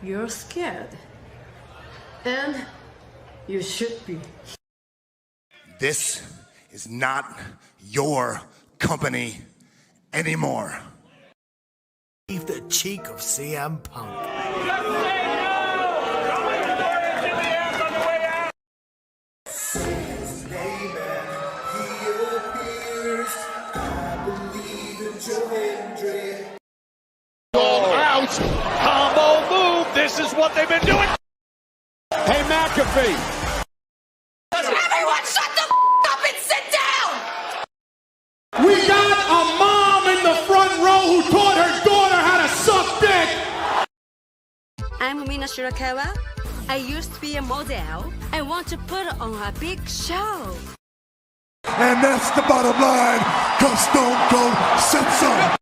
you're scared. And you should be. This is not your company anymore. Leave the cheek of CM Punk. Out, combo move. This is what they've been doing. Hey, McAfee. Everyone shut the up and sit down! We got a mom in the front row who taught her daughter how to suck dick. I'm Mina Shirakawa. I used to be a model. I want to put on a big show. And that's the bottom line, because Stone Cold said so.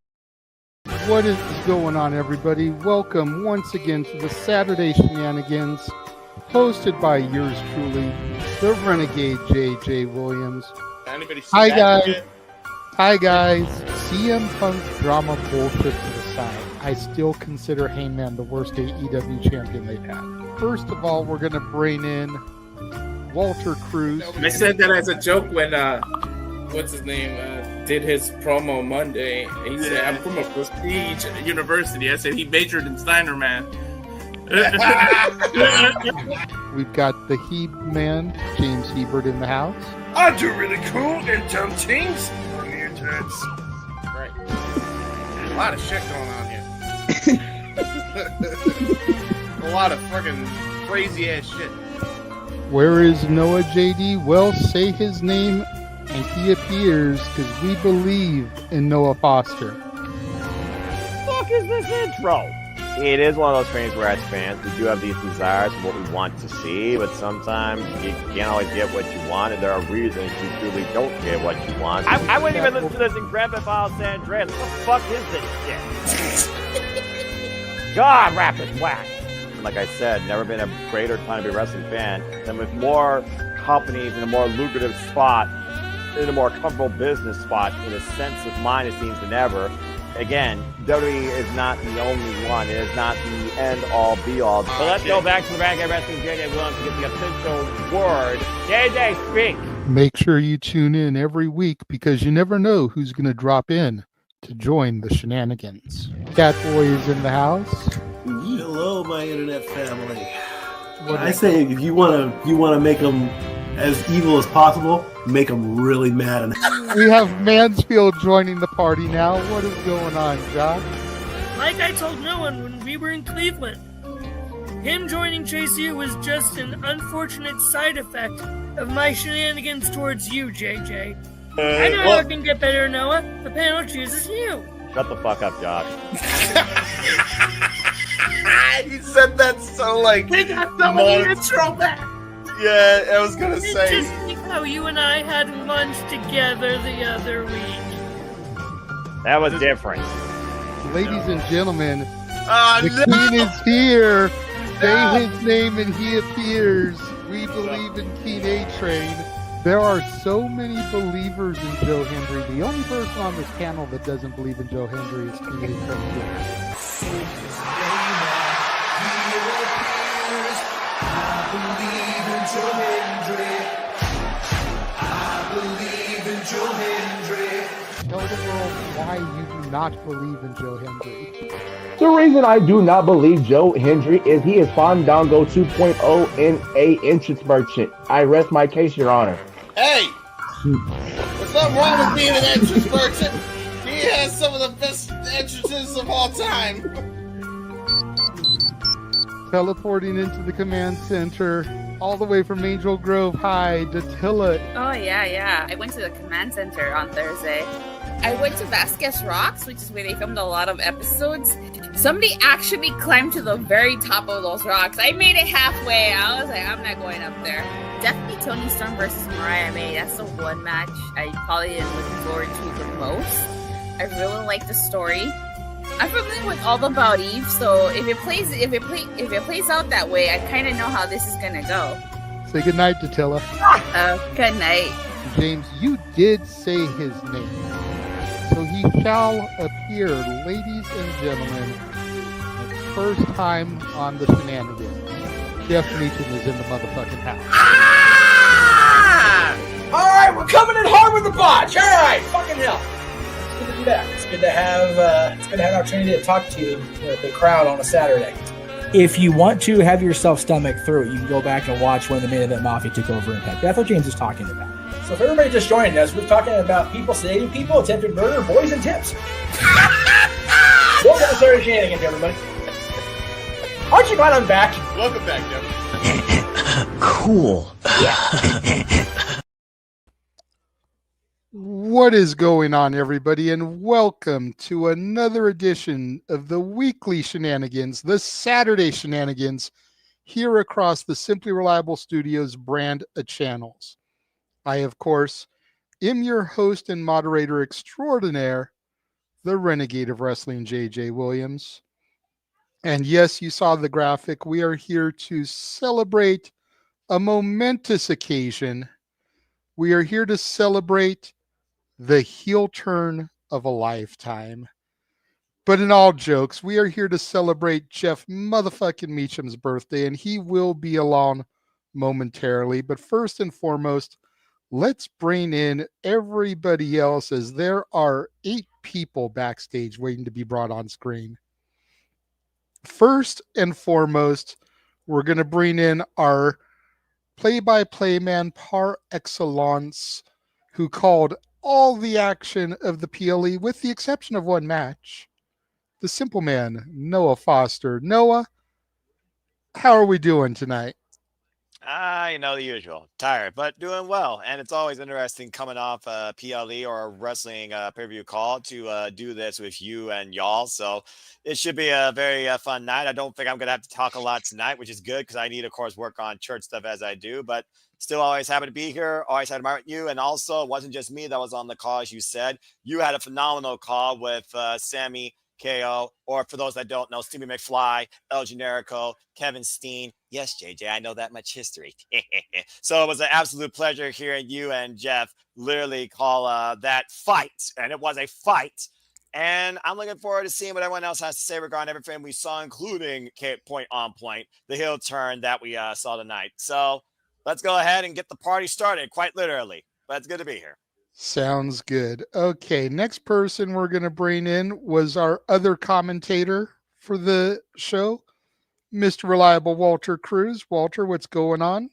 What is going on, everybody? Welcome once again to the Saturday Shenanigans, hosted by yours truly, the Renegade J.J. Williams. Hi, guys. Hi, guys. CM Punk drama bullshit to the side. I still consider Heyman the worst AEW champion they've had. First of all, we're going to bring in Walter Cruz. I said that as a joke when, what's his name, did his promo Monday. He said, I'm from a prestige university. I said he majored in Steiner math. We've got the Heb man, James Hebert, in the house. I do really cool and dumb things on the internet. Right. A lot of shit going on here. A lot of fucking crazy ass shit. Where is Noah JD? Well, say his name and he appears, because we believe in Noah Foster. Fuck is this intro? It is one of those things where, as fans, we do have these desires for what we want to see, but sometimes you can't always get what you want, and there are reasons you truly don't get what you want. I wouldn't even listen to this in Grand Theft Auto San Andreas. What the fuck is this shit? God, rapid whack. Like I said, never been a greater time to be a wrestling fan than with more companies in a more lucrative spot, in a more comfortable business spot, in a sense of mind, it seems, than ever. Again, WWE is not the only one. It is not the end-all, be-all. So let's go back to the Renegade Wrestling JJ Williams to get the official word. JJ, speak! Make sure you tune in every week, because you never know who's going to drop in to join the Shenanigans. Catboy is in the house. Hello, my internet family. I say if you want to make them as evil as possible, make them really mad. We have Mansfield joining the party now. What is going on, Josh? Like I told no one when we were in Cleveland, him joining Chase U was just an unfortunate side effect of my shenanigans towards you, JJ. I know how it can get better, Noah. The panel chooses you. Shut the fuck up, Josh. He said that so like. We got some of the intro back. Yeah, I was gonna say. Just think how you and I had lunch together the other week. That was different. Ladies and gentlemen, the King is here. Say his name and he appears. We believe in King A-Train. There are so many believers in Joe Hendry. The only person on this panel that doesn't believe in Joe Hendry is King A-Train. Tell the world why you do not believe in Joe Hendry. The reason I do not believe Joe Hendry is he is Fandango 2.0 in a entrance merchant. I rest my case, Your Honor. Hey! There's nothing wrong with being an entrance merchant. He has some of the best entrances of all time. Teleporting into the command center, all the way from Angel Grove High, Datilla. Oh, yeah. I went to the command center on Thursday. I went to Vasquez Rocks, which is where they filmed a lot of episodes. Somebody actually climbed to the very top of those rocks. I made it halfway. I was like, I'm not going up there. Definitely Toni Storm versus Mariah May. That's the one match I probably am looking forward to the most. I really like the story. I'm familiar with all about Eve, so if it plays out that way, I kind of know how this is gonna go. Say goodnight, Datilla. Good night. James, you did say his name. So he shall appear, ladies and gentlemen, first time on the Shenanigans. Jeff Meacham is in the motherfucking house. Ah! All right, we're coming in hard with the botch. All right, fucking hell. It's good to be back. It's good to have an opportunity to talk to the crowd on a Saturday. If you want to have yourself stomach through it, you can go back and watch when the Main Event Mafia took over Impact. That's what James is talking about. So if everybody just joined us, we're talking about people sedating people, attempted murder, boys, and tips. Welcome to Saturday Shenanigans, everybody. Aren't you glad I'm back? Welcome back, Jeff. Cool. What is going on, everybody, and welcome to another edition of the weekly Shenanigans, the Saturday Shenanigans, here across the Simply Reliable Studios brand of channels. I, of course, am your host and moderator extraordinaire, the Renegade of Wrestling, JJ Williams. And yes, you saw the graphic. We are here to celebrate a momentous occasion. We are here to celebrate the heel turn of a lifetime. But in all jokes, we are here to celebrate Jeff motherfucking Meacham's birthday, and he will be along momentarily. But first and foremost, let's bring in everybody else, as there are 8 people backstage waiting to be brought on screen. First and foremost, we're going to bring in our play-by-play man par excellence, who called all the action of the PLE with the exception of one match. The simple man, Noah Foster. Noah, how are we doing tonight? You know, the usual. Tired, but doing well. And it's always interesting coming off a PLE or a wrestling pay-per-view call to do this with you and y'all. So it should be a very fun night. I don't think I'm going to have to talk a lot tonight, which is good because I need, of course, work on church stuff as I do. But still always happy to be here. Always happy to admire you. And also, it wasn't just me that was on the call, as you said. You had a phenomenal call with Sammy KO, or for those that don't know, Stevie McFly, El Generico, Kevin Steen. Yes, JJ, I know that much history. So it was an absolute pleasure hearing you and Jeff literally call that fight. And it was a fight. And I'm looking forward to seeing what everyone else has to say regarding everything we saw, including Point on Point, the heel turn that we saw tonight. So let's go ahead and get the party started, quite literally. But it's good to be here. Sounds good. Okay, next person we're going to bring in was our other commentator for the show, Mr. Reliable Walter Cruz. Walter, what's going on?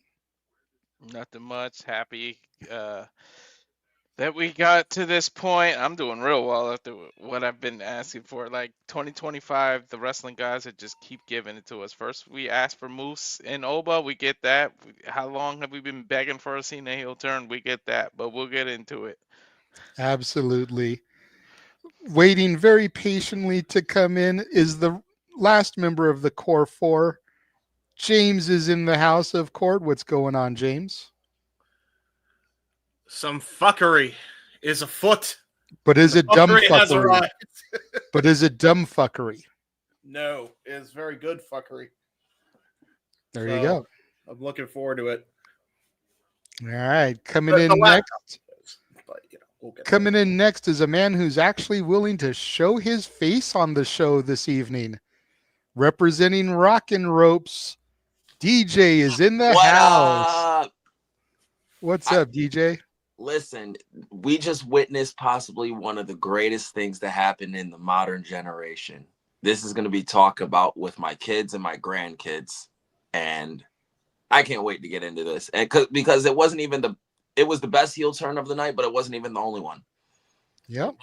Nothing much. Happy that we got to this point. I'm doing real well after what I've been asking for. Like 2025, the wrestling guys that just keep giving it to us. First, we asked for Moose and Oba. We get that. How long have we been begging for a Cena heel turn? We get that, but we'll get into it. Absolutely. Waiting very patiently to come in is the last member of the Core 4. James is in the house of court. What's going on, James? Some fuckery is afoot. But is it dumb has fuckery? arrived. But is it dumb fuckery? No, it's very good fuckery. There you go. I'm looking forward to it. All right, coming in next. Coming in next is a man who's actually willing to show his face on the show this evening. Representing Rockin' Ropes, DJ is in the house. What's up, DJ? Listen, we just witnessed possibly one of the greatest things to happen in the modern generation. This is going to be talked about with my kids and my grandkids, and I can't wait to get into this. And because it wasn't even it was the best heel turn of the night, but it wasn't even the only one. Yep.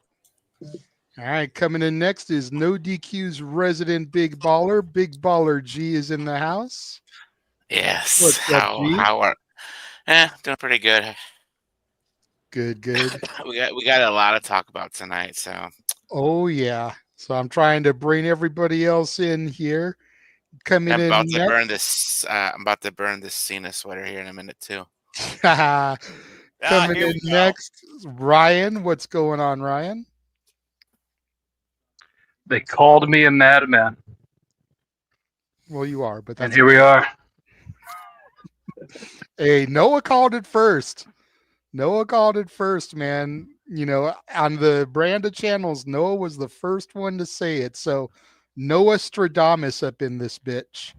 All right, coming in next is No DQ's resident Big Baller. Big Baller G is in the house. Yes. What's up, G? How are? Doing pretty good. Good. we got a lot to talk about tonight, so. Oh yeah. So I'm trying to bring everybody else in here. Coming I'm in about next. to burn this. I'm about to burn this Cena sweater here in a minute too. Coming in next, Ryan. What's going on, Ryan? They called me a madman. Well, you are, but that's and here we are. Hey, Noah called it first. Noah called it first, man. You know, on the brand of channels, Noah was the first one to say it. So Nostradamus up in this bitch.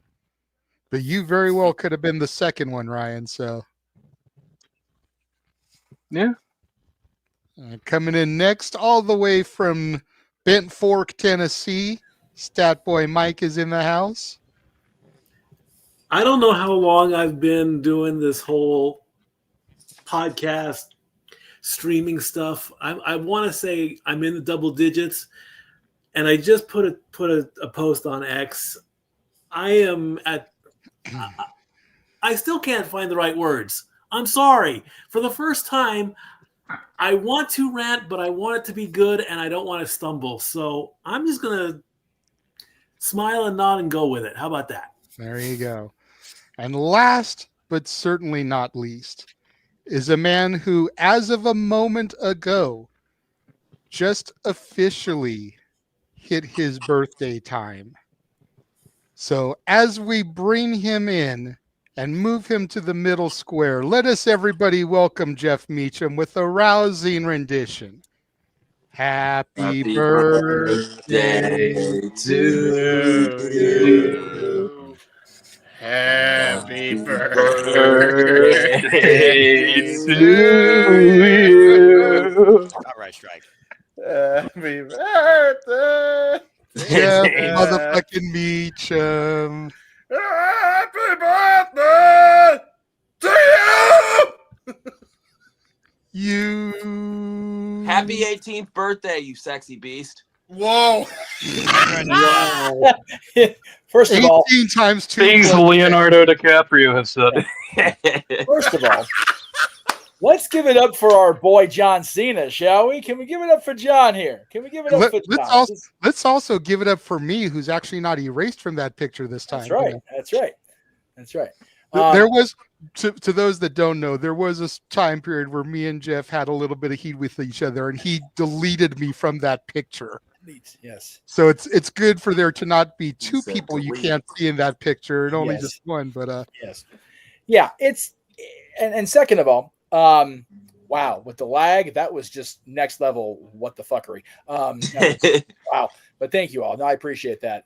But you very well could have been the second one, Ryan. So, yeah. Coming in next, all the way from Bent Fork, Tennessee, Stat Boy Mike is in the house. I don't know how long I've been doing this whole podcast streaming stuff. I want to say I'm in the double digits, and I just put a post on X. I am at. I still can't find the right words. I'm sorry. For the first time, I want to rant, but I want it to be good, and I don't want to stumble. So I'm just gonna smile and nod and go with it. How about that? There you go. And last, but certainly not least, is a man who, as of a moment ago, just officially hit his birthday time. So as we bring him in and move him to the middle square, let us everybody welcome Jeff Meacham with a rousing rendition. Happy birthday to you. Happy birthday to you. All right, Strike. Happy birthday. Jeff motherfucking Meacham. Happy birthday to you. Happy 18th birthday, you sexy beast. Whoa. First of all, 18 times 2. Things Leonardo DiCaprio has said. First of all, let's give it up for our boy John Cena, shall we? Can we give it up for John here? Can we give it up for John? Let's also give it up for me, who's actually not erased from that picture this time. That's right. That's right. That's right. There was, to those that don't know, there was a time period where me and Jeff had a little bit of heat with each other, and he deleted me from that picture. Yes. So it's good for there to not be two people you can't see in that picture, and only just one. But yes, yeah. It's and second of all, wow, with the lag, that was just next level. What the fuckery? Wow. But thank you all. No, I appreciate that.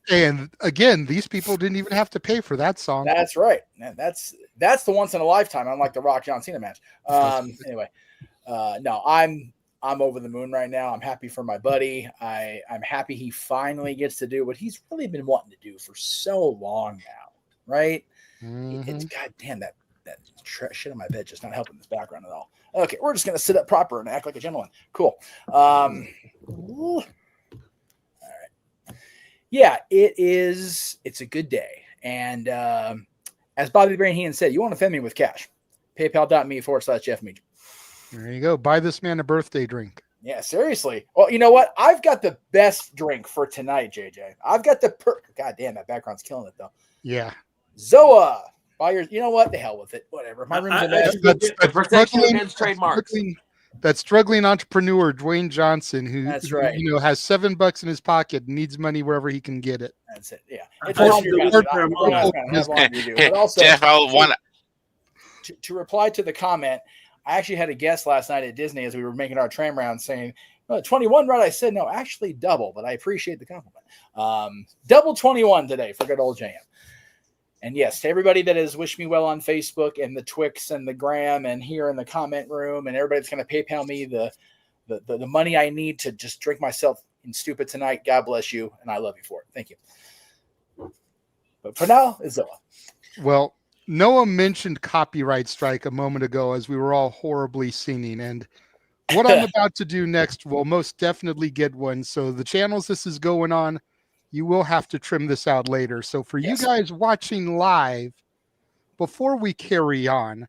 And again, these people didn't even have to pay for that song. That's right. And that's the once in a lifetime, unlike the Rock John Cena match. Anyway, no, I'm over the moon right now. I'm happy for my buddy. I'm happy he finally gets to do what he's really been wanting to do for so long now, right? It's goddamn that shit on my bed just not helping this background at all. Okay, we're just gonna sit up proper and act like a gentleman. Cool. All right. Yeah, it's a good day. And as Bobby the Brain Heenan said, you want to offend me with cash. PayPal.me/Jeff Meacham. There you go. Buy this man a birthday drink. Yeah, seriously. Well, you know what? I've got the best drink for tonight, JJ. I've got the God damn, that background's killing it though. Yeah. Zoa. Buy your. You know what? The hell with it. Whatever. My room's that struggling entrepreneur Dwayne Johnson, who that's right, has $7 in his pocket, needs money wherever he can get it. That's it. Yeah. But also, Jeff, I want to reply to the comment. I actually had a guest last night at Disney as we were making our tram round saying, 21, right? I said, no, actually double, but I appreciate the compliment. Double 21 today for good old JM. And yes, to everybody that has wished me well on Facebook and the Twix and the Gram and here in the comment room and everybody that's going to PayPal me the money I need to just drink myself in stupid tonight. God bless you. And I love you for it. Thank you. But for now, it's Zoa. Well, Noah mentioned copyright strike a moment ago as we were all horribly singing. And what I'm about to do next will most definitely get one. So the channels this is going on, you will have to trim this out later. So for you guys watching live, before we carry on,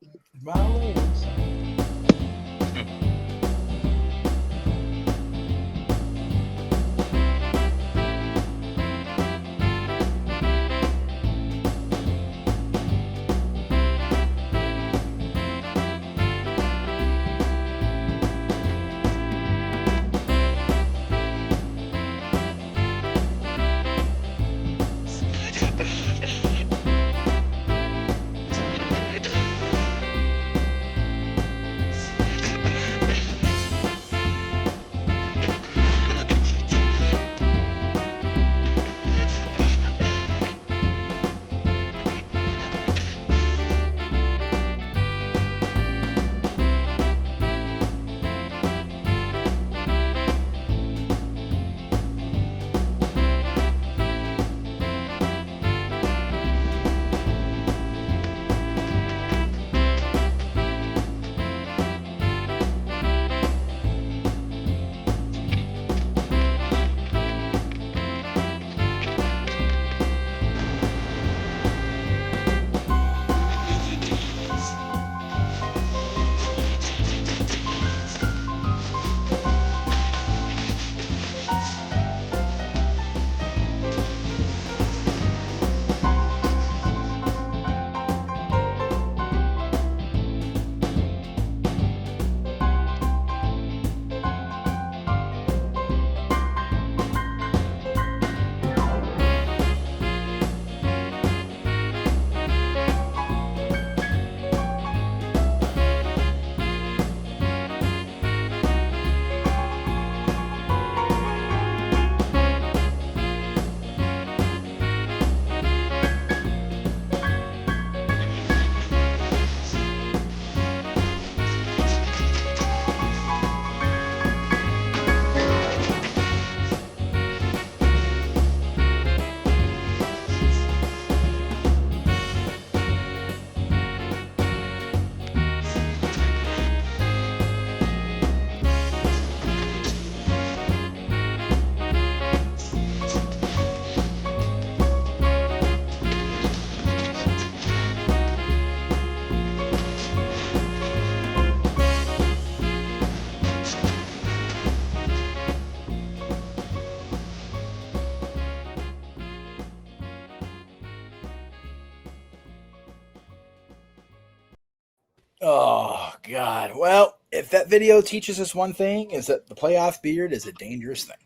God. Well, if that video teaches us one thing, is that the playoff beard is a dangerous thing.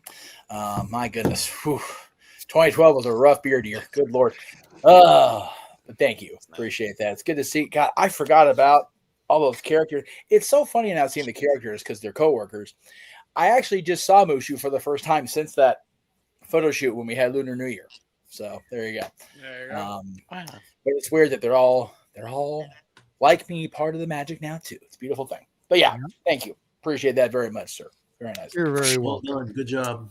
My goodness. Whew. 2012 was a rough beard year. Good Lord. But thank you. Appreciate that. It's good to see. God, I forgot about all those characters. It's so funny now seeing the characters because they're coworkers. I actually just saw Mushu for the first time since that photo shoot when we had Lunar New Year. So there you go. There you go. But it's weird that they're all like me, part of the magic now too. It's a beautiful thing. But yeah, thank you. Appreciate that very much, sir. Very nice. You're very Well welcome. done. Good job.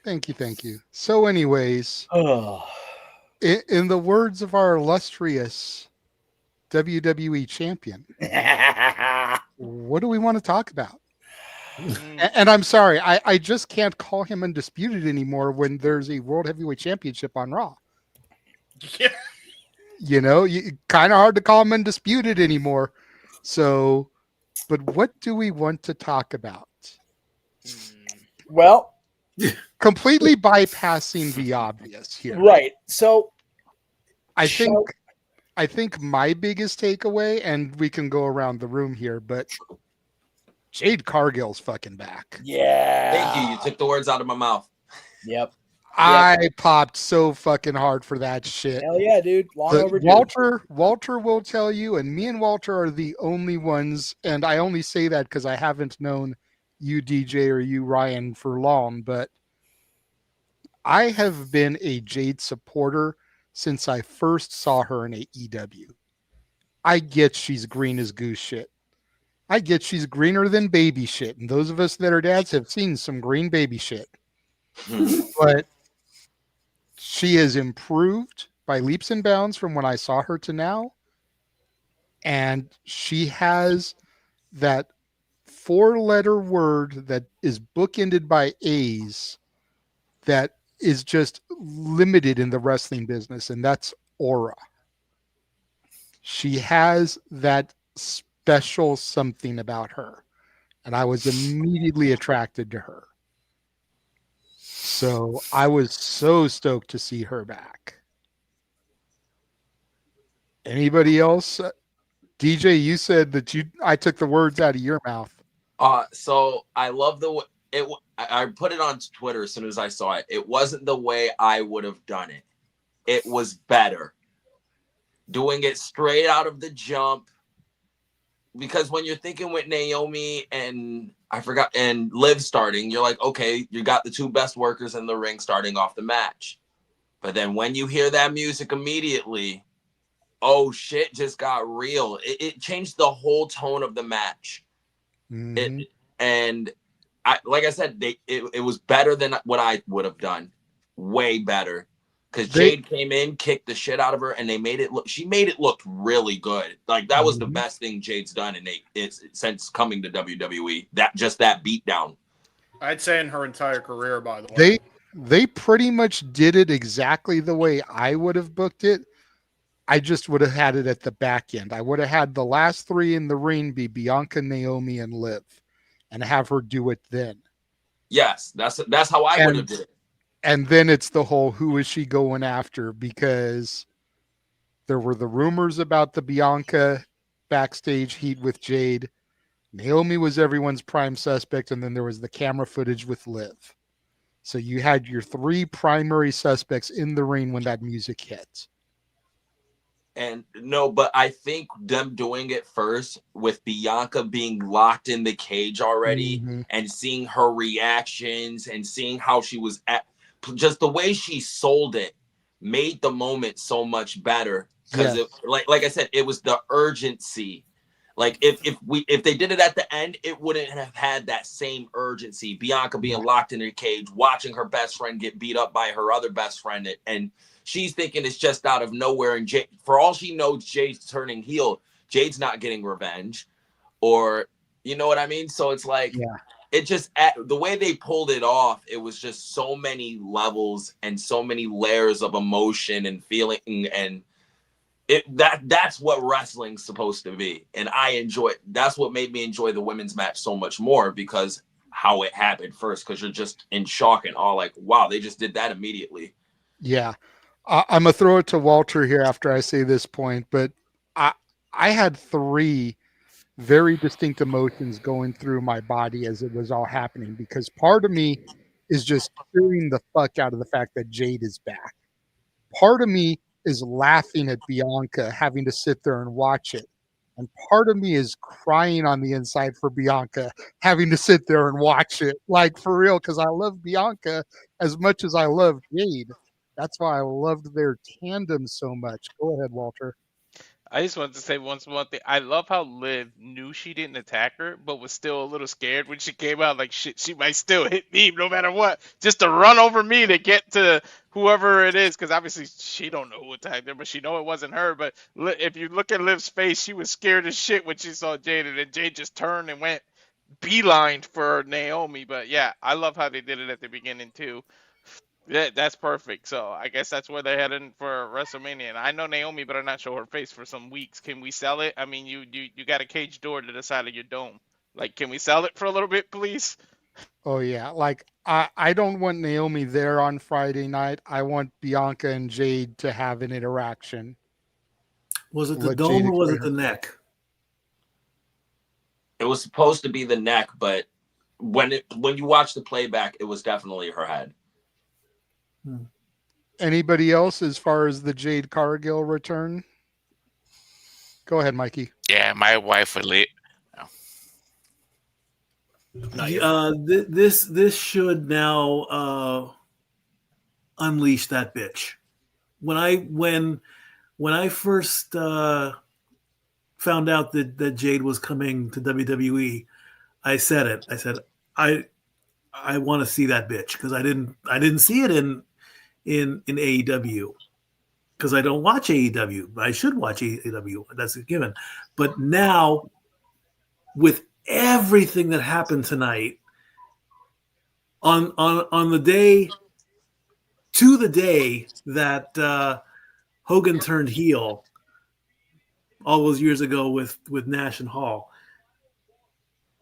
Thank you. So, anyways, in the words of our illustrious WWE champion, what do we want to talk about? And I'm sorry, I just can't call him undisputed anymore when there's a World Heavyweight Championship on Raw. Yeah. You know, kind of hard to call him undisputed anymore. So, but what do we want to talk about? Well, completely bypassing the obvious here. Right. So I think my biggest takeaway, and we can go around the room here, but Jade Cargill's fucking back. Yeah. Thank you. You took the words out of my mouth. Yep. I popped so fucking hard for that shit. Hell yeah, dude. Long But overdue. Walter will tell you, and me and Walter are the only ones, and I only say that because I haven't known you, DJ, or you, Ryan, for long, but I have been a Jade supporter since I first saw her in AEW. I get she's green as goose shit. I get she's greener than baby shit, and those of us that are dads have seen some green baby shit. But she has improved by leaps and bounds from when I saw her to now. And she has that 4-letter word that is bookended by A's that is just limited in the wrestling business, and that's aura. She has that special something about her, and I was immediately attracted to her. So I was so stoked to see her back. Anybody else? DJ, you said that I took the words out of your mouth. So I love I put it on Twitter as soon as I saw it. It wasn't the way I would have done it. It was better. Doing it straight out of the jump. Because when you're thinking with Naomi and Liv starting, you're like, okay, you got the two best workers in the ring starting off the match. But then when you hear that music immediately, oh, shit just got real. It changed the whole tone of the match. Mm-hmm. Like I said, it was better than what I would have done. Way better. Because Jade came in, kicked the shit out of her, and she made it look really good. Like, that was the best thing Jade's done since coming to WWE. That beatdown. I'd say in her entire career, by the way. They pretty much did it exactly the way I would have booked it. I just would have had it at the back end. I would have had the last three in the ring be Bianca, Naomi, and Liv, and have her do it then. Yes, that's how I would have did it. And then it's the whole who is she going after, because there were the rumors about the Bianca backstage heat with Jade. Naomi was everyone's prime suspect, and then there was the camera footage with Liv. So you had your three primary suspects in the ring when that music hit. And no, but I think them doing it first with Bianca being locked in the cage already and seeing her reactions and seeing how she was just the way she sold it made the moment so much better. Because like I said, it was the urgency. Like if they did it at the end, it wouldn't have had that same urgency. Bianca being locked in her cage, watching her best friend get beat up by her other best friend, and she's thinking it's just out of nowhere. And Jade, for all she knows, Jade's turning heel. Jade's not getting revenge, or you know what I mean. So it's like, it just the way they pulled it off. It was just so many levels and so many layers of emotion and feeling, and that's what wrestling's supposed to be. And I enjoy it. That's what made me enjoy the women's match so much more, because how it happened first, because you're just in shock and all like, wow, they just did that immediately. Yeah. I'm going to throw it to Walter here after I say this point, but I had three very distinct emotions going through my body as it was all happening, because part of me is just cheering the fuck out of the fact that Jade is back. Part of me is laughing at Bianca having to sit there and watch it. And part of me is crying on the inside for Bianca having to sit there and watch it. Like, for real, because I love Bianca as much as I love Jade. That's why I loved their tandem so much. Go ahead, Walter. I just wanted to say one thing. I love how Liv knew she didn't attack her, but was still a little scared when she came out. Like, shit, she might still hit me no matter what, just to run over me to get to whoever it is. Because obviously she don't know who attacked her, but she know it wasn't her. But if you look at Liv's face, she was scared as shit when she saw Jade, and then Jade just turned and went beeline for Naomi. But yeah, I love how they did it at the beginning too. Yeah, that's perfect. So I guess that's where they're heading for WrestleMania. And I know Naomi, but I'm not show her face for some weeks. Can we sell it? I mean, you got a cage door to the side of your dome. Like, can we sell it for a little bit, please? Oh yeah, like I don't want Naomi there on Friday night. I want Bianca and Jade to have an interaction. Was it the Let dome Jade or was it explain the her- neck? It was supposed to be the neck, but when you watch the playback, it was definitely her head. Anybody else as far as the Jade Cargill return? Go ahead, Mikey. Yeah, my wife would leave. This should now unleash that bitch. When I first found out that Jade was coming to WWE, I said it. I said I want to see that bitch, because I didn't see it in AEW, because I don't watch AEW. I should watch AEW. That's a given. But now, with everything that happened tonight, on the day that Hogan turned heel all those years ago with Nash and Hall,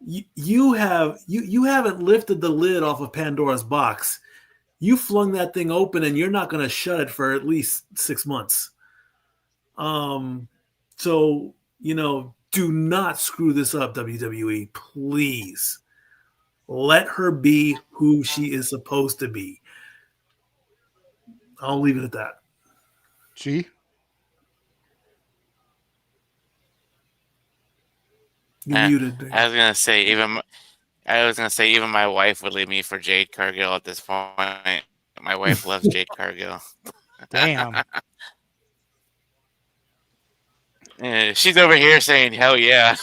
you haven't lifted the lid off of Pandora's box. You flung that thing open, and you're not going to shut it for at least 6 months. So, do not screw this up, WWE. Please. Let her be who she is supposed to be. I'll leave it at that. G? You're muted. I was gonna say even my wife would leave me for Jade Cargill at this point. My wife loves Jade Cargill. Damn. Yeah, she's over here saying hell yeah.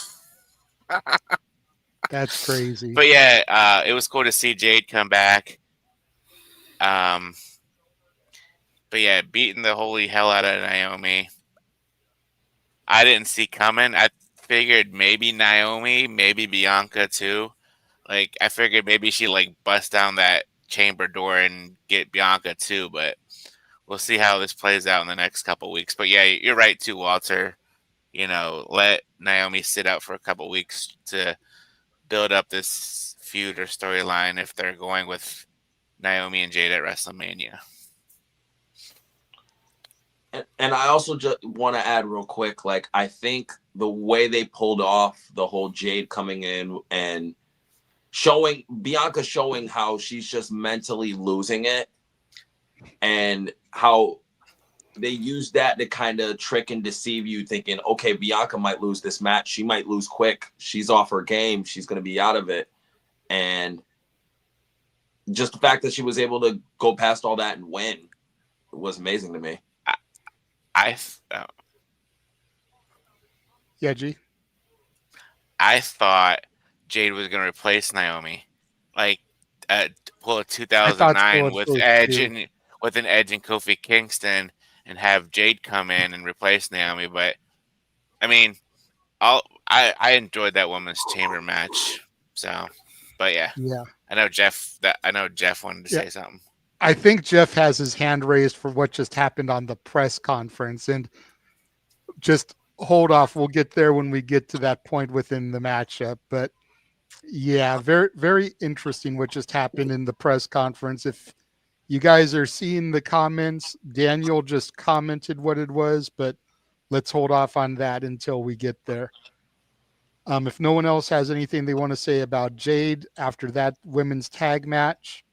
That's crazy. But yeah, it was cool to see Jade come back. But yeah, beating the holy hell out of Naomi, I didn't see coming. I figured maybe Naomi, maybe Bianca too. Like, I figured maybe she bust down that chamber door and get Bianca too, but we'll see how this plays out in the next couple weeks. But yeah, you're right too, Walter. Let Naomi sit out for a couple weeks to build up this feud or storyline if they're going with Naomi and Jade at WrestleMania. And I also just want to add real quick, I think the way they pulled off the whole Jade coming in and Bianca showing how she's just mentally losing it, and how they use that to kind of trick and deceive you, thinking, okay, Bianca might lose this match. She might lose quick. She's off her game. She's going to be out of it. And just the fact that she was able to go past all that and win was amazing to me. Yeah, G? I thought Jade was going to replace Naomi, pull a 2009 with Edge and with an Edge and Kofi Kingston, and have Jade come in and replace Naomi. But I mean, I enjoyed that women's chamber match. So, but yeah, I know Jeff wanted to say something. I think Jeff has his hand raised for what just happened on the press conference, and just hold off. We'll get there when we get to that point within the matchup. But yeah, very, very interesting what just happened in the press conference. If you guys are seeing the comments, Daniel just commented what it was, but let's hold off on that until we get there. If no one else has anything they want to say about Jade after that women's tag match,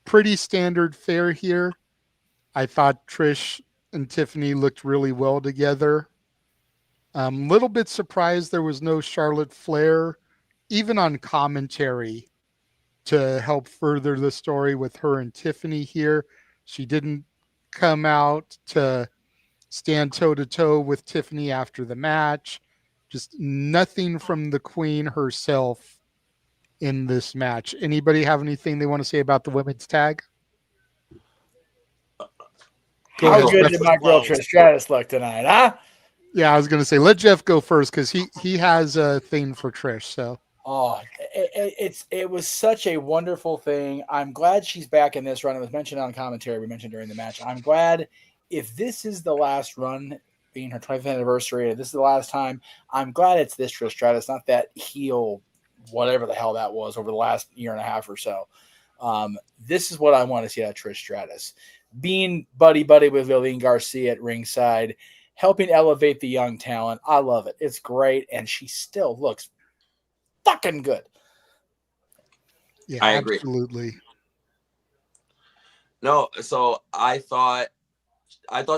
pretty standard fare here. I thought Trish and Tiffany looked really well together. Little bit surprised there was no Charlotte Flair, even on commentary, to help further the story with her and Tiffany here. She didn't come out to stand toe-to-toe with Tiffany after the match. Just nothing from the Queen herself in this match. Anybody have anything they want to say about the women's tag? How good did my girl Trish Stratus look tonight, huh? Yeah, I was going to say, let Jeff go first because he has a thing for Trish. So, it was such a wonderful thing. I'm glad she's back in this run. It was mentioned on commentary. We mentioned during the match. I'm glad if this is the last run, being her 25th anniversary, this is the last time. I'm glad it's this Trish Stratus, not that heel, whatever the hell that was over the last year and a half or so. This is what I want to see out of Trish Stratus. Being buddy with Lillian Garcia at ringside, helping elevate the young talent. I love it. It's great. And she still looks fucking good. Yeah, I agree. Absolutely. No, so I thought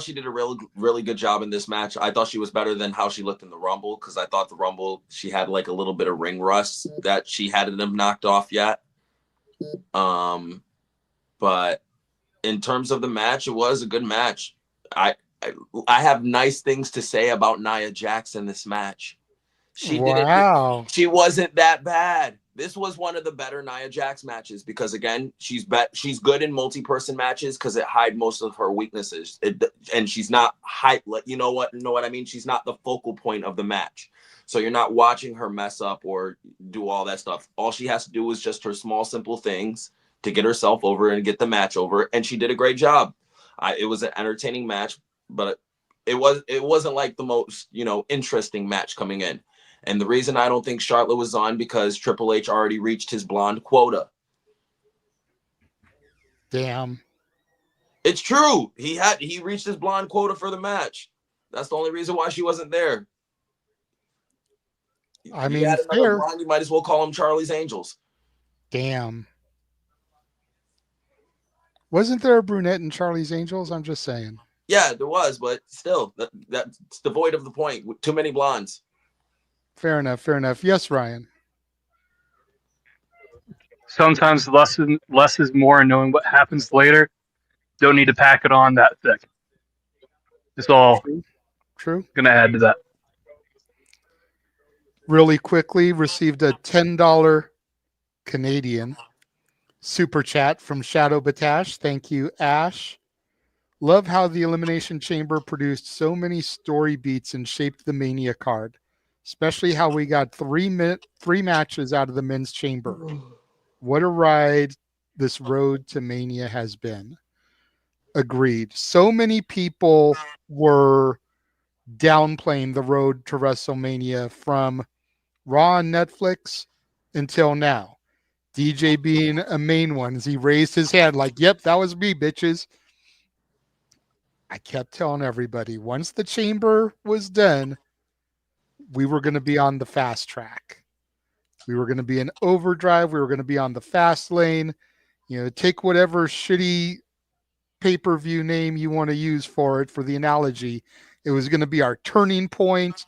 she did a really good job in this match. I thought she was better than how she looked in the Rumble, because I thought the Rumble, she had like a little bit of ring rust that she hadn't knocked off yet. But in terms of the match, it was a good match. I have nice things to say about Nia Jax in this match. She wasn't that bad. This was one of the better Nia Jax matches because, again, she's good in multi-person matches because it hides most of her weaknesses. And she's not hype. You know what I mean? She's not the focal point of the match. So you're not watching her mess up or do all that stuff. All she has to do is just her small, simple things to get herself over and get the match over. And she did a great job. It was an entertaining match, but it wasn't like the most, interesting match coming in. And the reason I don't think Charlotte was on because Triple H already reached his blonde quota. Damn. It's true. He reached his blonde quota for the match. That's the only reason why she wasn't there. I mean, fair. Blonde, you might as well call them Charlie's Angels. Damn. Wasn't there a brunette in Charlie's Angels? I'm just saying. Yeah, there was, but still, that's devoid of the point. Too many blondes. Fair enough. Yes, Ryan. Sometimes less is more, and knowing what happens later, don't need to pack it on that thick. It's all true. Gonna add to that. Really quickly, received a $10 Canadian super chat from Shadow Batash. Thank you, Ash. Love how the Elimination Chamber produced so many story beats and shaped the Mania card. Especially how we got three matches out of the men's chamber. What a ride this road to Mania has been. Agreed. So many people were downplaying the road to WrestleMania from Raw on Netflix until now. DJ being a main one as he raised his hand like, yep, that was me, bitches. I kept telling everybody once the chamber was done, we were going to be on the fast track. We were going to be in overdrive. We were going to be on the fast lane. Take whatever shitty pay-per-view name you want to use for it, for the analogy. It was going to be our turning point.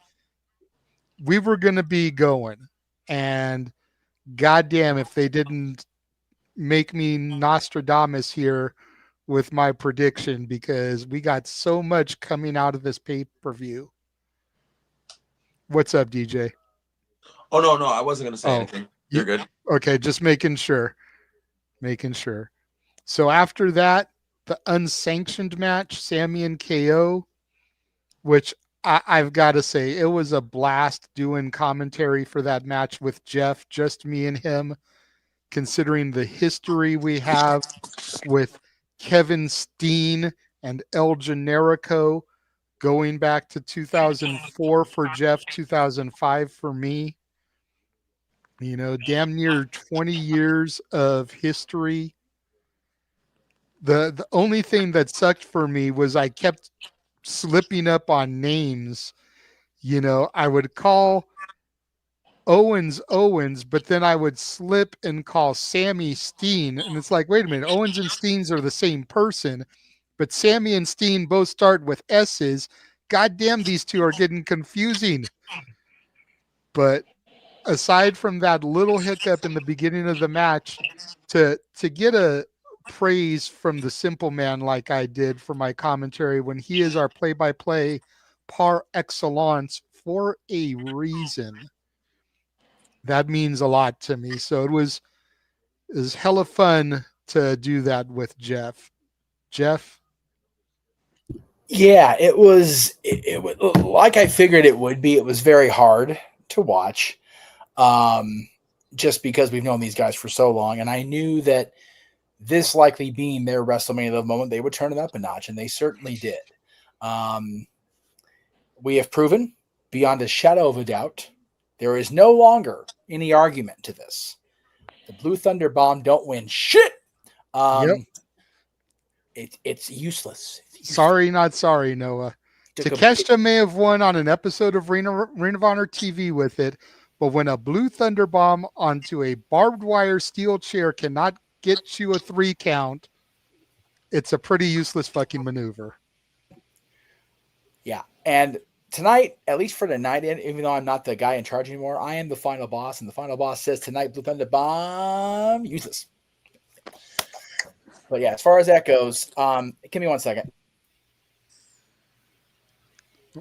We were going to be going. And goddamn, if they didn't make me Nostradamus here with my prediction, because we got so much coming out of this pay-per-view. What's up, DJ? Oh, no, I wasn't going to say anything. You're good. Okay, just making sure. So after that, the unsanctioned match, Sammy and KO, which I've got to say, it was a blast doing commentary for that match with Jeff, just me and him, considering the history we have with Kevin Steen and El Generico, going back to 2004 for Jeff, 2005 for me. Damn near 20 years of history. The only thing that sucked for me was I kept slipping up on names. I would call Owens, but then I would slip and call Sammy Steen. And it's like, wait a minute, Owens and Steens are the same person, but Sammy and Steen both start with S's. God damn, these two are getting confusing. But aside from that little hiccup in the beginning of the match, to get a praise from the Simple Man like I did for my commentary when he is our play-by-play par excellence for a reason, that means a lot to me. So it was hella fun to do that with Jeff. Jeff? Yeah, it was like I figured it would be. It was very hard to watch, just because we've known these guys for so long, and I knew that this likely being their WrestleMania of the moment, they would turn it up a notch, and they certainly did. We have proven beyond a shadow of a doubt there is no longer any argument to this. The Blue Thunder Bomb don't win shit. It's useless. Sorry, not sorry, Noah. Takeshita may have won on an episode of Ring of Honor TV with it, but when a Blue Thunder Bomb onto a barbed wire steel chair cannot get you a 3 count, it's a pretty useless fucking maneuver. Yeah, and tonight, at least for the night, even though I'm not the guy in charge anymore, I am the final boss, and the final boss says tonight, Blue Thunder Bomb, useless. But yeah, as far as that goes, give me 1 second.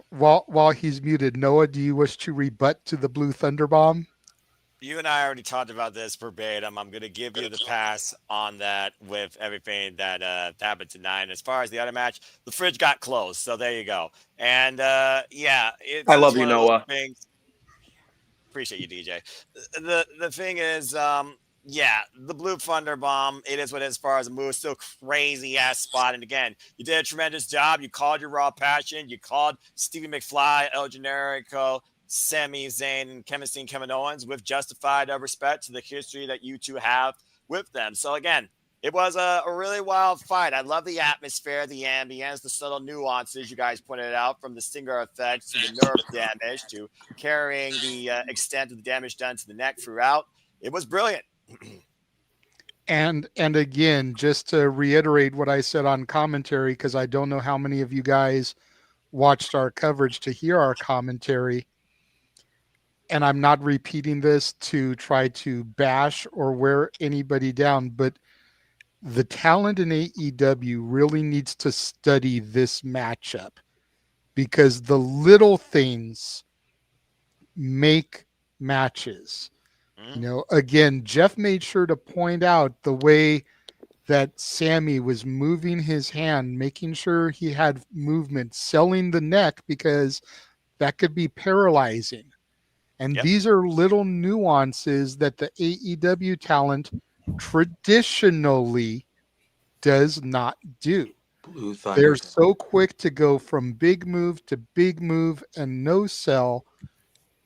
While he's muted, Noah, do you wish to rebut to the Blue Thunder Bomb? You and I already talked about this verbatim. I'm going to give you the pass on that with everything that happened tonight. And as far as the other match, the fridge got closed. So there you go. And yeah, I love you, Noah. Appreciate you, DJ. The thing is, yeah, the Blue Thunder Bomb, it is what it is as far as the move. Still crazy ass spot. And again, you did a tremendous job. You called your Raw Passion. You called Stevie McFly, El Generico, Sami Zayn, and Kevin Owens with justified respect to the history that you two have with them. So again, it was a really wild fight. I love the atmosphere, the ambience, the subtle nuances you guys pointed out, from the stinger effects to the nerve damage to carrying the extent of the damage done to the neck throughout. It was brilliant. And again, just to reiterate what I said on commentary, because I don't know how many of you guys watched our coverage to hear our commentary, and I'm not repeating this to try to bash or wear anybody down, but the talent in AEW really needs to study this matchup, because the little things make matches. You know, again, Jeff made sure to point out the way that Sammy was moving his hand, making sure he had movement, selling the neck, because that could be paralyzing. And these are little nuances that the AEW talent traditionally does not do. They're so quick to go from big move to big move and no sell.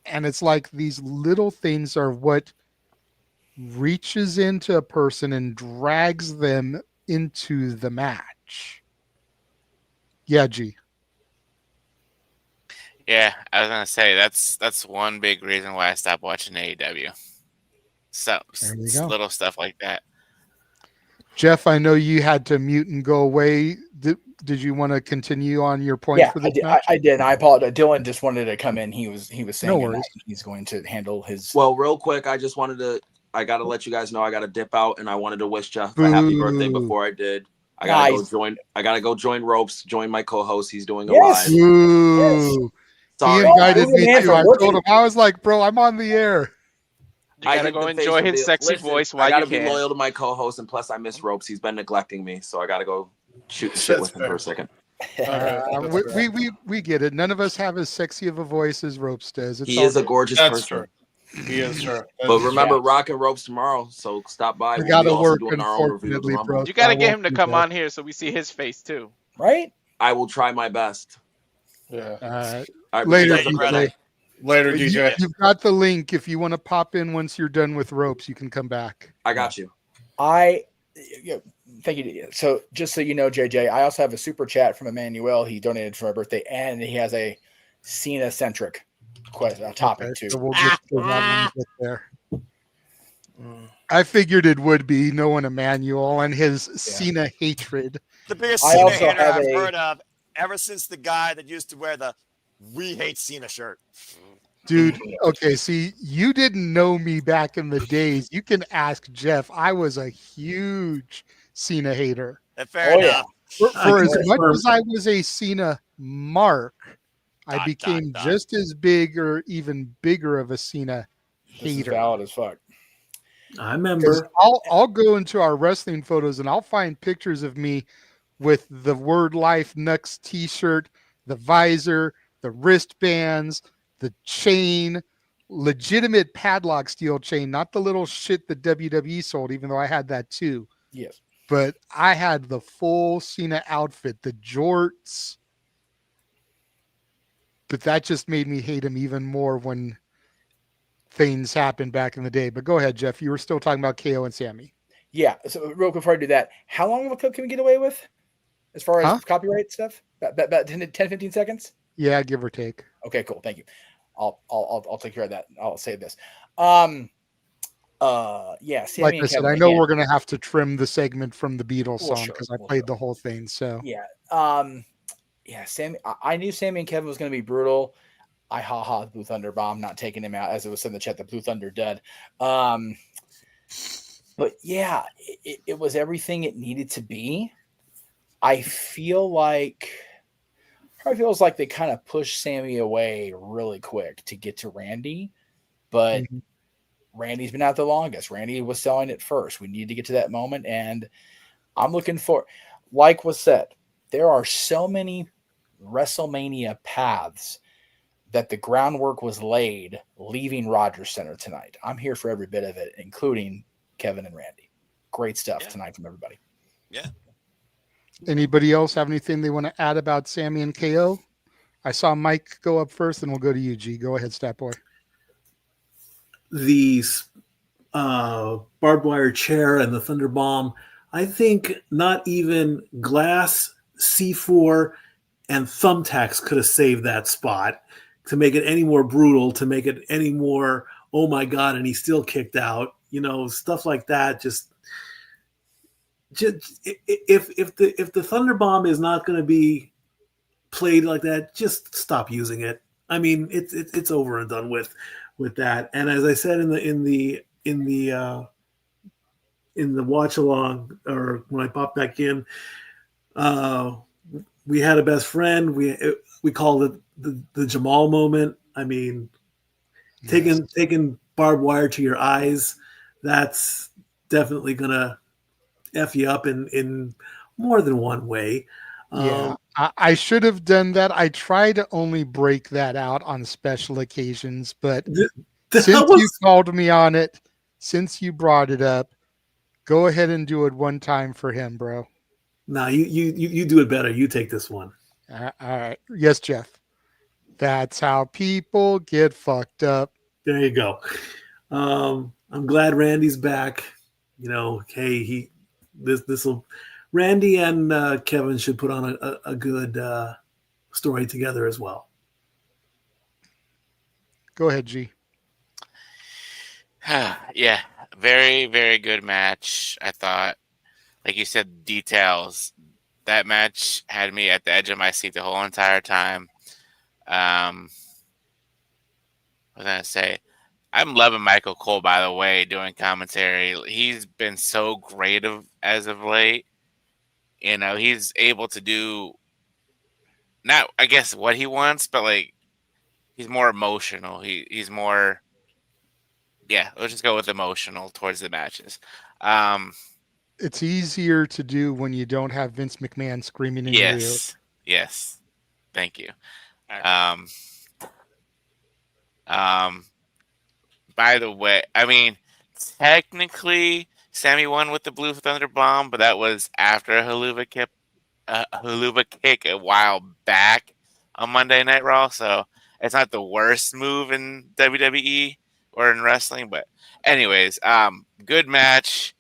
And it's like these little things are what reaches into a person and drags them into the match. Yeah, G. Yeah, I was gonna say that's one big reason why I stopped watching AEW. So little stuff like that. Jeff, I know you had to mute and go away. Did you want to continue on your point for this match? I did. I apologize. Dylan just wanted to come in. He was saying No worries. he's going to handle his. Well, real quick, I got to let you guys know I got to dip out, and I wanted to wish Jeff a happy birthday before I did. I gotta go join Ropes, join my co-host. He's doing a live. Yes. Sorry. He invited me too. I told him, I was like, bro, I'm on the air. You gotta go enjoy his sexy voice while you can. I gotta be loyal to my co-host, and plus I miss Ropes. He's been neglecting me, so I gotta go shoot the shit with him for a second. We get it. None of us have as sexy of a voice as Ropes does. He is a gorgeous person. True. He is true. But remember, Rockin' Ropes tomorrow, so stop by. We gotta work, unfortunately, bro. You gotta get him to come on here so we see his face too. Right? I will try my best. Yeah. Later, DJ. You've got the link. If you want to pop in once you're done with Ropes, you can come back. I got you. Thank you. So just so you know, JJ, I also have a super chat from Emmanuel. He donated for my birthday, and he has a Cena-centric topic Okay, too. so we'll get to that when we get there. I figured it would be knowing Emmanuel and his Cena hatred. The biggest I Cena also hater have I've a- heard of ever since the guy that used to wear the "We Hate Cena" shirt. Dude, okay, see, you didn't know me back in the days. You can ask Jeff. I was a huge Cena hater. Fair enough. For as much as I was a Cena mark, I Dot, became dot. just as big or even bigger of a Cena This is hater. valid as fuck. I remember. I'll go into our wrestling photos and I'll find pictures of me with the Word Life Nux t-shirt, the visor, the wristbands, the chain, legitimate padlock steel chain, not the little shit that WWE sold, even though I had that too. Yes. But I had the full Cena outfit, the jorts. But that just made me hate him even more when things happened back in the day. But go ahead, Jeff. You were still talking about KO and Sammy. Yeah. So real quick before I do that, how long of a clip can we get away with as far as copyright stuff? About 10, 15 seconds? Yeah, give or take. Okay, cool. Thank you. I'll take care of that. I'll say this. Yeah, Sammy Like and I said, Kevin, I know again. we're going to have to trim the segment from the Beatles Well, song sure, because I played the whole thing. So Yeah, Sammy. I knew Sammy and Kevin was going to be brutal. I the Blue Thunder bomb, not taking him out, as it was said in the chat, the Blue Thunder dud. But yeah, it was everything it needed to be. I feel like probably feels like they kind of pushed Sammy away really quick to get to Randy, but Randy's been out the longest. Randy was selling it first. We need to get to that moment, and I'm looking for, like was said, there are so many WrestleMania paths that the groundwork was laid leaving Rogers Center tonight. I'm here for every bit of it, including Kevin and Randy. Great stuff tonight from everybody. Yeah. Anybody else have anything they want to add about Sammy and KO? I saw Mike go up first, and we'll go to you, G. Go ahead, Stat Boy. The barbed wire chair and the thunder bomb, I think not even glass, C4, and thumbtacks could have saved that spot to make it any more brutal, to make it any more, oh my God, and he still kicked out. You know, stuff like that. Just if the thunder bomb is not going to be played like that, just stop using it. I mean, it's over and done with that. And as I said in the watch along, or when I popped back in, we had a best friend. We called it the Jamal moment. I mean, taking barbed wire to your eyes, that's definitely gonna F you up in more than one way. Yeah, I should have done that. I try to only break that out on special occasions, but since you called me on it, since you brought it up, go ahead and do it one time for him, bro. No, you do it better. You take this one. All right. Yes, Jeff. That's how people get fucked up. There you go. I'm glad Randy's back. You know, hey, this will Randy and Kevin should put on a good story together as well. Go ahead, G. Yeah, very, very good match. I thought, like you said, details. That match had me at the edge of my seat the whole entire time. What was I gonna say? I'm loving Michael Cole, by the way, doing commentary. He's been so great as of late. You know, he's able to do not, I guess, what he wants, but like he's more emotional. He's more, yeah. Let's just go with emotional towards the matches. It's easier to do when you don't have Vince McMahon screaming in your ear. Yes. Thank you. By the way, I mean, technically, Sammy won with the Blue Thunder Bomb, but that was after a haluva kick a while back on Monday Night Raw. So it's not the worst move in WWE or in wrestling. But anyways, good match.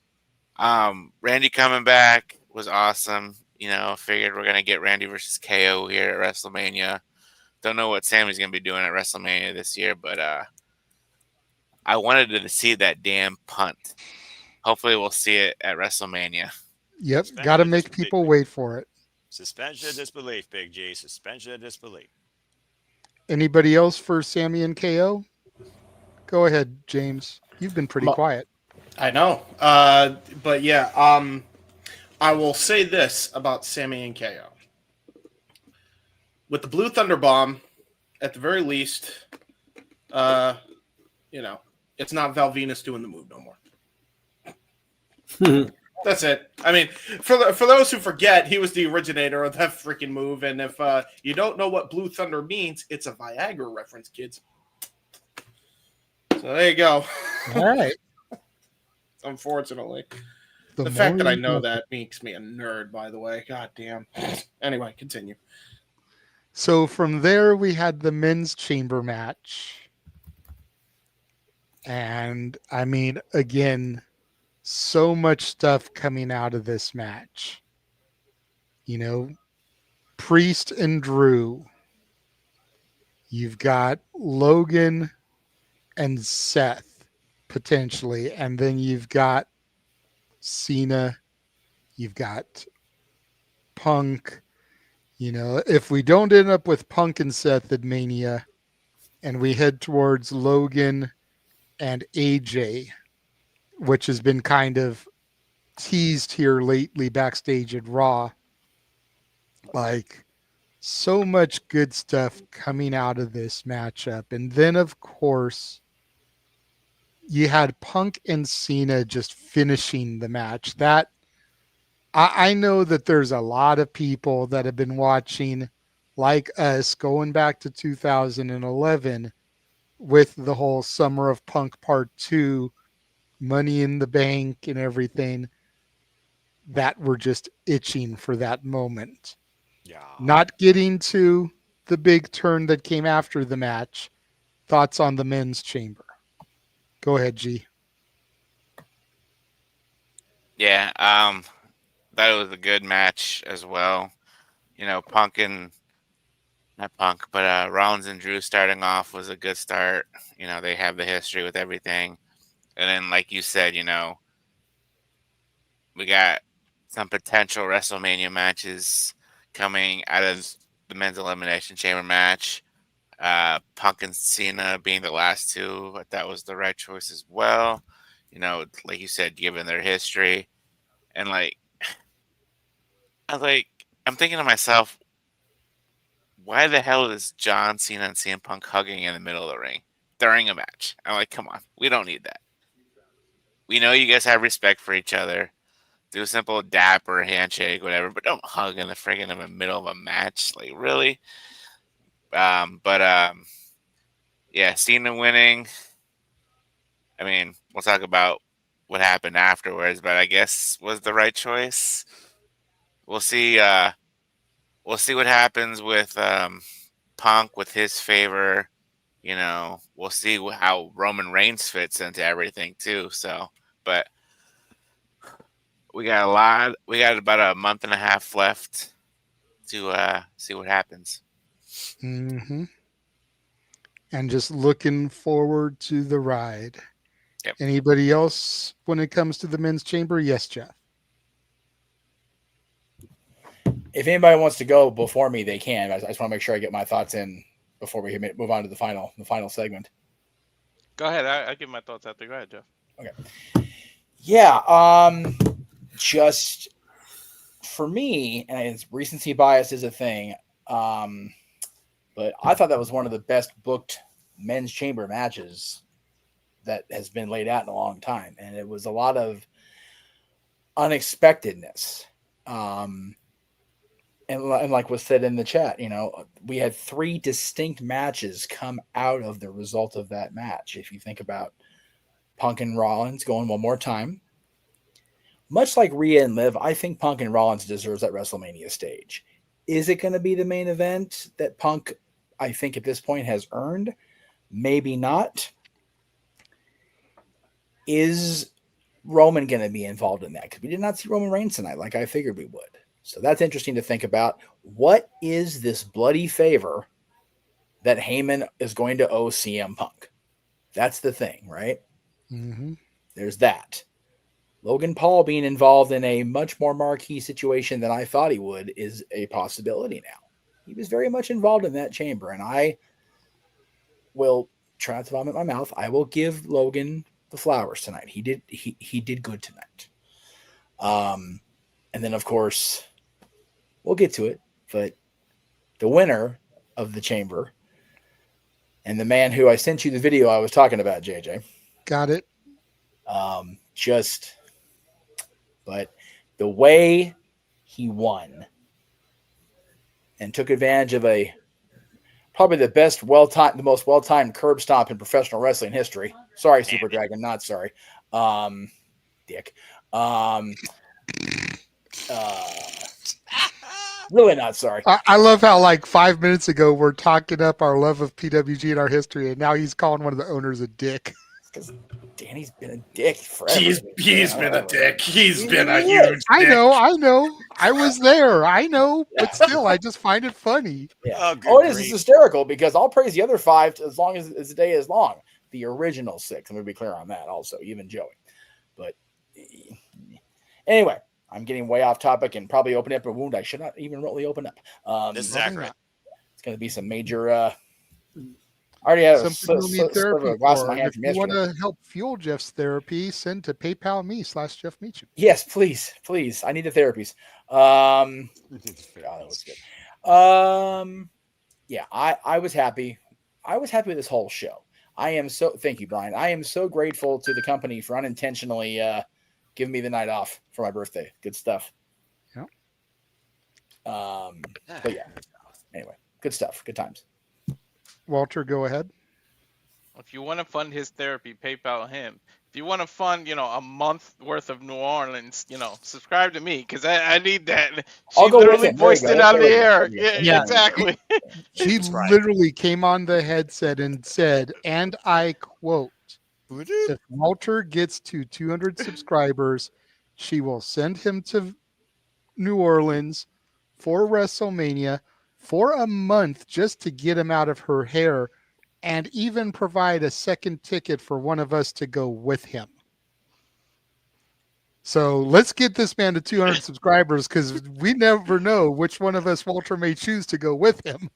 Randy coming back was awesome. You know, figured we're going to get Randy versus KO here at WrestleMania. Don't know what Sammy's gonna be doing at WrestleMania this year, but I wanted to see that damn punt. Hopefully, we'll see it at WrestleMania. Yep, got to make people wait for it. Suspension of disbelief, Big G. Suspension of disbelief. Anybody else for Sammy and KO? Go ahead, James. You've been pretty quiet. I know. But yeah, I will say this about Sammy and KO. With the Blue Thunder Bomb, at the very least, it's not Val Venus doing the move no more. That's it. I mean, for those who forget, he was the originator of that freaking move. And if you don't know what Blue Thunder means, it's a Viagra reference, kids. So there you go. All right. Unfortunately. The fact that I know that makes me a nerd, by the way. God damn. Anyway, continue. So from there, we had the men's chamber match. And, I mean, again, so much stuff coming out of this match. You know, Priest and Drew. You've got Logan and Seth, potentially. And then you've got Cena. You've got Punk. You know, if we don't end up with Punk and Seth at Mania and we head towards Logan and AJ, which has been kind of teased here lately backstage at Raw, like so much good stuff coming out of this matchup. And then, of course, you had Punk and Cena just finishing the match. That I know that there's a lot of people that have been watching, like us, going back to 2011 with the whole Summer of Punk Part 2, Money in the Bank and everything, that were just itching for that moment. Yeah. Not getting to the big turn that came after the match. Thoughts on the men's chamber? Go ahead, G. Yeah, thought it was a good match as well. You know, Rollins and Drew starting off was a good start. You know, they have the history with everything. And then, like you said, you know, we got some potential WrestleMania matches coming out of the men's elimination chamber match. Punk and Cena being the last two, but that was the right choice as well. You know, like you said, given their history. And I'm thinking to myself, why the hell is John Cena and CM Punk hugging in the middle of the ring during a match? I'm like, come on, we don't need that. We know you guys have respect for each other. Do a simple dap or handshake, whatever, but don't hug in the middle of a match. Like, really? Yeah, Cena winning. I mean, we'll talk about what happened afterwards, but I guess was the right choice. We'll see. We'll see what happens with Punk with his favor. You know, we'll see how Roman Reigns fits into everything too. So, but we got a lot. We got about a month and a half left to see what happens. Mm-hmm. And just looking forward to the ride. Yep. Anybody else when it comes to the men's chamber? Yes, Jeff. If anybody wants to go before me, they can. I just want to make sure I get my thoughts in before we move on to the final segment. Go ahead. I give my thoughts after. Go ahead, Jeff. Okay. Yeah. Just for me, and it's recency bias is a thing. But I thought that was one of the best booked men's chamber matches that has been laid out in a long time. And it was a lot of unexpectedness. And like was said in the chat, you know, we had 3 distinct matches come out of the result of that match. If you think about Punk and Rollins going one more time, much like Rhea and Liv, I think Punk and Rollins deserves that WrestleMania stage. Is it going to be the main event that Punk, I think at this point, has earned? Maybe not. Is Roman going to be involved in that? Because we did not see Roman Reigns tonight like I figured we would. So that's interesting to think about. What is this bloody favor that Heyman is going to owe CM Punk. That's the thing, right? Mm-hmm. There's that. Logan Paul being involved in a much more marquee situation than I thought he would is a possibility now. He was very much involved in that chamber, and I will try not to vomit my mouth. I will give Logan the flowers tonight. He did good tonight. And then of course we'll get to it, but the winner of the chamber and the man who I sent you the video I was talking about, JJ. Got it. But the way he won and took advantage of probably the most well-timed curb stomp in professional wrestling history. Sorry, Super Dragon, not sorry. Dick. Really not sorry. I love how like 5 minutes ago we're talking up our love of PWG and our history, and now he's calling one of the owners a dick. Because Danny's been a dick forever. He's been a dick. He's been a huge dick. I know. I was there. I know. But still, I just find it funny. Yeah. It is hysterical because I'll praise the other 5 as long as the day is long. The original 6. I'm going to be clear on that also, even Joey. But anyway, I'm getting way off topic and probably opening up a wound I should not even really open up. This is accurate. It's going to be some major... I already have Something you'll need therapy a glass in for. my hand If from you yesterday. want to help fuel Jeff's therapy, send to PayPal me/Jeff Meacham. Yes, please. I need the therapies. God, that was good. Yeah, I was happy. I was happy with this whole show. Thank you, Brian. I am so grateful to the company for unintentionally giving me the night off for my birthday. Good stuff. Yeah. But yeah. Anyway, good stuff. Good times. Walter, go ahead. If you want to fund his therapy, PayPal him. If you want to fund, a month worth of New Orleans, subscribe to me because I need that. I'll She go with literally him. There you voiced go. it That's on the there you air. go. Yeah, exactly. She literally came on the headset and said, and I quote, if Walter gets to 200 subscribers, she will send him to New Orleans for WrestleMania for a month just to get him out of her hair and even provide a second ticket for one of us to go with him. So let's get this man to 200 subscribers because we never know which one of us Walter may choose to go with him.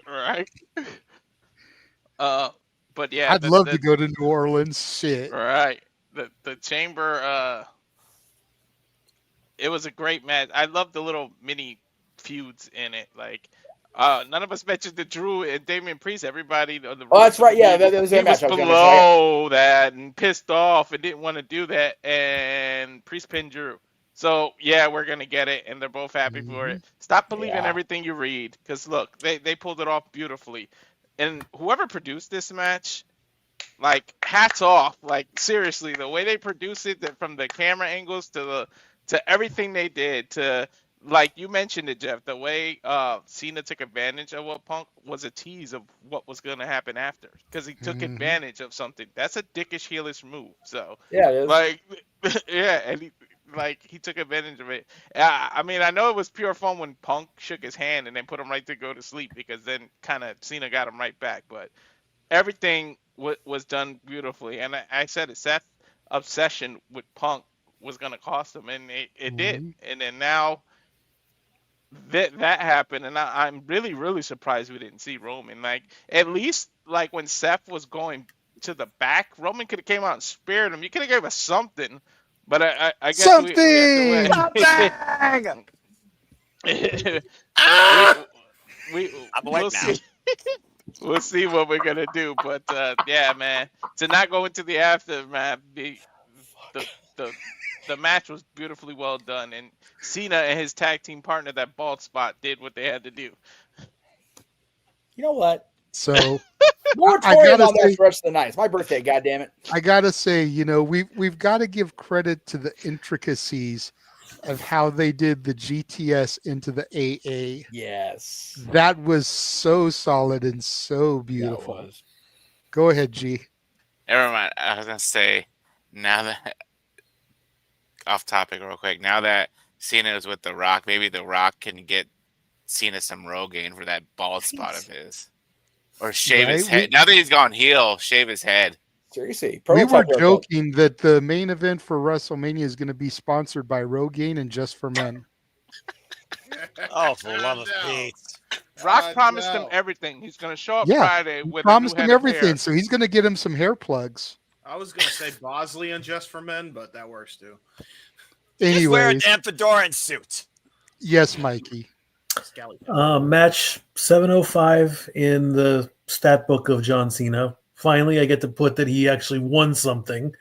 Right. But yeah, I'd love to go to New Orleans. Shit. Right. The chamber. It was a great match. I love the little mini feuds in it. Like, none of us mentioned the Drew and Damian Priest. Everybody on the that's right. Yeah, that was he their was match. I was gonna below that and pissed off and didn't want to do that. And Priest pinned Drew. So yeah, we're gonna get it, and they're both happy for it. Stop believing everything you read, because look, they pulled it off beautifully. And whoever produced this match, like, hats off. Like, seriously, the way they produced it, from the camera angles to everything they did, to, like you mentioned it, Jeff, the way Cena took advantage of what Punk was a tease of what was going to happen after, because he took advantage of something. That's a dickish heelish move. So yeah, it is. Like, yeah, and he took advantage of it. I mean, I know it was pure fun when Punk shook his hand and then put him right to go to sleep, because then kind of Cena got him right back. But everything was done beautifully, and I said it. Seth's obsession with Punk was going to cost him, and it did. And then now that happened, and I'm really, really surprised we didn't see Roman. Like, at least, like, when Seth was going to the back, Roman could have came out and speared him. You could have gave us something, but I guess something. We'll see. We'll see what we're gonna do, but yeah, man, to not go into the aftermath, the match was beautifully well done, and Cena and his tag team partner, that bald spot, did what they had to do. You know what? So moratorium on that for the rest of the night. It's my birthday, goddammit. I gotta say, we've got to give credit to the intricacies of how they did the GTS into the AA. Yes. That was so solid and so beautiful. Yeah, go ahead, G. Never mind. I was gonna say, now that, off topic real quick, now that Cena is with The Rock, maybe The Rock can get Cena some Rogaine for that bald spot of his. Or shave his Right? head. Now that he's gone heel, shave his head. Seriously, We were joking that the main event for WrestleMania is going to be sponsored by Rogaine and Just for Men. Oh, for the love of Pete. Rock promised him everything. He's going to show up Yeah, Friday he with promised a new him head of everything, hair. so he's going to get him some hair plugs. I was gonna say Bosley and Just for Men, but that works too. Just wear a Anyways, damn fedora suit. yes, Mikey. Match 705 in the stat book of John Cena. Finally, I get to put that he actually won something.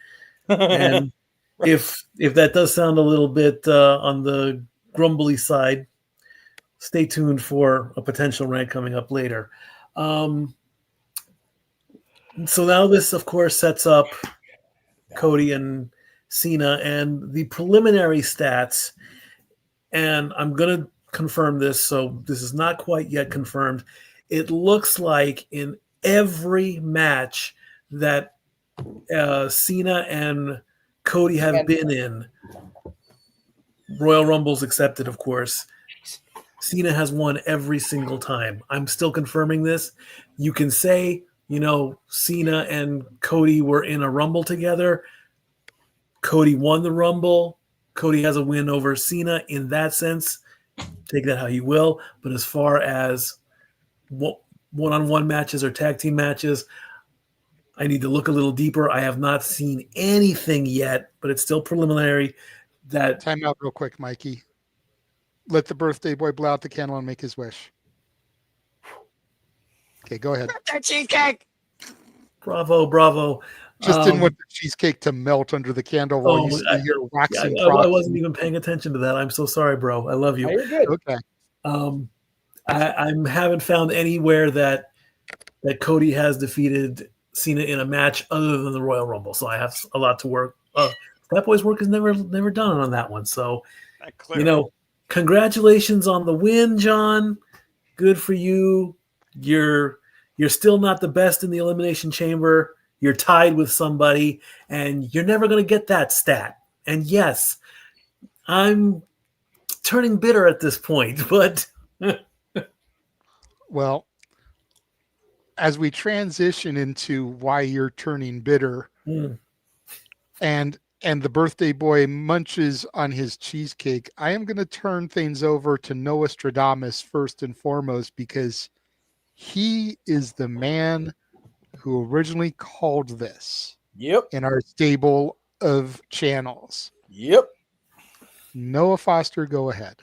And if that does sound a little bit on the grumbly side, stay tuned for a potential rant coming up later. So now this, of course, sets up Cody and Cena and the preliminary stats. And I'm going to confirm this, so this is not quite yet confirmed. It looks like in every match that Cena and Cody have been in, Royal Rumbles accepted, of course, Cena has won every single time. I'm still confirming this. You can say, Cena and Cody were in a Rumble together. Cody won the Rumble. Cody has a win over Cena in that sense. Take that how you will. But as far as one-on-one matches or tag team matches, I need to look a little deeper. I have not seen anything yet, but it's still preliminary. Time out real quick, Mikey. Let the birthday boy blow out the candle and make his wish. Okay, go ahead. Cheesecake. Bravo. Just didn't want the cheesecake to melt under the candle while you're waxing. I wasn't even paying attention to that. I'm so sorry, bro. I love you. Oh, you're good. Okay. I haven't found anywhere that Cody has defeated Cena in a match other than the Royal Rumble. So I have a lot to work. That boy's work is never done on that one. So, congratulations on the win, John. Good for you. You're still not the best in the Elimination Chamber. You're tied with somebody, and you're never going to get that stat. And yes, I'm turning bitter at this point, but well, as we transition into why you're turning bitter, and the birthday boy munches on his cheesecake, I am going to turn things over to Nostradamus first and foremost, because he is the man who originally called this. Yep. In our stable of channels. Yep. Noah Foster, go ahead.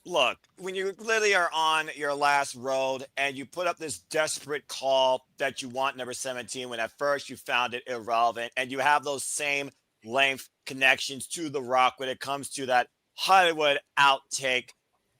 Look, when you literally are on your last road and you put up this desperate call that you want number 17, when at first you found it irrelevant, and you have those same length connections to The Rock when it comes to that Hollywood outtake,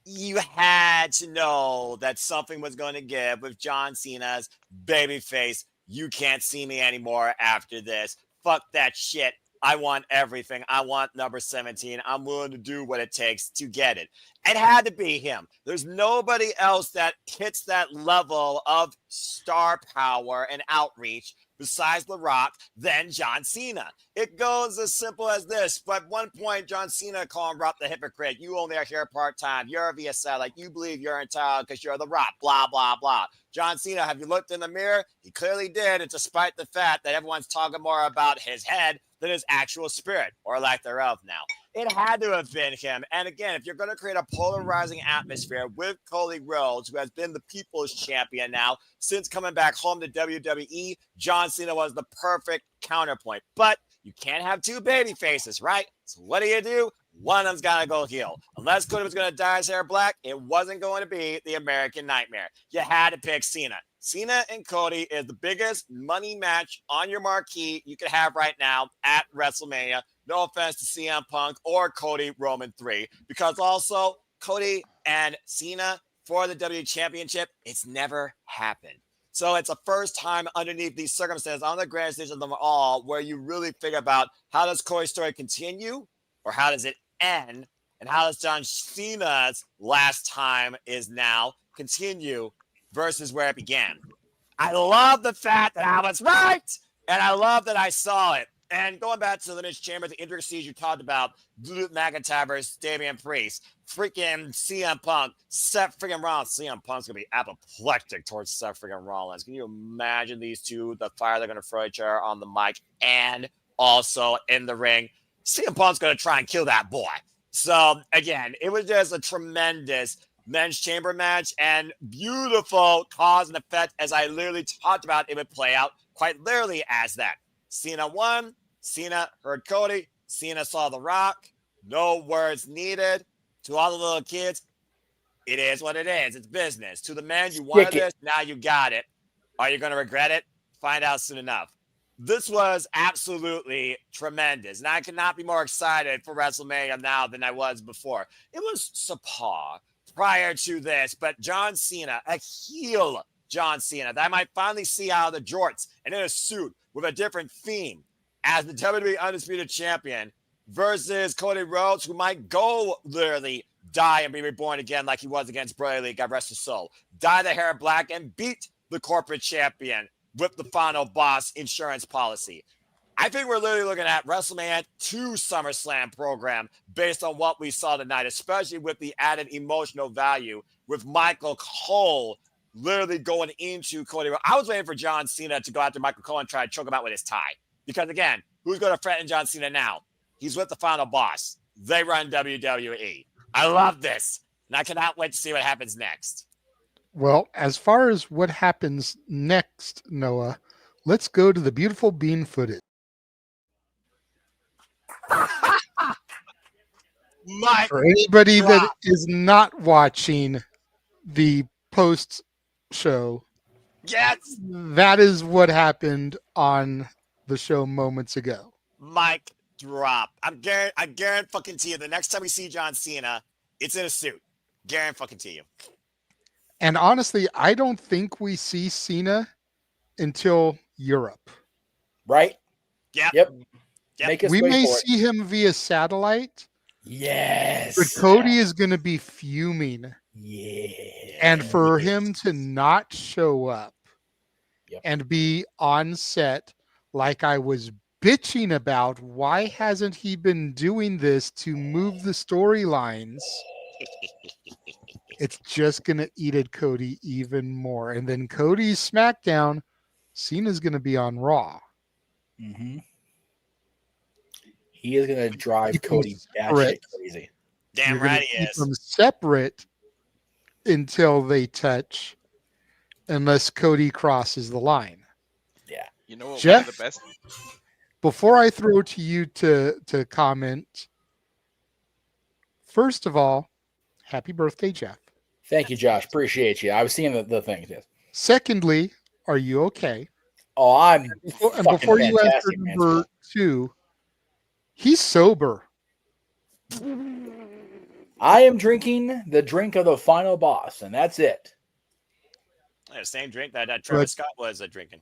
you had to know that something was going to give with John Cena's babyface. You can't see me anymore after this. Fuck that shit. I want everything. I want number 17. I'm willing to do what it takes to get it. It had to be him. There's nobody else that hits that level of star power and outreach besides The Rock than John Cena. It goes as simple as this. But at one point, John Cena called him Rock the hypocrite. You only are here part-time. You're a VSL. Like, you believe you're entitled because you're The Rock. Blah, blah, blah. John Cena, have you looked in the mirror? He clearly did. And despite the fact that everyone's talking more about his head than his actual spirit, or lack thereof now. It had to have been him. And again, if you're going to create a polarizing atmosphere with Cody Rhodes, who has been the people's champion now since coming back home to WWE, John Cena was the perfect counterpoint. But you can't have two baby faces, right? So what do? One of them's got to go heel. Unless Cody was going to dye his hair black, it wasn't going to be the American Nightmare. You had to pick Cena. Cena and Cody is the biggest money match on your marquee you could have right now at WrestleMania. No offense to CM Punk or Cody Roman 3, because also Cody and Cena for the WWE Championship, it's never happened. So it's a first time underneath these circumstances on the grand stage of them all where you really figure about, how does Cody's story continue, or how does it end, and how does John Cena's last time is now continue versus where it began. I love the fact that I was right, and I love that I saw it. And going back to the Elimination Chamber, the intricacies you talked about, Drew McIntyre versus Damian Priest, freaking CM Punk, Seth freaking Rollins. CM Punk's going to be apoplectic towards Seth freaking Rollins. Can you imagine these two, the fire they're going to throw each other on the mic and also in the ring? CM Punk's going to try and kill that boy. So, again, it was just a tremendous men's chamber match and beautiful cause and effect, as I literally talked about. It would play out quite literally as that. Cena won. Cena heard Cody. Cena saw The Rock. No words needed. To all the little kids, it is what it is. It's business. To the men, you wanted this. Now you got it. Are you going to regret it? Find out soon enough. This was absolutely tremendous. And I cannot be more excited for WrestleMania now than I was before. It was subpar prior to this, but John Cena, a heel John Cena, that I might finally see out of the jorts and in a suit with a different theme as the WWE Undisputed Champion versus Cody Rhodes, who might go literally die and be reborn again like he was against Bray Lee, God rest his soul. Dye the hair black and beat the corporate champion with the final boss insurance policy. I think we're literally looking at WrestleMania 2 SummerSlam program based on what we saw tonight, especially with the added emotional value with Michael Cole literally going into Cody Rhodes. I was waiting for John Cena to go after Michael Cole and try to choke him out with his tie. Because, again, who's going to threaten John Cena now? He's with the final boss. They run WWE. I love this. And I cannot wait to see what happens next. Well, as far as what happens next, Noah, let's go to the beautiful bean footage. For anybody that is not watching the post show, yes, that is what happened on the show moments ago. Mic drop. I guarantee fucking to you, the next time we see John Cena, it's in a suit. Guarantee fucking to you. And honestly, I don't think we see Cena until Europe. Right? Yep. We may see him via satellite. Yes. But Cody is going to be fuming. Yeah. And for him to not show up and be on set like I was bitching about, why hasn't he been doing this to move the storylines? It's just going to eat at Cody even more. And then Cody's SmackDown, Cena's going to be on Raw. Mm-hmm. He is going to drive Cody batshit crazy. Damn right he is. Keep them separate until they touch, unless Cody crosses the line. Yeah. You know what? Jeff, One of the best. Before I throw to you to comment, first of all, happy birthday, Jeff. Thank you, Josh. Appreciate you. I was seeing the things. Yes. Secondly, are you okay? Oh, I'm. And before you answer number 2, he's sober. I am drinking the drink of the final boss, and that's it. Yeah, same drink that Travis Scott was drinking.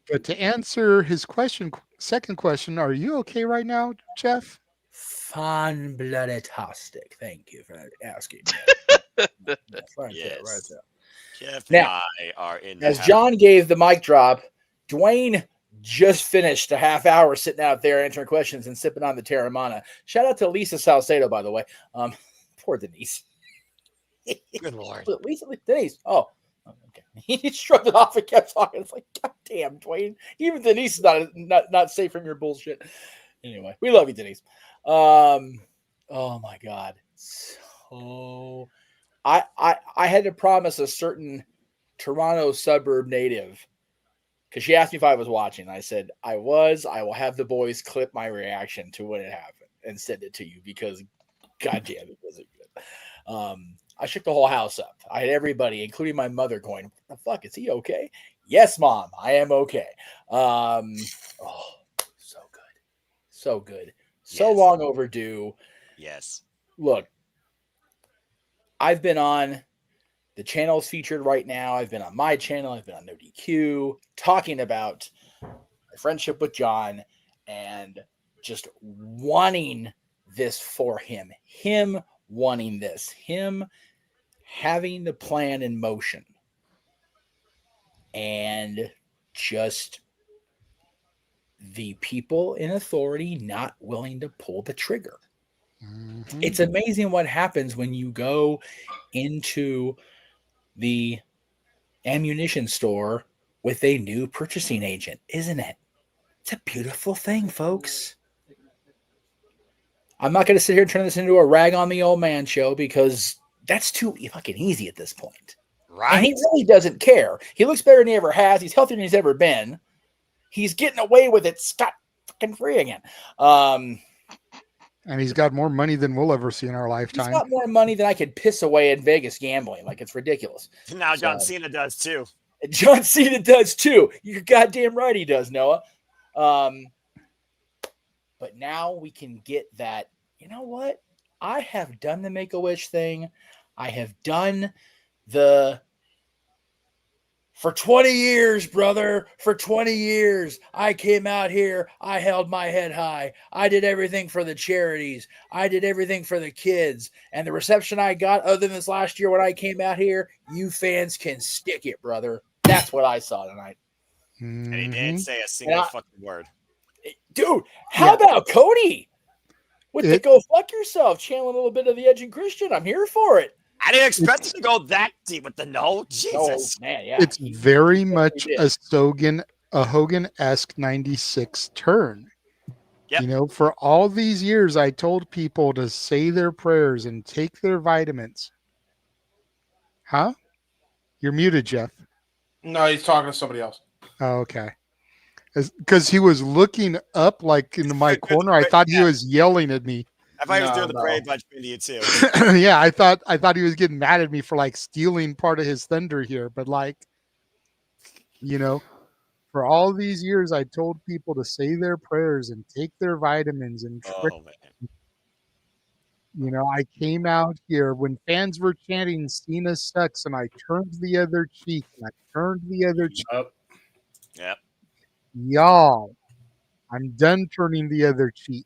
But to answer his second question, are you okay right now, Jeff? Fun-blooded-tastic. Thank you for asking. Yes. Jeff Now, and I are in. as John gave the mic drop, Dwayne just finished a half hour sitting out there answering questions and sipping on the Terramana. Shout out to Lisa Salcedo, by the way. Poor Denise. Good Lord. Denise. Oh, okay. He shrugged it off and kept talking. It's like, God damn, Dwayne. Even Denise is not safe from your bullshit. Anyway, we love you, Denise. Oh my God. So I had to promise a certain Toronto suburb native, because she asked me if I was watching. I said I was. I will have the boys clip my reaction to when it happened and send it to you, because goddamn, it wasn't good. I shook the whole house up. I had everybody, including my mother, going, "What the fuck? Is he okay?" Yes, Mom, I am okay. Oh, so good. So good. So long overdue. Yes. Look, I've been on the channels featured right now. I've been on my channel. I've been on No DQ talking about my friendship with John and just wanting this for him. Him wanting this. Him having the plan in motion. And just the people in authority not willing to pull the trigger. It's amazing what happens when you go into the ammunition store with a new purchasing agent, isn't it? It's a beautiful thing, folks. I'm not going to sit here and turn this into a rag on the old man show because that's too fucking easy at this point. Right. And he really doesn't care. He looks better than he ever has. He's healthier than he's ever been. He's getting away with it scot fucking free again. And he's got more money than we'll ever see in our lifetime. He's got more money than I could piss away in Vegas gambling. Like, it's ridiculous. Now John Cena does too. John Cena does too. You're goddamn right he does, Noah. But now we can get that. You know what? I have done the Make-A-Wish thing. I have done for 20 years, brother. For 20 years, I came out here. I held my head high. I did everything for the charities. I did everything for the kids. And the reception I got, other than this last year when I came out here, you fans can stick it, brother. That's what I saw tonight. And he didn't say a single fucking word. Dude, how about Cody? With the go fuck yourself, channeling a little bit of the Edge and Christian. I'm here for it. I didn't expect it to go that deep with the no. Jesus. Oh, man, yeah. It's very much a Hogan-esque 96 turn. Yep. You know, for all these years, I told people to say their prayers and take their vitamins. Huh? You're muted, Jeff. No, he's talking to somebody else. Oh, okay. Because he was looking up like into my corner. I thought he was yelling at me. I thought he was doing the Brave Bunch video too. Yeah, I thought he was getting mad at me for like stealing part of his thunder here. But like, you know, for all these years, I told people to say their prayers and take their vitamins and you know, I came out here when fans were chanting Cena sucks and I turned the other cheek and I turned the other cheek. Yep. Y'all, I'm done turning the other cheek.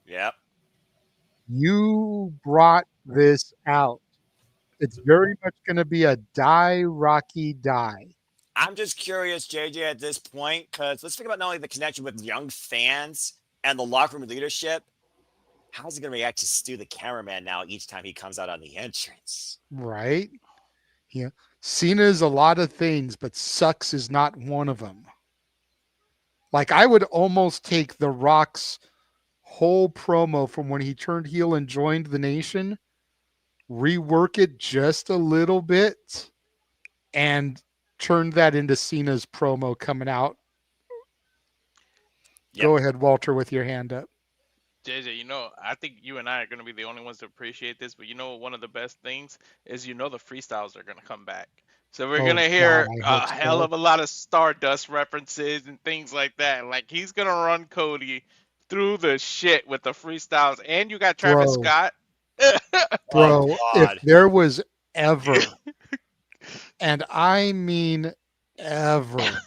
Yep. You brought this out. It's very much going to be a die, Rocky, die. I'm just curious, JJ, at this point, because let's think about not only the connection with young fans and the locker room leadership. How's he going to react to Stu, the cameraman, now each time he comes out on the entrance? Right? Yeah. Cena is a lot of things, but sucks is not one of them. Like, I would almost take The Rock's whole promo from when he turned heel and joined the Nation, rework it just a little bit, and turn that into Cena's promo coming out. Yep. Go ahead, Walter, with your hand up. JJ, you know, I think you and I are going to be the only ones to appreciate this, but you know, one of the best things is, you know, the freestyles are going to come back. So we're going to hear a hell of a lot of Stardust references and things like that. Like, he's going to run Cody through the shit with the freestyles. And you got Travis Scott. Bro, if there was ever, and I mean ever,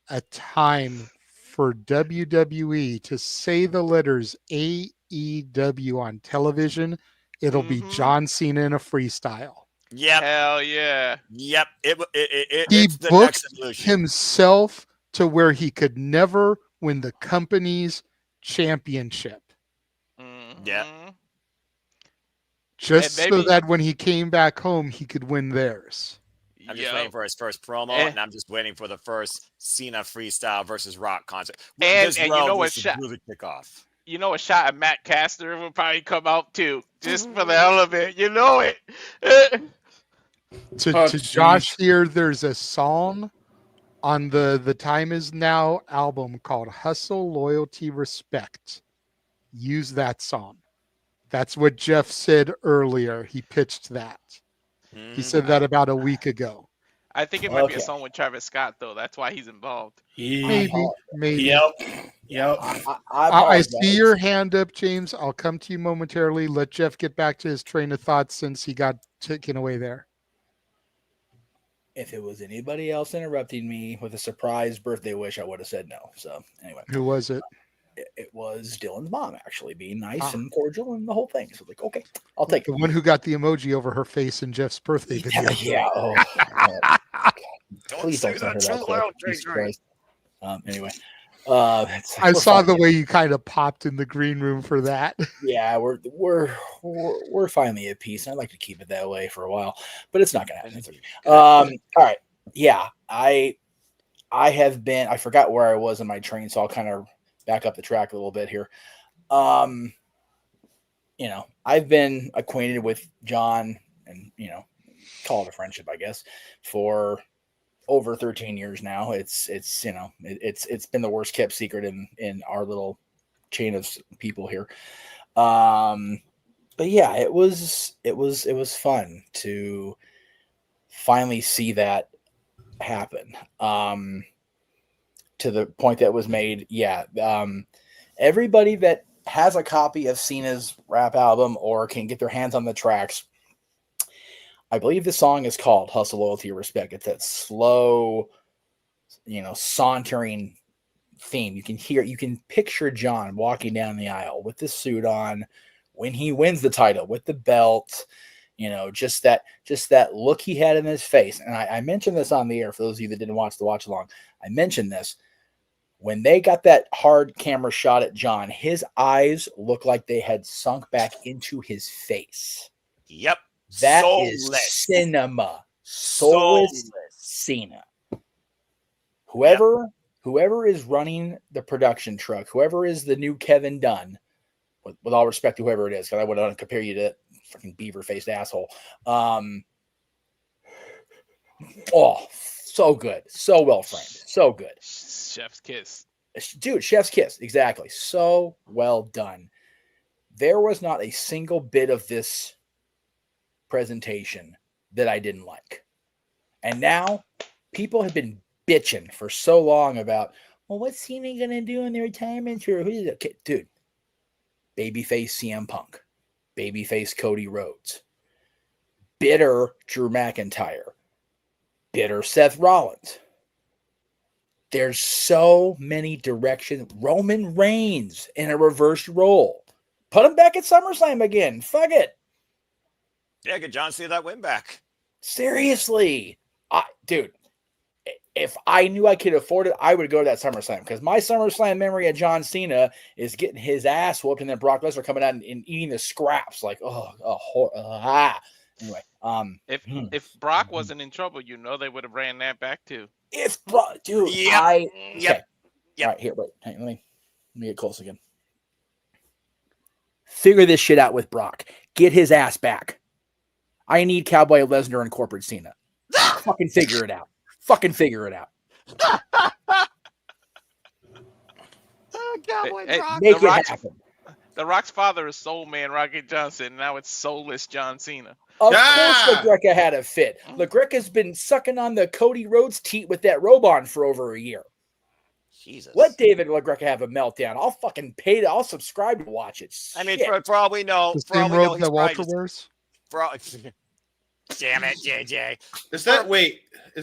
a time for WWE to say the letters AEW on television, it'll be John Cena in a freestyle. Yep. Hell yeah. Yep. He booked himself to where he could never win the company's championship. Yeah. Just so that when he came back home, he could win theirs. I'm just waiting for his first promo, and I'm just waiting for the first Cena freestyle versus Rock concert. And you know what shot? Kickoff. You know, a shot at Matt Caster will probably come out too, just for the hell of it. You know it. To Josh here, there's a song on the Time Is Now album called Hustle, Loyalty, Respect. Use that song. That's what Jeff said earlier. He pitched that. He said that about a week ago. I think it might be a song with Travis Scott, though. That's why he's involved. Maybe. Yep. I see your hand up, James. I'll come to you momentarily. Let Jeff get back to his train of thought since he got taken away there. If it was anybody else interrupting me with a surprise birthday wish, I would have said no. So anyway. Who was it? It was Dylan's mom, actually, being nice and cordial and the whole thing. So like, okay, I'll take the one who got the emoji over her face in Jeff's birthday video. Yeah. Please don't send her that. Anyway, I saw the way you kind of popped in the green room for that. Yeah, we're finally at peace. I'd like to keep it that way for a while, but it's not gonna happen. It's okay. All right. Yeah, I have been. I forgot where I was in my train, so I'll kind of back up the track a little bit here. I've been acquainted with John, and call it a friendship, I guess, for over 13 years now. It's been the worst kept secret in our little chain of people here. But yeah, it was fun to finally see that happen. To the point that was made. Yeah. Everybody that has a copy of Cena's rap album or can get their hands on the tracks, I believe the song is called Hustle, Loyalty, Respect. It's that slow, sauntering theme. You can picture John walking down the aisle with the suit on when he wins the title with the belt, just that look he had in his face. And I mentioned this on the air for those of you that didn't watch the watch along. I mentioned this. When they got that hard camera shot at John, his eyes looked like they had sunk back into his face. Yep. That is cinema. Soulless Cena. Whoever is running the production truck, whoever is the new Kevin Dunn, with all respect to whoever it is, because I wouldn't compare you to fucking beaver-faced asshole. So good. So well framed. So good. Chef's kiss. Dude, chef's kiss. Exactly. So well done. There was not a single bit of this presentation that I didn't like. And now people have been bitching for so long about, well, what's Cena going to do in the retirement tour? Dude, babyface CM Punk, babyface Cody Rhodes, bitter Drew McIntyre, bitter Seth Rollins. There's so many directions. Roman Reigns in a reversed role. Put him back at SummerSlam again. Fuck it. Yeah, get John Cena that win back. Seriously. Dude, if I knew I could afford it, I would go to that SummerSlam, because my SummerSlam memory of John Cena is getting his ass whooped and then Brock Lesnar coming out and eating the scraps. Like, Anyway, if Brock wasn't in trouble, they would have ran that back too. Dude, Yep. Okay. All right, here, wait. Hang on, let me get close again. Figure this shit out with Brock. Get his ass back. I need Cowboy Lesnar and corporate Cena. Fucking figure it out. Cowboy Brock. Make it happen. The Rock's father is Soul Man Rocky Johnson. Now it's Soulless John Cena. Of course LaGreca had a fit. LaGreca's been sucking on the Cody Rhodes teat with that robe on for over a year. Jesus. Let David LaGreca have a meltdown. I'll fucking pay to. I'll subscribe to watch it. I mean, for all we know, The same robe that Walter wears? Damn it, JJ. Is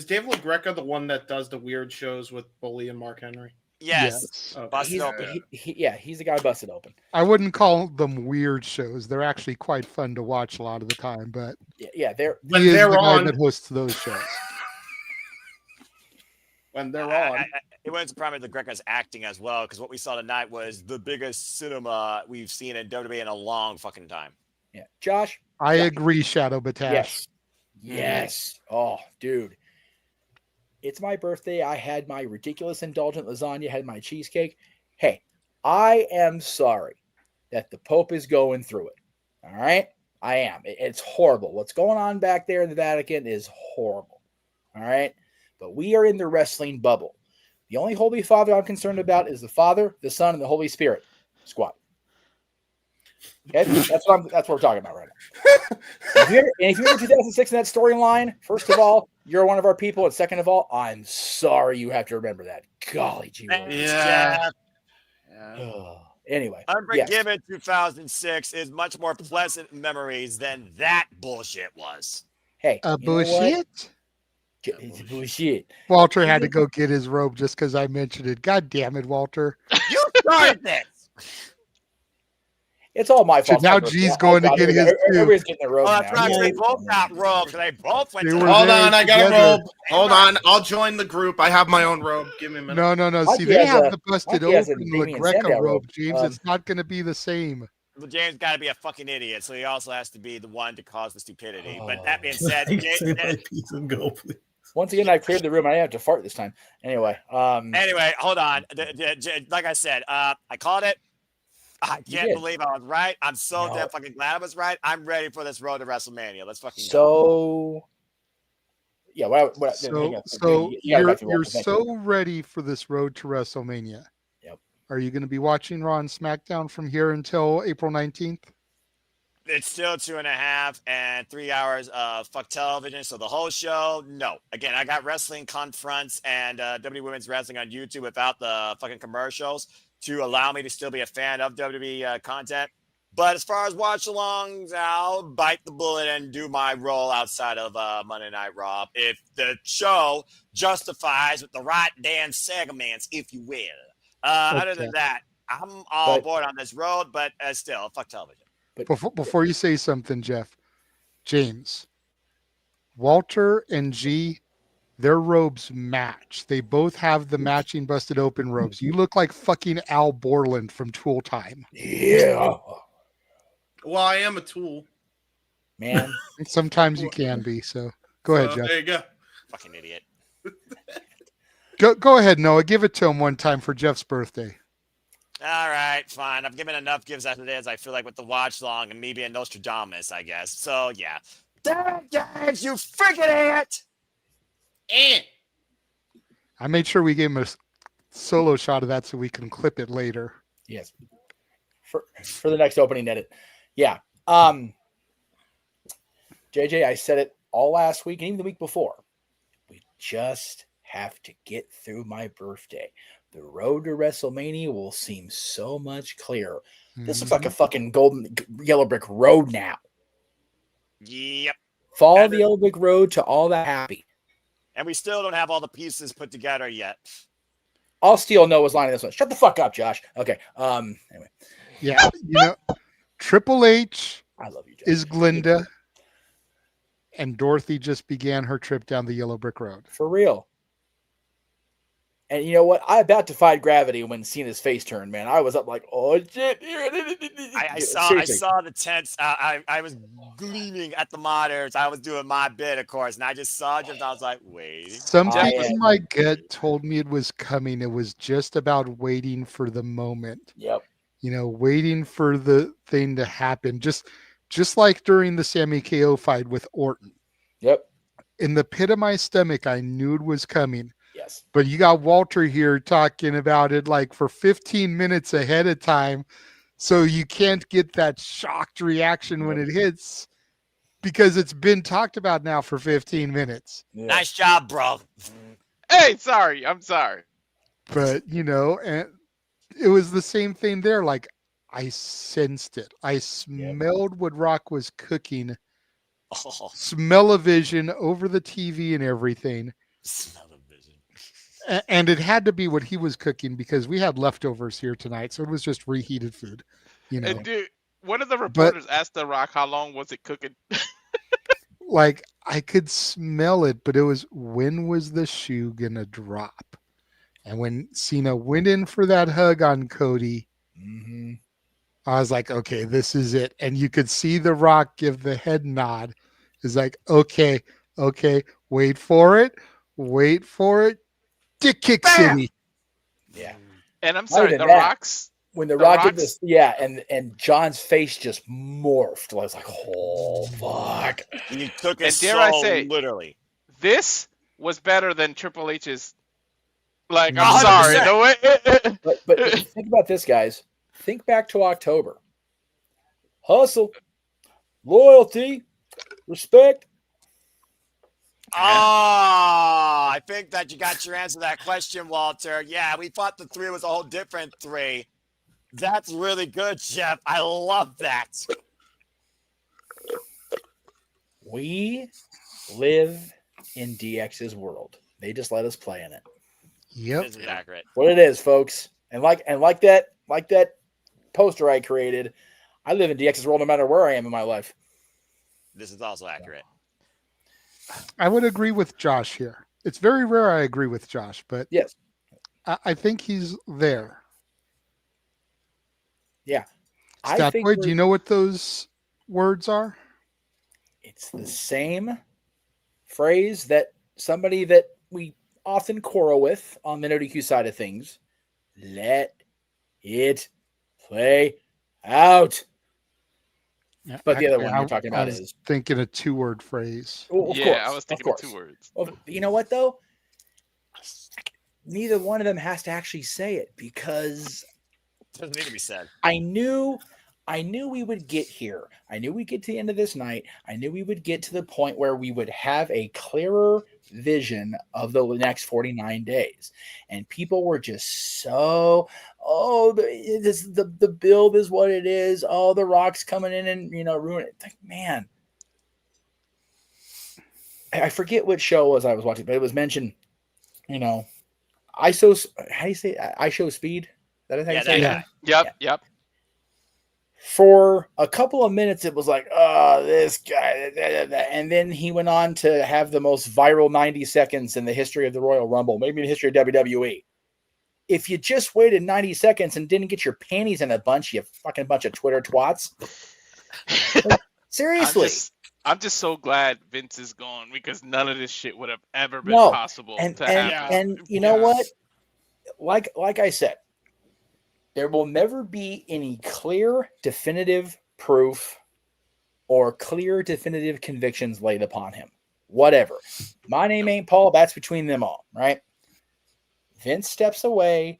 David LaGreca the one that does the weird shows with Bully and Mark Henry? Yes. Okay. Busted open. He's the guy busted open. I wouldn't call them weird shows. They're actually quite fun to watch a lot of the time, but they're when he is they're the guy on that hosts those shows. When they're on. It wouldn't surprise me that Greca's acting as well, because what we saw tonight was the biggest cinema we've seen in WWE in a long fucking time. Yeah. Josh? I agree, Shadow Batash. Yes. Oh, dude. It's my birthday. I had my ridiculous indulgent lasagna, had my cheesecake. Hey, I am sorry that the Pope is going through it. All right? I am. It's horrible. What's going on back there in the Vatican is horrible. All right? But we are in the wrestling bubble. The only Holy Father I'm concerned about is the Father, the Son, and the Holy Spirit. Squad. Okay? That's what we're talking about right now. If you're in 2006 in that storyline, first of all, you're one of our people, and second of all, I'm sorry you have to remember that. Golly gee. Anyway, Unforgiven 2006 is much more pleasant memories than that bullshit was. Hey, bullshit? It's bullshit. Walter had to go get his robe just because I mentioned it. God damn it, Walter. You started this. It's all my fault. Now G's going to get his too. Everybody's getting their robes Oh, now. that's right. They both got robes. They both went to Hold on, I got a robe. Hold on, I'll join the group. I have my own robe. Give me a minute. No. See, they have the busted open La Greca robe, James. It's not going to be the same. Well, James got to be a fucking idiot, so he also has to be the one to cause the stupidity. But that being said, peace and go, please. Once again, I cleared the room. I didn't have to fart this time. Anyway, hold on. Like I said, I called it. I can't believe I was right. I'm so damn fucking glad I was right. I'm ready for this road to WrestleMania. Let's fucking go. Yeah, you're so ready for this road to WrestleMania. Yep. Are you going to be watching Raw and SmackDown from here until April 19th? It's still 2.5 and 3 hours of fuck television. So the whole show, no. Again, I got wrestling confronts and WWE Women's Wrestling on YouTube without the fucking commercials to allow me to still be a fan of WWE content. But as far as watch-alongs, I'll bite the bullet and do my role outside of Monday Night Raw if the show justifies with the right damn segments, if you will. Other than that, I'm all aboard on this road, but still, fuck television. Before you say something, Jeff, James, Walter and G, their robes match. They both have the matching busted open robes. You look like fucking Al Borland from Tool Time. Yeah. Well, I am a tool. Man. Sometimes you can be, so go ahead, Jeff. There you go. Fucking idiot. Go ahead, Noah. Give it to him one time for Jeff's birthday. All right, fine. I've given enough gives as it is, I feel like, with the watch long and me being Nostradamus, I guess. So, yeah. Damn, James, you freaking idiot! And I made sure we gave him a solo shot of that so we can clip it later. Yes. For the next opening edit. Yeah. JJ, I said it all last week and even the week before. We just have to get through my birthday. The road to WrestleMania will seem so much clearer. This looks like a fucking yellow brick road now. Yep. Follow the yellow brick road to all that happy. And we still don't have all the pieces put together yet. I'll steal Noah's line in this one. Shut the fuck up, Josh. Okay. Anyway. Yeah. Triple H I love you, Josh. is Glinda, and Dorothy just began her trip down the yellow brick road. For real. And you know what? I about defied gravity when seeing his face turn, man. I was up like, oh shit! I saw the tents. I was gleaming at the monitors. I was doing my bit, of course, and I just saw just. I was like, wait. Something in my gut told me it was coming. It was just about waiting for the moment. Yep. Waiting for the thing to happen. Just like during the Sami KO fight with Orton. Yep. In the pit of my stomach, I knew it was coming. Yes. But you got Walter here talking about it like for 15 minutes ahead of time. So you can't get that shocked reaction when it hits because it's been talked about now for 15 minutes. Yeah. Nice job, bro. Hey, sorry. I'm sorry. But, and it was the same thing there. Like I sensed it. I smelled what Rock was cooking. Oh. Smell-o-vision over the TV and everything. And it had to be what he was cooking because we had leftovers here tonight. So it was just reheated food. And dude, one of the reporters asked The Rock how long was it cooking? Like I could smell it, but it was when was the shoe gonna drop? And when Cena went in for that hug on Cody, I was like, okay, this is it. And you could see The Rock give the head nod. It's like, okay, wait for it. Dick kick city. Yeah. And I'm sorry, The Rock's when the Rock did this, and John's face just morphed. I was like, oh fuck. You took it and dare so I say, literally. This was better than Triple H's. Like, I'm sorry. The way but think about this, guys. Think back to October. Hustle, loyalty, respect. I think that you got your answer to that question, Walter. Yeah, we thought the 3 was a whole different 3. That's really good, Jeff. I love that. We live in DX's world. They just let us play in it. Yep. This is accurate. What it is, folks. And like that poster I created, I live in DX's world no matter where I am in my life. This is also accurate. I would agree with Josh here. It's very rare I agree with Josh, but yes, I think he's there. Yeah. Statboy, do you know what those words are? It's the same phrase that somebody that we often quarrel with on the NoDQ side of things. Let it play out. But the other one you're talking about is thinking a 2-word phrase. Well, of Yeah, course, I was thinking of 2 words. Well, you know what though? Neither one of them has to actually say it because it doesn't need to be said. I knew we would get here. I knew we'd get to the end of this night. I knew we would get to the point where we would have a clearer vision of the next 49 days. And people were just so, the build is what it is. Oh, the Rock's coming in and, ruin it. Like, man, I forget what show it was I was watching, but it was mentioned, ISO, how do you say it? I show speed? That is how you say it? Yep. For a couple of minutes, it was like, oh, this guy. And then he went on to have the most viral 90 seconds in the history of the Royal Rumble, maybe in the history of WWE. If you just waited 90 seconds and didn't get your panties in a bunch, you fucking bunch of Twitter twats. Like, seriously. I'm just so glad Vince is gone because none of this shit would have ever been possible to happen. And you know what? Like I said, there will never be any clear, definitive proof or clear, definitive convictions laid upon him. Whatever. My name ain't Paul. That's between them all, right? Vince steps away.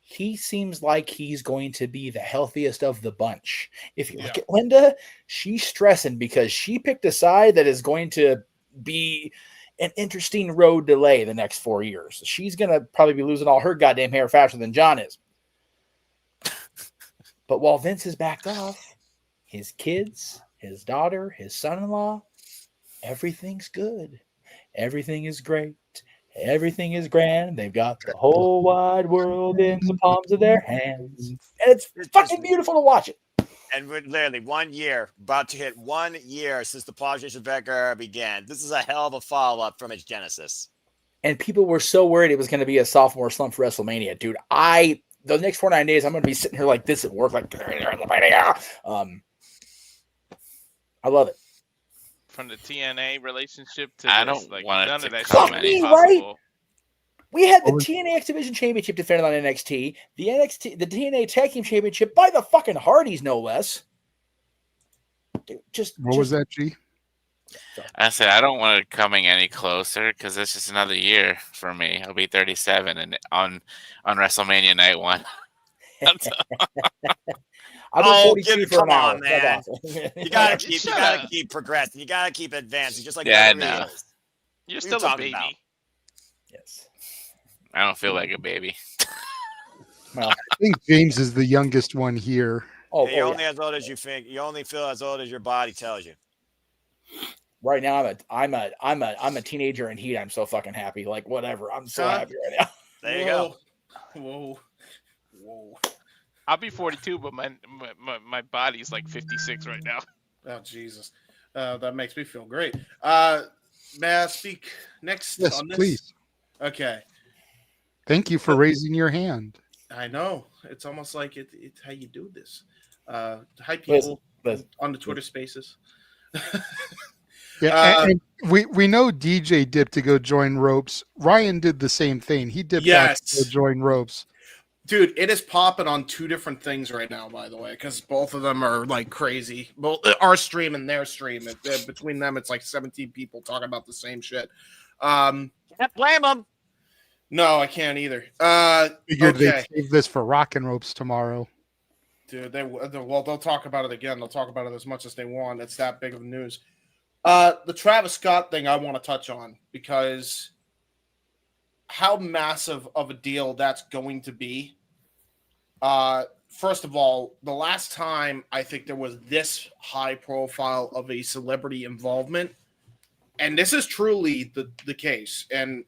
He seems like he's going to be the healthiest of the bunch. If you look at Linda, she's stressing because she picked a side that is going to be an interesting road delay the next 4 years. She's going to probably be losing all her goddamn hair faster than John is. But while Vince is backed off, his kids, his daughter, his son-in-law, everything's good. Everything is great. Everything is grand. They've got the whole wide world in the palms of their hands. And it's fucking beautiful to watch it. And we're literally 1 year, about to hit 1 year since the Apologization of Beck era began. This is a hell of a follow-up from its genesis. And people were so worried it was going to be a sophomore slump for WrestleMania. Dude, the next 49 days, I'm going to be sitting here like this at work, like, I love it. From the TNA relationship to I this, don't like, want none it of that to come shit any is possible. possible. We had the TNA X Division Championship defended on NXT, the TNA Tag Team Championship by the fucking Hardys, no less. Dude, What was that, G? I said I don't want it coming any closer because it's just another year for me. I'll be 37 and on WrestleMania night 1. I've been 42 for come an hour. on, man. You gotta keep progressing. You gotta keep advancing. Just like I WWE know. is. You're What are still you a talking baby. about? Yes. I don't feel like a baby. Well, I think James is the youngest one here. You're only as old as you think. You only feel as old as your body tells you. Right now, I'm a teenager in heat. I'm so fucking happy. Like, whatever. I'm so happy right now. There you go. Whoa. I'll be 42, but my body's like 56 right now. Oh, Jesus. That makes me feel great. May I speak next Yes, on this? please. Okay. Thank you for raising your hand. I know. It's almost like it's how you do this. Hi, people on the Twitter Spaces. Yeah, and we know DJ dipped to go join ropes. Ryan did the same thing. He dipped out to go join ropes. Dude, it is popping on 2 different things right now, by the way, because both of them are like crazy. Both our stream and their stream. Between them, it's like 17 people talking about the same shit. Can't blame them. No, I can't either. Figured Okay. they'd save this for rockin' ropes tomorrow. Dude, they'll talk about it again. They'll talk about it as much as they want. It's that big of news. The Travis Scott thing I want to touch on because how massive of a deal that's going to be. First of all, the last time I think there was this high profile of a celebrity involvement, and this is truly the case, and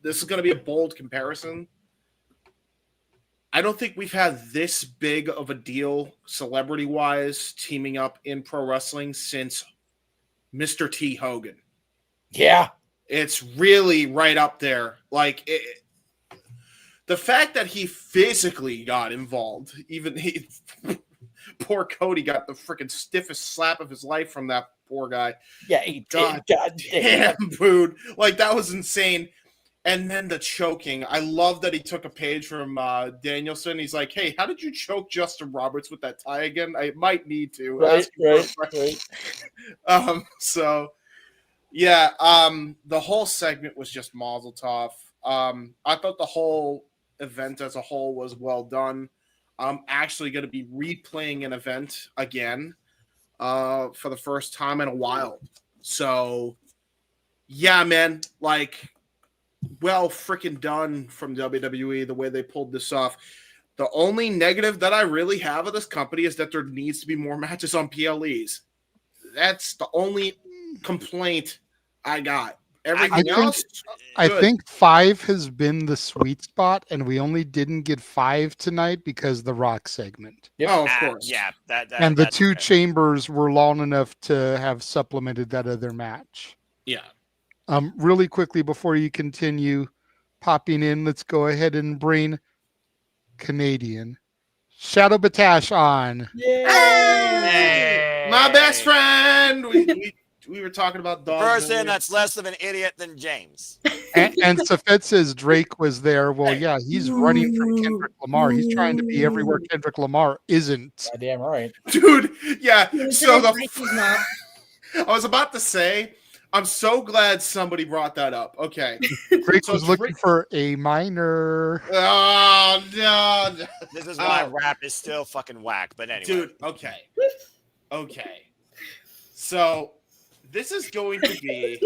this is going to be a bold comparison. I don't think we've had this big of a deal celebrity-wise teaming up in pro wrestling since Mr. T. Hogan. Yeah. It's really right up there. Like, the fact that he physically got involved, poor Cody got the freaking stiffest slap of his life from that poor guy. Yeah, he did. God damn, dude. Like, that was insane. And then the choking. I love that he took a page from Danielson. He's like, hey, how did you choke Justin Roberts with that tie again? I might need to. Right. So, yeah, the whole segment was just mazel tov. I thought the whole event as a whole was well done. I'm actually going to be replaying an event again for the first time in a while. So, yeah, man, like, well freaking done from WWE, the way they pulled this off. The only negative that I really have of this company is that there needs to be more matches on PLEs. That's the only complaint I got. Everything else, I good. think 5 has been the sweet spot, and we only didn't get 5 tonight because of the Rock segment. Oh, of course. Yeah, And the 2 chambers were long enough to have supplemented that other match. Yeah. Really quickly before you continue popping in, let's go ahead and bring Canadian Shadow Batash on. Hey! My best friend. We were talking about dogs. Person that's less of an idiot than James. And Safet says Drake was there. Well, yeah, he's running from Kendrick Lamar. He's trying to be everywhere Kendrick Lamar isn't. Goddamn right. Dude, yeah. So not. I was about to say, I'm so glad somebody brought that up. Okay. Drake was looking for a minor. Oh, no. This is why rap is still fucking whack. But anyway. Dude, okay. So this is going to be,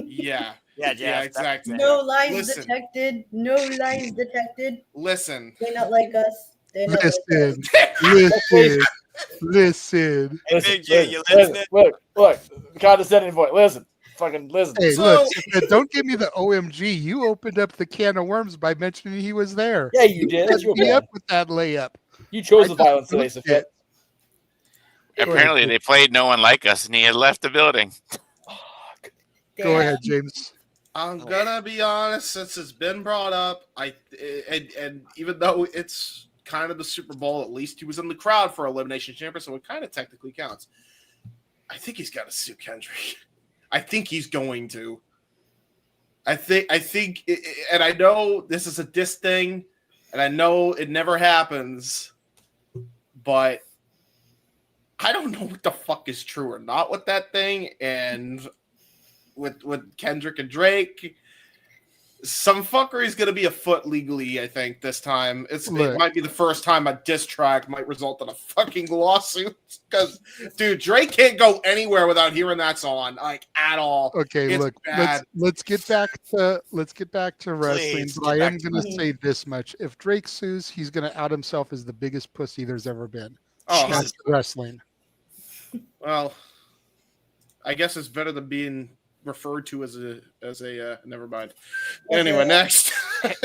yeah, exactly. No lies detected. No lies detected. Listen. They're not like us. They're not Listen. Hey, Big G, you listening? Look. Condescending voice. Listen. Fucking listen. Hey, look, don't give me the OMG. You opened up the can of worms by mentioning he was there. Yeah, you did. You set me up with that layup. You chose the violence today, Safet. Apparently, they played No One Like Us, and he had left the building. Go ahead, James. I'm gonna be honest, since it's been brought up, and even though it's kind of the Super Bowl, at least he was in the crowd for Elimination Chamber, so it kind of technically counts. I think he's got to sue Kendrick. I think he's going to. I think, and I know this is a diss thing, and I know it never happens, but I don't know what the fuck is true or not with that thing, and with Kendrick and Drake, some fuckery is going to be afoot legally, I think, this time. It might be the first time a diss track might result in a fucking lawsuit, because, dude, Drake can't go anywhere without hearing that song, like, at all. Okay, it's look, bad. let's get back to wrestling. But I am going to say this much: if Drake sues, he's going to out himself as the biggest pussy there's ever been. Oh, that's wrestling. Well, I guess it's better than being referred to as a never mind. Anyway, next.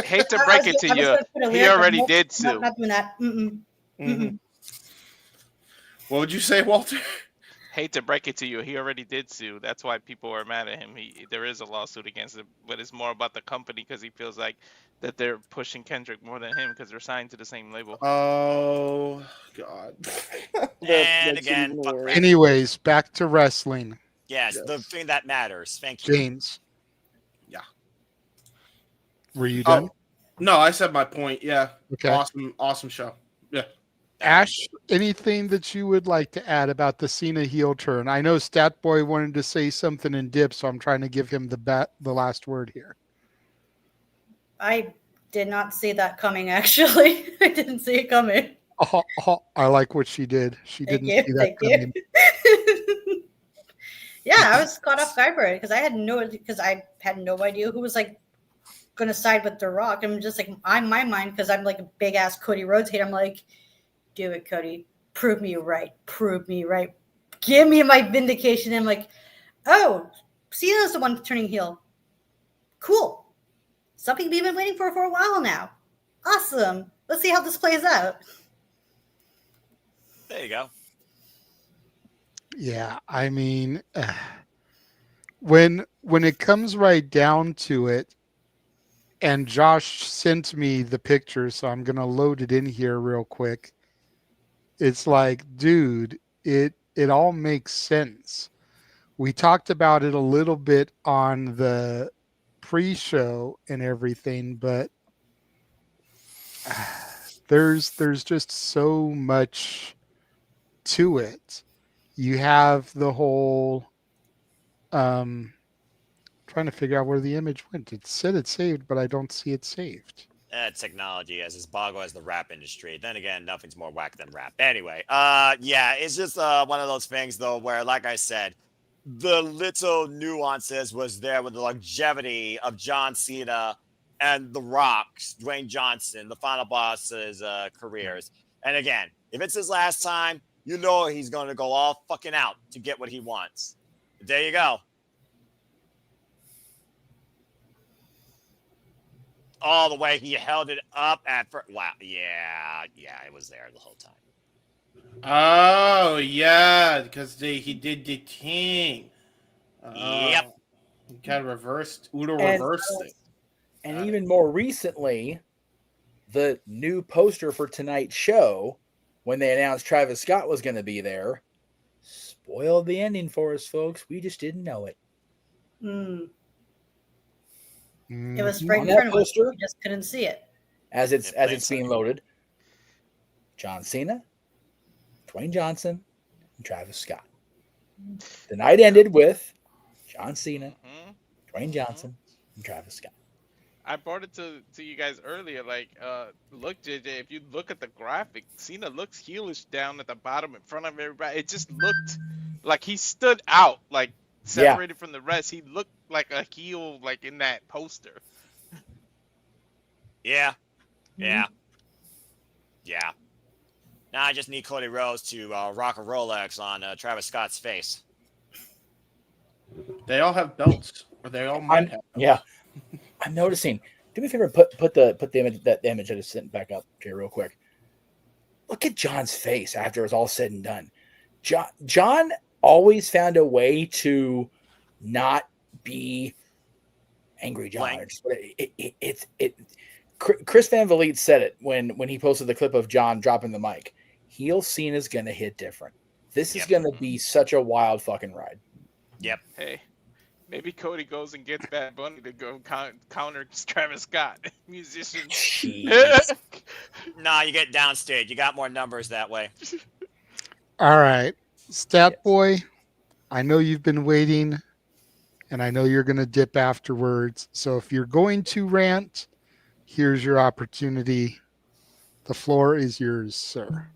Hate to break it to you, he already did sue. Not doing that. What would you say, Walter? Hate to break it to you, he already did sue. That's why people are mad at him. There is a lawsuit against him, but it's more about the company because he feels like that they're pushing Kendrick more than him because they're signed to the same label. Oh God. And again, anyways, back to wrestling. Yes, the thing that matters. Thank you, James. Yeah. Were you done? No, I said my point. Yeah. Okay. Awesome show. Yeah. Ash, anything that you would like to add about the Cena heel turn? I know Statboy wanted to say something in dip, so I'm trying to give him the last word here. I did not see that coming, actually. I didn't see it coming. I like what she did. She didn't see that coming. Yeah, I was caught off guard by it because I had no idea who was like going to side with The Rock. I'm just like, I'm my mind because I'm like a big ass Cody Rhodes hater. I'm like, do it, Cody. Prove me right. Prove me right. Give me my vindication. And I'm like, oh, Cena's the one turning heel. Cool. Something we've been waiting for a while now. Awesome. Let's see how this plays out. There you go. Yeah, I mean, when it comes right down to it, and Josh sent me the picture, so I'm gonna load it in here real quick. It's like, dude, it all makes sense. We talked about it a little bit on the pre-show and everything, but there's just so much to it. You have the whole trying to figure out where the image went. It said it's saved, but I don't see it saved. Technology as boggle as the rap industry. Then again, nothing's more whack than rap. Anyway, yeah, it's just one of those things though where, like I said, the little nuances was there with the longevity of John Cena and The Rock's, Dwayne Johnson, the final boss's careers. And again, if it's his last time, you know he's going to go all fucking out to get what he wants. There you go. All the way he held it up at first. Wow. Yeah, it was there the whole time. Oh, yeah, because he did the thing. Yep. He kind of reversed. Udo reversed it. And even more recently, the new poster for tonight's show, when they announced Travis Scott was going to be there, spoiled the ending for us, folks. We just didn't know it. It was right in front of us. We just couldn't see it. As it's being loaded. John Cena, Dwayne Johnson, and Travis Scott. The night ended with John Cena, Dwayne Johnson, and Travis Scott. I brought it to you guys earlier. Like, look, JJ, if you look at the graphic, Cena looks heelish down at the bottom in front of everybody. It just looked like he stood out, like separated from the rest. He looked like a heel, like in that poster. Yeah. Now I just need Cody Rhodes to rock a Rolex on Travis Scott's face. They all have belts, or they all might have. Yeah, I'm noticing. Do me a favor, put the image, that image I just sent back up here real quick. Look at John's face after it's all said and done. John always found a way to not be angry John. Chris Van Vliet said it when he posted the clip of John dropping the mic. Heel Cena's gonna hit different. This is gonna be such a wild fucking ride. Yep. Hey, maybe Cody goes and gets Bad Bunny to go counter Travis Scott, musician. Nah, you get downstage. You got more numbers that way. All right, Stat Boy, I know you've been waiting, and I know you're going to dip afterwards. So if you're going to rant, here's your opportunity. The floor is yours, sir.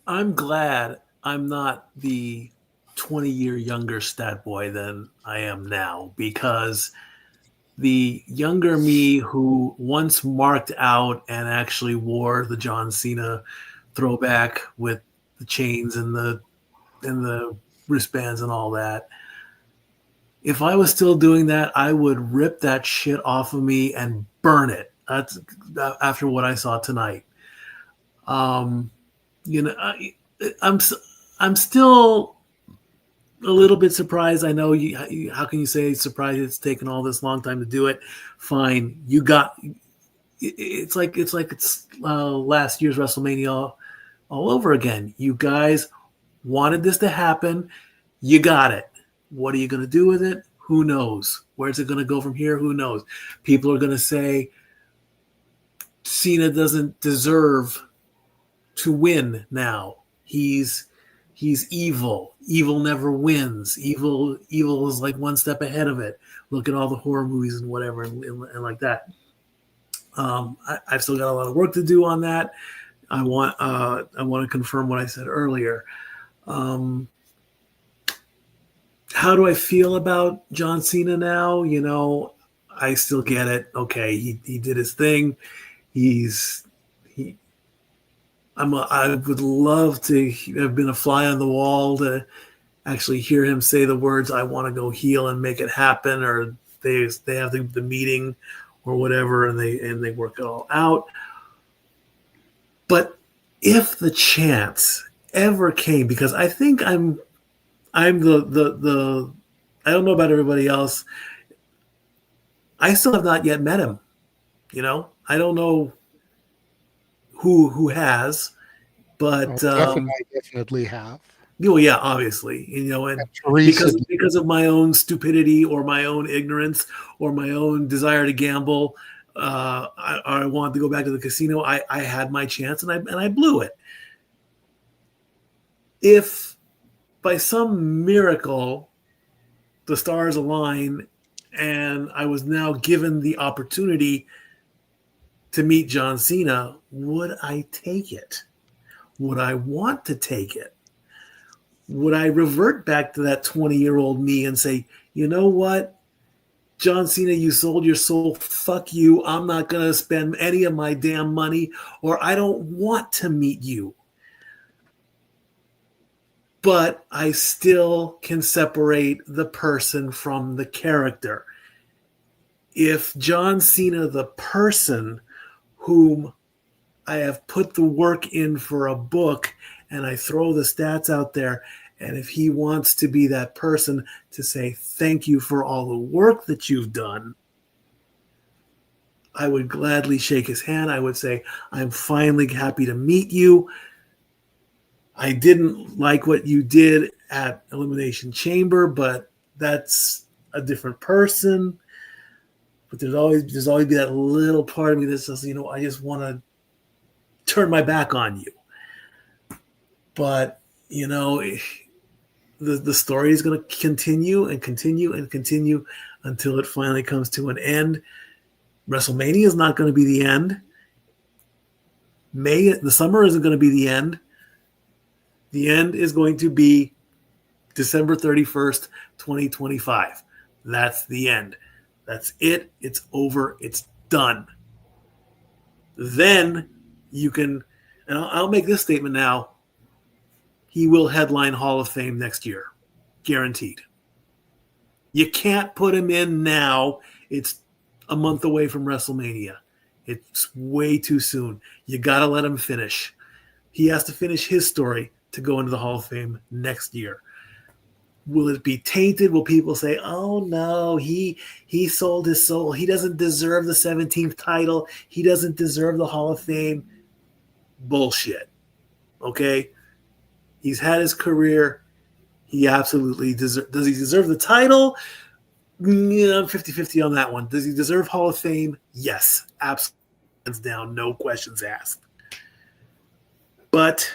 I'm glad I'm not the 20-year younger Stat Boy than I am now, because the younger me who once marked out and actually wore the John Cena throwback with the chains and the wristbands and all that, if I was still doing that, I would rip that shit off of me and burn it. That's after what I saw tonight. I'm still a little bit surprised. I know how can you say surprised it's taken all this long time to do it? Fine, you got. It's like it's last year's WrestleMania all over again. You guys wanted this to happen. You got it. What are you going to do with it? Who knows? Where's it going to go from here? Who knows? People are going to say Cena doesn't deserve to win now. He's evil. Evil never wins. Evil is like one step ahead of it. Look at all the horror movies and whatever and like that. I've still got a lot of work to do on that. I want to confirm what I said earlier. How do I feel about John Cena now? I still get it. Okay, he did his thing. I would love to have been a fly on the wall to actually hear him say the words, "I want to go heel and make it happen," or they have the meeting or whatever, and they work it all out. But if the chance ever came, because I think I'm the I don't know about everybody else. I still have not yet met him. You know, I don't know who has, but definitely have. Oh yeah, obviously, you know, and Teresa because of my own stupidity or my own ignorance or my own desire to gamble, I wanted to go back to the casino. I had my chance and I blew it. If by some miracle the stars align and I was now given the opportunity to meet John Cena, would I take it? Would I want to take it? Would I revert back to that 20-year-old me and say, you know what, John Cena, you sold your soul. Fuck you. I'm not going to spend any of my damn money, or I don't want to meet you. But I still can separate the person from the character. If John Cena, the person whom I have put the work in for a book, and I throw the stats out there, and if he wants to be that person to say thank you for all the work that you've done, I would gladly shake his hand. I would say, I'm finally happy to meet you. I didn't like what you did at Elimination Chamber, but that's a different person. But there's always be that little part of me that says, you know, I just want to turn my back on you. But, you know, the story is going to continue and continue and continue until it finally comes to an end. WrestleMania is not going to be the end. The summer isn't going to be the end. The end is going to be December 31st, 2025. That's the end. That's it. It's over. It's done. Then you can, and I'll make this statement now, he will headline Hall of Fame next year. Guaranteed. You can't put him in now. It's a month away from WrestleMania. It's way too soon. You got to let him finish. He has to finish his story to go into the Hall of Fame next year. Will it be tainted? Will people say, oh no, he sold his soul. He doesn't deserve the 17th title. He doesn't deserve the Hall of Fame. Bullshit. Okay? He's had his career. He absolutely deserves. Does he deserve the title? Yeah, I'm 50-50 on that one. Does he deserve Hall of Fame? Yes. Absolutely. Hands down. No questions asked. But,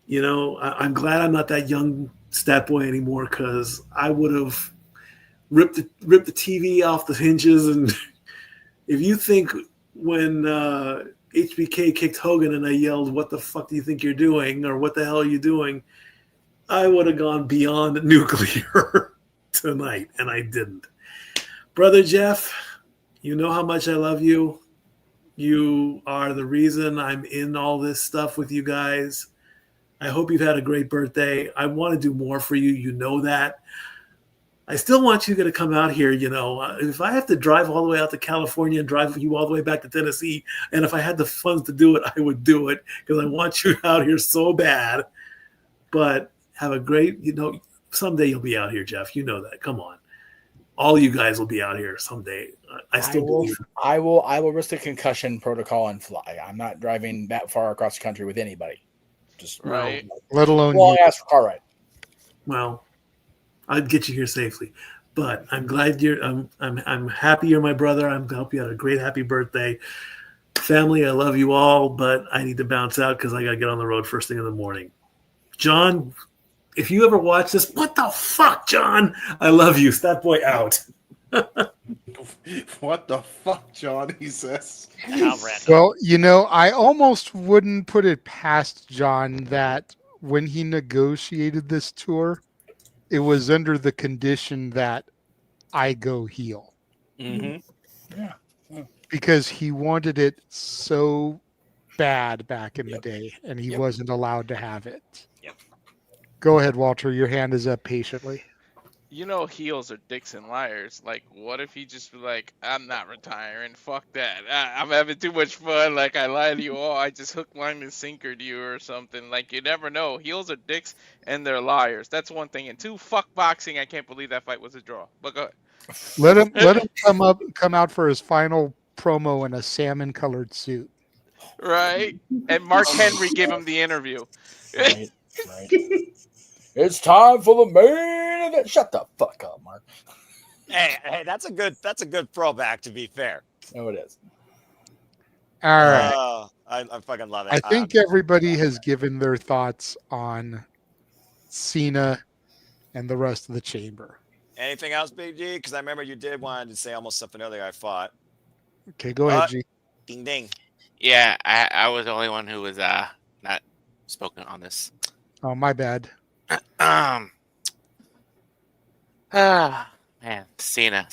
you know, I'm glad I'm not that young stat boy anymore, because I would have ripped the TV off the hinges. And if you think when HBK kicked Hogan and I yelled, what the fuck do you think you're doing? Or what the hell are you doing? I would have gone beyond nuclear tonight, and I didn't. Brother Jeff, you know how much I love you. You are the reason I'm in all this stuff with you guys. I hope you've had a great birthday. I want to do more for you. You know that. I still want you to come out here. You know, if I have to drive all the way out to California and drive you all the way back to Tennessee, and if I had the funds to do it, I would do it, because I want you out here so bad. But have a great, you know, someday you'll be out here, Jeff. You know that. Come on. All you guys will be out here someday. I still believe. I will risk the concussion protocol and fly. I'm not driving that far across the country with anybody. Just right. Let alone long you. ass car ride. Well, I'd get you here safely. But I'm glad I'm happy you're my brother. I hope you had a great happy birthday. Family, I love you all, but I need to bounce out because I gotta get on the road first thing in the morning. John, if you ever watch this, what the fuck, John? I love you. Stat boy out. What the fuck, John? He says. Well, you know, I almost wouldn't put it past John that when he negotiated this tour, it was under the condition that I go heel. Mm-hmm. Yeah. Because he wanted it so bad back in the day, and he wasn't allowed to have it. Yep. Go ahead, Walter. Your hand is up patiently. You know, heels are dicks and liars. Like, what if he just be like, I'm not retiring, fuck that. I'm having too much fun, like, I lied to you all, I just hook, line, and sinker to you or something. Like, you never know. Heels are dicks and they're liars. That's one thing. And two, fuck boxing. I can't believe that fight was a draw. But go ahead. Let him come out for his final promo in a salmon-colored suit. Right? And Mark Henry give him the interview. Right. It's time for the main event. Shut the fuck up, Mark. Hey, that's a good throwback. To be fair, Oh, it is. All right. I fucking love it. I think everybody has given their thoughts on Cena and the rest of the chamber. Anything else, Big G? Because I remember you did want to say almost something earlier. I thought. Okay, go ahead, G. Ding ding. Yeah, I was the only one who was not spoken on this. Oh, my bad. Man, Cena.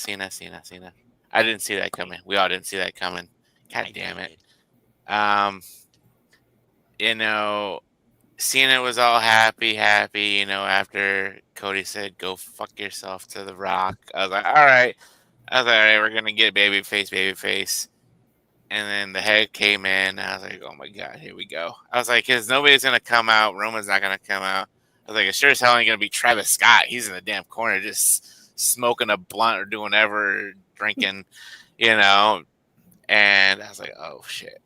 I didn't see that coming. We all didn't see that coming. God damn it. You know, Cena was all happy, you know, after Cody said, go fuck yourself to The Rock. I was like, all right, we're going to get babyface. And then the head came in. I was like, oh my God, here we go. I was like, because nobody's going to come out. Roman's not going to come out. I was like, it sure as hell ain't going to be Travis Scott. He's in the damn corner just smoking a blunt or doing whatever, drinking, you know. And I was like, oh shit,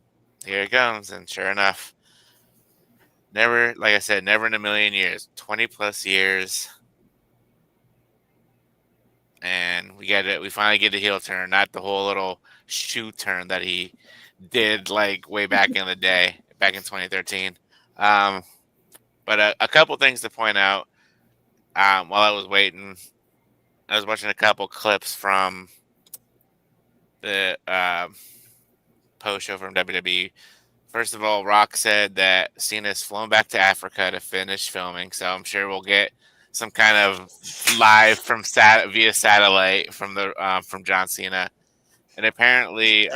here it comes. And sure enough, never, like I said, never in a million years, 20 plus years. And we finally get the heel turn, not the whole little shoe turn that he did like way back in the day, back in 2013. But a couple things to point out while I was waiting. I was watching a couple clips from the post show from WWE. First of all, Rock said that Cena's flown back to Africa to finish filming, so I'm sure we'll get some kind of live from via satellite from John Cena. And apparently,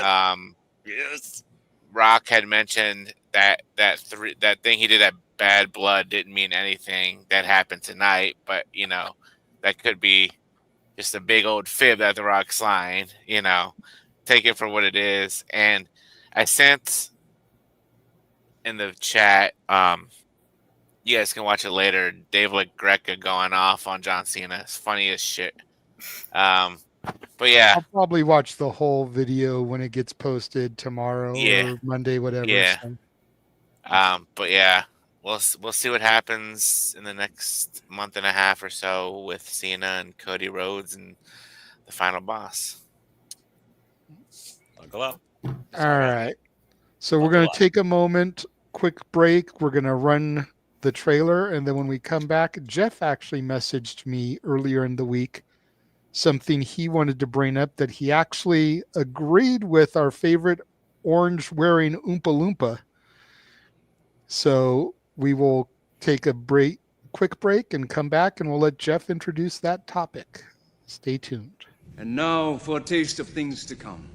Rock had mentioned that thing he did at Bad Blood didn't mean anything that happened tonight, but you know, that could be just a big old fib that the Rock's lying. You know, take it for what it is. And I sent in the chat, you guys can watch it later, Dave LaGreca going off on John Cena. It's funny as shit. But yeah, I'll probably watch the whole video when it gets posted tomorrow or Monday, whatever. Yeah. So. But yeah, we'll see what happens in the next month and a half or so with Cena and Cody Rhodes and the final boss. Buckle up. All right. So we're going to take a moment, quick break. We're going to run the trailer. And then when we come back, Jeff actually messaged me earlier in the week something he wanted to bring up, that he actually agreed with our favorite orange wearing Oompa Loompa. So we will take a quick break and come back, and we'll let Jeff introduce that topic. Stay tuned. And now for a taste of things to come.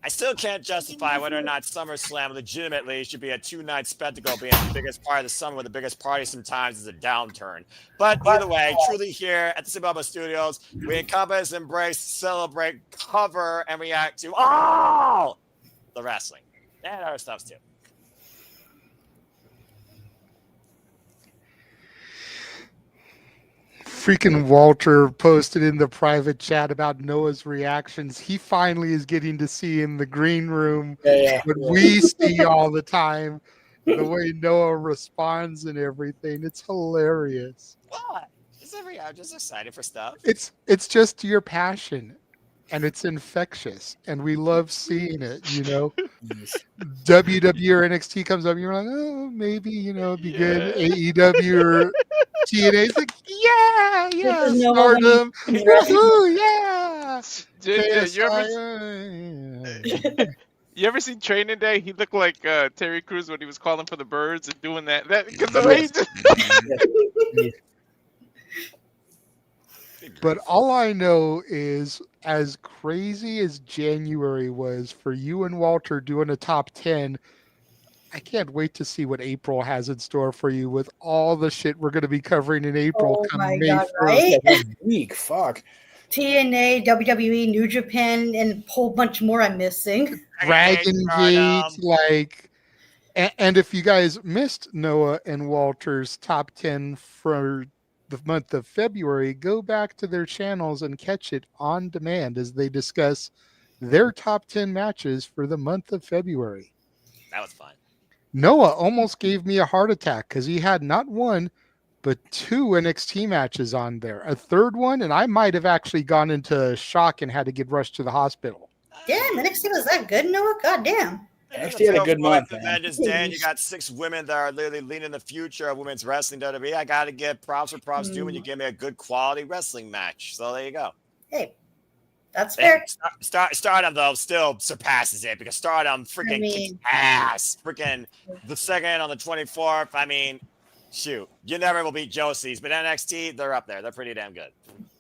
I still can't justify whether or not SummerSlam legitimately should be a 2-night spectacle, being the biggest part of the summer with the biggest party sometimes is a downturn. But either way, truly here at the Super Studios, we encompass, embrace, celebrate, cover, and react to all the wrestling and other stuff too. Freaking Walter posted in the private chat about Noah's reactions. He finally is getting to see in the green room what we see all the time, the way Noah responds and everything. It's hilarious. What? I'm just excited for stuff. It's just your passion, and it's infectious, and we love seeing it. You know, WWE or NXT comes up, and you're like, oh, maybe it'd be good. AEW or TNA's like, yeah, Stardom, woohoo, yeah. You ever seen Training Day? He looked like Terry Crews when he was calling for the birds and doing that. Because the way he just... But all I know is, as crazy as January was for you and Walter doing a top 10, I can't wait to see what April has in store for you with all the shit we're going to be covering in April. Oh my God, right? Week, fuck. TNA, WWE, New Japan, and a whole bunch more I'm missing. Dragon Gate, and if you guys missed Noah and Walter's top 10 for the month of February, go back to their channels and catch it on demand as they discuss their top 10 matches for the month of February. That was fun. Noah almost gave me a heart attack because he had not one, but 2 NXT matches on there. A third one, and I might have actually gone into shock and had to get rushed to the hospital. Damn, NXT was that good, Noah? God damn. NXT had a good month, man. Tremendous day. You got 6 women that are literally leading the future of women's wrestling WWE. I got to give props for props due when you give me a good quality wrestling match. So there you go. Hey, that's fair. Stardom, though, still surpasses it because Stardom freaking kicks ass. Freaking the second on the 24th. I mean, shoot, you never will beat Josie's, but NXT, they're up there. They're pretty damn good.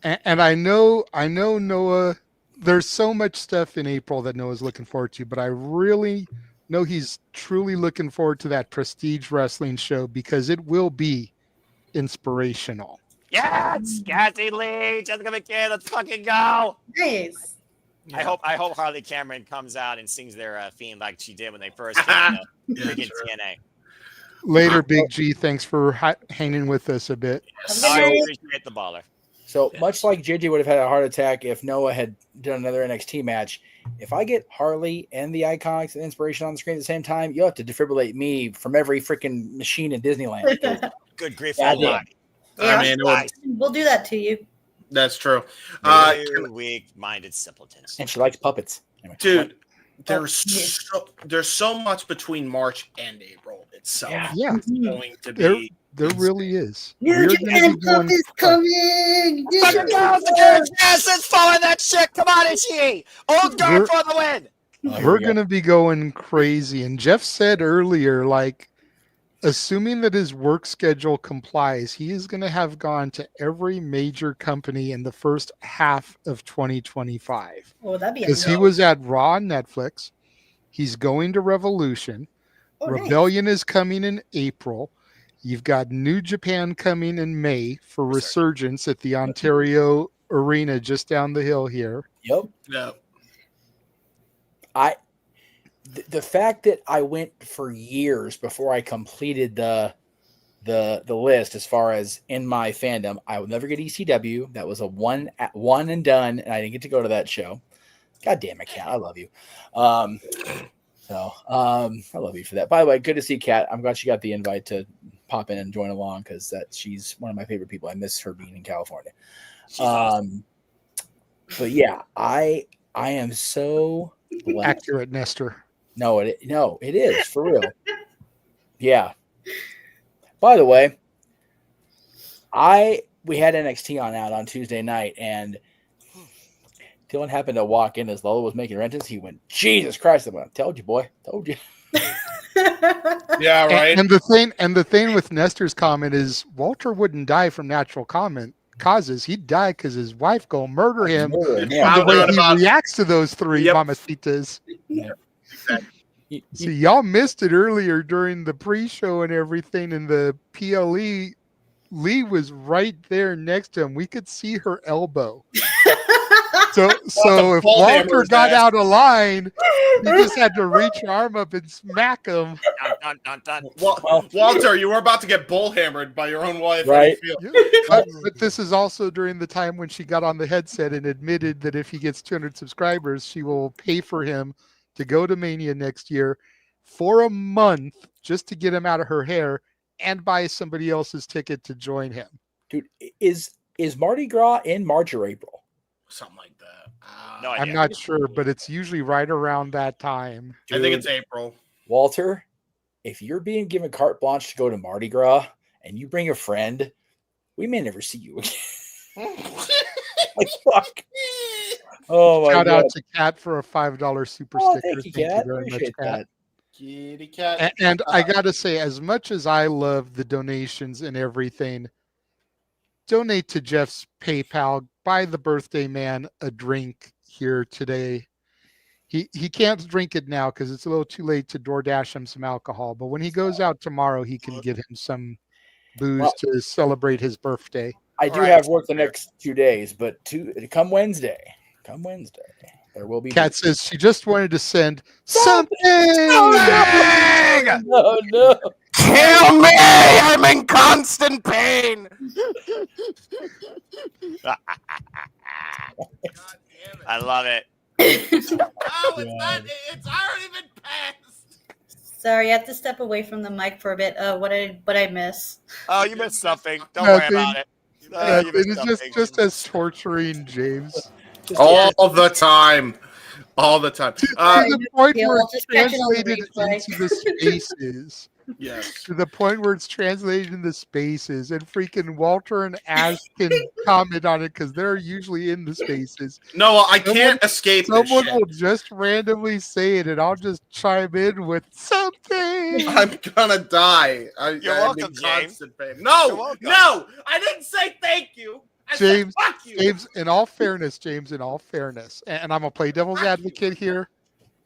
And I know Noah, there's so much stuff in April that Noah's looking forward to, but I really know he's truly looking forward to that Prestige Wrestling show because it will be inspirational. Yes, Cassie Lee, Jessica McCann, let's fucking go. Nice. I hope Harley Cameron comes out and sings their theme like she did when they first came to freaking TNA. Later, Big G. Thanks for hanging with us a bit. I appreciate the baller. So much like JJ would have had a heart attack if Noah had done another NXT match, if I get Harley and the Iconics and Inspiration on the screen at the same time, you'll have to defibrillate me from every freaking machine in Disneyland. Good grief. Yeah, I mean, we'll do that to you. That's true. Weak-minded simpletons. And she likes puppets. Anyway, dude, there's so much between March and April itself. Yeah. It's going to be. There really is. New Japan Cup is coming. Yes, it's following that shit. Come on, Ishii. Old guard for the win. We're going to be going crazy. And Jeff said earlier, like, assuming that his work schedule complies, he is going to have gone to every major company in the first half of 2025. Oh, that'd be because he was at Raw and Netflix. He's going to Revolution. Rebellion is coming in April. You've got New Japan coming in May for Resurgence at the Ontario Arena just down the hill here. Yep. No. The fact that I went for years before I completed the list as far as in my fandom, I will never get ECW. That was a one and done, and I didn't get to go to that show. God damn it, Kat. I love you. I love you for that. By the way, good to see Kat. I'm glad she got the invite to pop in and join along because she's one of my favorite people. I miss her being in California. Awesome. But yeah, I am so blessed. Accurate, Nestor. No, it is for real. Yeah. By the way, we had NXT on Tuesday night, and Dylan happened to walk in as Lola was making her entrance. He went, "Jesus Christ!" I went, "Told you, boy. Told you." Yeah, right. And the thing with Nestor's comment is Walter wouldn't die from natural causes. He'd die because his wife gonna murder him. Yeah. The way he reacts to those three mamacitas. Yeah. See, y'all missed it earlier during the pre-show and everything, and the PLE. Lee was right there next to him. We could see her elbow. So if Walter got out of line, he just had to reach your arm up and smack him. Dun, dun, dun, dun. Walter, you were about to get bull hammered by your own wife. Right. But this is also during the time when she got on the headset and admitted that if he gets 200 subscribers, she will pay for him to go to Mania next year for a month just to get him out of her hair and buy somebody else's ticket to join him. Dude, is Mardi Gras in March or April? Something like that. No I'm idea. not sure, but it's usually right around that time. I think it's April. Walter, if you're being given carte blanche to go to Mardi Gras and you bring a friend, we may never see you again. Like, fuck. Oh my Shout God. out to Kat for a $5 super Oh, sticker. thank you, Kat. Appreciate Kat. that. Kitty cat. And I gotta say, as much as I love the donations and everything, donate to Jeff's PayPal. Buy the birthday man a drink here today. He can't drink it now because it's a little too late to DoorDash him some alcohol. But when he goes out tomorrow, he can get him some booze to celebrate his birthday. I do have work the next 2 days, but come Wednesday, there will be. Kat says she just wanted to send something. No, no. Kill me! I'm in constant pain. I love it. It's already been passed. Sorry, I have to step away from the mic for a bit. What I miss? Oh, you missed something. Don't worry about it. You missed It's something. just as torturing James. All the time. All the time. To the point Yeah, where I'll it's just catch it on the translated replay. into the spaces. Yes. To the point where it's translated in the spaces, and freaking Walter and Ash can comment on it because they're usually in the spaces. No, I can't escape this Someone shit. will just randomly say it, and I'll just chime in with something. I'm gonna die. I'm welcome, in James. constant pain. You're No, welcome. no, I didn't say thank you. I James, said fuck you. James, in all fairness, and I'm gonna play devil's advocate here.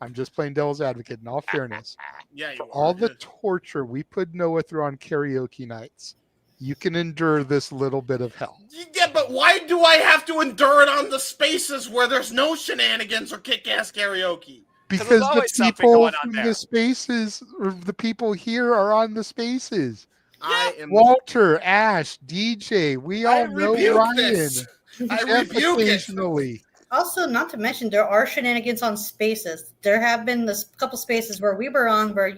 I'm just playing devil's advocate in all fairness. Yeah, you All are. the torture we put Noah through on karaoke nights, you can endure this little bit of hell. Yeah, but why do I have to endure it on the spaces where there's no shenanigans or kick-ass karaoke? Because there's the always something people going on from there. the spaces, or the people here, are on the spaces. I am. Walter, Ash, DJ, we I all know rebuke Ryan. this. I Jeff rebuke it. occasionally. Also, not to mention, there are shenanigans on spaces. There have been this couple spaces where we were on where,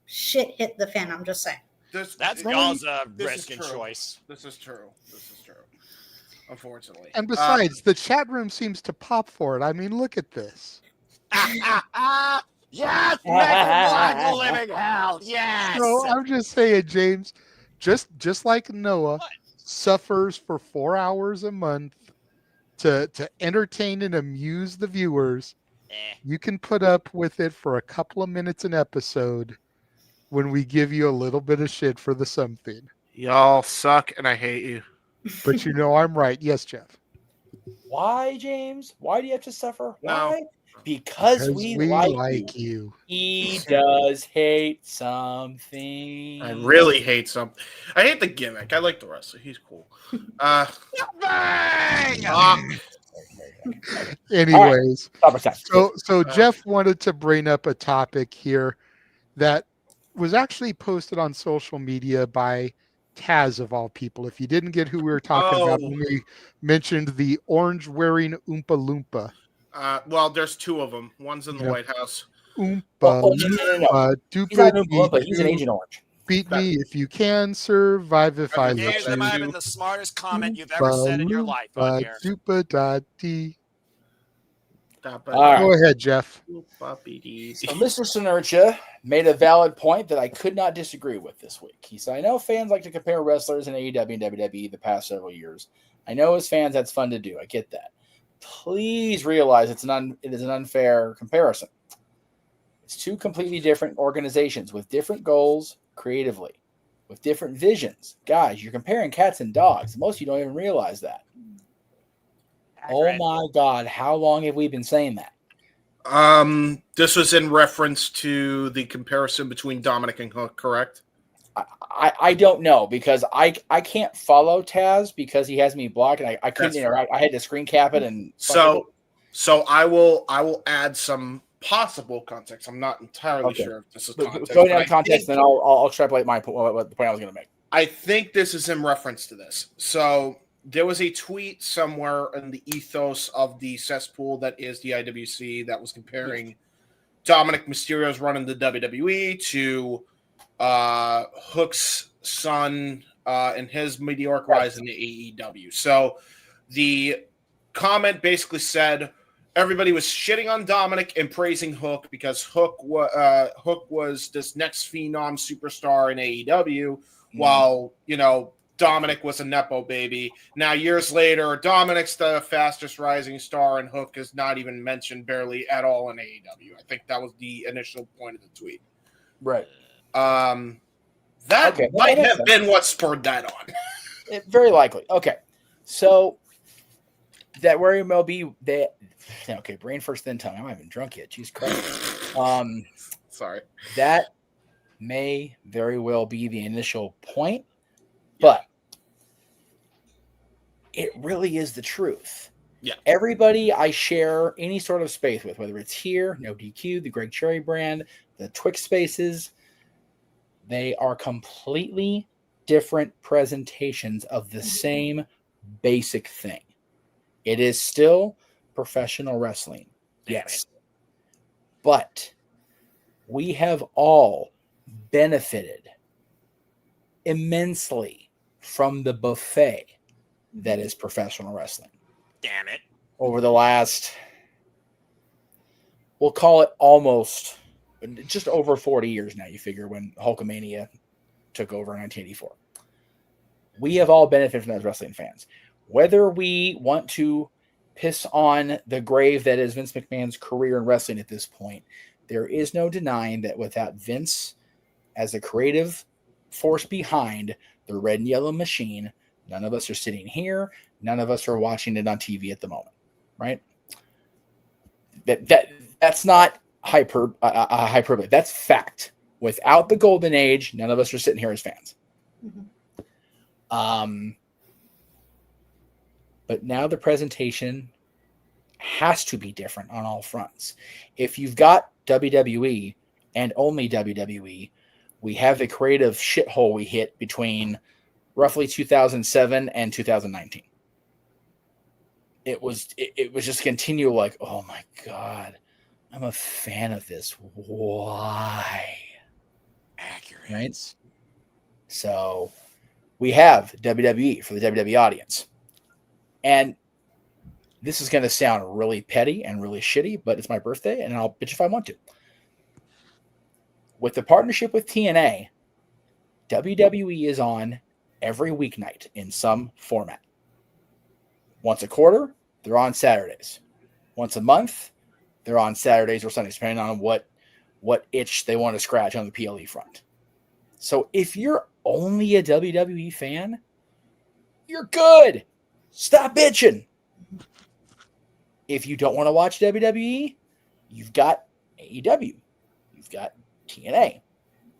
shit hit the fan. I'm just saying. That's Right. y'all's This risk is and true. choice. This is true. Unfortunately. And besides, the chat room seems to pop for it. I mean, look at this. Yes, mechanological living hell. Yes. So I'm just saying, James, just like Noah suffers for 4 hours a month to entertain and amuse the viewers, you can put up with it for a couple of minutes an episode when we give you a little bit of shit for the something. Y'all suck, and I hate you. But you know I'm right. Yes, Jeff. Why, James? Why do you have to suffer? No. Why? Because we like you. you. He does hate something. I really hate something. I hate the gimmick. I like the wrestler. He's cool. Anyways, right. so Jeff wanted to bring up a topic here that was actually posted on social media by Taz of all people. If you didn't get who we were talking about when we mentioned the orange wearing Oompa Loompa. Well, there's two of them. One's in the Yeah. White House. Oompa no. Loompa, He's not an Oompa Loompa. He's an Agent Orange. Beat me if you can, survive if I James, let I'm you. having the smartest comment you've ever said in your life on here. Super-da-dee. All Go right. ahead, Jeff. So Mr. Sinertia made a valid point that I could not disagree with this week. He said, I know fans like to compare wrestlers in AEW and WWE the past several years. I know as fans that's fun to do. I get that. Please realize it is an unfair comparison. It's two completely different organizations with different goals creatively. with different visions. Guys, you're comparing cats and dogs. Most of you don't even realize that. Oh my God, how long have we been saying that? This was in reference to the comparison between Dominic and Hook, correct? I don't know because I can't follow Taz because he has me blocked and I couldn't interact. I had to screen cap it and so I will add some possible context. I'm not entirely sure if this is context. Going out of context, then I'll extrapolate what the point I was going to make. I think this is in reference to this. So there was a tweet somewhere in the ethos of the cesspool that is the IWC that was comparing Dominic Mysterio's run in the WWE to Hook's son and his meteoric rise in the AEW. So the comment basically said everybody was shitting on Dominic and praising Hook because Hook was this next phenom superstar in AEW, while Dominic was a nepo baby. Now years later, Dominic's the fastest rising star, and Hook is not even mentioned barely at all in AEW. I think that was the initial point of the tweet. Right. That might have been what spurred that on. Very likely. Okay. So that where MLB that okay, brain first then tongue. I'm not even drunk yet. Jesus Christ. Sorry. That may very well be the initial point, but it really is the truth. Yeah. Everybody I share any sort of space with, whether it's here, No DQ, the Greg Cherry brand, the Twix spaces, they are completely different presentations of the same basic thing. It is still professional wrestling. Yes. But we have all benefited immensely from the buffet that is professional wrestling. Damn it. Over the last, we'll call it almost just over 40 years now, you figure, when Hulkamania took over in 1984. We have all benefited from that as wrestling fans. Whether we want to piss on the grave that is Vince McMahon's career in wrestling at this point, there is no denying that without Vince as a creative force behind the red and yellow machine, none of us are sitting here. None of us are watching it on TV at the moment, right? That's not hyperbole. That's fact. Without the golden age, none of us are sitting here as fans. But now the presentation has to be different on all fronts. If you've got WWE and only WWE, we have the creative shithole we hit between roughly 2007 and 2019. It was just continual like, oh my God, I'm a fan of this. Why? Accurate. Right? So we have WWE for the WWE audience. And this is going to sound really petty and really shitty, but it's my birthday, and I'll bitch if I want to. With the partnership with TNA, WWE is on every weeknight in some format. Once a quarter, they're on Saturdays. Once a month, they're on Saturdays or Sundays, depending on what itch they want to scratch on the PLE front. So if you're only a WWE fan, you're good. Stop bitching. If you don't want to watch WWE, you've got AEW. You've got TNA,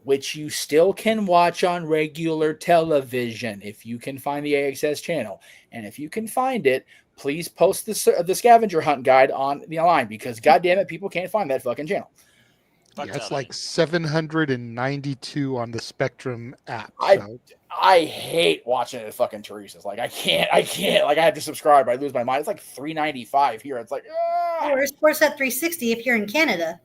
which you still can watch on regular television if you can find the AXS channel. And if you can find it, please post the scavenger hunt guide on the line because, goddamn it, people can't find that fucking channel. Yeah, it's like 792 on the Spectrum app. I hate watching it at fucking Teresa's. Like, I can't. Like, I have to subscribe. I lose my mind. It's like $3.95 here. It's like, or Sportsnet 360 if you're in Canada.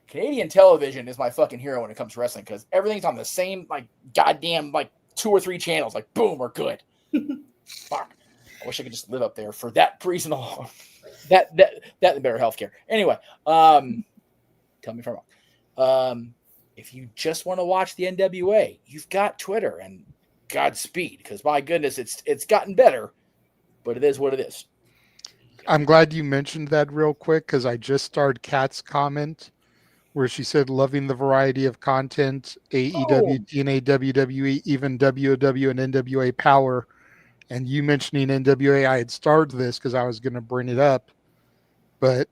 Canadian television is my fucking hero when it comes to wrestling because everything's on the same, like, goddamn, like, 2 or 3 channels. Like, boom, we're good. Fuck. I wish I could just live up there for that reason alone. That and better healthcare. Anyway, tell me if I'm wrong. If you just want to watch the NWA, you've got Twitter and Godspeed because my goodness, it's gotten better, but it is what it is. I'm glad you mentioned that real quick because I just started Kat's comment where she said loving the variety of content, AEW, TNA, WWE, even WOW and NWA Power. And you mentioning NWA, I had started this because I was going to bring it up, but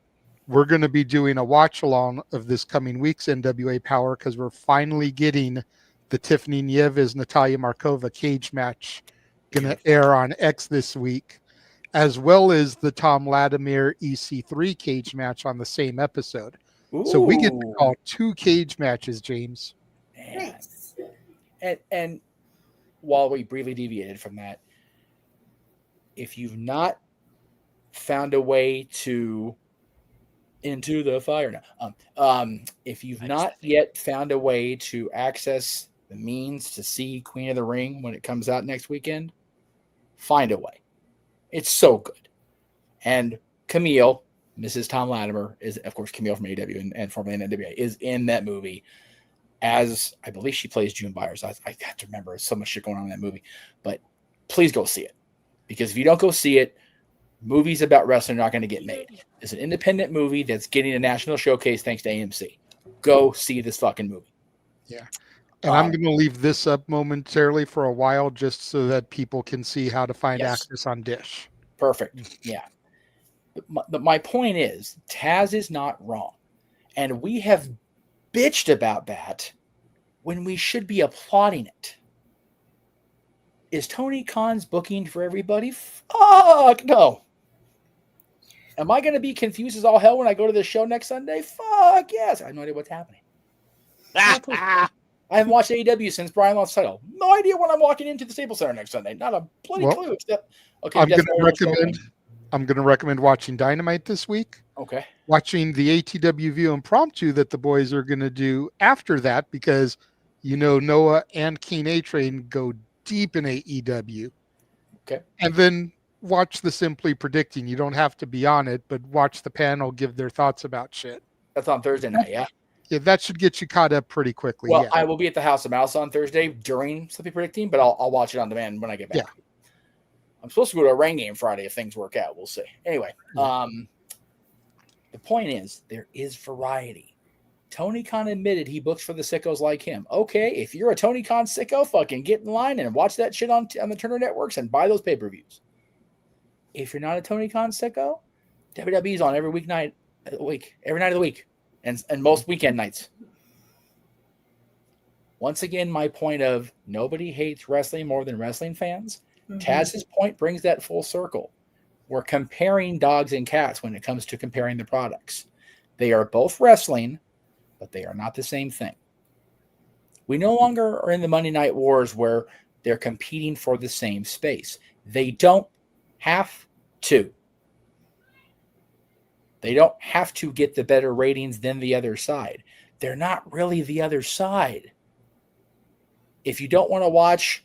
we're going to be doing a watch along of this coming week's NWA Power because we're finally getting the Tiffany Nieves Natalia Markova cage match going to air on X this week, as well as the Tom Latimer EC3 cage match on the same episode. So we get to call 2 cage matches, James. Nice. And while we briefly deviated from that, if you've not found a way to into the fire now, if you've not yet found a way to access the means to see Queen of the Ring when it comes out next weekend, find a way. It's so good. And Camille, Mrs. Tom Latimer, is of course Camille from AEW and formerly in NWA, is in that movie as I believe she plays June Byers. I have to remember, there's so much shit going on in that movie, but please go see it, because if you don't go see it, movies about wrestling are not going to get made. It's an independent movie that's getting a national showcase thanks to AMC. Go see this fucking movie. Yeah. And I'm going to leave this up momentarily for a while just so that people can see how to find access on Dish. Perfect. Yeah. But my point is, Taz is not wrong. And we have bitched about that when we should be applauding it. Is Tony Khan's booking for everybody? Fuck no. Am I going to be confused as all hell when I go to the show next Sunday? Fuck yes. I have no idea what's happening. I haven't watched AEW since Brian lost the title. No idea when I'm walking into the Staples Center next Sunday. Not a bloody clue. Except, okay, I'm going to recommend watching Dynamite this week. Okay. Watching the ATW View Impromptu that the boys are going to do after that, because Noah and Keen A-Train go deep in AEW. Okay. And then watch the Simply Predicting. You don't have to be on it, but watch the panel give their thoughts about shit. That's on Thursday night, yeah? Yeah, that should get you caught up pretty quickly. Well, yeah. I will be at the House of Mouse on Thursday during Simply Predicting, but I'll watch it on demand when I get back. Yeah. I'm supposed to go to a rain game Friday if things work out. We'll see. Anyway, the point is, there is variety. Tony Khan admitted he books for the sickos like him. Okay, if you're a Tony Khan sicko, fucking get in line and watch that shit on the Turner Networks and buy those pay-per-views. If you're not a Tony Khan sicko, WWE's on every weeknight of the week, every night of the week, and most weekend nights. Once again, my point of nobody hates wrestling more than wrestling fans. Mm-hmm. Taz's point brings that full circle. We're comparing dogs and cats when it comes to comparing the products. They are both wrestling, but they are not the same thing. We no longer are in the Monday Night Wars where they're competing for the same space. They don't have to. They don't have to get the better ratings than the other side. They're not really the other side. If you don't want to watch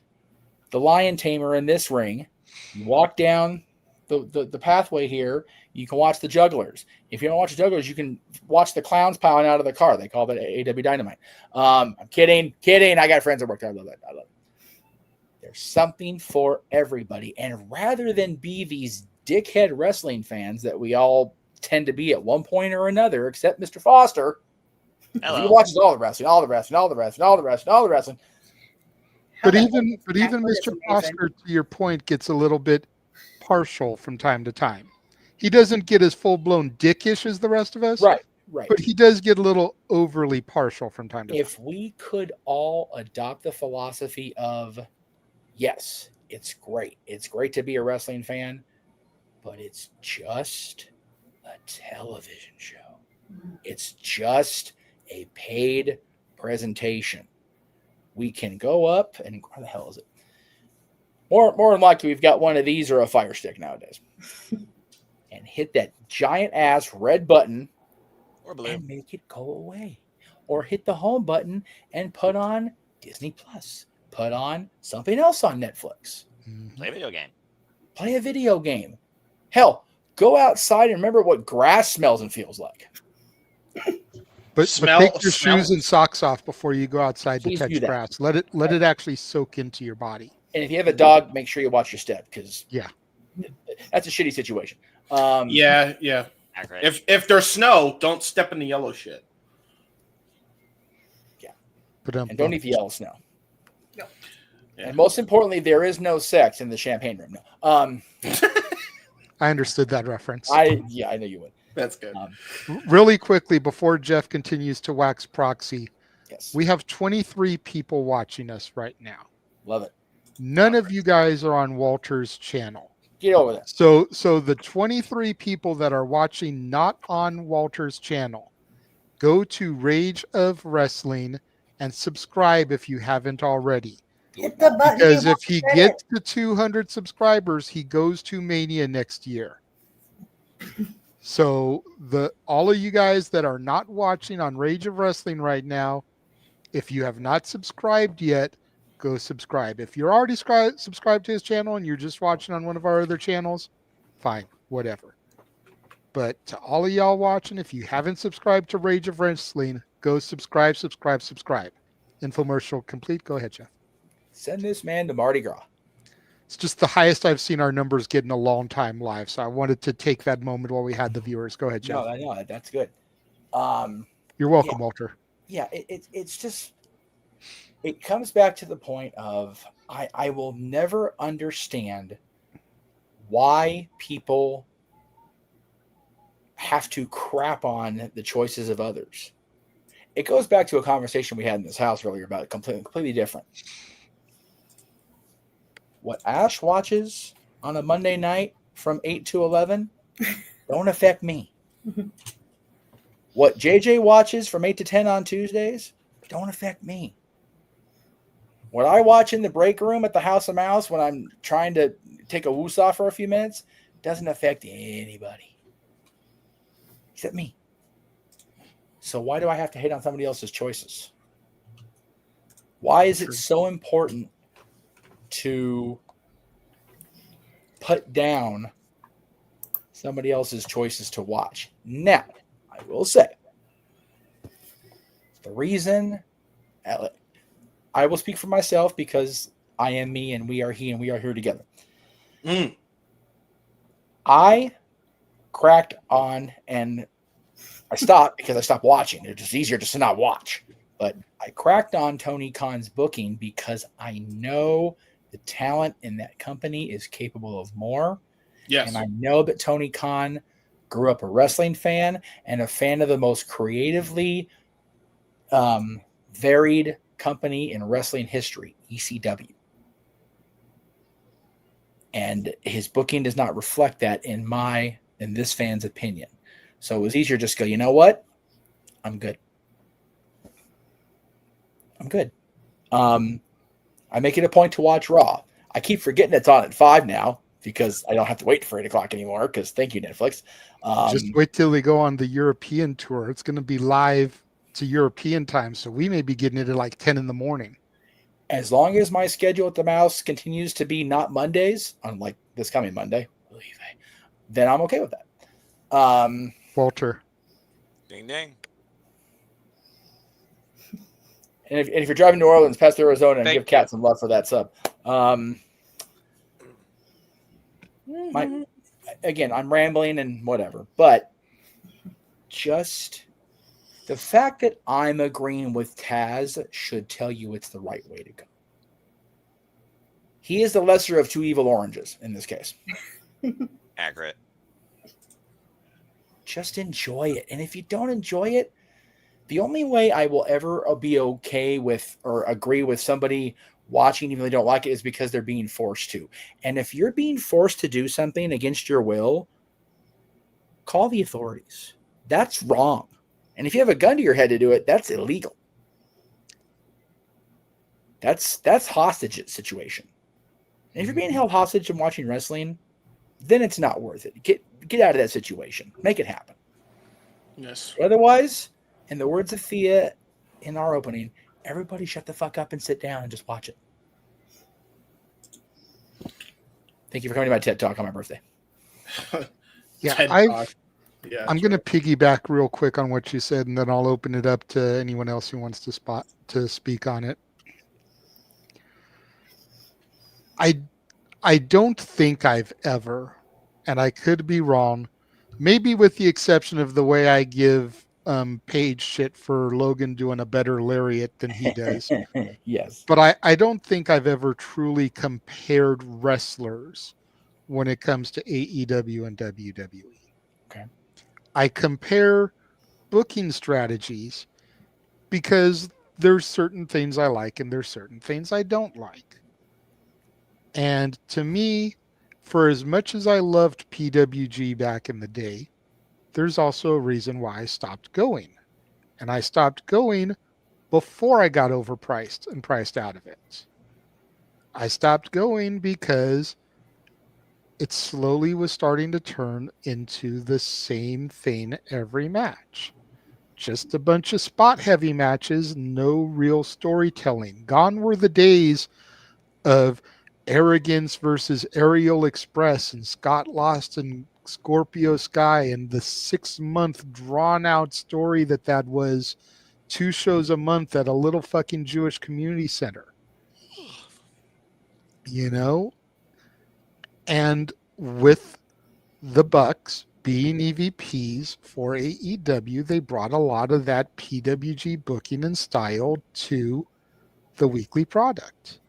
the Lion Tamer in this ring, you walk down the pathway here, you can watch the Jugglers. If you don't watch the Jugglers, you can watch the clowns piling out of the car. They call that AW Dynamite. I'm kidding. I got friends that work there. I love that. I love it. There's something for everybody. And rather than be these dickhead wrestling fans that we all tend to be at one point or another, except Mr. Foster, he watches all the wrestling. But even Mr. Foster, to your point, gets a little bit partial from time to time. He doesn't get as full-blown dickish as the rest of us. Right. But he does get a little overly partial from time to time. If we could all adopt the philosophy of, yes, it's great. It's great to be a wrestling fan, but it's just a television show. It's just a paid presentation. We can go up and where the hell is it? More than likely, we've got one of these or a Fire Stick nowadays. And hit that giant ass red button or blue and make it go away. Or hit the home button and put on Disney Plus. Put on something else on Netflix. Play a video game. Play a video game. Hell, go outside and remember what grass smells and feels like. But take your shoes and socks off before you go outside to touch grass. Let it actually soak into your body. And if you have a dog, make sure you watch your step, because that's a shitty situation. Yeah. If there's snow, don't step in the yellow shit. And don't even yell snow. And most importantly, there is no sex in the champagne room. I understood that reference. I know you would. That's good. Really quickly, before Jeff continues to wax proxy, yes, we have 23 people watching us right now. Love it. None of you guys are on Walter's channel. Get over that. So the 23 people that are watching not on Walter's channel, go to Rage of Wrestling and subscribe if you haven't already. Hit the button. Because if he gets to 200 subscribers, he goes to Mania next year. So all of you guys that are not watching on Rage of Wrestling right now, if you have not subscribed yet, go subscribe. If you're already subscribed to his channel and you're just watching on one of our other channels, fine, whatever. But to all of y'all watching, if you haven't subscribed to Rage of Wrestling, go subscribe. Infomercial complete. Go ahead, Jeff. Send this man to Mardi Gras. It's just the highest I've seen our numbers get in a long time live. So I wanted to take that moment while we had the viewers. Go ahead, Jeff. No, I know that's good. You're welcome, Walter. Yeah, it's just, it comes back to the point of I will never understand why people have to crap on the choices of others. It goes back to a conversation we had in this house earlier about completely different. What Ash watches on a Monday night from 8 to 11 don't affect me. What JJ watches from 8 to 10 on Tuesdays don't affect me. What I watch in the break room at the House of Mouse when I'm trying to take a woosah for a few minutes doesn't affect anybody except me. So why do I have to hate on somebody else's choices? Why is it so important to put down somebody else's choices to watch? Now, I will say, the reason, I will speak for myself because I am me and we are he and we are here together. I cracked on and I stopped because I stopped watching. It's just easier just to not watch. But I cracked on Tony Khan's booking because I know the talent in that company is capable of more. Yes. And I know that Tony Khan grew up a wrestling fan and a fan of the most creatively varied company in wrestling history, ECW. And his booking does not reflect that in this fan's opinion. So it was easier just to go, you know what? I'm good. I make it a point to watch Raw. I keep forgetting it's on at 5 now because I don't have to wait for 8 o'clock anymore because thank you, Netflix. Just wait till we go on the European tour. It's going to be live to European time, so we may be getting it at like 10 in the morning. As long as my schedule at the Mouse continues to be not Mondays, unlike this coming Monday, then I'm okay with that. Walter. Ding ding. And if you're driving to New Orleans past Arizona, and give Kat some love for that sub. Again, I'm rambling and whatever, but just the fact that I'm agreeing with Taz should tell you it's the right way to go. He is the lesser of two evil oranges in this case. Accurate. Just enjoy it. And if you don't enjoy it, the only way I will ever be okay with or agree with somebody watching even though they don't like it is because they're being forced to. And if you're being forced to do something against your will, call the authorities. That's wrong. And if you have a gun to your head to do it, that's illegal. That's hostage situation. And if you're being held hostage and watching wrestling, then it's not worth it. Get out of that situation. Make it happen. Yes. Otherwise, in the words of Thea in our opening, everybody shut the fuck up and sit down and just watch it. Thank you for coming to my TED Talk on my birthday. Yeah, I'm going to piggyback real quick on what you said, and then I'll open it up to anyone else who wants to speak on it. I don't think I've ever, and I could be wrong, maybe with the exception of the way I give page shit for Logan doing a better lariat than he does. Yes. But I don't think I've ever truly compared wrestlers when it comes to AEW and WWE. Okay. I compare booking strategies because there's certain things I like and there's certain things I don't like. And to me, for as much as I loved PWG back in the day, there's also a reason why I stopped going. And I stopped going before I got overpriced and priced out of it. I stopped going because it slowly was starting to turn into the same thing every match. Just a bunch of spot heavy matches, no real storytelling. Gone were the days of Arrogance versus Aerial Express and Scott Lost and Scorpio Sky and the 6-month drawn out story that was 2 shows a month at a little fucking Jewish community center. You know? And with the Bucks being EVPs for AEW, they brought a lot of that PWG booking and style to the weekly product.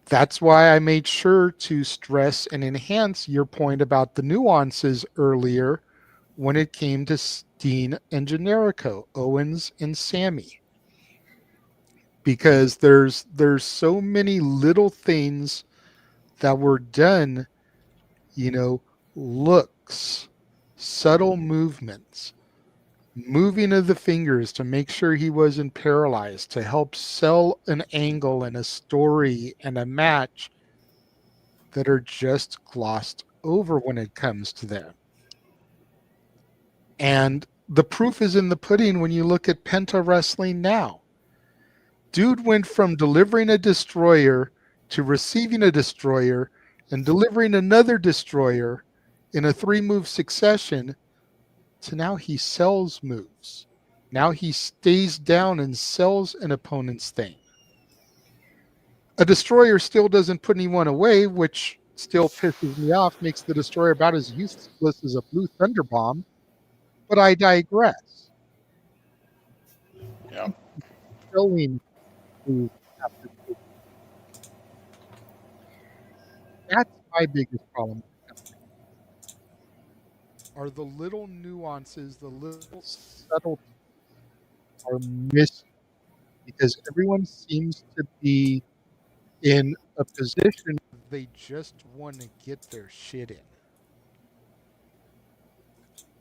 That's why I made sure to stress and enhance your point about the nuances earlier when it came to Steen and Generico, Owens and Sammy. Because there's so many little things that were done, you know, looks, subtle movements, moving of the fingers to make sure he wasn't paralyzed, to help sell an angle and a story and a match that are just glossed over when it comes to them. And the proof is in the pudding when you look at Penta Wrestling now. Dude went from delivering a destroyer to receiving a destroyer and delivering another destroyer in a 3-move succession to now he sells moves. Now he stays down and sells an opponent's thing. A destroyer still doesn't put anyone away, which still pisses me off, makes the destroyer about as useless as a blue thunder bomb. But I digress. Yeah. Showing moves after moves. That's my biggest problem. Are the little nuances, the little subtle are missing because everyone seems to be in a position they just want to get their shit in.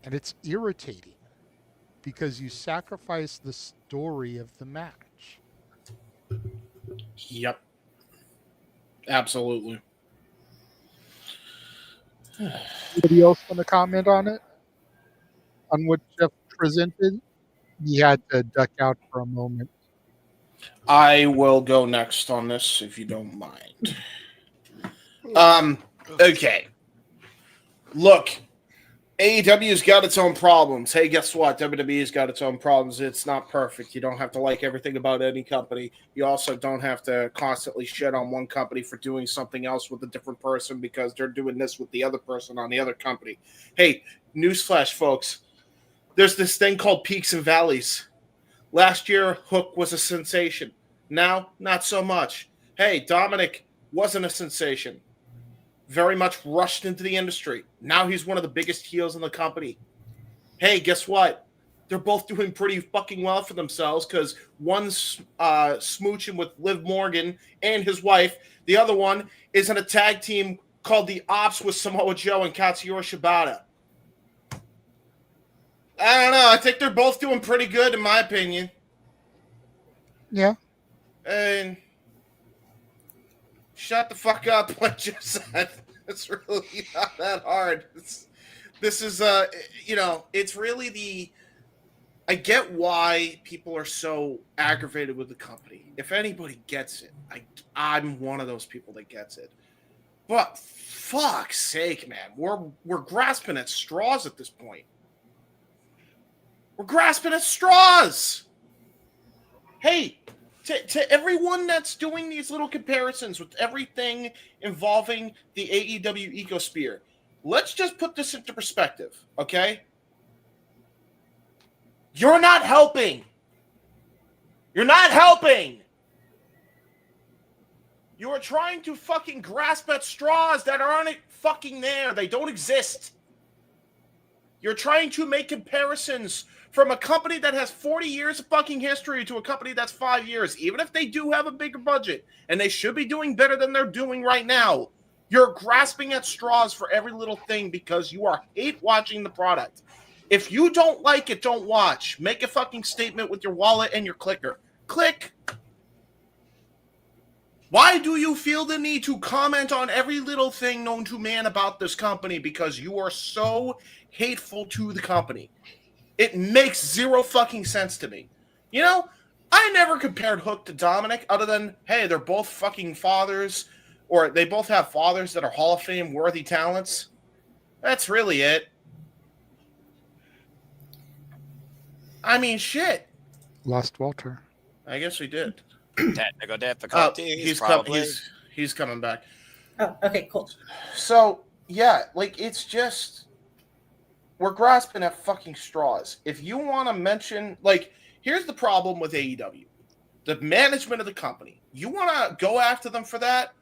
And it's irritating because you sacrifice the story of the match. Yep. Absolutely. Anybody else want to comment on it? On what Jeff presented? He had to duck out for a moment. I will go next on this if you don't mind. Okay. Look, AEW's got its own problems. Hey, guess what? WWE's got its own problems. It's not perfect. You don't have to like everything about any company. You also don't have to constantly shit on one company for doing something else with a different person because they're doing this with the other person on the other company. Hey, newsflash, folks. There's this thing called peaks and valleys. Last year, Hook was a sensation. Now, not so much. Hey, Dominic wasn't a sensation. Very much rushed into the industry. Now he's one of the biggest heels in the company. Hey, guess what? They're both doing pretty fucking well for themselves because one's smooching with Liv Morgan and his wife. The other one is in a tag team called The Ops with Samoa Joe and Katsuyori Shibata. I don't know. I think they're both doing pretty good, in my opinion. Yeah. And shut the fuck up, like you said. It's really not that hard. This is, it's really I get why people are so aggravated with the company. If anybody gets it, I'm one of those people that gets it. But fuck's sake, man, we're grasping at straws at this point. We're grasping at straws. Hey, to everyone that's doing these little comparisons with everything involving the AEW ecosphere, let's just put this into perspective, okay? You're not helping. You're not helping. You are trying to fucking grasp at straws that aren't fucking there. They don't exist. You're trying to make comparisons from a company that has 40 years of fucking history to a company that's 5 years. Even if they do have a bigger budget, and they should be doing better than they're doing right now, you're grasping at straws for every little thing because you are hate watching the product. If you don't like it, don't watch. Make a fucking statement with your wallet and your clicker. Click. Why do you feel the need to comment on every little thing known to man about this company? Because you are so hateful to the company. It makes zero fucking sense to me. You know, I never compared Hook to Dominic other than, hey, they're both fucking fathers, or they both have fathers that are Hall of Fame worthy talents. That's really it. I mean, shit. Lost Walter. I guess we did. Technical difficulties. He's coming back. Oh, okay, cool. So, yeah, like, it's just, we're grasping at fucking straws. If you want to mention, like, here's the problem with AEW. The management of the company. You want to go after them for that?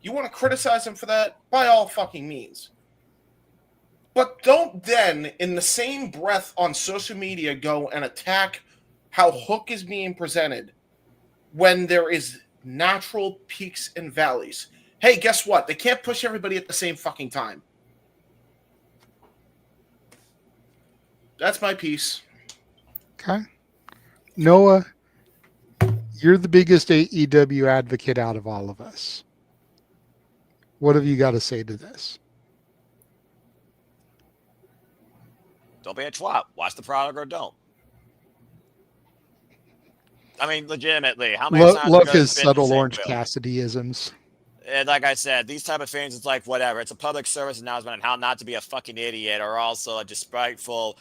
You want to criticize them for that? By all fucking means. But don't then, in the same breath on social media, go and attack how Hook is being presented when there is natural peaks and valleys. Hey, guess what? They can't push everybody at the same fucking time. That's my piece. Okay. Noah, you're the biggest AEW advocate out of all of us. What have you got to say to this? Don't be a twat. Watch the product or don't. I mean, legitimately, how many times Love have you his guys been subtle the same Orange build? Cassidy-isms. And like I said, these type of things, it's like whatever. It's a public service announcement on how not to be a fucking idiot or also a disrespectful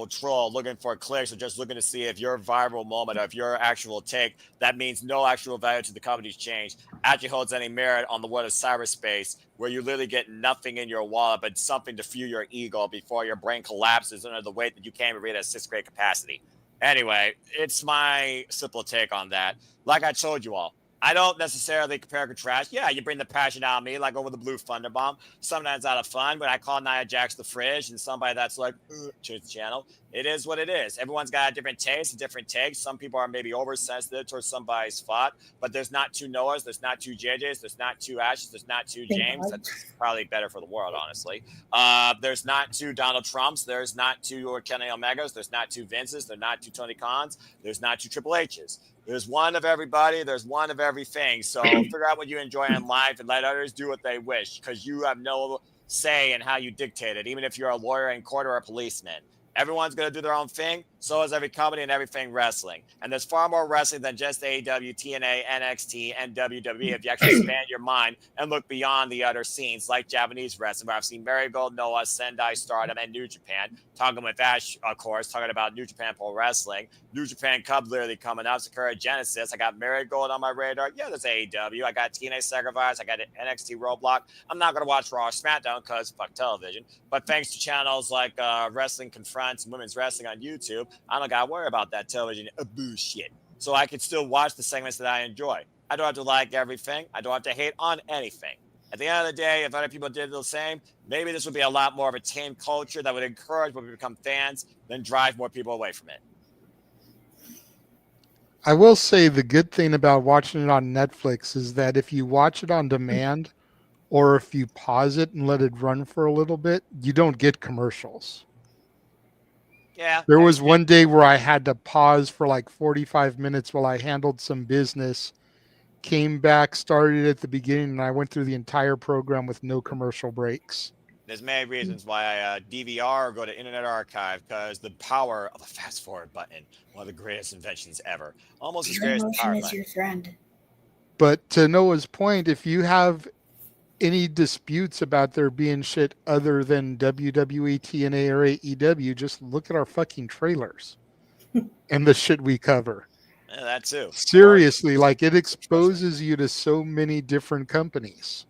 troll looking for clicks or just looking to see if your viral moment or if your actual take that means no actual value to the company's change actually holds any merit on the world of cyberspace, where you literally get nothing in your wallet but something to fuel your ego before your brain collapses under the weight that you can't even read at 6th grade capacity. Anyway, it's my simple take on that. Like I told you all, I don't necessarily compare and contrast. Yeah, you bring the passion out of me, like over the Blue Thunder Bomb. Sometimes out of fun, but I call Nia Jax the fridge and somebody that's like, change the channel. It is what it is. Everyone's got a different taste, a different take. Some people are maybe oversensitive towards somebody's thought, but there's not two Noahs, there's not two JJs, there's not two Ashes, there's not two James. That's probably better for the world, honestly. There's not two Donald Trumps, there's not two Kenny Omegas, there's not two Vinces, there's not two Tony Khans, there's not two Triple H's. There's one of everybody. There's one of everything. So figure out what you enjoy in life and let others do what they wish, because you have no say in how you dictate it, even if you're a lawyer in court or a policeman. Everyone's going to do their own thing. So is every company and everything wrestling. And there's far more wrestling than just AEW, TNA, NXT, and WWE if you actually expand your mind and look beyond the other scenes like Japanese wrestling, where I've seen Marigold, Noah, Sendai, Stardom, and New Japan. Talking with Ash, of course, talking about New Japan Pro Wrestling. New Japan Cup literally coming up. Sakura Genesis. I got Marigold on my radar. Yeah, there's AEW. I got TNA Sacrifice. I got NXT Roadblock. I'm not going to watch Raw or SmackDown because fuck television. But thanks to channels like Wrestling Confronts and Women's Wrestling on YouTube, I don't got to worry about that television bullshit. So I can still watch the segments that I enjoy. I don't have to like everything. I don't have to hate on anything. At the end of the day, if other people did the same, maybe this would be a lot more of a tame culture that would encourage people to become fans than drive more people away from it. I will say the good thing about watching it on Netflix is that if you watch it on demand or if you pause it and let it run for a little bit, you don't get commercials. Yeah. There was one day where I had to pause for like 45 minutes while I handled some business, came back, started at the beginning, and I went through the entire program with no commercial breaks. There's many reasons why I DVR or go to Internet Archive, because the power of a fast forward button, one of the greatest inventions ever. Almost as great as the power Emotion is button. your friend. But to Noah's point, if you have any disputes about there being shit other than WWE, TNA, or AEW, just look at our fucking trailers and the shit we cover. Yeah, that too. Seriously, like it exposes you to so many different companies.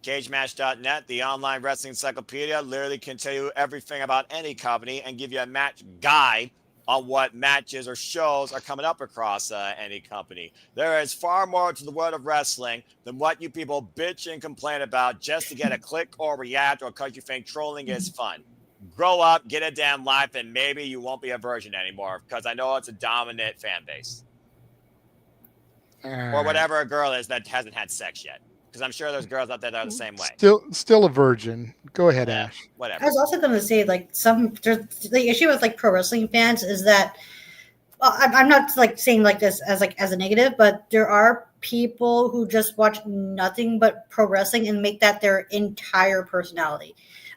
CageMatch.net, the online wrestling encyclopedia, literally can tell you everything about any company and give you a match guide on what matches or shows are coming up across any company. There is far more to the world of wrestling than what you people bitch and complain about just to get a click or react or because you think trolling is fun. Grow up, get a damn life, and maybe you won't be a virgin anymore because I know it's a dominant fan base. Or whatever a girl is that hasn't had sex yet. Because I'm sure there's girls out there that are the same way. Still a virgin. Go ahead, Ash. Whatever. I was also going to say, like, the issue with like pro wrestling fans is that I'm not like saying like this as a negative, but there are people who just watch nothing but pro wrestling and make that their entire personality.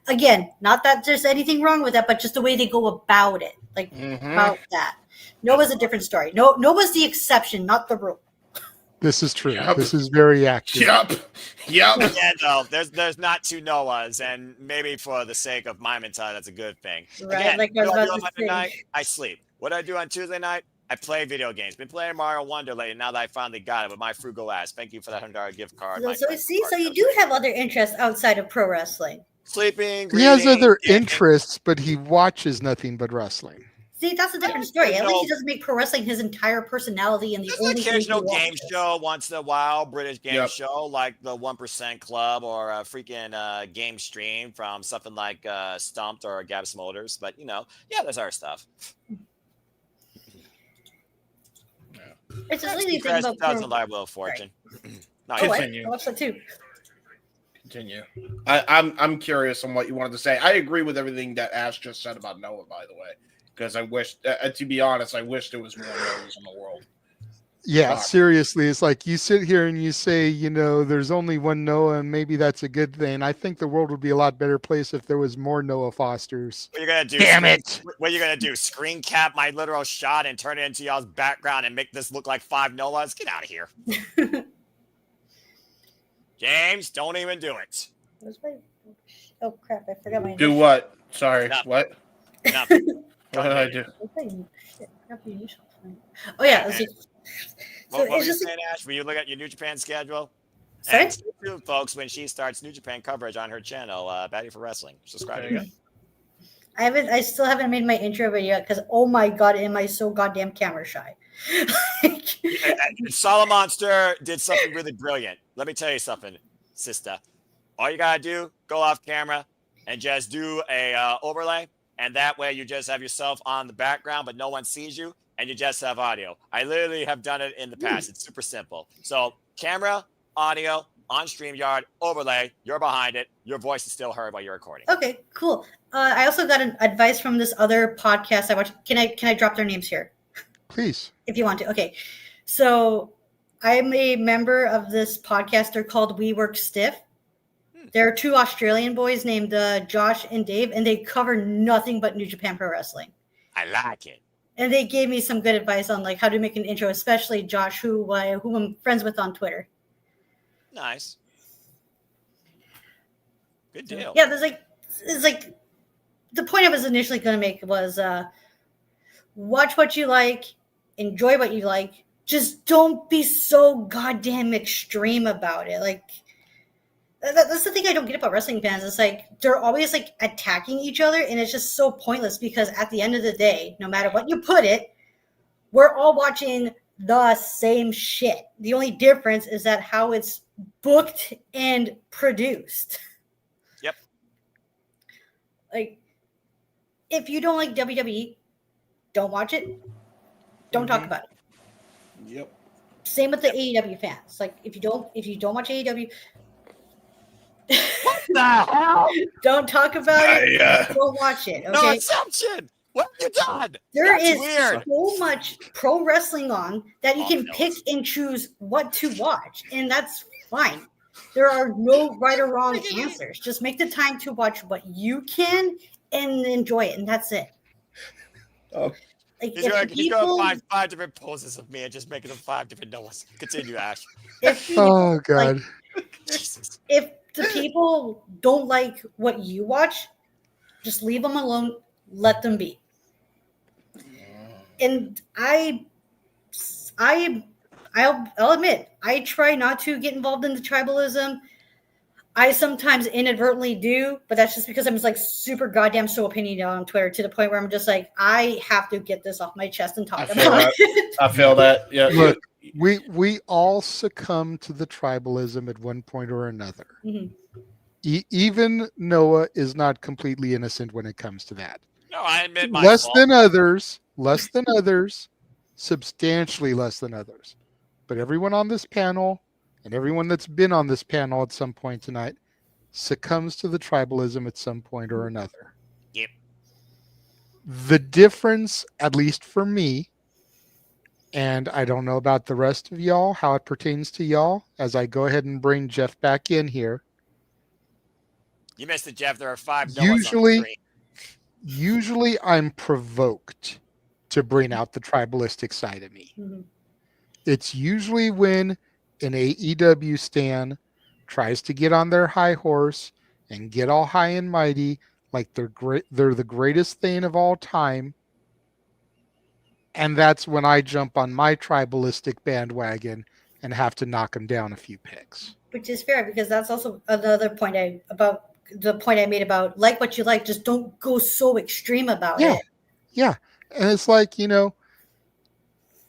Again, not that there's anything wrong with that, but just the way they go about it, like about that. Noah's a different story. Noah's the exception, not the rule. This is true. This is very accurate. Yeah, no, there's not two Noahs, and maybe for the sake of my mentality, that's a good thing. Right, Again, like I what was I about do on to Monday say. night, I sleep. What I do on Tuesday night, I play video games. Been playing Mario Wonder lately. Now that I finally got it with my frugal ass. Thank you for that $100 gift card. So you do have other interests outside of pro wrestling. Sleeping, He has reading, other interests, but he watches nothing but wrestling. See, that's a different story. At least he doesn't make pro wrestling his entire personality and the only thing he occasional game watches. show once in a while, British game show like the 1% Club or a freaking game stream from something like Stumped or Gab Smolders. But, there's our stuff. It's just really thing about pro. Doesn't lie Will Fortune. I watched that too. Continue. I'm curious on what you wanted to say. I agree with everything that Ash just said about Noah, by the way, because I wish, to be honest, I wish there was more Noahs in the world. Yeah, seriously. It's like you sit here and you say, there's only one Noah, and maybe that's a good thing. I think the world would be a lot better place if there was more Noah Fosters. What are you gonna do? Damn it! What are you gonna do? Screen cap my literal shot and turn it into y'all's background and make this look like 5 Noahs? Get out of here. James, don't even do it. Oh crap! I forgot my. Do what? Sorry, Nothing. what? Nothing. What did I do? Oh yeah. Let's see. So What were it's you just saying, Ash? Will you look at your New Japan schedule? Sorry? And stay tuned, folks, when she starts New Japan coverage on her channel, Batty for Wrestling. Subscribe to it. I still haven't made my intro video yet because oh my god, am I so goddamn camera shy? Solomonster did something really brilliant. Let me tell you something, sister. All you gotta do, go off camera and just do a overlay, and that way you just have yourself on the background, but no one sees you, and you just have audio. I literally have done it in the past. It's super simple. So camera, audio, on StreamYard, overlay, you're behind it. Your voice is still heard while you're recording. Okay, cool. I also got an advice from this other podcast I watched. Can I drop their names here? Please. If you want to. Okay. So I'm a member of this podcast. They're called We Work Stiff. There are 2 Australian boys named Josh and Dave, and they cover nothing but New Japan Pro Wrestling. I like it. And they gave me some good advice on like how to make an intro, especially Josh, who I'm friends with on Twitter. Nice. Good deal. Yeah, it's like the point I was initially going to make was watch what you like, enjoy what you like. Just don't be so goddamn extreme about it. Like that's the thing I don't get about wrestling fans. It's like they're always like attacking each other, and it's just so pointless because at the end of the day, no matter what you put it, we're all watching the same shit. The only difference is that how it's booked and produced. Yep. Like, if you don't like WWE, don't watch it. Don't talk about it. Yep. Same with the AEW fans. Like, if you don't watch AEW, what the hell? Don't talk about it. Don't watch it. Okay. No assumption. What have you done? There That's is weird. so much pro wrestling on that you can pick and choose what to watch, and that's fine. There are no right or wrong answers. Just make the time to watch what you can and enjoy it, and that's it. Oh. Like, He's going to find 5 different poses of me and just making them 5 different Noahs. Continue, Ash. Oh God. If the people don't like what you watch, just leave them alone. Let them be. And I'll admit, I try not to get involved in the tribalism. I sometimes inadvertently do, but that's just because I'm just like super goddamn so opinionated on Twitter to the point where I'm just like, I have to get this off my chest and talk about it. I feel that. Yeah. Look, we all succumb to the tribalism at one point or another. Mhm. Even Noah is not completely innocent when it comes to that. No, I admit my Less fault. than others, substantially less than others. But everyone on this panel and everyone that's been on this panel at some point tonight succumbs to the tribalism at some point or another. Yep. The difference, at least for me, and I don't know about the rest of y'all, how it pertains to y'all, as I go ahead and bring Jeff back in here. You missed it, Jeff. There are 5 Noahs on the screen. Usually I'm provoked to bring out the tribalistic side of me. Mm-hmm. It's usually when an AEW stan tries to get on their high horse and get all high and mighty, like they're the greatest thing of all time. And that's when I jump on my tribalistic bandwagon and have to knock them down a few pegs. Which is fair, because that's also another point I made about like what you like, just don't go so extreme about it. Yeah. And it's like,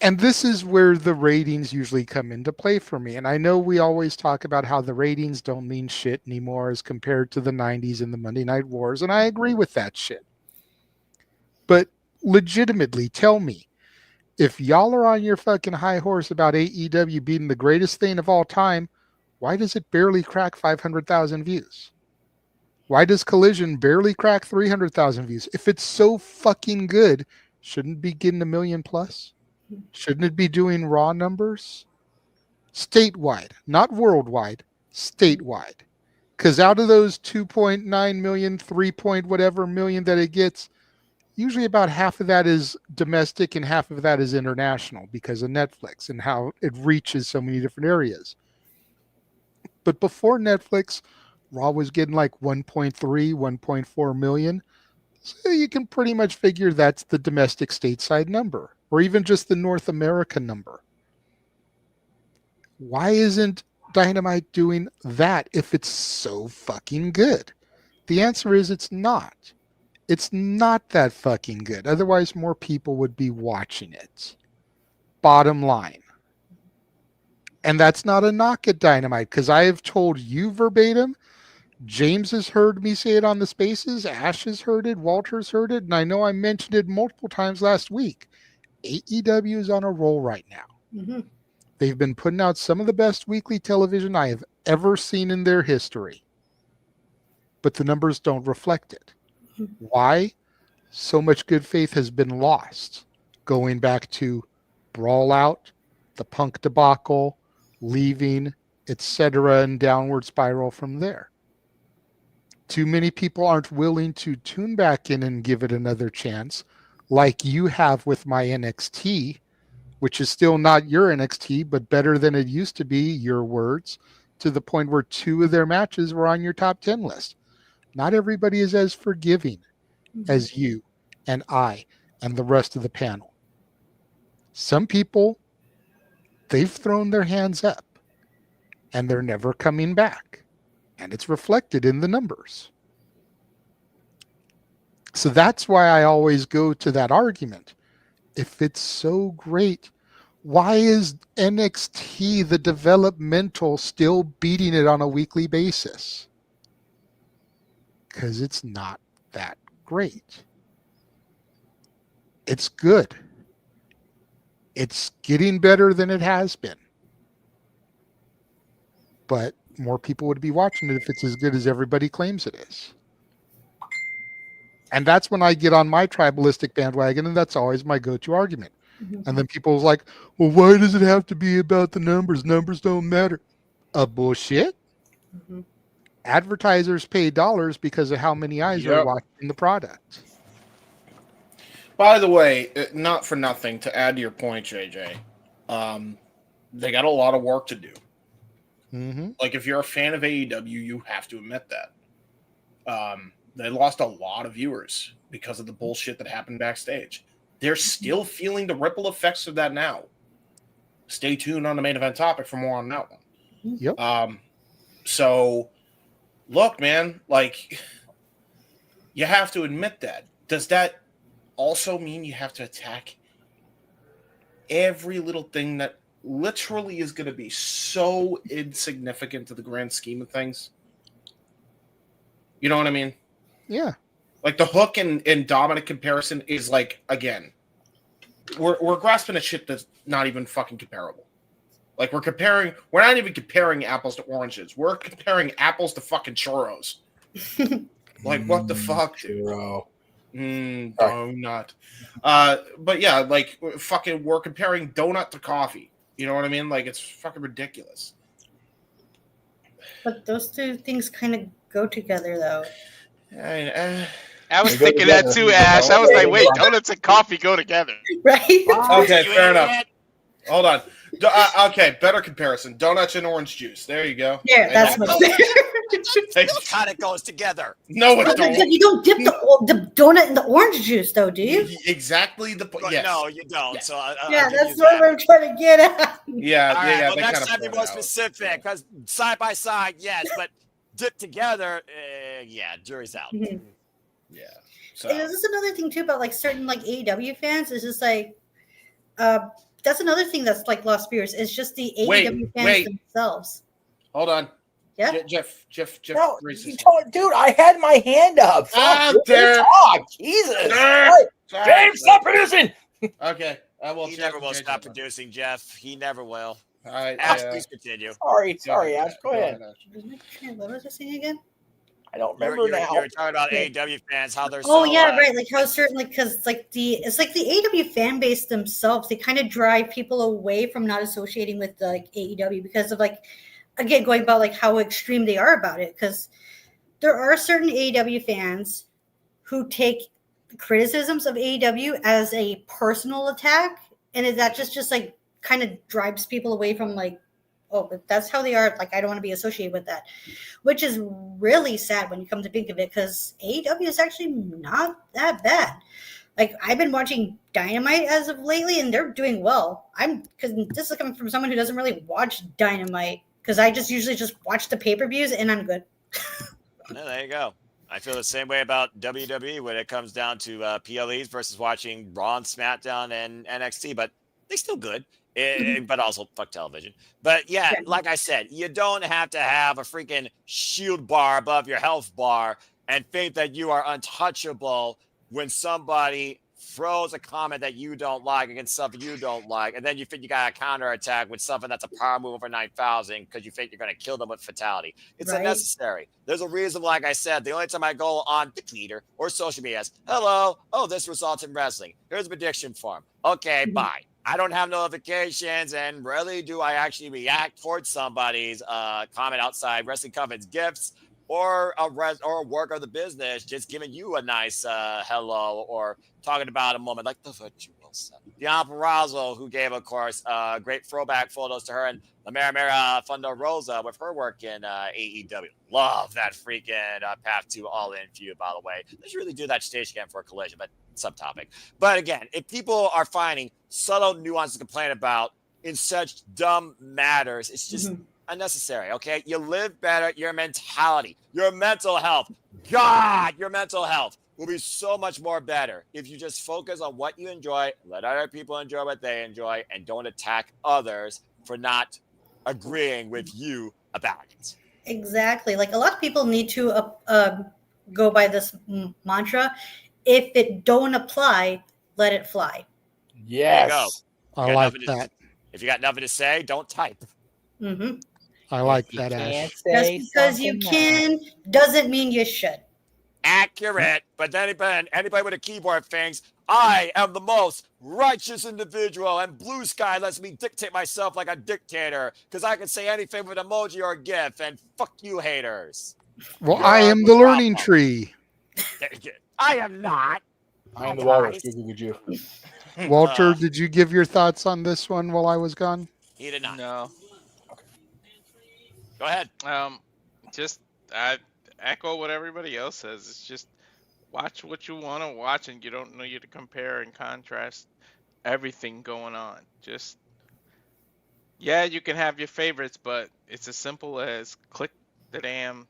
and this is where the ratings usually come into play for me. And I know we always talk about how the ratings don't mean shit anymore as compared to the 90s and the Monday Night Wars. And I agree with that shit. But legitimately, tell me, if y'all are on your fucking high horse about AEW being the greatest thing of all time, why does it barely crack 500,000 views? Why does Collision barely crack 300,000 views? If it's so fucking good, shouldn't it be getting 1 million plus? Shouldn't it be doing raw numbers? Statewide, not worldwide, statewide. Because out of those 2.9 million, 3 point whatever million that it gets, usually about half of that is domestic and half of that is international because of Netflix and how it reaches so many different areas. But before Netflix, Raw was getting like 1.3, 1.4 million. So you can pretty much figure that's the domestic stateside number, or even just the North America number. Why isn't Dynamite doing that if it's so fucking good? The answer is it's not. It's not that fucking good. Otherwise, more people would be watching it. Bottom line. And that's not a knock at Dynamite, because I have told you verbatim, James has heard me say it on the spaces, Ash has heard it, Walter's heard it, and I know I mentioned it multiple times last week. AEW is on a roll right now. Mm-hmm. They've been putting out some of the best weekly television I have ever seen in their history. But the numbers don't reflect it. Why? So much good faith has been lost, going back to Brawl Out, the Punk debacle, leaving, etc., and downward spiral from there. Too many people aren't willing to tune back in and give it another chance, like you have with my NXT, which is still not your NXT, but better than it used to be, your words, to the point where 2 of their matches were on your top 10 list. Not everybody is as forgiving as you and I and the rest of the panel. Some people, they've thrown their hands up and they're never coming back. And it's reflected in the numbers. So that's why I always go to that argument. If it's so great, why is NXT, the developmental, still beating it on a weekly basis? Because it's not that great. It's good. It's getting better than it has been. But more people would be watching it if it's as good as everybody claims it is. And that's when I get on my tribalistic bandwagon, and that's always my go-to argument. Mm-hmm. And then people are like, well, why does it have to be about the numbers? Numbers don't matter. Bullshit. Mm-hmm. Advertisers pay dollars because of how many eyes are watching the product. By the way, not for nothing, to add to your point, JJ, they got a lot of work to do. Mm-hmm. Like, if you're a fan of AEW, you have to admit that. They lost a lot of viewers because of the bullshit that happened backstage. They're still feeling the ripple effects of that now. Stay tuned on the main event topic for more on that one. Yep. So look, man, like, you have to admit that. Does that also mean you have to attack every little thing that literally is going to be so insignificant to the grand scheme of things? You know what I mean? Yeah. Like the Hook and DAMMIT comparison is like, again, we're grasping at shit that's not even fucking comparable. Like we're not even comparing apples to oranges. We're comparing apples to fucking churros. Like what the fuck, churro? Donut. But yeah, like fucking, we're comparing donut to coffee. You know what I mean? Like it's fucking ridiculous. But those two things kind of go together, though. I was thinking that too, Ash. I was like, wait, donuts and coffee go together. Right? Okay, fair enough. Hold on. Okay, better comparison. Donuts and orange juice. There you go. Yeah, that's much better. It kind of goes together. No, it don't. You don't dip the donut in the orange juice, though, do you? Exactly the point. Yes. No, you don't. Yes. So Yeah, that's what I'm trying to get at. Yeah, All right, yeah. well, They next kind time of be more specific, because side by side, yes, but dip together, yeah, jury's out. Mhm. Yeah. And this is another thing too about like certain like AEW fans. Is just like, that's another thing that's like lost spirits. It's just the AEW fans themselves. Hold on. Yeah. Jeff. No, Reese you is- told, dude, I had my hand up. Ah, Fuck, damn. talk. Jesus. Sorry. James, stop producing. Okay. He never will stop producing, Jeff. He never will. All right. Ash, please continue. Sorry, Ash. Go ahead. What was I saying again? I don't You remember now. were talking about AEW fans, how they're Oh so, yeah, right. Like how certainly because like it's like the AEW fan base themselves. They kind of drive people away from not associating with like AEW because of like, again, going about like how extreme they are about it. Because there are certain AEW fans who take criticisms of AEW as a personal attack, and that just like kind of drives people away from like, oh, but that's how they are. Like, I don't want to be associated with that, which is really sad when you come to think of it, because AEW is actually not that bad. Like, I've been watching Dynamite as of lately, and they're doing well. Because this is coming from someone who doesn't really watch Dynamite, because I usually just watch the pay-per-views, and I'm good. Yeah, there you go. I feel the same way about WWE when it comes down to PLEs versus watching Raw and SmackDown and NXT, but they're still good. But also fuck television. But yeah, like I said, you don't have to have a freaking shield bar above your health bar and think that you are untouchable when somebody throws a comment that you don't like against something you don't like, and then you think you got a counterattack with something that's a power move over 9,000 because you think you're going to kill them with fatality. It's unnecessary. There's a reason, like I said, the only time I go on the Twitter or social media is, hello, oh, this results in wrestling. Here's a prediction form. Okay, bye. I don't have notifications, and rarely do I actually react towards somebody's comment outside Wrestling Conference gifts or a work of the business, just giving you a nice hello or talking about a moment like the virtual set. Diana Perazzo, who gave, of course, great throwback photos to her and La Mera Fondo Rosa with her work in AEW. Love that freaking Path to All In feud, by the way. They should really do that stage again for a collision, but subtopic. But again, if people are finding subtle nuances to complain about in such dumb matters, it's just unnecessary, okay? You live better, your mentality, your mental health. God, your mental health will be so much more better if you just focus on what you enjoy, let other people enjoy what they enjoy, and don't attack others for not agreeing with you about it. Exactly. Like, a lot of people need to go by this mantra. If it don't apply, let it fly. Yes. I like that. If you got nothing to say, don't type. Mm-hmm. I like that, Ash. Just because you can doesn't mean you should. Accurate. But then anybody with a keyboard thinks, I am the most righteous individual, and Blue Sky lets me dictate myself like a dictator because I can say anything with an emoji or a GIF, and fuck you haters. Well, I am the learning tree. I am not. I am the walrus. Goo. Walter, did you give your thoughts on this one while I was gone? He did not. No. Go ahead. Just I echo what everybody else says. It's just watch what you want to watch, and you don't need to compare and contrast everything going on. Just you can have your favorites, but it's as simple as click the damn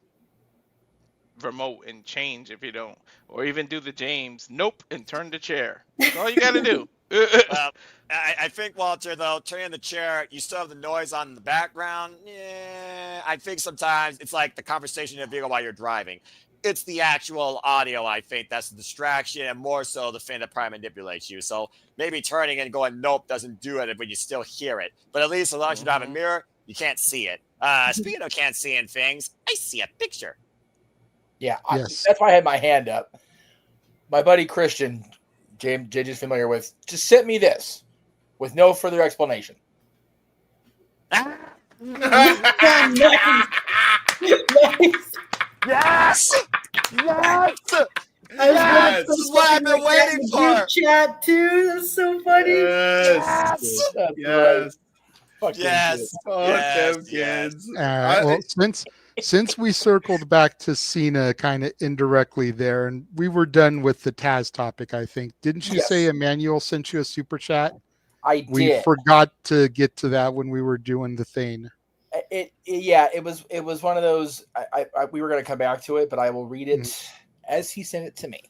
remote and change if you don't, or even do the James nope and turn the chair. That's all you got to do. Well, I think, Walter, though, turning the chair, you still have the noise on the background. Yeah, I think sometimes it's like the conversation in a vehicle while you're driving. It's the actual audio, I think, that's the distraction, and more so the thing that probably manipulates you. So maybe turning and going nope doesn't do it, but you still hear it. But at least as long as you don't have a mirror, you can't see it. Speaking of can't seeing things, I see a picture. Yeah, that's why I had my hand up. My buddy Christian, JJ's familiar with, just sent me this with no further explanation. Yes! Yes! Yes! This is what I've been waiting for. Chat too. That's so funny. Yes. Yes. Yes. Fuck them kids. Well, since we circled back to Cena kind of indirectly there, and we were done with the Taz topic, I think. Didn't you say Emmanuel sent you a super chat? We did. forgot to get to that when we were doing the thing. It was one of those. We were going to come back to it, but I will read it as he sent it to me.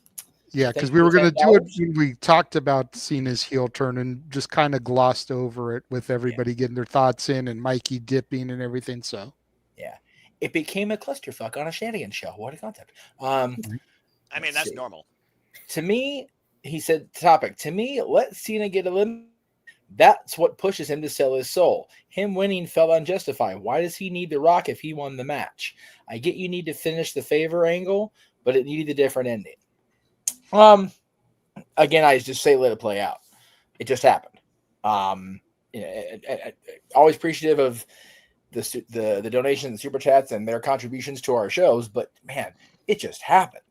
Yeah, because we were going to do it when we talked about Cena's heel turn and just kind of glossed over it with everybody getting their thoughts in and Mikey dipping and everything. So yeah, it became a clusterfuck on a Shenanigans show. What a concept. I mean, that's normal. To me, he said, topic. To me, let Cena get eliminated. That's what pushes him to sell his soul. Him winning felt unjustified. Why does he need The Rock if he won the match? I get you need to finish the favor angle, but it needed a different ending. Again, I just say let it play out. It just happened. Always appreciative of the donations and super chats and their contributions to our shows, but man, it just happened.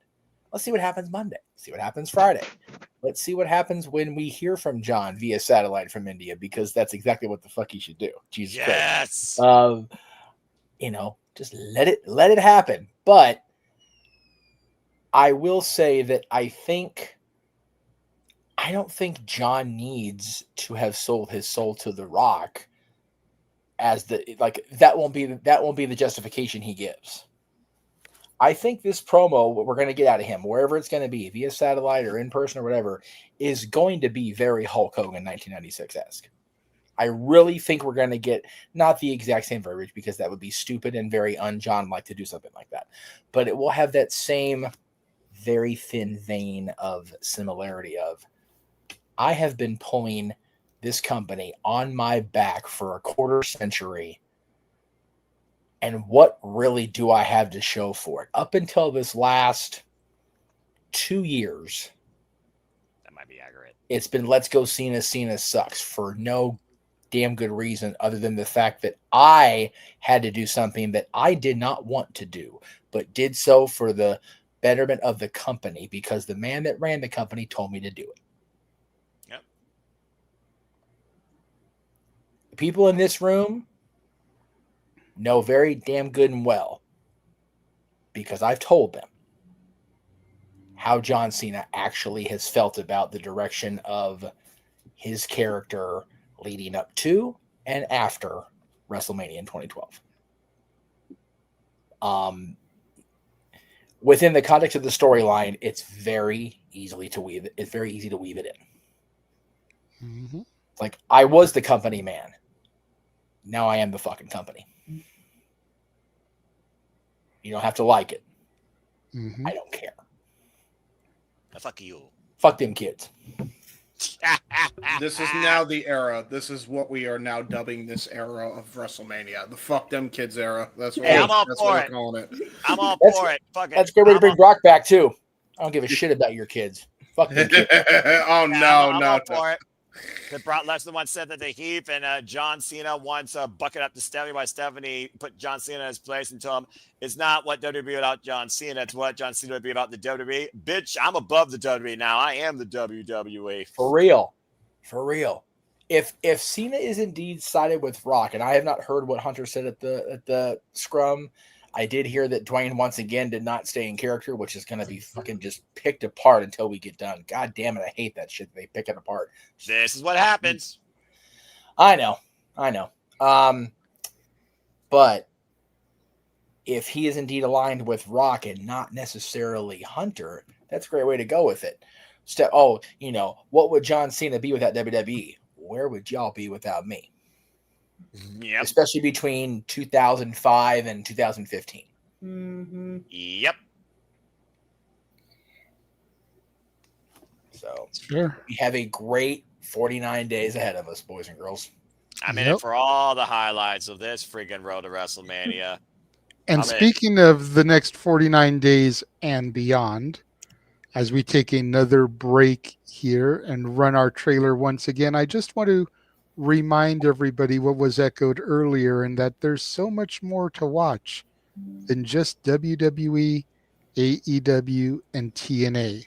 Let's see what happens Monday. See what happens Friday. Let's see what happens when we hear from John via satellite from India, because that's exactly what the fuck he should do. Jesus Christ. Just let it happen. But I will say that I don't think John needs to have sold his soul to The Rock as that won't be the justification he gives. I think this promo, what we're going to get out of him, wherever it's going to be, via satellite or in person or whatever, is going to be very Hulk Hogan 1996-esque. I really think we're going to get not the exact same verbiage, because that would be stupid and very un-John-like to do something like that. But it will have that same very thin vein of similarity of, I have been pulling this company on my back for a quarter century, and what really do I have to show for it? Up until this last 2 years, that might be accurate. It's been let's go Cena. Cena sucks for no damn good reason other than the fact that I had to do something that I did not want to do, but did so for the betterment of the company because the man that ran the company told me to do it. Yep. The people in this room know very damn good and well, because I've told them how John Cena actually has felt about the direction of his character leading up to and after WrestleMania in 2012. Within the context of the storyline, it's very easy to weave it in. Mm-hmm. Like, I was the company man. Now I am the fucking company. You don't have to like it. Mm-hmm. I don't care. Fuck you. Fuck them kids. This is now the era. This is what we are now dubbing this era of WrestleMania. The fuck them kids era. That's what, I'm all that's for what it. we're calling it. I'm all for it. Fuck it. That's a good way to bring Brock back, too. I don't give a shit about your kids. Fuck them kids. Oh, Yeah, no, I'm no. all for it. That Brock Lesnar once said that the heap, and John Cena once bucket up to Stephanie while Stephanie put John Cena in his place and told him it's not what WWE without John Cena, it's what John Cena would be about the WWE. Bitch, I'm above the WWE now. I am the WWE. For real. For real. If Cena is indeed sided with Rock, and I have not heard what Hunter said at the scrum, I did hear that Dwayne once again did not stay in character, which is going to be fucking just picked apart until we get done. God damn it, I hate that shit. They pick it apart. This is what happens. I know. But if he is indeed aligned with Rock and not necessarily Hunter, that's a great way to go with it. What would John Cena be without WWE? Where would y'all be without me? Yep. Especially between 2005 and 2015. Mm-hmm. Yep. So sure. We have a great 49 days ahead of us, boys and girls. I'm in it for all the highlights of this freaking road to WrestleMania. And speaking of the next 49 days and beyond, as we take another break here and run our trailer once again, I just want to remind everybody what was echoed earlier, and that there's so much more to watch than just WWE, AEW, and TNA.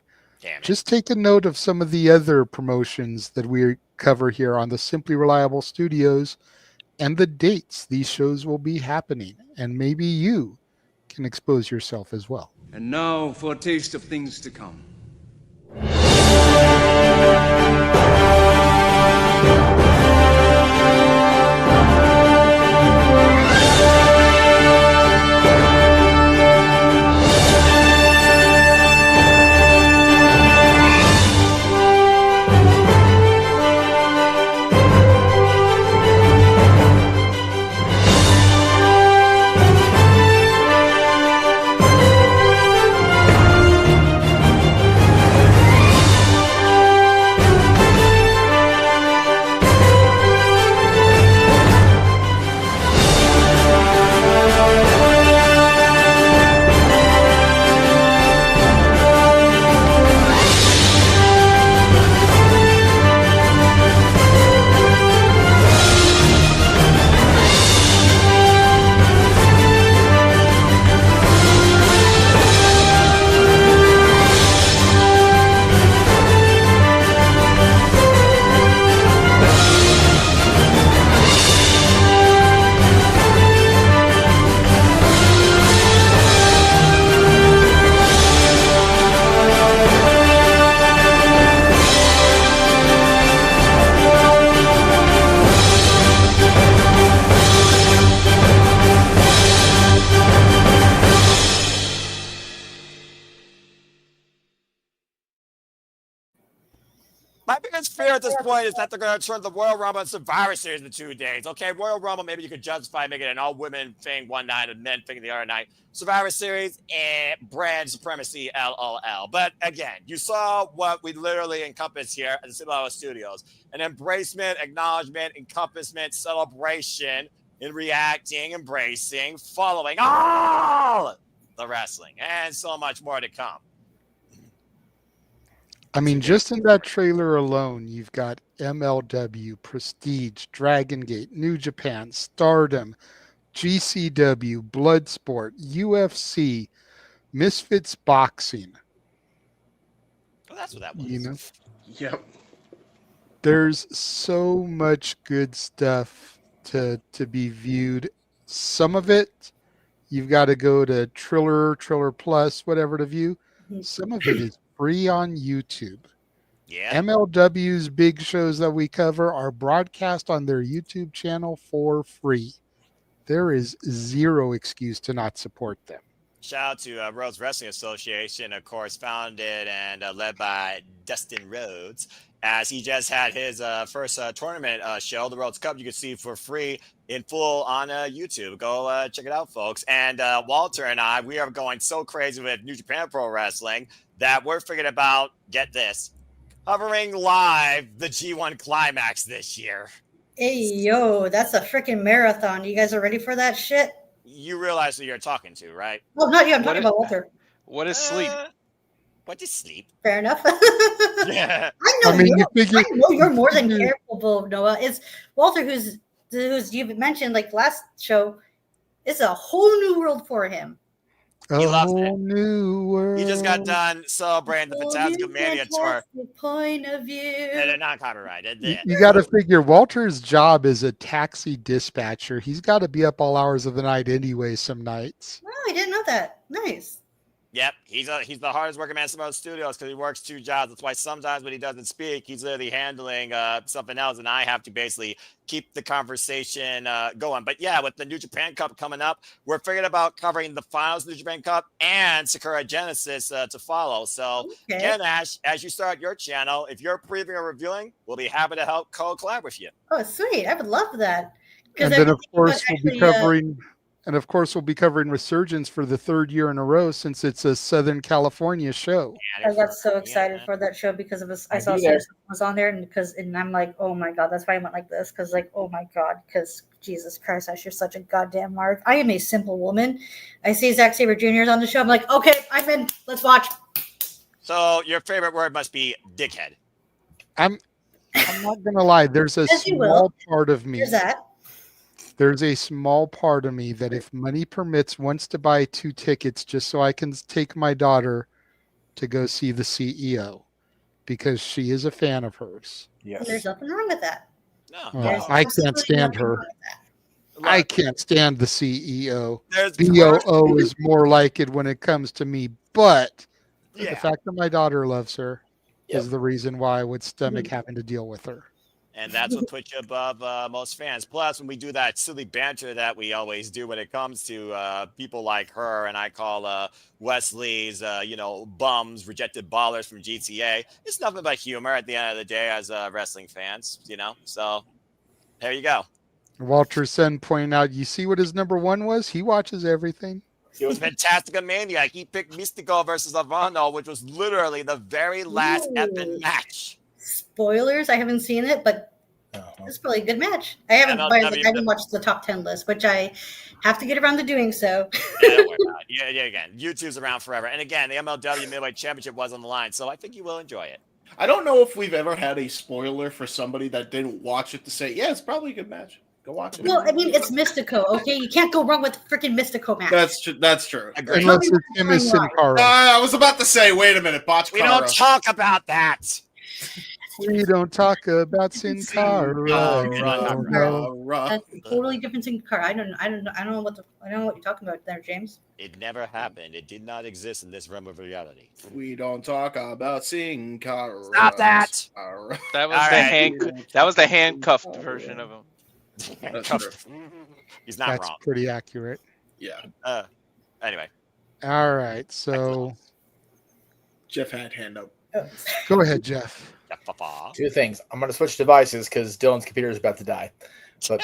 Just take a note of some of the other promotions that we cover here on the Simply Reliable Studios and the dates these shows will be happening, and maybe you can expose yourself as well. And now for a taste of things to come. My biggest fear at this point is that they're going to turn the Royal Rumble and Survivor Series into 2 days. Okay, Royal Rumble, maybe you could justify making it an all-women thing one night and men thing the other night. Survivor Series, brand supremacy, LOL. But again, you saw what we literally encompass here at the Simply Studios. An embracement, acknowledgement, encompassment, celebration in reacting, embracing, following all the wrestling, and so much more to come. I mean, just in that trailer alone, you've got MLW, Prestige, Dragon Gate, New Japan, Stardom, GCW, Bloodsport, UFC, Misfits Boxing. Well, that's what that was. You know? Yep. There's so much good stuff to be viewed. Some of it, you've got to go to Triller Plus, whatever to view. Some of it is free on YouTube. Yeah. MLW's big shows that we cover are broadcast on their YouTube channel for free. There is zero excuse to not support them. Shout out to Rhodes Wrestling Association, of course, founded and led by Dustin Rhodes, as he just had his first tournament show, the Rhodes Cup. You can see for free in full on YouTube. Go check it out, folks. And Walter and I, we are going so crazy with New Japan Pro Wrestling that we're figuring about, get this, covering live the G1 Climax this year. Hey, yo, that's a freaking marathon. You guys are ready for that shit? You realize who you're talking to, right? Well, not you. I'm talking about Walter. What is sleep? What is sleep? Fair enough. Yeah. I know you're more than capable, Noah. It's Walter who's you've mentioned like last show. It's a whole new world for him. He loves it. New world. He just got done celebrating the Fantastic Mania tour. Point of view. And they're not copyrighted. You got to figure Walter's job is a taxi dispatcher. He's got to be up all hours of the night anyway, some nights. Oh, I didn't know that. Nice. Yep, he's the hardest working man in Samoa Studios because he works 2 jobs. That's why sometimes when he doesn't speak, he's literally handling something else, and I have to basically keep the conversation going. But yeah, with the New Japan Cup coming up, we're figuring about covering the finals of the New Japan Cup and Sakura Genesis to follow. So again, Ash, as you start your channel, if you're previewing or reviewing, we'll be happy to help co-collab with you. Oh, sweet! I would love that. And then, of course, we'll be covering. And of course, we'll be covering Resurgence for the 3rd year in a row since it's a Southern California show. I got so excited for that show because of this. I saw Sarah was on there, and I'm like, oh my god, that's why I went like this because like, oh my god, because Jesus Christ, Ash, you're such a goddamn mark. I am a simple woman. I see Zack Sabre Jr. is on the show. I'm like, okay, I'm in. Let's watch. So your favorite word must be dickhead. I'm not gonna lie. There's a small part of me. There's that. There's a small part of me that, if money permits, wants to buy 2 tickets just so I can take my daughter to go see the CEO because she is a fan of hers. Yes. There's nothing wrong with that. No. I can't stand her. I can't stand the CEO. BOO is more like it when it comes to me, but the fact that my daughter loves her is the reason why I would stomach having to deal with her. And that's what puts you above most fans. Plus, when we do that silly banter that we always do when it comes to people like her, and I call Wesley's, bums, rejected ballers from GTA, it's nothing but humor at the end of the day as wrestling fans, So there you go. Walter Sen pointing out, you see what his number 1 was? He watches everything. It was Fantastica Maniac. He picked Mystico versus Avano, which was literally the very last epic match. Spoilers, I haven't seen it, but it's probably a good match. I haven't watched the top 10 list, which I have to get around to doing so. Don't worry about it. Yeah, again, YouTube's around forever. And again, the MLW Midweight Championship was on the line, so I think you will enjoy it. I don't know if we've ever had a spoiler for somebody that didn't watch it to say, yeah, it's probably a good match. Go watch it. Well, I mean, it's Mystico, okay? You can't go wrong with the freaking Mystico match. That's true. Unless it's him and Sin Cara. I was about to say, wait a minute, Botch We don't talk about that. We don't talk about Sin Cara. That's a totally different Sin Cara. I don't know what you're talking about there, James. It never happened. It did not exist in this realm of reality. We don't talk about Sin Cara. Stop that. That was the handcuffed version of him. He's not That's wrong. pretty accurate. Yeah. Anyway. All right. So Jeff had hand up. Go ahead, Jeff. 2 things. I'm going to switch devices because Dylan's computer is about to die. But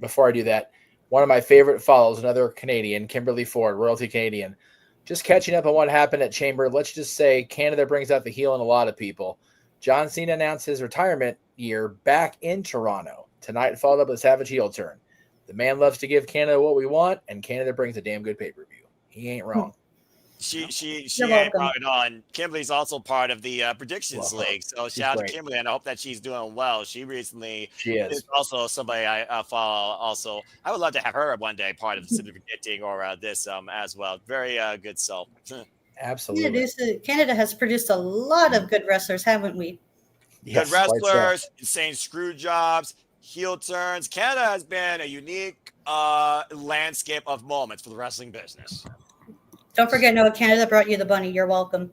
before I do that, one of my favorite follows, another Canadian, Kimberly Ford, royalty Canadian. Just catching up on what happened at Chamber. Let's just say Canada brings out the heel in a lot of people. John Cena announced his retirement year back in Toronto. Tonight followed up with a Savage heel turn. The man loves to give Canada what we want, and Canada brings a damn good pay-per-view. He ain't wrong. She ain't wrong at all. And Kimberly's also part of the Predictions League. So shout out to Kimberly, and I hope that she's doing well. She is also somebody I follow. Also, I would love to have her one day part of Civic Predicting or this as well. Very good soul. Absolutely. Canada has produced a lot of good wrestlers, haven't we? Good wrestlers, insane screw jobs, heel turns. Canada has been a unique landscape of moments for the wrestling business. Don't forget, Noah, Canada brought you the bunny. You're welcome.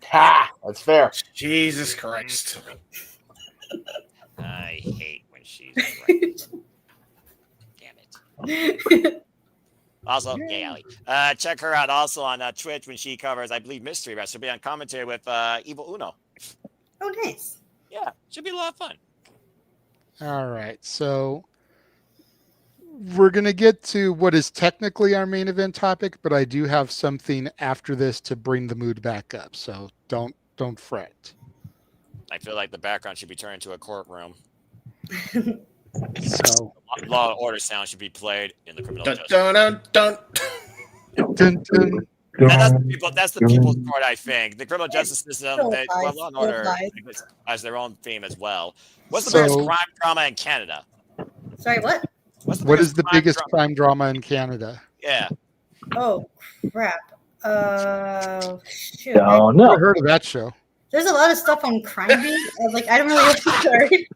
Ha! That's fair. Jesus Christ. I hate when she's right. Damn it. Also, yay, Ali. Check her out also on Twitch when she covers, I believe, Mystery Wrestling. She'll be on commentary with Evil Uno. Oh, nice. Yeah, should be a lot of fun. All right. So we're going to get to what is technically our main event topic, but I do have something after this to bring the mood back up. So don't fret. I feel like the background should be turned into a courtroom. So Law and Order sound should be played in the criminal justice. That's the people's part, I think. The criminal justice system, Law and Order has their own theme as well. What's the biggest crime drama in Canada? Sorry, what? What is the biggest crime drama in Canada? Yeah. Oh, crap. Shoot. I heard of that show. There's a lot of stuff on Crime Beat. Like I don't really sorry.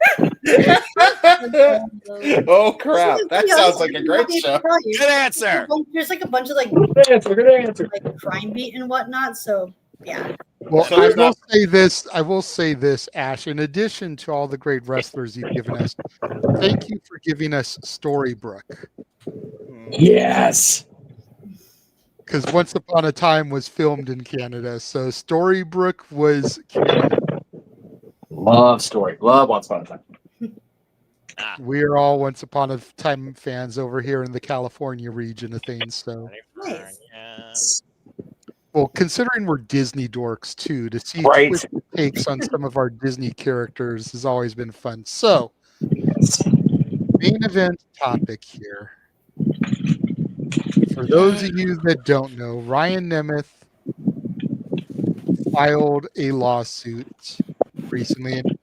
Oh crap! That sounds like a great show. Good answer. There's like a bunch of like Good answer. Like Crime Beat and whatnot. So yeah. Well, I will say this. I will say this, Ash. In addition to all the great wrestlers you've given us, thank you for giving us Storybrooke. Yes. Because Once Upon a Time was filmed in Canada, so Storybrooke was Canada. Love Once Upon a Time. We are all Once Upon a Time fans over here in the California region of things. So, well, considering we're Disney dorks too, to see twisted takes on some of our Disney characters has always been fun. So, main event topic here. For those of you that don't know, Ryan Nemeth filed a lawsuit recently. And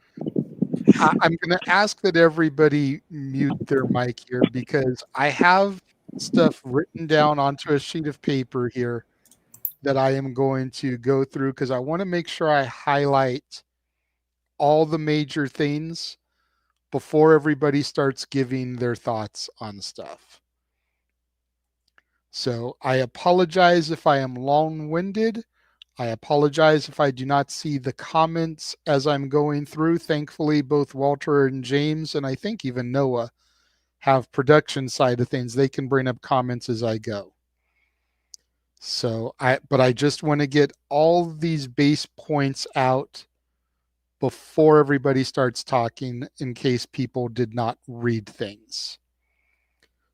I'm going to ask that everybody mute their mic here because I have stuff written down onto a sheet of paper here that I am going to go through because I want to make sure I highlight all the major things before everybody starts giving their thoughts on stuff. So I apologize if I am long-winded. I apologize if I do not see the comments as I'm going through. Thankfully, both Walter and James, and I think even Noah, have production side of things. They can bring up comments as I go. So but I just want to get all these base points out before everybody starts talking in case people did not read things.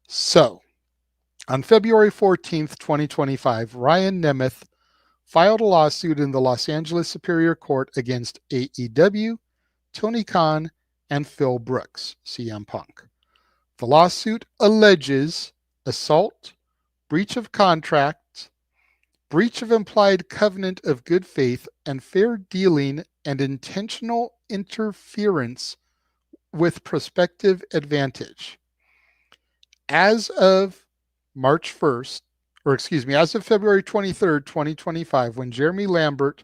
So, on February 14th, 2025, Ryan Nemeth filed a lawsuit in the Los Angeles Superior Court against AEW, Tony Khan, and Phil Brooks, CM Punk. The lawsuit alleges assault, breach of contract, breach of implied covenant of good faith and fair dealing, and intentional interference with prospective advantage. As of March 1st, as of February 23rd, 2025, when Jeremy Lambert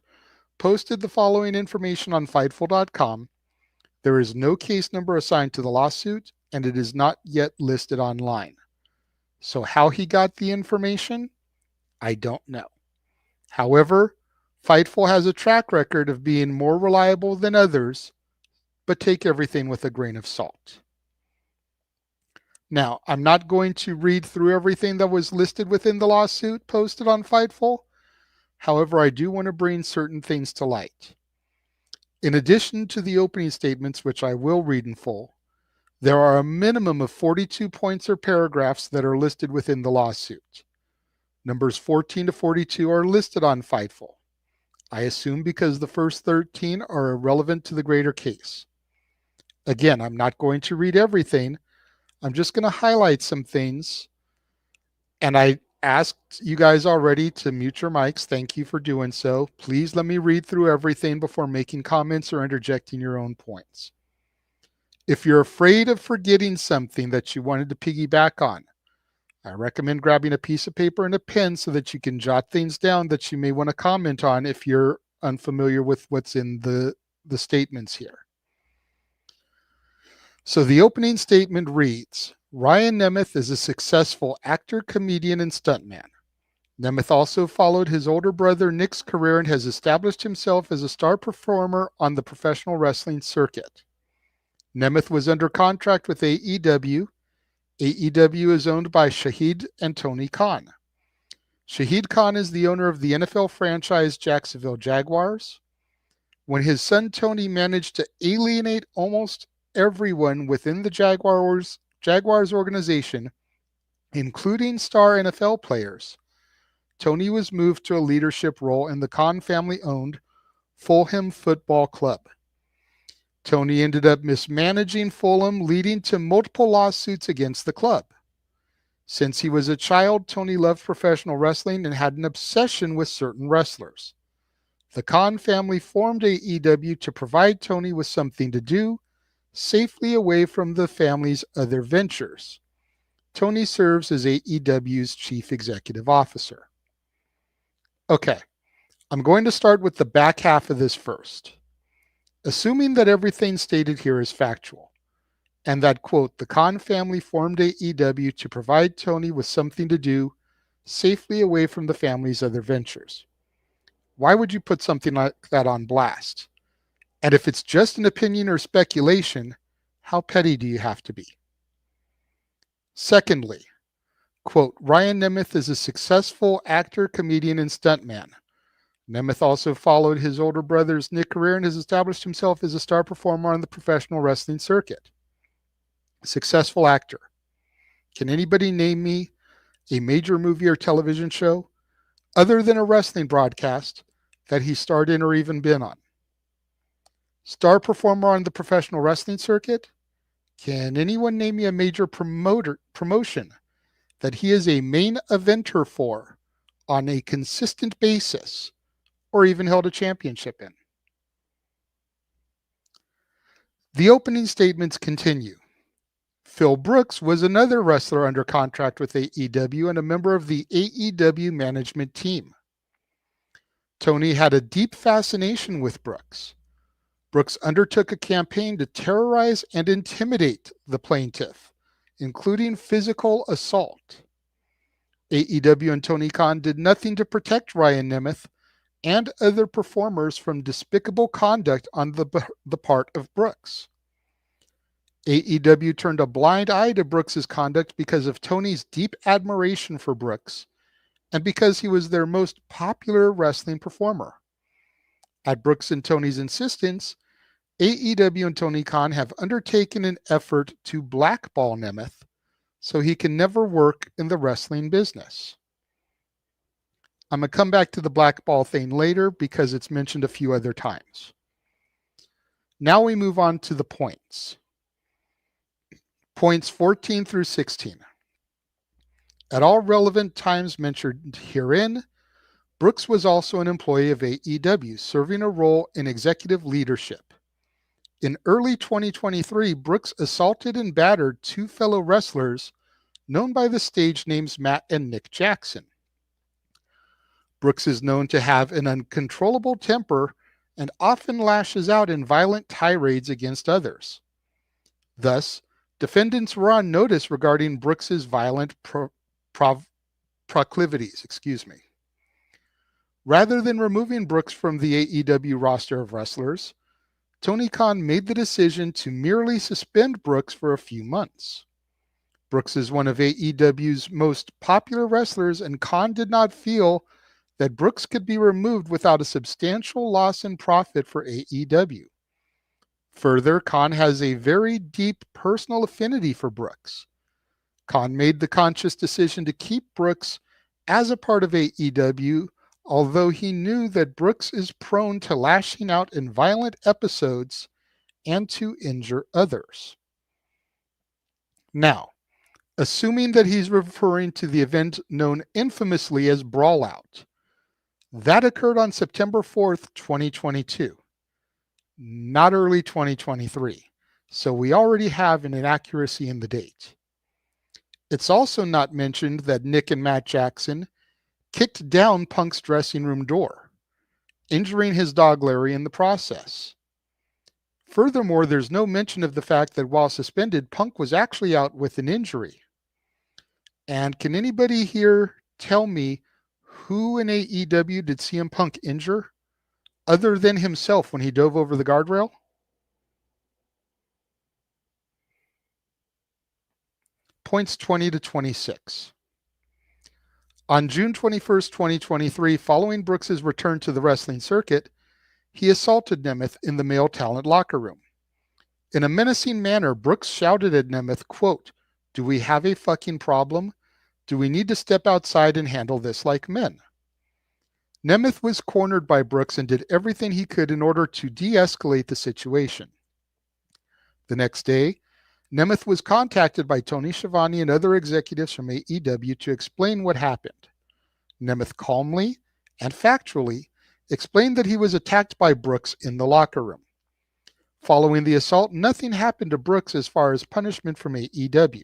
posted the following information on Fightful.com, there is no case number assigned to the lawsuit, and it is not yet listed online. So how he got the information, I don't know. However, Fightful has a track record of being more reliable than others, but take everything with a grain of salt. Now, I'm not going to read through everything that was listed within the lawsuit posted on Fightful. However, I do want to bring certain things to light. In addition to the opening statements, which I will read in full, there are a minimum of 42 points or paragraphs that are listed within the lawsuit. Numbers 14 to 42 are listed on Fightful. I assume because the first 13 are irrelevant to the greater case. Again, I'm not going to read everything. I'm just going to highlight some things. And I asked you guys already to mute your mics. Thank you for doing so. Please let me read through everything before making comments or interjecting your own points. If you're afraid of forgetting something that you wanted to piggyback on, I recommend grabbing a piece of paper and a pen so that you can jot things down that you may want to comment on if you're unfamiliar with what's in the statements here. So the opening statement reads, Ryan Nemeth is a successful actor, comedian, and stuntman. Nemeth also followed his older brother Nick's career and has established himself as a star performer on the professional wrestling circuit. Nemeth was under contract with AEW. AEW is owned by Shahid and Tony Khan. Shahid Khan is the owner of the NFL franchise Jacksonville Jaguars. When his son Tony managed to alienate almost everyone within the Jaguars organization, including star NFL players, Tony was moved to a leadership role in the Khan family-owned Fulham Football Club. Tony ended up mismanaging Fulham, leading to multiple lawsuits against the club. Since he was a child, Tony loved professional wrestling and had an obsession with certain wrestlers. The Khan family formed AEW to provide Tony with something to do, safely away from the family's other ventures. Tony serves as AEW's chief executive officer. Okay, I'm going to start with the back half of this first. Assuming that everything stated here is factual, and that, quote, the Khan family formed AEW to provide Tony with something to do safely away from the family's other ventures. Why would you put something like that on blast? And if it's just an opinion or speculation, how petty do you have to be? Secondly, quote, Ryan Nemeth is a successful actor, comedian, and stuntman. Nemeth also followed his older brother's Nick career and has established himself as a star performer on the professional wrestling circuit. Successful actor. Can anybody name me a major movie or television show other than a wrestling broadcast that he starred in or even been on? Star performer on the professional wrestling circuit? Can anyone name me a major promotion that he is a main eventer for on a consistent basis or even held a championship in? The opening statements continue. Phil Brooks was another wrestler under contract with AEW and a member of the AEW management team. Tony had a deep fascination with Brooks. Brooks undertook a campaign to terrorize and intimidate the plaintiff, including physical assault. AEW and Tony Khan did nothing to protect Ryan Nemeth and other performers from despicable conduct on the part of Brooks. AEW turned a blind eye to Brooks's conduct because of Tony's deep admiration for Brooks and because he was their most popular wrestling performer. At Brooks and Tony's insistence, AEW and Tony Khan have undertaken an effort to blackball Nemeth so he can never work in the wrestling business. I'm going to come back to the blackball thing later because it's mentioned a few other times. Now we move on to the points. Points 14 through 16. At all relevant times mentioned herein, Brooks was also an employee of AEW, serving a role in executive leadership. In early 2023, Brooks assaulted and battered two fellow wrestlers known by the stage names Matt and Nick Jackson. Brooks is known to have an uncontrollable temper and often lashes out in violent tirades against others. Thus, defendants were on notice regarding Brooks's violent proclivities. Rather than removing Brooks from the AEW roster of wrestlers, Tony Khan made the decision to merely suspend Brooks for a few months. Brooks is one of AEW's most popular wrestlers, and Khan did not feel that Brooks could be removed without a substantial loss in profit for AEW. Further, Khan has a very deep personal affinity for Brooks. Khan made the conscious decision to keep Brooks as a part of AEW, although he knew that Brooks is prone to lashing out in violent episodes and to injure others. Now, assuming that he's referring to the event known infamously as Brawl Out, that occurred on September 4th, 2022. Not early 2023, so we already have an inaccuracy in the date. It's also not mentioned that Nick and Matt Jackson kicked down Punk's dressing room door, injuring his dog Larry in the process. Furthermore, there's no mention of the fact that while suspended, Punk was actually out with an injury. And can anybody here tell me who in AEW did CM Punk injure other than himself when he dove over the guardrail? Points 20 to 26. On June 21st, 2023, following Brooks's return to the wrestling circuit, he assaulted Nemeth in the male talent locker room. In a menacing manner, Brooks shouted at Nemeth, quote, "Do we have a fucking problem? Do we need to step outside and handle this like men?" Nemeth was cornered by Brooks and did everything he could in order to de-escalate the situation. The next day, Nemeth was contacted by Tony Schiavone and other executives from AEW to explain what happened. Nemeth calmly and factually explained that he was attacked by Brooks in the locker room. Following the assault, nothing happened to Brooks as far as punishment from AEW.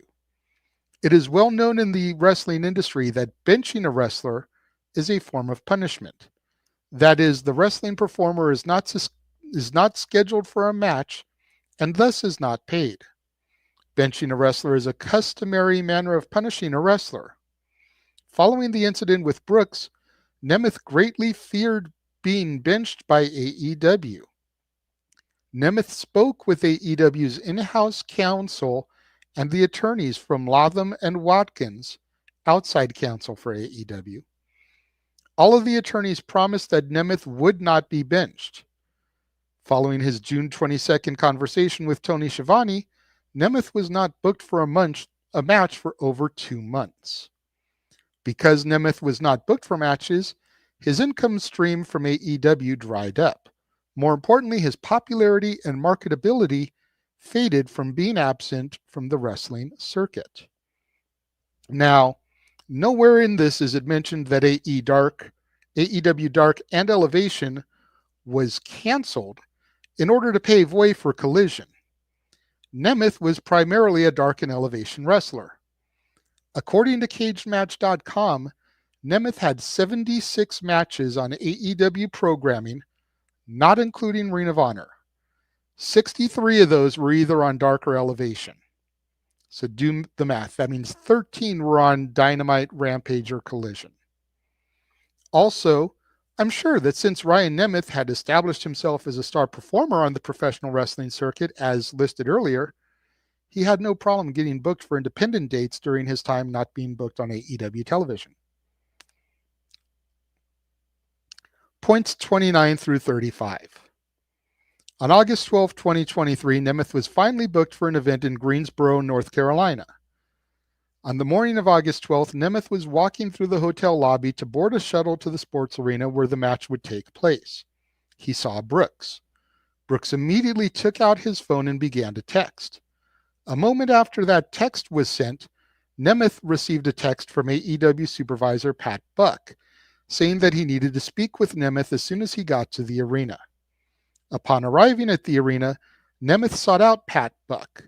It is well known in the wrestling industry that benching a wrestler is a form of punishment. That is, the wrestling performer is not scheduled for a match and thus is not paid. Benching a wrestler is a customary manner of punishing a wrestler. Following the incident with Brooks, Nemeth greatly feared being benched by AEW. Nemeth spoke with AEW's in-house counsel and the attorneys from Latham and Watkins, outside counsel for AEW. All of the attorneys promised that Nemeth would not be benched. Following his June 22nd conversation with Tony Schiavone, Nemeth was not booked for a match for over 2 months. Because Nemeth was not booked for matches, his income stream from AEW dried up. More importantly, his popularity and marketability faded from being absent from the wrestling circuit. Now, nowhere in this is it mentioned that AEW Dark and Elevation was canceled in order to pave way for Collision. Nemeth was primarily a Dark and Elevation wrestler. According to CagedMatch.com, Nemeth had 76 matches on AEW programming, not including Ring of Honor. 63 of those were either on Dark or Elevation. So do the math. That means 13 were on Dynamite, Rampage, or Collision. Also, I'm sure that since Ryan Nemeth had established himself as a star performer on the professional wrestling circuit, as listed earlier, he had no problem getting booked for independent dates during his time not being booked on AEW television. Points 29 through 35. On August 12, 2023, Nemeth was finally booked for an event in Greensboro, North Carolina. On the morning of August 12th, Nemeth was walking through the hotel lobby to board a shuttle to the sports arena where the match would take place. He saw Brooks. Brooks immediately took out his phone and began to text. A moment after that text was sent, Nemeth received a text from AEW supervisor Pat Buck, saying that he needed to speak with Nemeth as soon as he got to the arena. Upon arriving at the arena, Nemeth sought out Pat Buck.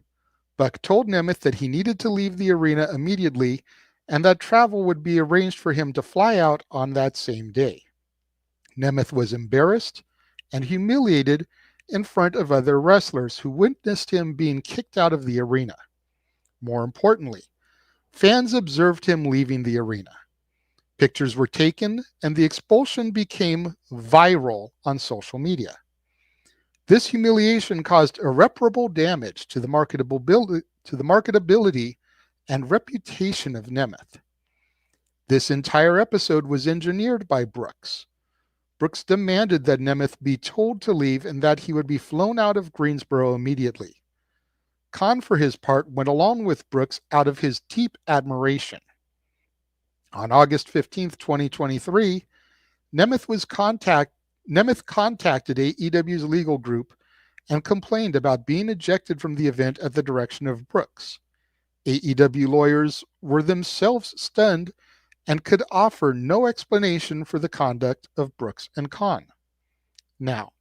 Buck told Nemeth that he needed to leave the arena immediately and that travel would be arranged for him to fly out on that same day. Nemeth was embarrassed and humiliated in front of other wrestlers who witnessed him being kicked out of the arena. More importantly, fans observed him leaving the arena. Pictures were taken and the expulsion became viral on social media. This humiliation caused irreparable damage to the marketability and reputation of Nemeth. This entire episode was engineered by Brooks. Brooks demanded that Nemeth be told to leave and that he would be flown out of Greensboro immediately. Khan, for his part, went along with Brooks out of his deep admiration. On August 15, 2023, Nemeth contacted AEW's legal group and complained about being ejected from the event at the direction of Brooks. AEW lawyers were themselves stunned and could offer no explanation for the conduct of Brooks and Khan. Now,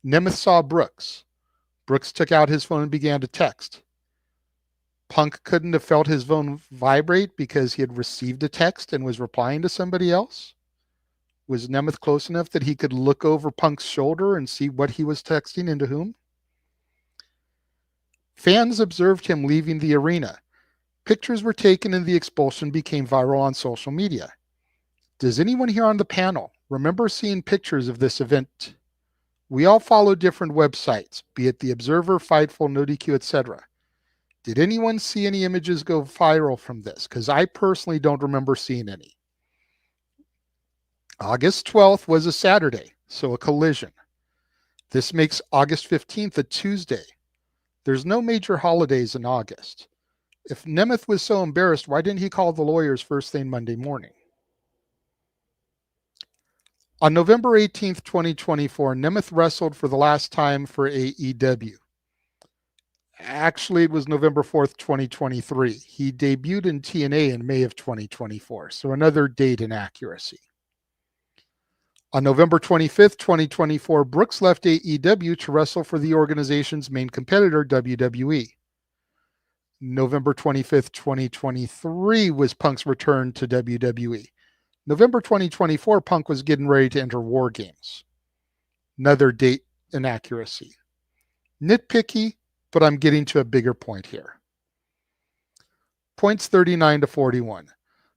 Nemeth saw Brooks. Brooks took out his phone and began to text. Punk couldn't have felt his phone vibrate because he had received a text and was replying to somebody else? Was Nemeth close enough that he could look over Punk's shoulder and see what he was texting and to whom? Fans observed him leaving the arena. Pictures were taken and the expulsion became viral on social media. Does anyone here on the panel remember seeing pictures of this event? We all follow different websites, be it The Observer, Fightful, NoDQ, etc. Did anyone see any images go viral from this? Because I personally don't remember seeing any. August 12th was a Saturday, so a collision. This makes August 15th a Tuesday. There's no major holidays in August. If Nemeth was so embarrassed, why didn't he call the lawyers first thing Monday morning? On November 18th, 2024, Nemeth wrestled for the last time for AEW. Actually, it was November 4th, 2023. He debuted in TNA in May of 2024, so another date inaccuracy. On November 25th, 2024, Brooks left AEW to wrestle for the organization's main competitor, WWE. November 25th, 2023 was Punk's return to WWE. November 2024, Punk was getting ready to enter War Games. Another date inaccuracy. Nitpicky, but I'm getting to a bigger point here. Points 39 to 41.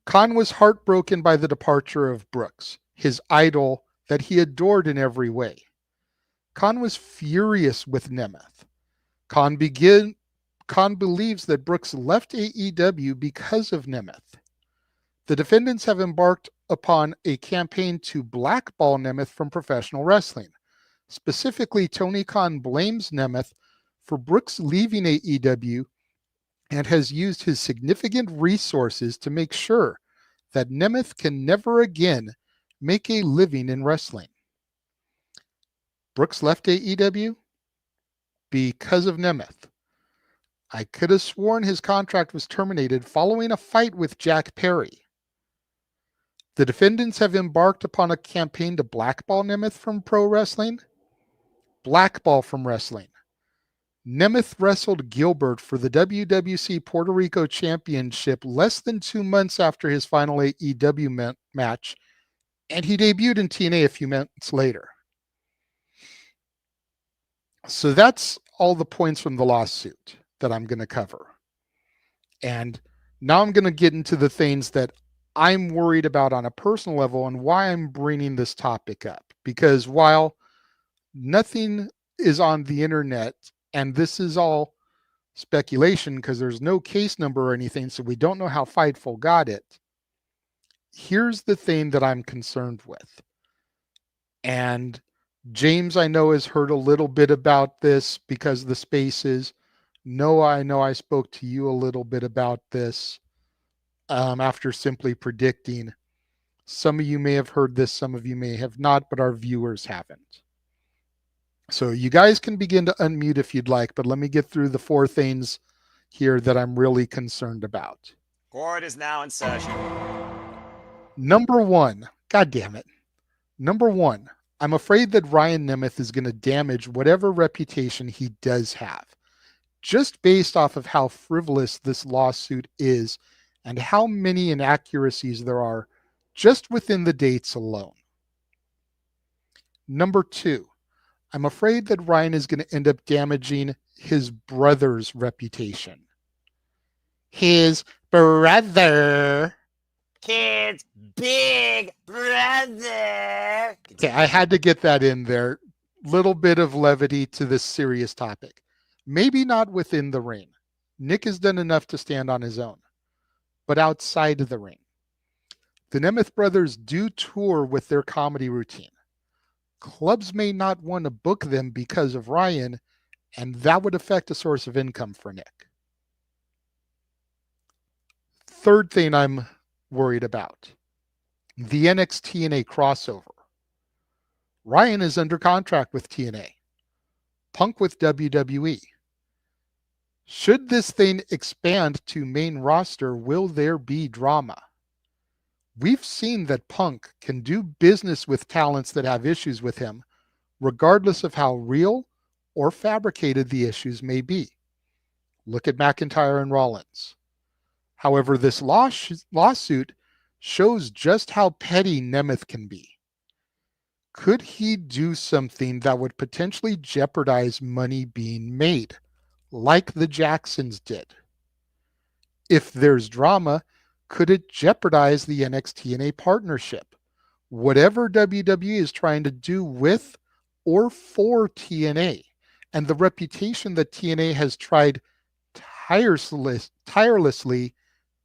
Khan was heartbroken by the departure of Brooks, his idol that he adored in every way. Khan was furious with Nemeth. Khan believes that Brooks left AEW because of Nemeth. The defendants have embarked upon a campaign to blackball Nemeth from professional wrestling. Specifically, Tony Khan blames Nemeth for Brooks leaving AEW and has used his significant resources to make sure that Nemeth can never again make a living in wrestling. Brooks left AEW because of Nemeth. I could have sworn his contract was terminated following a fight with Jack Perry. The defendants have embarked upon a campaign to blackball Nemeth from pro wrestling. Blackball from wrestling. Nemeth wrestled Gilbert for the WWC Puerto Rico Championship less than 2 months after his final AEW match, and he debuted in TNA a few months later. So that's all the points from the lawsuit that I'm going to cover. And now I'm going to get into the things that I'm worried about on a personal level and why I'm bringing this topic up. Because while nothing is on the internet, and this is all speculation because there's no case number or anything, so we don't know how Fightful got it, here's the thing that I'm concerned with. And James, I know, has heard a little bit about this because of the spaces. Noah, I know I spoke to you a little bit about this after simply predicting. Some of you may have heard this, some of you may have not, but our viewers haven't. So you guys can begin to unmute if you'd like, but let me get through the 4 things here that I'm really concerned about. Court is now in session. Number 1, God damn it. Number 1, I'm afraid that Ryan Nemeth is going to damage whatever reputation he does have, just based off of how frivolous this lawsuit is and how many inaccuracies there are just within the dates alone. Number 2, I'm afraid that Ryan is going to end up damaging his brother's reputation. His brother. Kids, big brother. Okay, I had to get that in there. Little bit of levity to this serious topic. Maybe not within the ring. Nick has done enough to stand on his own. But outside of the ring, the Nemeth brothers do tour with their comedy routine. Clubs may not want to book them because of Ryan, and that would affect a source of income for Nick. Third thing I'm worried about, the NXT-TNA crossover. Ryan is under contract with TNA, Punk with WWE. Should this thing expand to main roster, will there be drama? We've seen that Punk can do business with talents that have issues with him, regardless of how real or fabricated the issues may be. Look at McIntyre and Rollins. However, this lawsuit shows just how petty Nemeth can be. Could he do something that would potentially jeopardize money being made, like the Jacksons did? If there's drama, could it jeopardize the NXT-TNA partnership? Whatever WWE is trying to do with or for TNA, and the reputation that TNA has tried tirelessly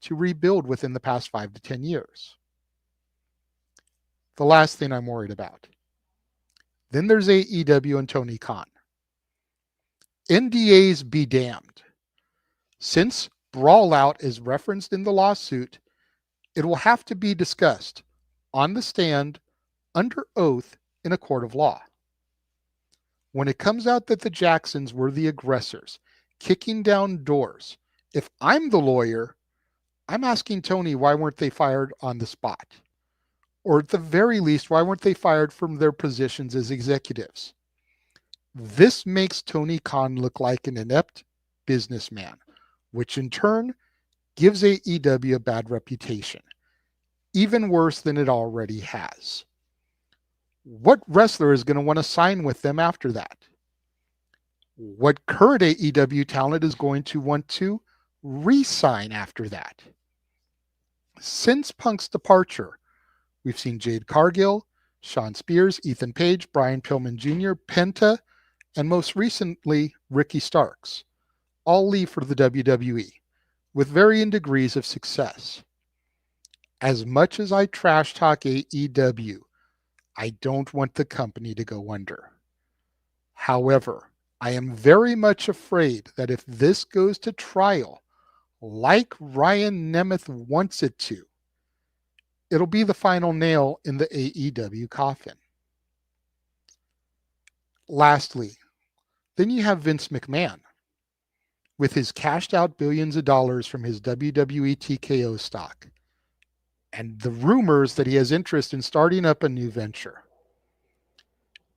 to rebuild within the past 5 to 10 years. The last thing I'm worried about. Then there's AEW and Tony Khan. NDAs be damned. Since Brawl Out is referenced in the lawsuit, it will have to be discussed on the stand under oath in a court of law. When it comes out that the Jacksons were the aggressors, kicking down doors, if I'm the lawyer, I'm asking Tony, why weren't they fired on the spot? Or at the very least, why weren't they fired from their positions as executives? This makes Tony Khan look like an inept businessman, which in turn gives AEW a bad reputation. even worse than it already has. What wrestler is going to want to sign with them after that? What current AEW talent is going to want to re-sign after that? Since Punk's departure, we've seen Jade Cargill, Sean Spears, Ethan Page, Brian Pillman Jr., Penta, and most recently, Ricky Starks, all leave for the WWE with varying degrees of success. As much as I trash talk AEW, I don't want the company to go under. However, I am very much afraid that if this goes to trial, like Ryan Nemeth wants it to, it'll be the final nail in the AEW coffin. Lastly, then you have Vince McMahon. With his cashed out billions of dollars from his WWE TKO stock, and the rumors that he has interest in starting up a new venture.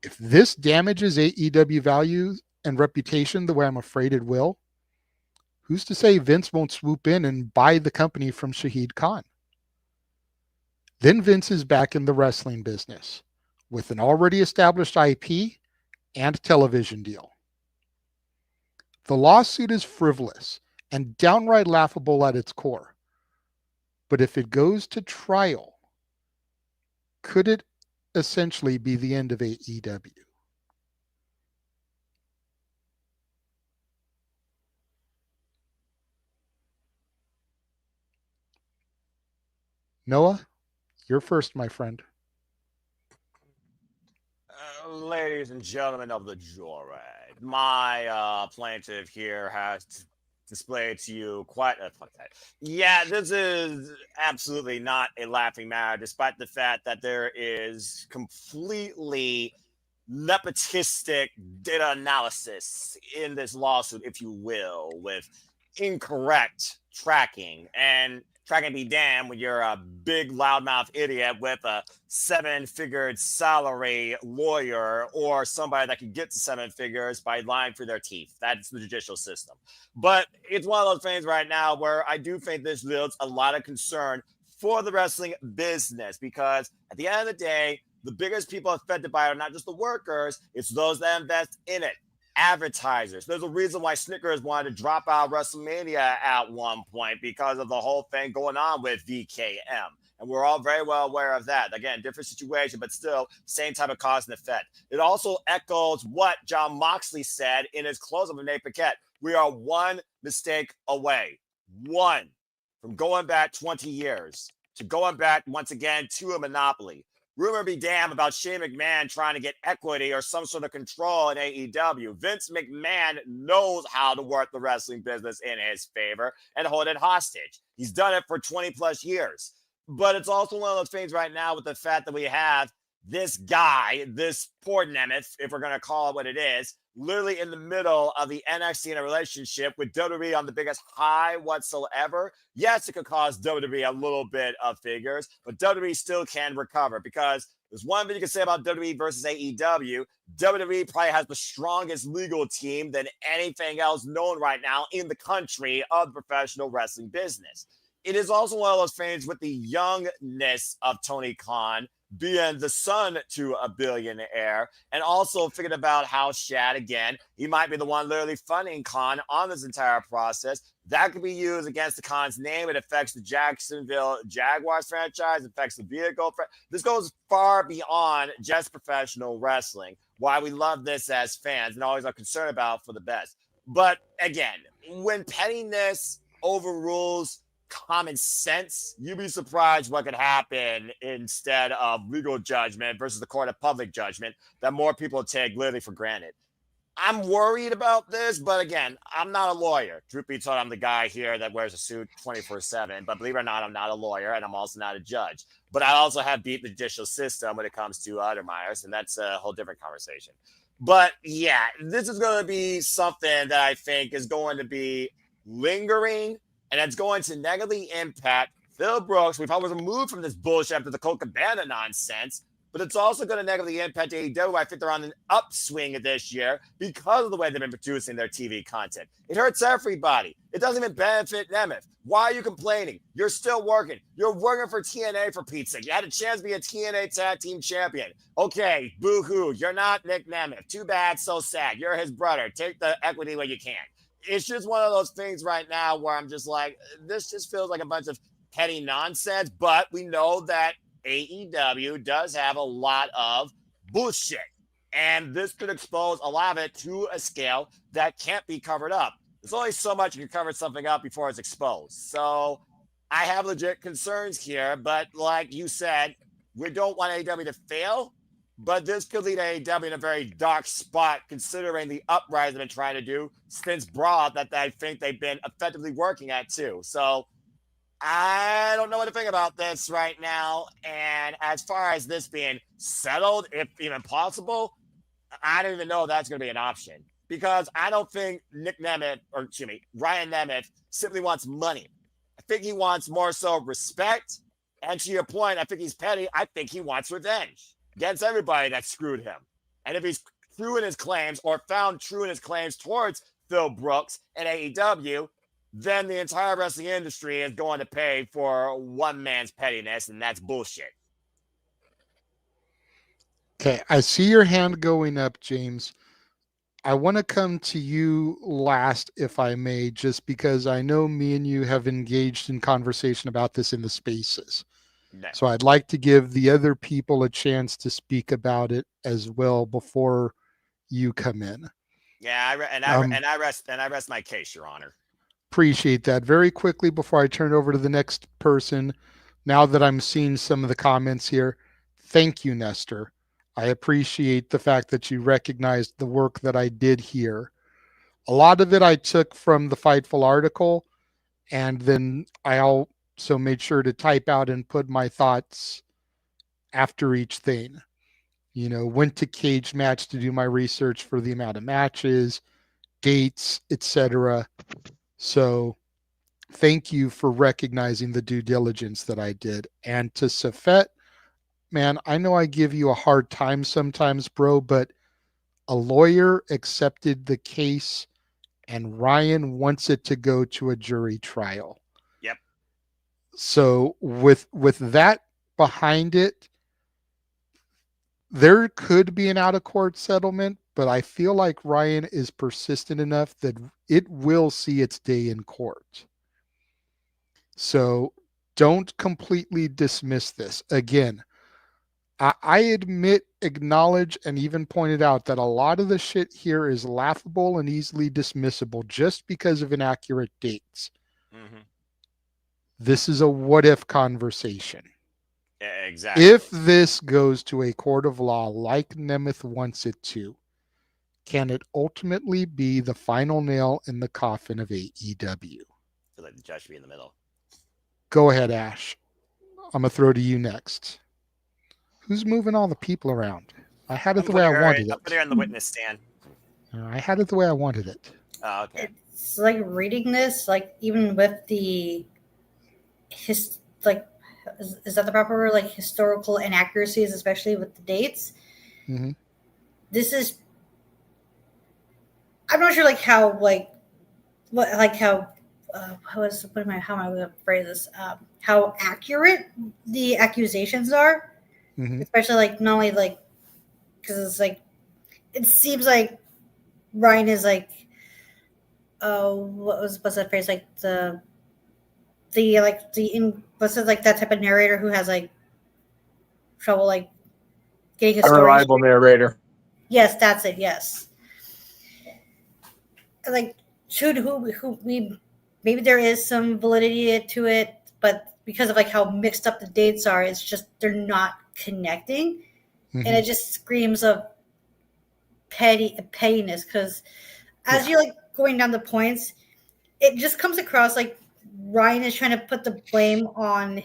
If this damages AEW value and reputation the way I'm afraid it will, who's to say Vince won't swoop in and buy the company from Shahid Khan? Then Vince is back in the wrestling business with an already established IP and television deal. The lawsuit is frivolous and downright laughable at its core. But if it goes to trial, could it essentially be the end of AEW? Noah, you're first, my friend. Ladies and gentlemen of the jury, my plaintiff here has displayed to you quite a... Yeah, this is absolutely not a laughing matter, despite the fact that there is completely nepotistic data analysis in this lawsuit, if you will, with incorrect tracking. And tracking be damned when you're a big loudmouth idiot with a 7-figure salary lawyer or somebody that can get to 7 figures by lying through their teeth. That's the judicial system. But it's one of those things right now where I do think this builds a lot of concern for the wrestling business, because at the end of the day, the biggest people affected by it are not just the workers, it's those that invest in it. Advertisers. There's a reason why Snickers wanted to drop out WrestleMania at one point, because of the whole thing going on with VKM. And we're all very well aware of that. Again, different situation, but still same type of cause and effect. It also echoes what John Moxley said in his close-up of Nate Paquette. We are one mistake away. One from going back 20 years to going back once again to a monopoly. Rumor be damned about Shane McMahon trying to get equity or some sort of control in AEW. Vince McMahon knows how to work the wrestling business in his favor and hold it hostage. He's done it for 20 plus years. But it's also one of those things right now with the fact that we have this guy, this poor Nemeth, if we're going to call it what it is, literally in the middle of the NXT in a relationship with WWE on the biggest high whatsoever. Yes, it could cause WWE a little bit of figures, but WWE still can recover, because there's one thing you can say about WWE versus AEW. WWE probably has the strongest legal team than anything else known right now in the country of the professional wrestling business. It is also one of those things with the youngness of Tony Khan, being the son to a billionaire, and also thinking about how Shad, again, he might be the one literally funding Khan on this entire process. That could be used against the Khan's name. It affects the Jacksonville Jaguars franchise, affects the vehicle. This goes far beyond just professional wrestling. Why we love this as fans and always are concerned about for the best. But again, when pettiness overrules common sense, you'd be surprised what could happen instead of legal judgment versus the court of public judgment that more people take literally for granted. I'm worried about this, but again, I'm not a lawyer. Truth be told, I'm the guy here that wears a suit 24/7, but believe it or not, I'm not a lawyer, and I'm also not a judge. But I also have beat the judicial system when it comes to Uttermeyers, and that's a whole different conversation. But yeah, this is going to be something that I think is going to be lingering, and it's going to negatively impact Phil Brooks. We've always moved from this bullshit after the Colt Cabana nonsense. but it's also going to negatively impact AEW. I think they're on an upswing this year because of the way they've been producing their TV content. It hurts everybody. It doesn't even benefit Nemeth. Why are you complaining? You're still working. You're working for TNA, for Pete's sake. You had a chance to be a TNA Tag Team Champion. Okay, boo-hoo. You're not Nick Nemeth. Too bad, so sad. You're his brother. Take the equity where you can. It's just one of those things right now where I'm just like, this just feels like a bunch of petty nonsense, but we know that AEW does have a lot of bullshit, and this could expose a lot of it to a scale that can't be covered up. There's only so much you can cover something up before it's exposed. So I have legit concerns here, but like you said, we don't want AEW to fail, but this could lead AEW in a very dark spot considering the uprising they've been trying to do since Brawl that I think they've been effectively working at too. So I don't know what to think about this right now. And as far as this being settled, if even possible, I don't even know if that's going to be an option, because I don't think Ryan Nemeth simply wants money. I think he wants more so respect. And to your point, I think he's petty. I think he wants revenge against everybody that screwed him. And if he's true in his claims or found true in his claims towards Phil Brooks and AEW, then the entire wrestling industry is going to pay for one man's pettiness, and that's bullshit. Okay, I see your hand going up, James. I want to come to you last, if I may, just because I know me and you have engaged in conversation about this in the spaces. No. So I'd like to give the other people a chance to speak about it as well before you come in. Yeah, I rest my case, Your Honor. Appreciate that. Very quickly before I turn it over to the next person, now that I'm seeing some of the comments here, thank you, Nestor. I appreciate the fact that you recognized the work that I did here. A lot of it I took from the Fightful article, and then I also made sure to type out and put my thoughts after each thing. You know, went to Cage Match to do my research for the amount of matches, dates, etc. So thank you for recognizing the due diligence that I did. And to Safet, man, I know I give you a hard time sometimes, bro, but a lawyer accepted the case and Ryan wants it to go to a jury trial. Yep. So with that behind it, there could be an out-of-court settlement, but I feel like Ryan is persistent enough that it will see its day in court. So don't completely dismiss this. Again, I admit, acknowledge, and even pointed out that a lot of the shit here is laughable and easily dismissible just because of inaccurate dates. Mm-hmm. This is a what-if conversation. Yeah, exactly. If this goes to a court of law like Nemeth wants it to, can it ultimately be the final nail in the coffin of AEW? I feel like the judge should be in the middle. Go ahead, Ash. I'm going to throw to you next. Who's moving all the people around? I had it the way I wanted I'll put her on the witness stand. I had it the way I wanted it. Oh, okay. It's like reading this, like even with the is that the proper word? Like historical inaccuracies, especially with the dates. Mm-hmm. This is, I'm not sure how am I going to phrase this? How accurate the accusations are, mm-hmm. especially not only because it's it seems like Ryan is what's that phrase, that type of narrator who has trouble getting a story. Unreliable narrator. Yes, that's it. Yes. Maybe there is some validity to it, but because of how mixed up the dates are, it's just they're not connecting, mm-hmm. and it just screams of pettiness. Because as you're going down the points, it just comes across like Ryan is trying to put the blame on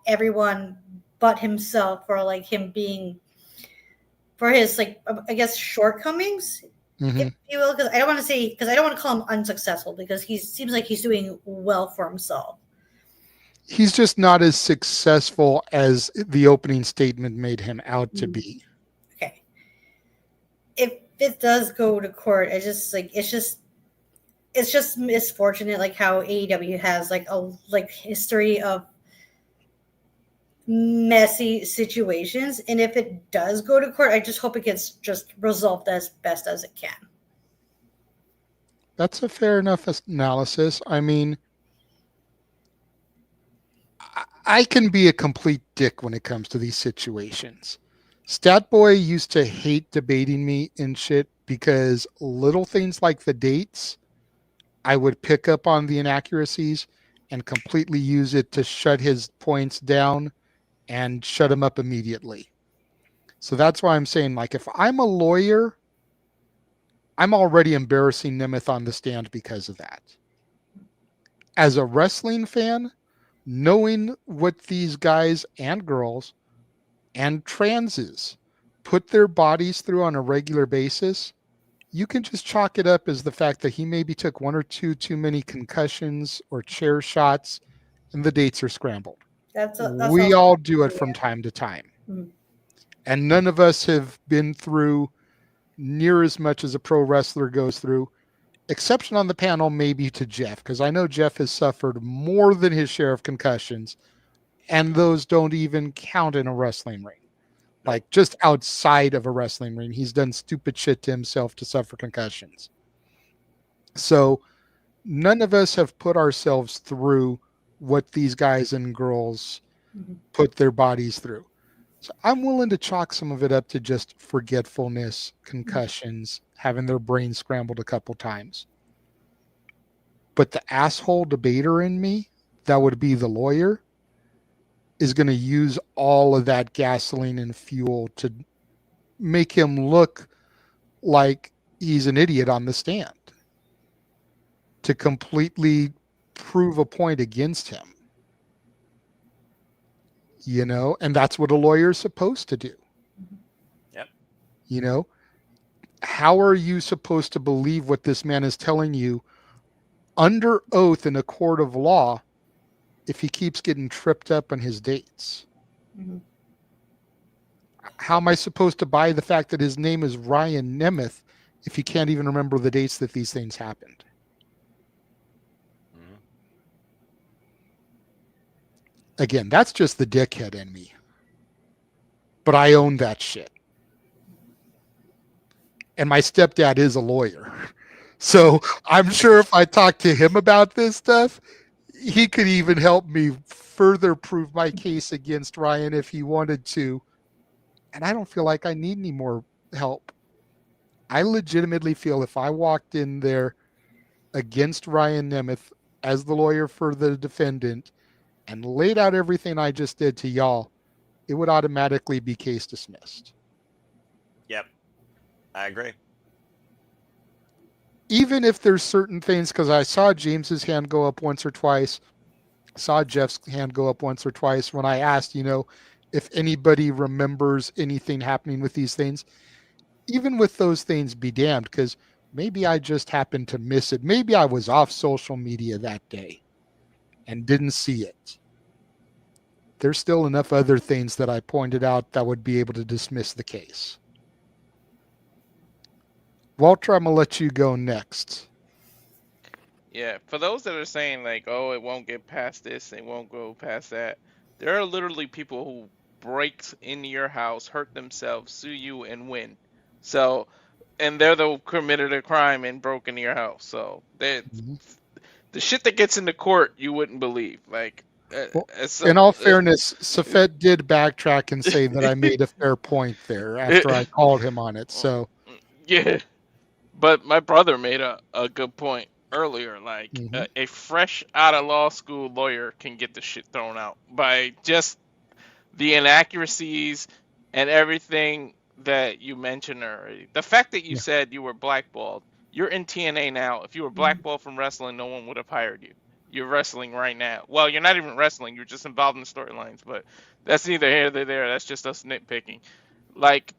everyone but himself for him being for his I guess shortcomings, mm-hmm. if you will. Because I don't want to call him unsuccessful, because he seems like he's doing well for himself. He's just not as successful as the opening statement made him out to be. Okay. If it does go to court, it's just misfortunate, like how AEW has like a history of messy situations, and if it does go to court, I just hope it gets just resolved as best as it can. That's a fair enough analysis. I mean, I can be a complete dick when it comes to these situations. Statboy used to hate debating me and shit because little things like the dates, I would pick up on the inaccuracies and completely use it to shut his points down and shut him up immediately. So that's why I'm saying, like, if I'm a lawyer, I'm already embarrassing Nemeth on the stand because of that. As a wrestling fan, knowing what these guys and girls and transes put their bodies through on a regular basis, you can just chalk it up as the fact that he maybe took one or two too many concussions or chair shots and the dates are scrambled. We all do it from time to time. Mhm. And none of us have been through near as much as a pro wrestler goes through. Exception on the panel maybe to Jeff, because I know Jeff has suffered more than his share of concussions, and those don't even count in a wrestling ring. Like, just outside of a wrestling ring, he's done stupid shit to himself to suffer concussions. So none of us have put ourselves through what these guys and girls put their bodies through. So I'm willing to chalk some of it up to just forgetfulness, concussions, having their brain scrambled a couple times. But the asshole debater in me, that would be the lawyer, is going to use all of that gasoline and fuel to make him look like he's an idiot on the stand, to completely prove a point against him. You know, and that's what a lawyer is supposed to do. Yep. You know, how are you supposed to believe what this man is telling you under oath in a court of law if he keeps getting tripped up on his dates? Mhm. How am I supposed to buy the fact that his name is Ryan Nemeth if he can't even remember the dates that these things happened? Again, that's just the dickhead in me. But I own that shit. And my stepdad is a lawyer. So I'm sure if I talk to him about this stuff, he could even help me further prove my case against Ryan if he wanted to. And I don't feel like I need any more help. I legitimately feel if I walked in there against Ryan Nemeth as the lawyer for the defendant and laid out everything I just did to y'all, it would automatically be case dismissed. Yep. I agree. Even if there's certain things, because I saw James's hand go up once or twice, saw Jeff's hand go up once or twice when I asked, you know, if anybody remembers anything happening with these things. Even with those things, be damned, because maybe I just happened to miss it. Maybe I was off social media that day and didn't see it. There's still enough other things that I pointed out that would be able to dismiss the case. Walter, I'm going to let you go next. Yeah, for those that are saying like, oh, it won't get past this, it won't go past that, there are literally people who break into your house, hurt themselves, sue you, and win. So, and they're the committed a crime and broke into your house. So, the shit that gets into court, you wouldn't believe. Like, In all fairness, Safet did backtrack and say that I made a fair point there after I called him on it. So, yeah. But my brother made a good point earlier. Like, a fresh out of law school lawyer can get the shit thrown out by just the inaccuracies and everything that you mentioned already. The fact that you said you were blackballed, you're in TNA now. If you were blackballed from wrestling, no one would have hired you. You're wrestling right now. Well, you're not even wrestling. You're just involved in the storylines. But that's neither here nor there. That's just us nitpicking. Like,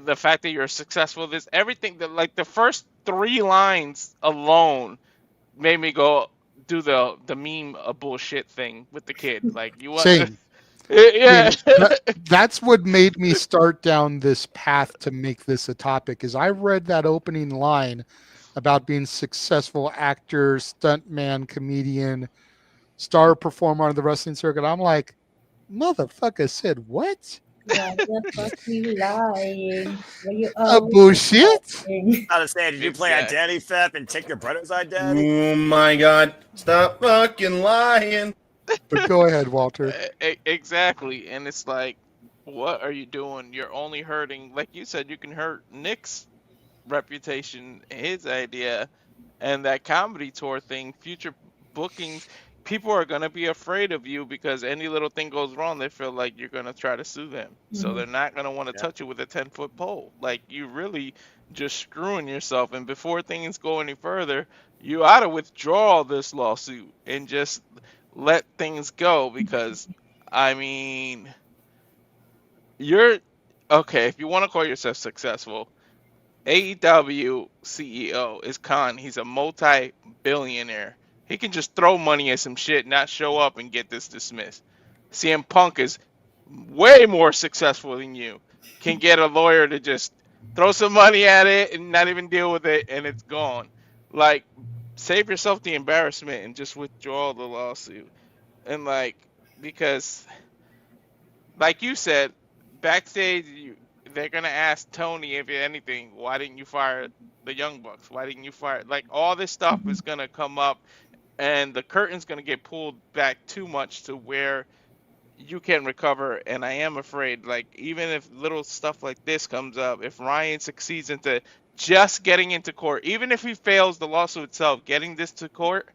the fact that you're successful, everything that, like, the first 3 lines alone made me go, do the meme a bullshit thing with the kid. Like you want, Same. yeah. That's what made me start down this path to make this a topic. Is I read that opening line about being successful actor, stuntman, comedian, star performer on the wrestling circuit. I'm like, motherfucker said what? Why the fuck you lying? Why you Bullshit? I was saying, did you play identity theft and take your brother's identity? Oh my God! Stop fucking lying. But go ahead, Walter. Exactly, and it's like, what are you doing? You're only hurting, like you said, you can hurt Nick's reputation, his idea, and that comedy tour thing, future bookings. People are gonna be afraid of you because any little thing goes wrong, they feel like you're gonna try to sue them. So Mhm. they're not gonna want to touch you with a 10-foot pole. Like you really just screwing yourself. And before things go any further, you ought to withdraw this lawsuit and just let things go because, I mean, you're okay if you want to call yourself successful. AEW CEO is Khan. He's a multi-billionaire. He can just throw money at some shit, not show up, and get this dismissed. CM Punk is way more successful than you. Can get a lawyer to just throw some money at it and not even deal with it, and it's gone. Like, save yourself the embarrassment and just withdraw the lawsuit. And because, like you said, backstage, they're gonna ask Tony if anything, why didn't you fire the Young Bucks? Why didn't you fire? Like all this stuff is gonna come up, and the curtain's gonna get pulled back too much to where you can recover. And I am afraid, like even if little stuff like this comes up, if Ryan succeeds into just getting into court, even if he fails the lawsuit itself, getting this to court,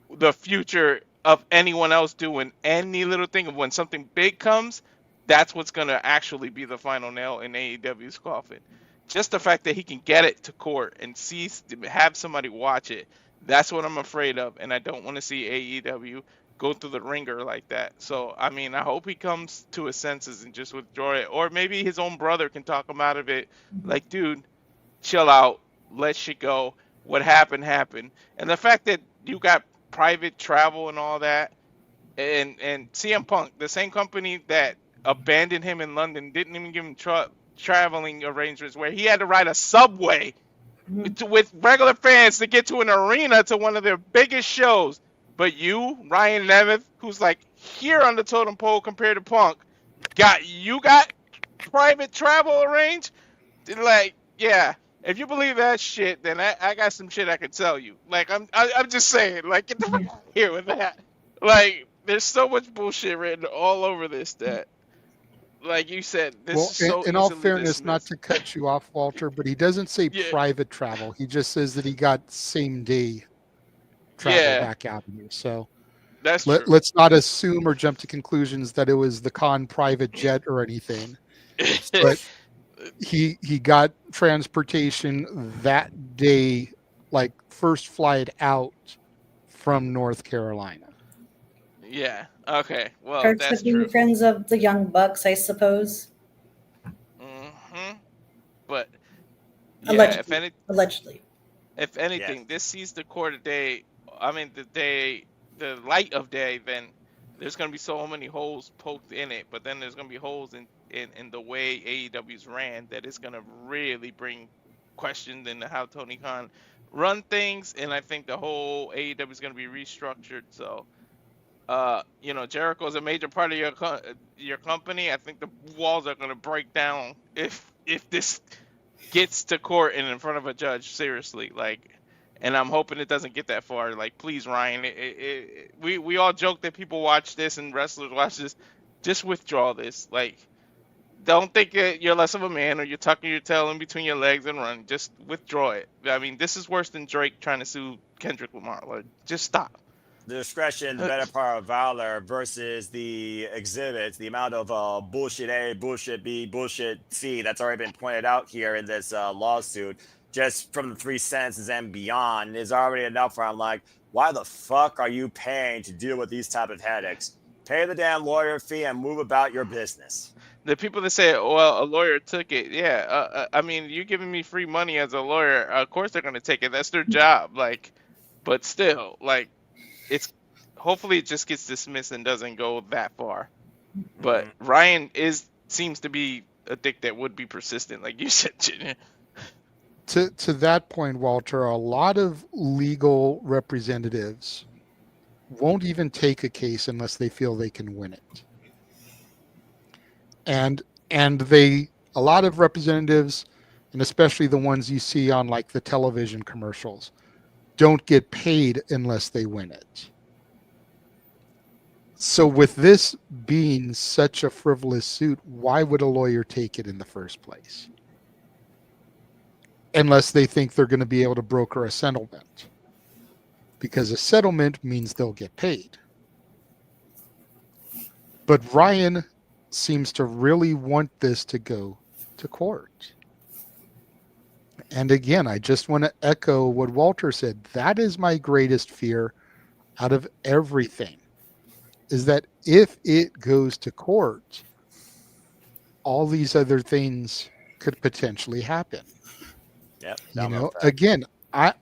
the future of anyone else doing any little thing of when something big comes, that's what's going to actually be the final nail in AEW's coffin. Just the fact that he can get it to court and have somebody watch it, that's what I'm afraid of. And I don't want to see AEW go through the ringer like that. So, I mean, I hope he comes to his senses and just withdraw it. Or maybe his own brother can talk him out of it. Like, dude, chill out. Let shit go. What happened, happened. And the fact that you got private travel and all that, and CM Punk, the same company that abandoned him in London, didn't even give him traveling arrangements where he had to ride a subway with regular fans to get to an arena to one of their biggest shows. But you, Ryan Nemeth, who's like here on the totem pole compared to Punk, got private travel arranged? Like, yeah. If you believe that shit, then I got some shit I could tell you. Like I'm just saying, like get the fuck out of here with that. Like there's so much bullshit written all over this that, like you said, this is so in all easily fairness, dismissed. not to cut you off, Walter, but he doesn't say private travel. He just says that he got same day travel back out here. So that's let's not assume or jump to conclusions that it was the Khan private jet or anything. But he got transportation that day, like first flight out from North Carolina. Yeah. Okay. Well, Perks that's of being true. friends of the Young Bucks, I suppose. But Allegedly. Allegedly. If anything, this sees the court of day. I mean, the light of day. Then there's gonna be so many holes poked in it. But then there's gonna be holes in the way AEW's ran that it's gonna really bring questions into how Tony Khan run things. And I think the whole AEW is gonna be restructured. So, Jericho's a major part of your company. I think the walls are gonna break down if this gets to court and in front of a judge. Seriously, and I'm hoping it doesn't get that far. Like, please, Ryan. We all joke that people watch this and wrestlers watch this. Just withdraw this. Like, don't think that you're less of a man or you're tucking your tail in between your legs and run. Just withdraw it. I mean, this is worse than Drake trying to sue Kendrick Lamar. Like, just stop. The discretion, the better part of valor versus the exhibits, the amount of bullshit A, bullshit B, bullshit C that's already been pointed out here in this lawsuit, just from the 3 sentences and beyond, is already enough where I'm like, why the fuck are you paying to deal with these type of headaches? Pay the damn lawyer fee and move about your business. The people that say, well, a lawyer took it. Yeah, I mean, you're giving me free money as a lawyer. Of course they're going to take it. That's their job. Like, but still, like, it's hopefully it just gets dismissed and doesn't go that far. But Ryan seems to be a dick that would be persistent, like you said, Junior. To that point, Walter, a lot of legal representatives won't even take a case unless they feel they can win it. And a lot of representatives, and especially the ones you see on like the television commercials, don't get paid unless they win it. So with this being such a frivolous suit, why would a lawyer take it in the first place? Unless they think they're going to be able to broker a settlement. Because a settlement means they'll get paid. But Ryan seems to really want this to go to court. And again, I just want to echo what Walter said. That is my greatest fear out of everything, is that if it goes to court, all these other things could potentially happen. Yep. You know, again, I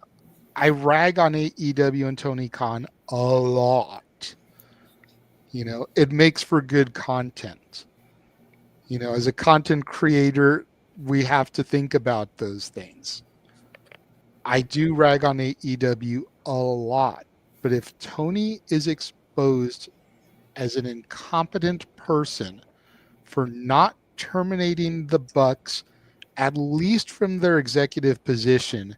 rag on AEW and Tony Khan a lot. You know, it makes for good content. You know, as a content creator, we have to think about those things. I do rag on AEW a lot, but if Tony is exposed as an incompetent person for not terminating the Bucks, at least from their executive position,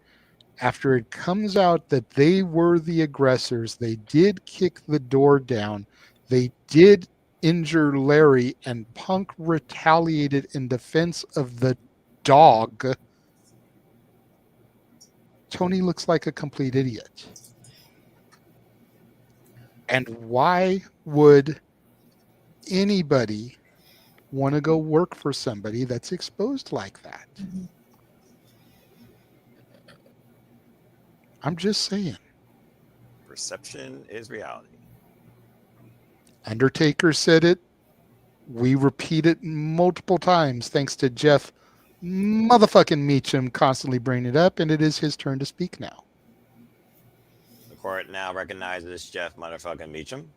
after it comes out that they were the aggressors, they did kick the door down, they did injure Larry, and Punk retaliated in defense of the dog, Tony looks like a complete idiot. And why would anybody want to go work for somebody that's exposed like that? I'm just saying. Perception is reality. Undertaker said it. We repeat it multiple times thanks to Jeff motherfucking Meacham constantly bringing it up, and it is his turn to speak now. The court now recognizes Jeff motherfucking Meacham.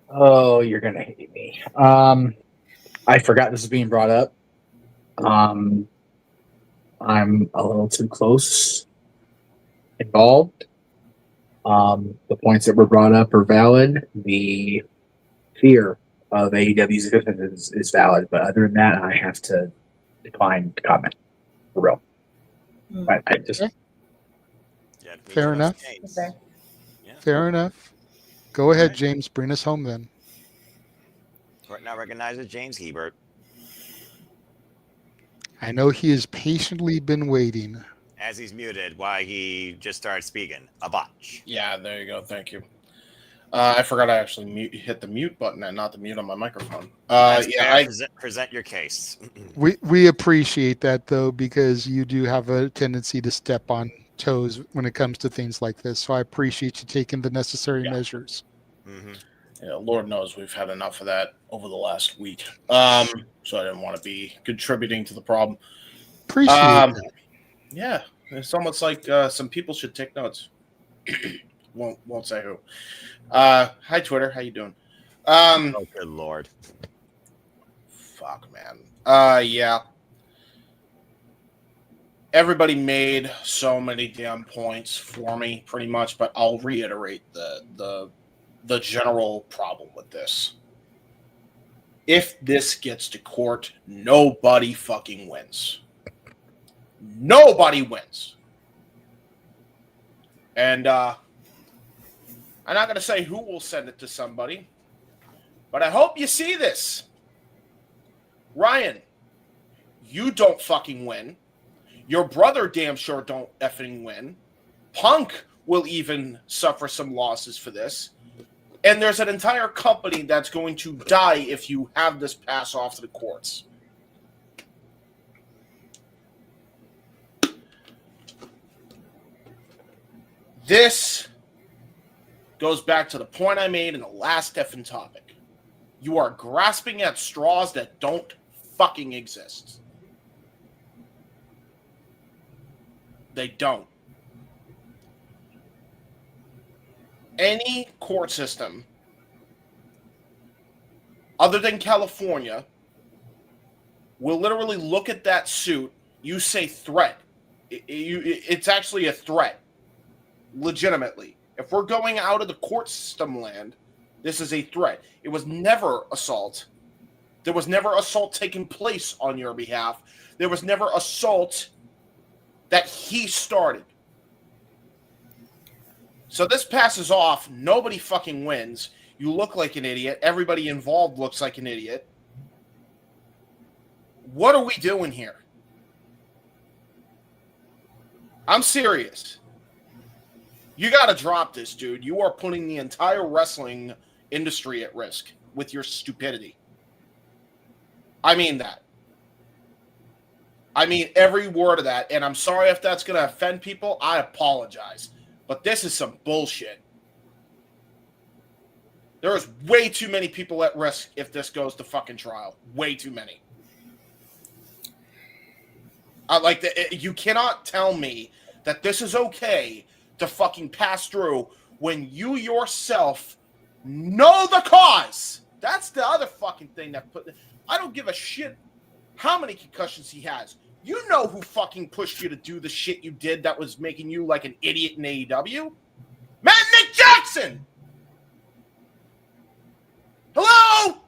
Oh, you're gonna hate me. I forgot this is being brought up. I'm a little too close involved. The points that were brought up are valid. The fear of AEW's existence is valid, but other than that, I have to decline to comment. For real. I just Fair enough. Fair enough. Go ahead, James. Bring us home then. Court now recognizes James Hebert. I know he has patiently been waiting. As he's muted, why he just started speaking. A botch. Yeah, there you go. Thank you. I forgot I actually hit the mute button and not the mute on my microphone. Present your case. We appreciate that, though, because you do have a tendency to step on toes when it comes to things like this. So I appreciate you taking the necessary measures. Yeah, Lord knows we've had enough of that over the last week. So I didn't want to be contributing to the problem. Appreciate that. Yeah, it's almost like some people should take notes. Won't say who. Hi, Twitter. How you doing? Oh, good Lord. Fuck, man. Yeah. Everybody made so many damn points for me, pretty much, but I'll reiterate the general problem with this. If this gets to court, nobody fucking wins. Nobody wins. And I'm not going to say who will send it to somebody, but I hope you see this. Ryan, you don't fucking win. Your brother damn sure don't effing win. Punk will even suffer some losses for this. And there's an entire company that's going to die if you have this pass off to the courts. This goes back to the point I made in the last effing topic. You are grasping at straws that don't fucking exist. They don't. any court system other than California will literally look at that suit. You say threat. It's actually a threat. Legitimately. If we're going out of the court system land, this is a threat. It was never assault. There was never assault taking place on your behalf. There was never assault that he started. So this passes off. Nobody fucking wins. You look like an idiot. Everybody involved looks like an idiot. What are we doing here? I'm serious. You got to drop this, dude. You are putting the entire wrestling industry at risk with your stupidity. I mean that. I mean every word of that. And I'm sorry if that's going to offend people. I apologize. But this is some bullshit. There is way too many people at risk if this goes to fucking trial. Way too many. You cannot tell me that this is okay to fucking pass through when you yourself know the cause. That's the other fucking thing that I don't give a shit how many concussions he has. You know who fucking pushed you to do the shit you did that was making you like an idiot in AEW? Matt Nick Jackson! Hello?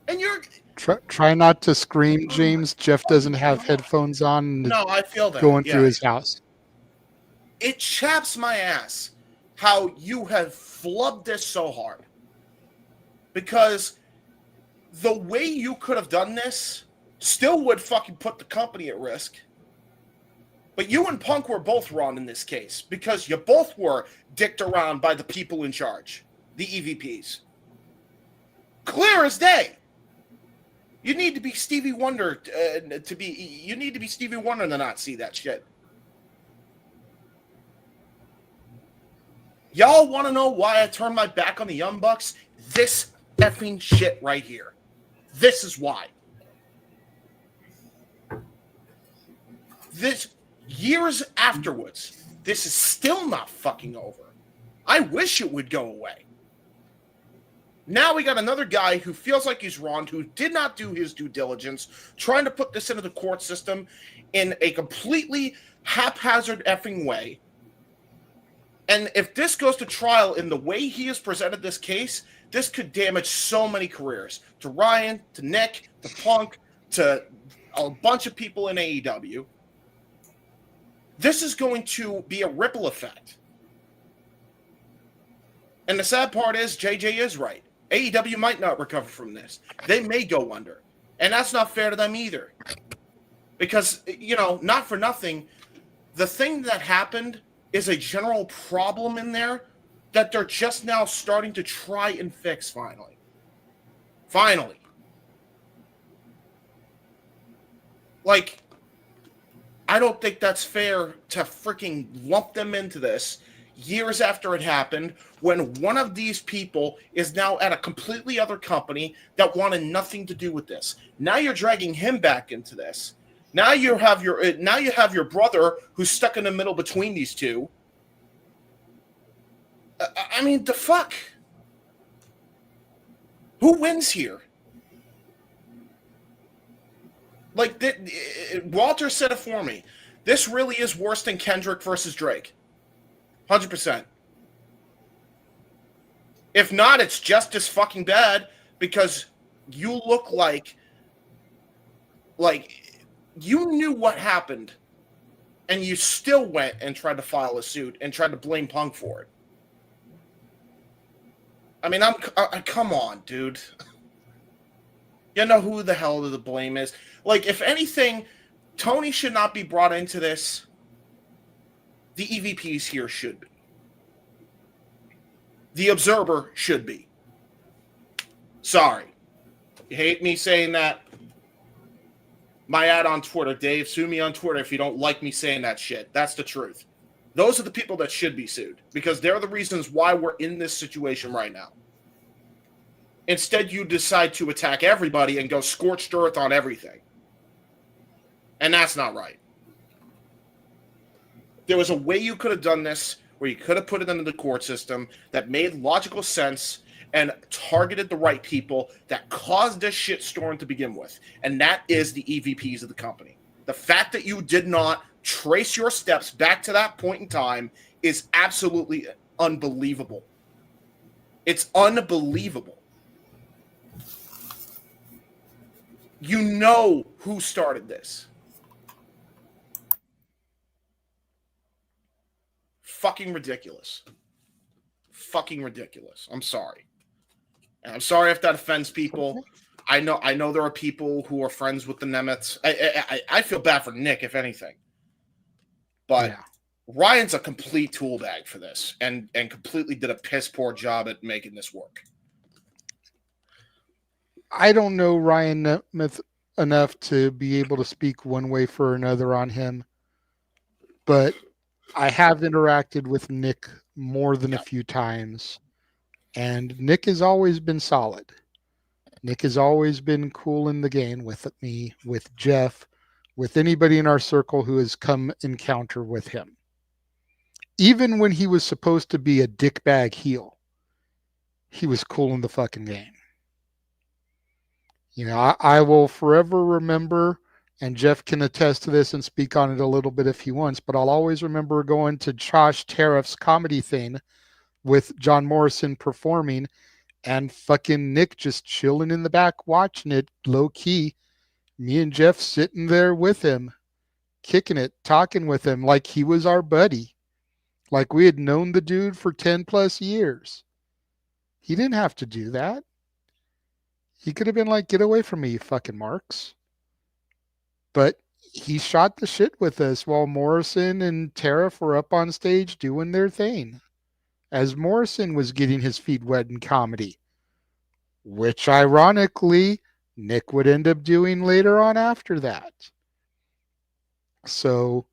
And you're... Try not to scream, James. Jeff doesn't have headphones on. And no, I feel that. Going through his house. It chaps my ass how you have flubbed this so hard. Because the way you could have done this still would fucking put the company at risk. But you and Punk were both wrong in this case because you both were dicked around by the people in charge, the EVPs. Clear as day. You need to be Stevie Wonder You need to be Stevie Wonder to not see that shit. Y'all want to know why I turned my back on the Young Bucks? This effing shit right here. This is why. This years afterwards, this is still not fucking over. I wish it would go away. Now we got another guy who feels like he's wrong, who did not do his due diligence, trying to put this into the court system in a completely haphazard effing way. And if this goes to trial in the way he has presented this case, this could damage so many careers. To Ryan, to Nick, to Punk, to a bunch of people in AEW. This is going to be a ripple effect. And the sad part is, JJ is right. AEW might not recover from this. They may go under. And that's not fair to them either. Because, not for nothing, the thing that happened is a general problem in there that they're just now starting to try and fix finally. Finally. I don't think that's fair to freaking lump them into this years after it happened, when one of these people is now at a completely other company that wanted nothing to do with this. Now you're dragging him back into this. Now you have your brother who's stuck in the middle between these two. I mean, the fuck? Who wins here? Walter said it for me. This really is worse than Kendrick versus Drake. 100%. If not, it's just as fucking bad because you look like you knew what happened and you still went and tried to file a suit and tried to blame Punk for it. I mean, come on, dude. You know who the hell the blame is. If anything, Tony should not be brought into this. The EVPs here should be. The Observer should be. Sorry. You hate me saying that? My ad on Twitter, Dave, sue me on Twitter if you don't like me saying that shit. That's the truth. Those are the people that should be sued because they're the reasons why we're in this situation right now. Instead, you decide to attack everybody and go scorched earth on everything. And that's not right. There was a way you could have done this where you could have put it into the court system that made logical sense and targeted the right people that caused this shitstorm to begin with. And that is the EVPs of the company. The fact that you did not trace your steps back to that point in time is absolutely unbelievable. It's unbelievable. You know who started this. Fucking ridiculous. Fucking ridiculous. I'm sorry. And I'm sorry if that offends people. I know there are people who are friends with the Nemitz. I feel bad for Nick, if anything. But Ryan's a complete tool bag for this and completely did a piss poor job at making this work. I don't know Ryan Nemeth enough to be able to speak one way for another on him, but I have interacted with Nick more than a few times, and Nick has always been solid. Nick has always been cool in the game with me, with Jeff, with anybody in our circle who has come encounter with him. Even when he was supposed to be a dickbag heel, he was cool in the fucking game. You know, I will forever remember, and Jeff can attest to this and speak on it a little bit if he wants, but I'll always remember going to Josh Tariff's comedy thing with John Morrison performing and fucking Nick just chilling in the back watching it low key. Me and Jeff sitting there with him, kicking it, talking with him like he was our buddy. Like we had known the dude for 10 plus years. He didn't have to do that. He could have been like, get away from me, you fucking marks. But he shot the shit with us while Morrison and Tariff were up on stage doing their thing. As Morrison was getting his feet wet in comedy, which ironically, Nick would end up doing later on after that. So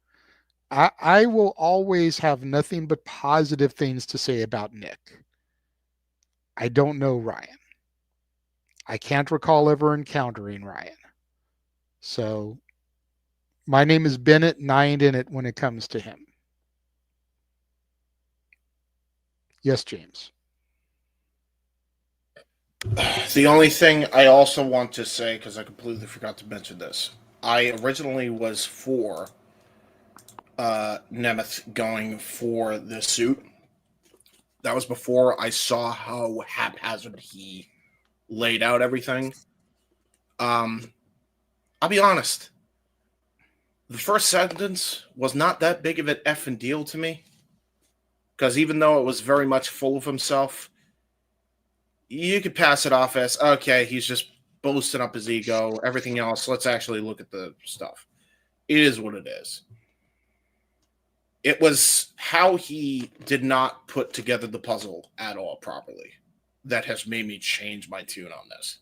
I will always have nothing but positive things to say about Nick. I don't know Ryan. I can't recall ever encountering Ryan. So my name is Bennett, and I ain't in it when it comes to him. Yes, James. The only thing I also want to say, because I completely forgot to mention this, I originally was for Nemeth going for the suit. That was before I saw how haphazard he laid out everything. I'll be honest. The first sentence was not that big of an effing deal to me. Because even though it was very much full of himself, you could pass it off as, okay, he's just boasting up his ego. Everything else, let's actually look at the stuff. It is what it is. It was how he did not put together the puzzle at all properly that has made me change my tune on this.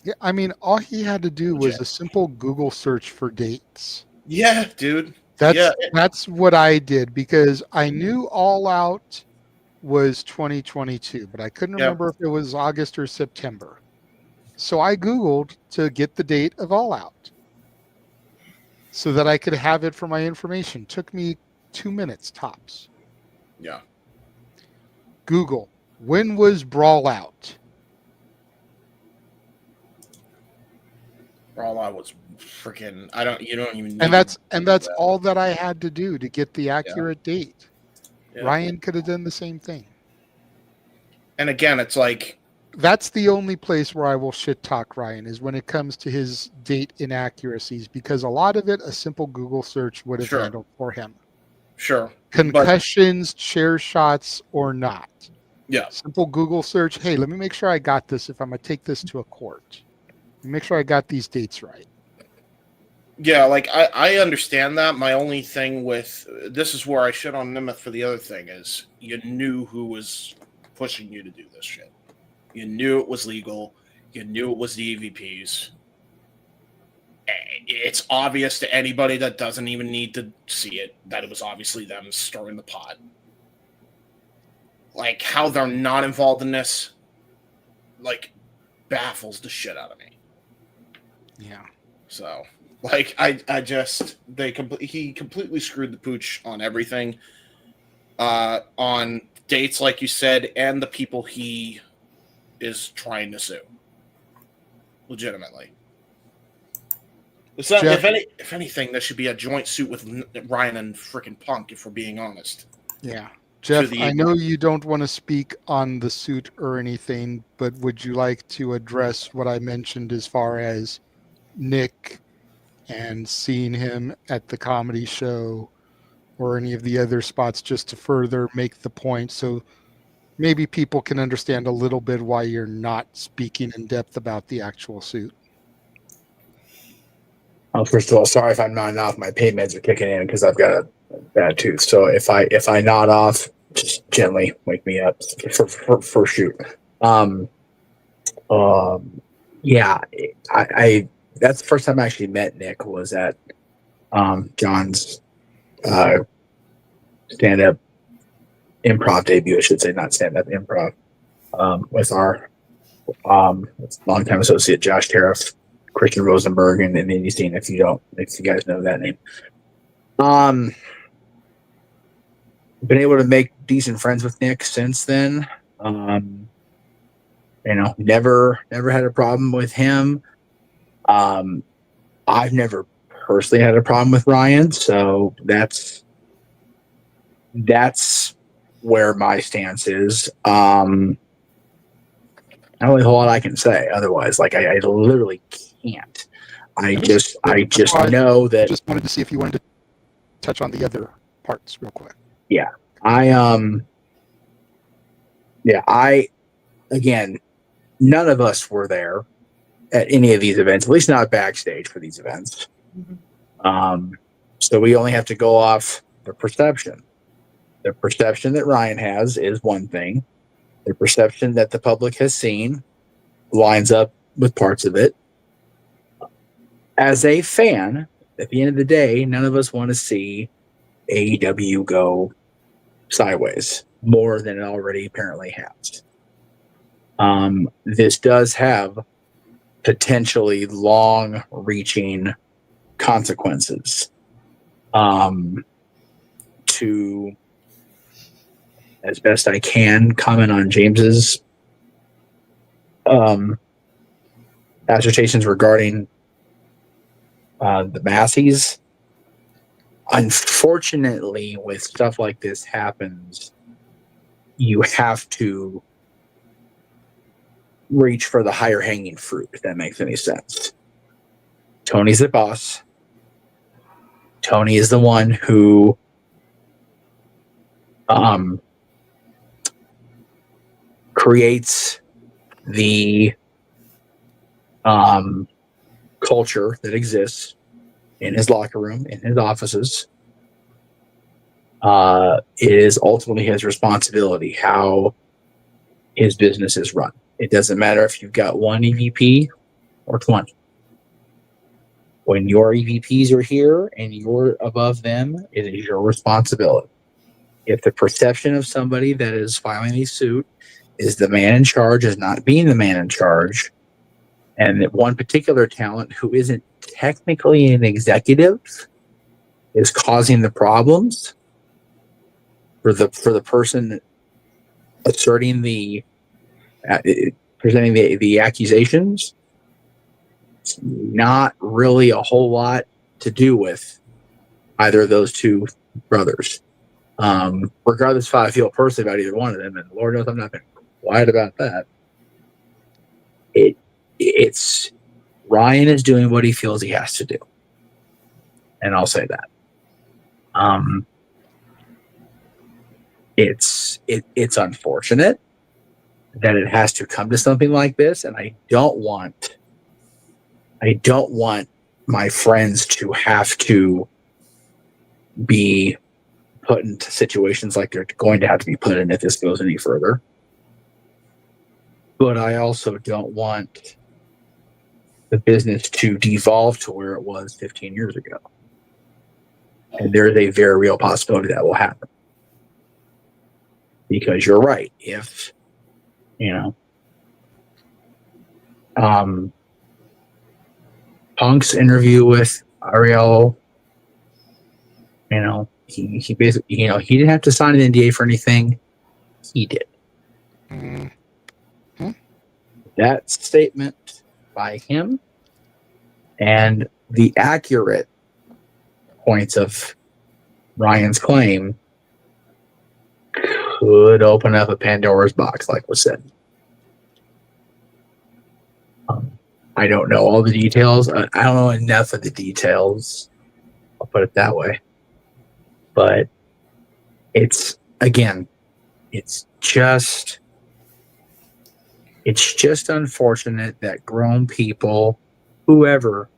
Yeah, I mean, all he had to do was a simple Google search for dates. Yeah, dude. That's what I did, because I knew All Out was 2022, but I couldn't remember if it was August or September. So I Googled to get the date of All Out so that I could have it for my information. Took me 2 minutes tops. Yeah. Google, when was Brawl Out? Brawl Out was freaking, you don't even need And that's that. all that I had to do to get the accurate date. Yeah. Ryan could have done the same thing. And again, it's like, that's the only place where I will shit talk Ryan, is when it comes to his date inaccuracies, because a lot of it a simple Google search would have handled for him. Sure. Concussions, chair shots, or not. Yeah. Simple Google search. Hey, let me make sure I got this if I'm going to take this to a court. Make sure I got these dates right. Yeah, like I understand that. My only thing with this is where I shit on Nemeth for the other thing is you knew who was pushing you to do this shit. You knew it was legal. You knew it was the EVPs. It's obvious to anybody that doesn't even need to see it that it was obviously them stirring the pot. Like, how they're not involved in this, like, baffles the shit out of me. Yeah. So, like, he completely screwed the pooch on everything. on dates, like you said, and the people he is trying to sue. Legitimately. So if anything, there should be a joint suit with Ryan and frickin' Punk, if we're being honest. Yeah. Jeff, I know you don't want to speak on the suit or anything, but would you like to address what I mentioned as far as Nick and seeing him at the comedy show or any of the other spots, just to further make the point so maybe people can understand a little bit why you're not speaking in depth about the actual suit? First of all, sorry if I'm nodding off. My pain meds are kicking in because I've got a bad tooth. So if I nod off, just gently wake me up for shoot. Yeah, I that's the first time I actually met Nick was at John's stand-up improv debut, I should say, not stand-up improv, with our longtime associate Josh Tariff, Christian Rosenberg, and Indy Scene, if you guys know that name. Been able to make decent friends with Nick since then. Never had a problem with him. I've never personally had a problem with Ryan, so that's where my stance is. Not really a whole lot I can say otherwise. Like I literally can't. I just know that. Just wanted to see if you wanted to touch on the other parts real quick. Yeah, again, none of us were there at any of these events, at least not backstage for these events. So we only have to go off the perception. The perception that Ryan has is one thing. The perception that the public has seen lines up with parts of it. As a fan, at the end of the day, none of us want to see AEW go sideways more than it already apparently has. This does have potentially long-reaching consequences to, as best I can, comment on James's assertions regarding the Massies. Unfortunately, with stuff like this happens, you have to reach for the higher hanging fruit, if that makes any sense. Tony's the boss. Tony is the one who creates the culture that exists in his locker room, in his offices. It is ultimately his responsibility how his business is run. It doesn't matter if you've got one EVP or 20. When your EVPs are here and you're above them, it is your responsibility. If the perception of somebody that is filing a suit is the man in charge is not being the man in charge, and that one particular talent who isn't technically an executive is causing the problems for the person asserting presenting the accusations, it's not really a whole lot to do with either of those two brothers. Regardless of how I feel personally about either one of them, and Lord knows I'm not going to be quiet about that. It's Ryan is doing what he feels he has to do, and I'll say that. It's unfortunate that it has to come to something like this, and I don't want my friends to have to be put into situations like they're going to have to be put in if this goes any further. But I also don't want the business to devolve to where it was 15 years ago. And there is a very real possibility that will happen. Because you're right. If, Punk's interview with Ariel, he basically, he didn't have to sign an NDA for anything. He did. That statement by him and the accurate points of Ryan's claim could open up a Pandora's box, like was said. I don't know all the details. I don't know enough of the details. I'll put it that way. But it's just unfortunate that grown people, whoever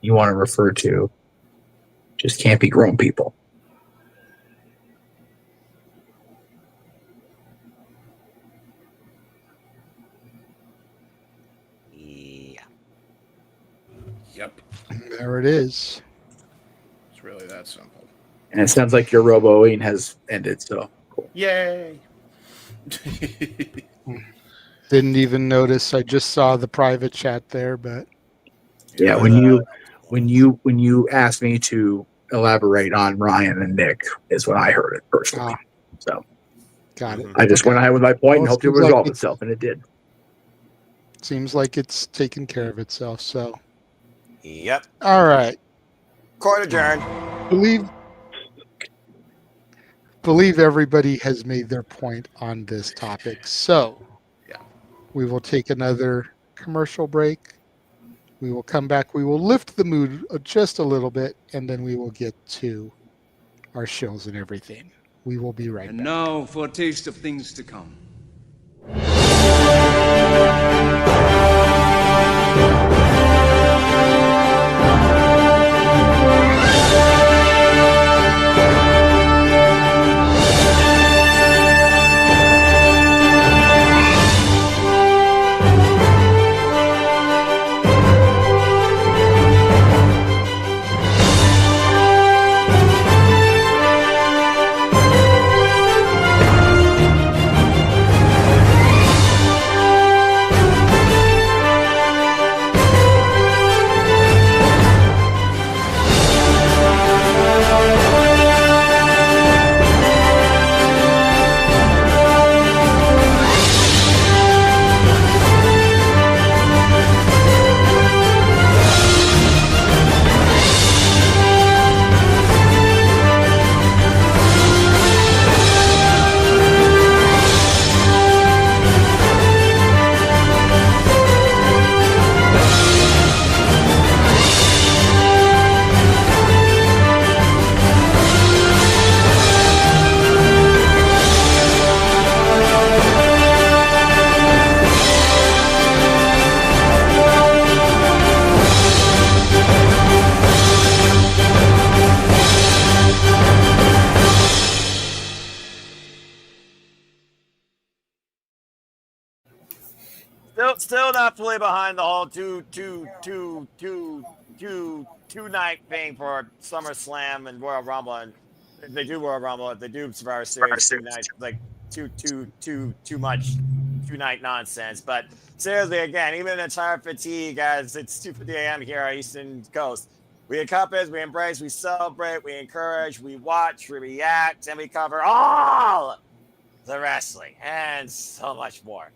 you want to refer to, just can't be grown people. Yep. There it is. It's really that simple. And it sounds like your roboing has ended, so cool. Yay. Didn't even notice. I just saw the private chat there, but Yeah, when you asked me to elaborate on Ryan and Nick is when I heard it personally. So got it. I just went ahead with my point and Well, hoped it seems would like resolve it's- itself, and it did. Seems like it's taken care of itself. So, Yep. all right. Court adjourned. Believe everybody has made their point on this topic. So, we will take another commercial break. We will come back. We will lift the mood just a little bit, and then we will get to our shows and everything. We will be right And back. now for a taste of things to come. Still not fully behind the whole two night thing for SummerSlam and Royal Rumble. And if they do Royal Rumble, if they do Survivor Series, 2 nights, like too much 2 night nonsense. But seriously, again, even in entire fatigue, guys, it's 2:50 a.m. here on Eastern Coast. We encompass, we embrace, we celebrate, we encourage, we watch, we react, and we cover all the wrestling and so much more.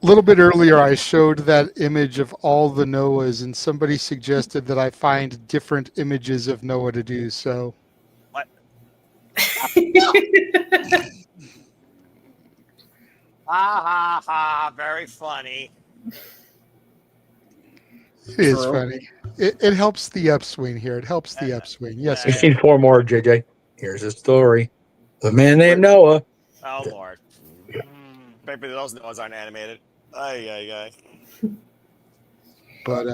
A little bit earlier, I showed that image of all the Noahs, and somebody suggested that I find different images of Noah to do so. What? Very funny. It is funny. It helps the upswing here. It helps the upswing. Yes. I've seen 4 more, JJ. Here's a story. A man named Noah. Oh, Lord. Maybe those Noahs aren't animated. Ay. But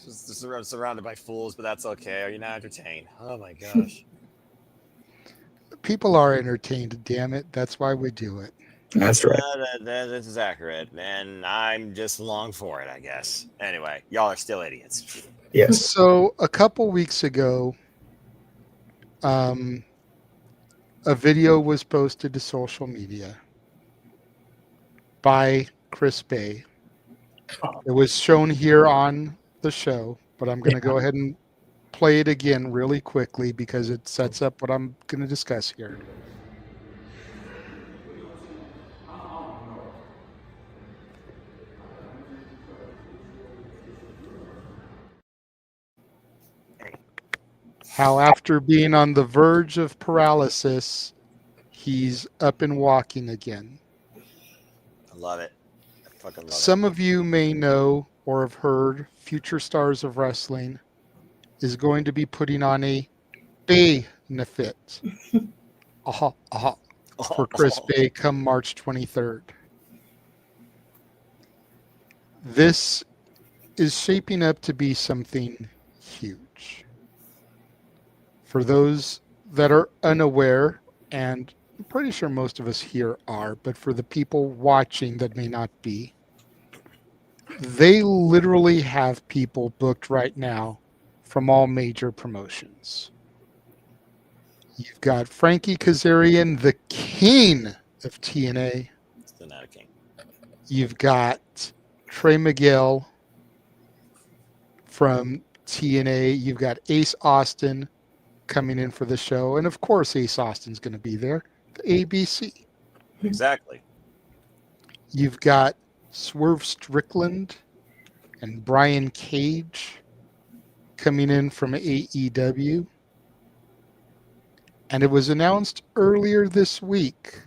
Just surrounded by fools, but that's okay. Are you not entertained? Oh my gosh. people are entertained, damn it. That's why we do it. That's right. This is accurate, and I'm just along for it, I guess. Anyway, y'all are still idiots. Yes. So a couple weeks ago, a video was posted to social media by Chris Bay. It was shown here on the show, but I'm going to go ahead and play it again really quickly because it sets up what I'm going to discuss here. How after being on the verge of paralysis, he's up and walking again. I love it. I fucking love Some of you may know or have heard Future Stars of Wrestling is going to be putting on a benefit for Chris Bay come March 23rd. This is shaping up to be something huge. For those that are unaware, and I'm pretty sure most of us here are, but for the people watching that may not be, they literally have people booked right now from all major promotions. You've got Frankie Kazarian, the king of TNA. Still not a king. You've got Trey Miguel from TNA. You've got Ace Austin coming in for the show. And of course, Ace Austin's going to be there. The ABC. Exactly. You've got Swerve Strickland and Brian Cage coming in from AEW. And it was announced earlier this week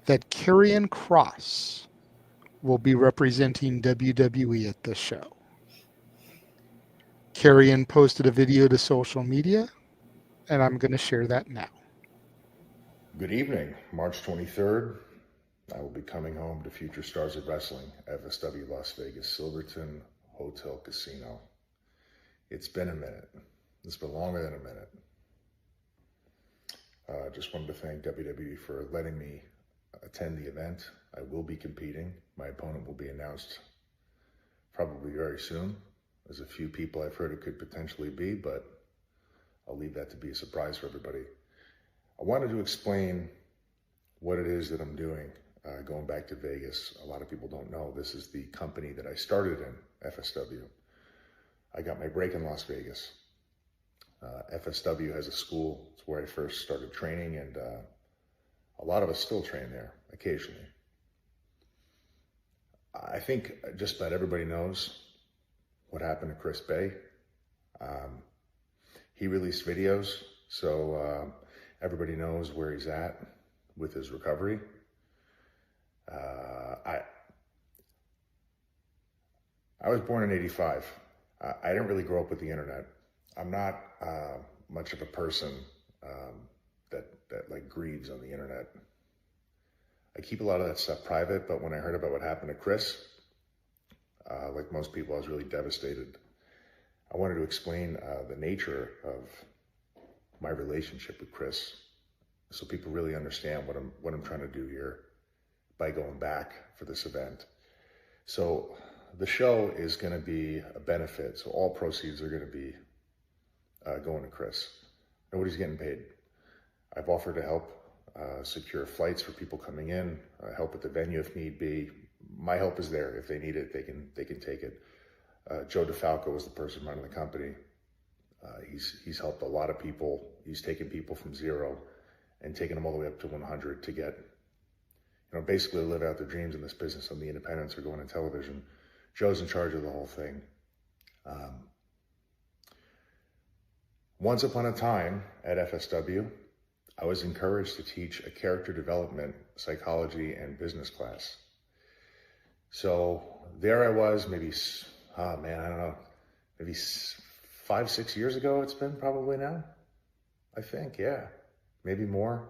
that Karrion Kross will be representing WWE at the show. Karrion posted a video to social media, and I'm going to share that now. Good evening. March 23rd, I will be coming home to Future Stars of Wrestling, FSW Las Vegas, Silverton Hotel Casino. It's been a minute. It's been longer than a minute. Just wanted to thank WWE for letting me attend the event. I will be competing. My opponent will be announced probably very soon. There's a few people I've heard it could potentially be, but I'll leave that to be a surprise for everybody. I wanted to explain what it is that I'm doing going back to Vegas. A lot of people don't know this is the company that I started in, FSW. I got my break in Las Vegas. FSW has a school. It's where I first started training, and a lot of us still train there occasionally. I think just about everybody knows what happened to Chris Bay. He released videos, so everybody knows where he's at with his recovery. I was born in '85. I didn't really grow up with the internet. I'm not much of a person that like grieves on the internet. I keep a lot of that stuff private, but when I heard about what happened to Chris, like most people, I was really devastated. I wanted to explain the nature of my relationship with Chris, so people really understand what I'm trying to do here by going back for this event. So the show is going to be a benefit, so all proceeds are going to be going to Chris. Nobody's getting paid. I've offered to help secure flights for people coming in, help at the venue if need be. My help is there. If they need it, they can take it. Joe DeFalco is the person running the company. He's helped a lot of people. He's taken people from 0 and taken them all the way up to 100 to get, basically live out their dreams in this business on the independents or going on television. Joe's in charge of the whole thing. Once upon a time at FSW, I was encouraged to teach a character development, psychology, and business class. So there I was, maybe, I don't know, maybe 5-6 years ago it's been probably now, I think, yeah, maybe more.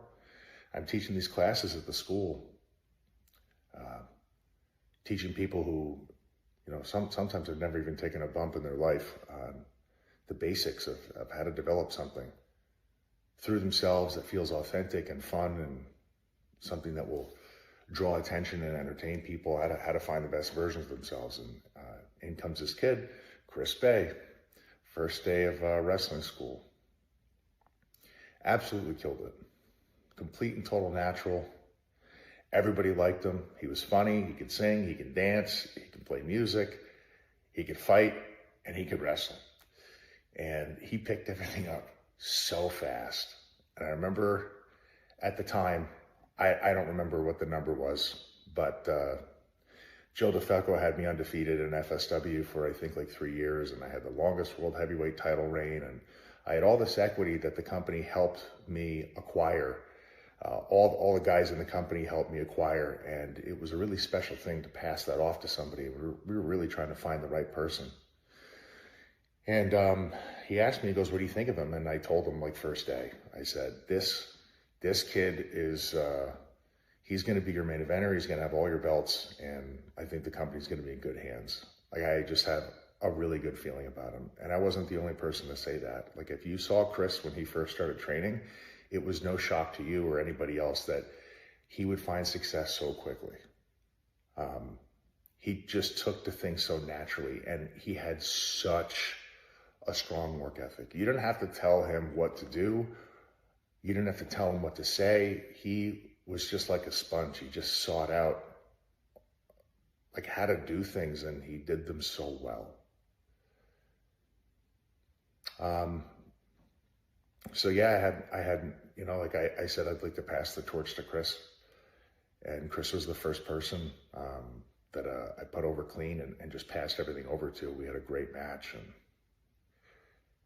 I'm teaching these classes at the school, teaching people who, sometimes have never even taken a bump in their life, the basics of how to develop something through themselves that feels authentic and fun and something that will draw attention and entertain people, how to find the best versions of themselves. And in comes this kid, Chris Bay, first day of wrestling school. Absolutely killed it. Complete and total natural. Everybody liked him. He was funny, he could sing, he could dance, he could play music, he could fight, and he could wrestle. And he picked everything up so fast. And I remember at the time, I don't remember what the number was, but Joe DeFalco had me undefeated in FSW for I think like 3 years, and I had the longest world heavyweight title reign, and I had all this equity that the company helped me acquire. All the guys in the company helped me acquire, and it was a really special thing to pass that off to somebody. We were really trying to find the right person. And he asked me, he goes, "What do you think of him?" And I told him like first day, I said, this kid is, he's going to be your main eventer. He's going to have all your belts, and I think the company's going to be in good hands. Like, I just had a really good feeling about him. And I wasn't the only person to say that. Like, if you saw Chris when he first started training, it was no shock to you or anybody else that he would find success so quickly. He just took to things so naturally, and he had such a strong work ethic. You didn't have to tell him what to do. You didn't have to tell him what to say. He was just like a sponge. He just sought out like how to do things, and he did them so well. So yeah, I had, you know, like I said, I'd like to pass the torch to Chris, and Chris was the first person that I put over clean and just passed everything over to. We had a great match, and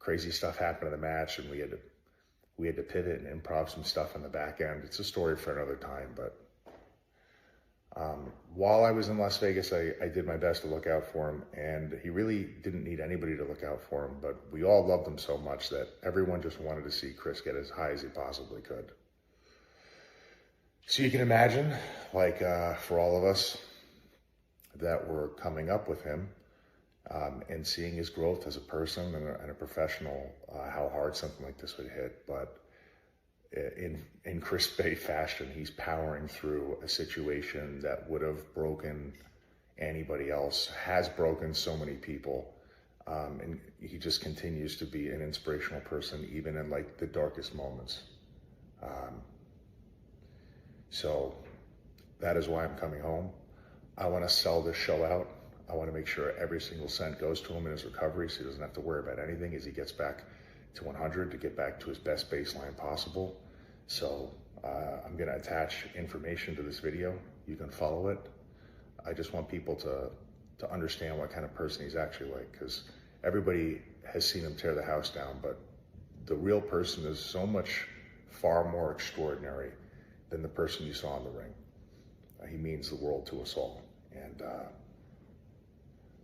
crazy stuff happened in the match, and we had to pivot and improv some stuff on the back end. It's a story for another time, but while I was in Las Vegas, I did my best to look out for him, and he really didn't need anybody to look out for him, but we all loved him so much that everyone just wanted to see Chris get as high as he possibly could. So you can imagine, like, for all of us that were coming up with him, and seeing his growth as a person and a professional, how hard something like this would hit. But in Chris Bay fashion, he's powering through a situation that would have broken anybody else, has broken so many people. And he just continues to be an inspirational person, even in like the darkest moments. So that is why I'm coming home. I want to sell this show out. I want to make sure every single cent goes to him in his recovery, so he doesn't have to worry about anything as he gets back to 100 to get back to his best baseline possible. So I'm going to attach information to this video. You can follow it. I just want people to understand what kind of person he's actually like, because everybody has seen him tear the house down, but the real person is so much far more extraordinary than the person you saw in the ring. He means the world to us all. And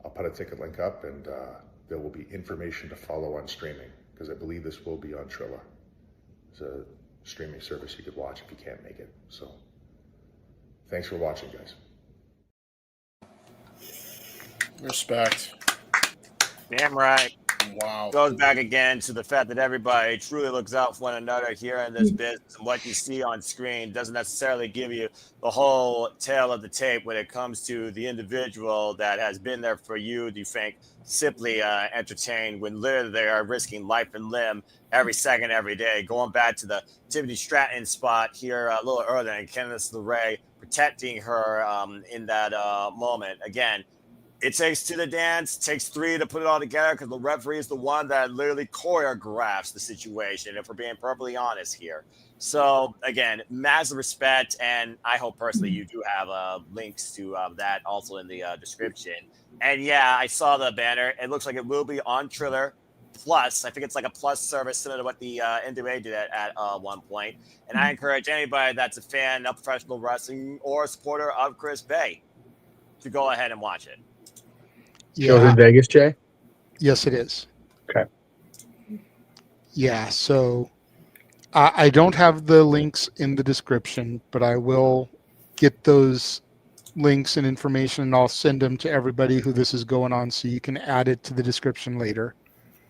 I'll put a ticket link up, and there will be information to follow on streaming, because I believe this will be on Trilla. It's a streaming service you could watch if you can't make it. So thanks for watching, guys. Respect. Damn right. Wow. Goes back again to the fact that everybody truly looks out for one another here in this business. And what you see on screen doesn't necessarily give you the whole tale of the tape when it comes to the individual that has been there for you, do you think, simply entertained, when literally they are risking life and limb every second, every day. Going back to the Tiffany Stratton spot here a little earlier, and Candice LeRae protecting her in that moment. Again, it takes two to dance, takes three to put it all together, because the referee is the one that literally choreographs the situation, if we're being perfectly honest here. So, again, massive respect, and I hope personally you do have links to that also in the description. And yeah, I saw the banner. It looks like it will be on Triller Plus. I think it's like a plus service similar to what the NWA did at one point. And I encourage anybody that's a fan of professional wrestling or a supporter of Chris Bay to go ahead and watch it. Show's in Vegas, Jay? Yes, it is. Okay. Yeah, so I don't have the links in the description, but I will get those links and information, and I'll send them to everybody who this is going on, so you can add it to the description later.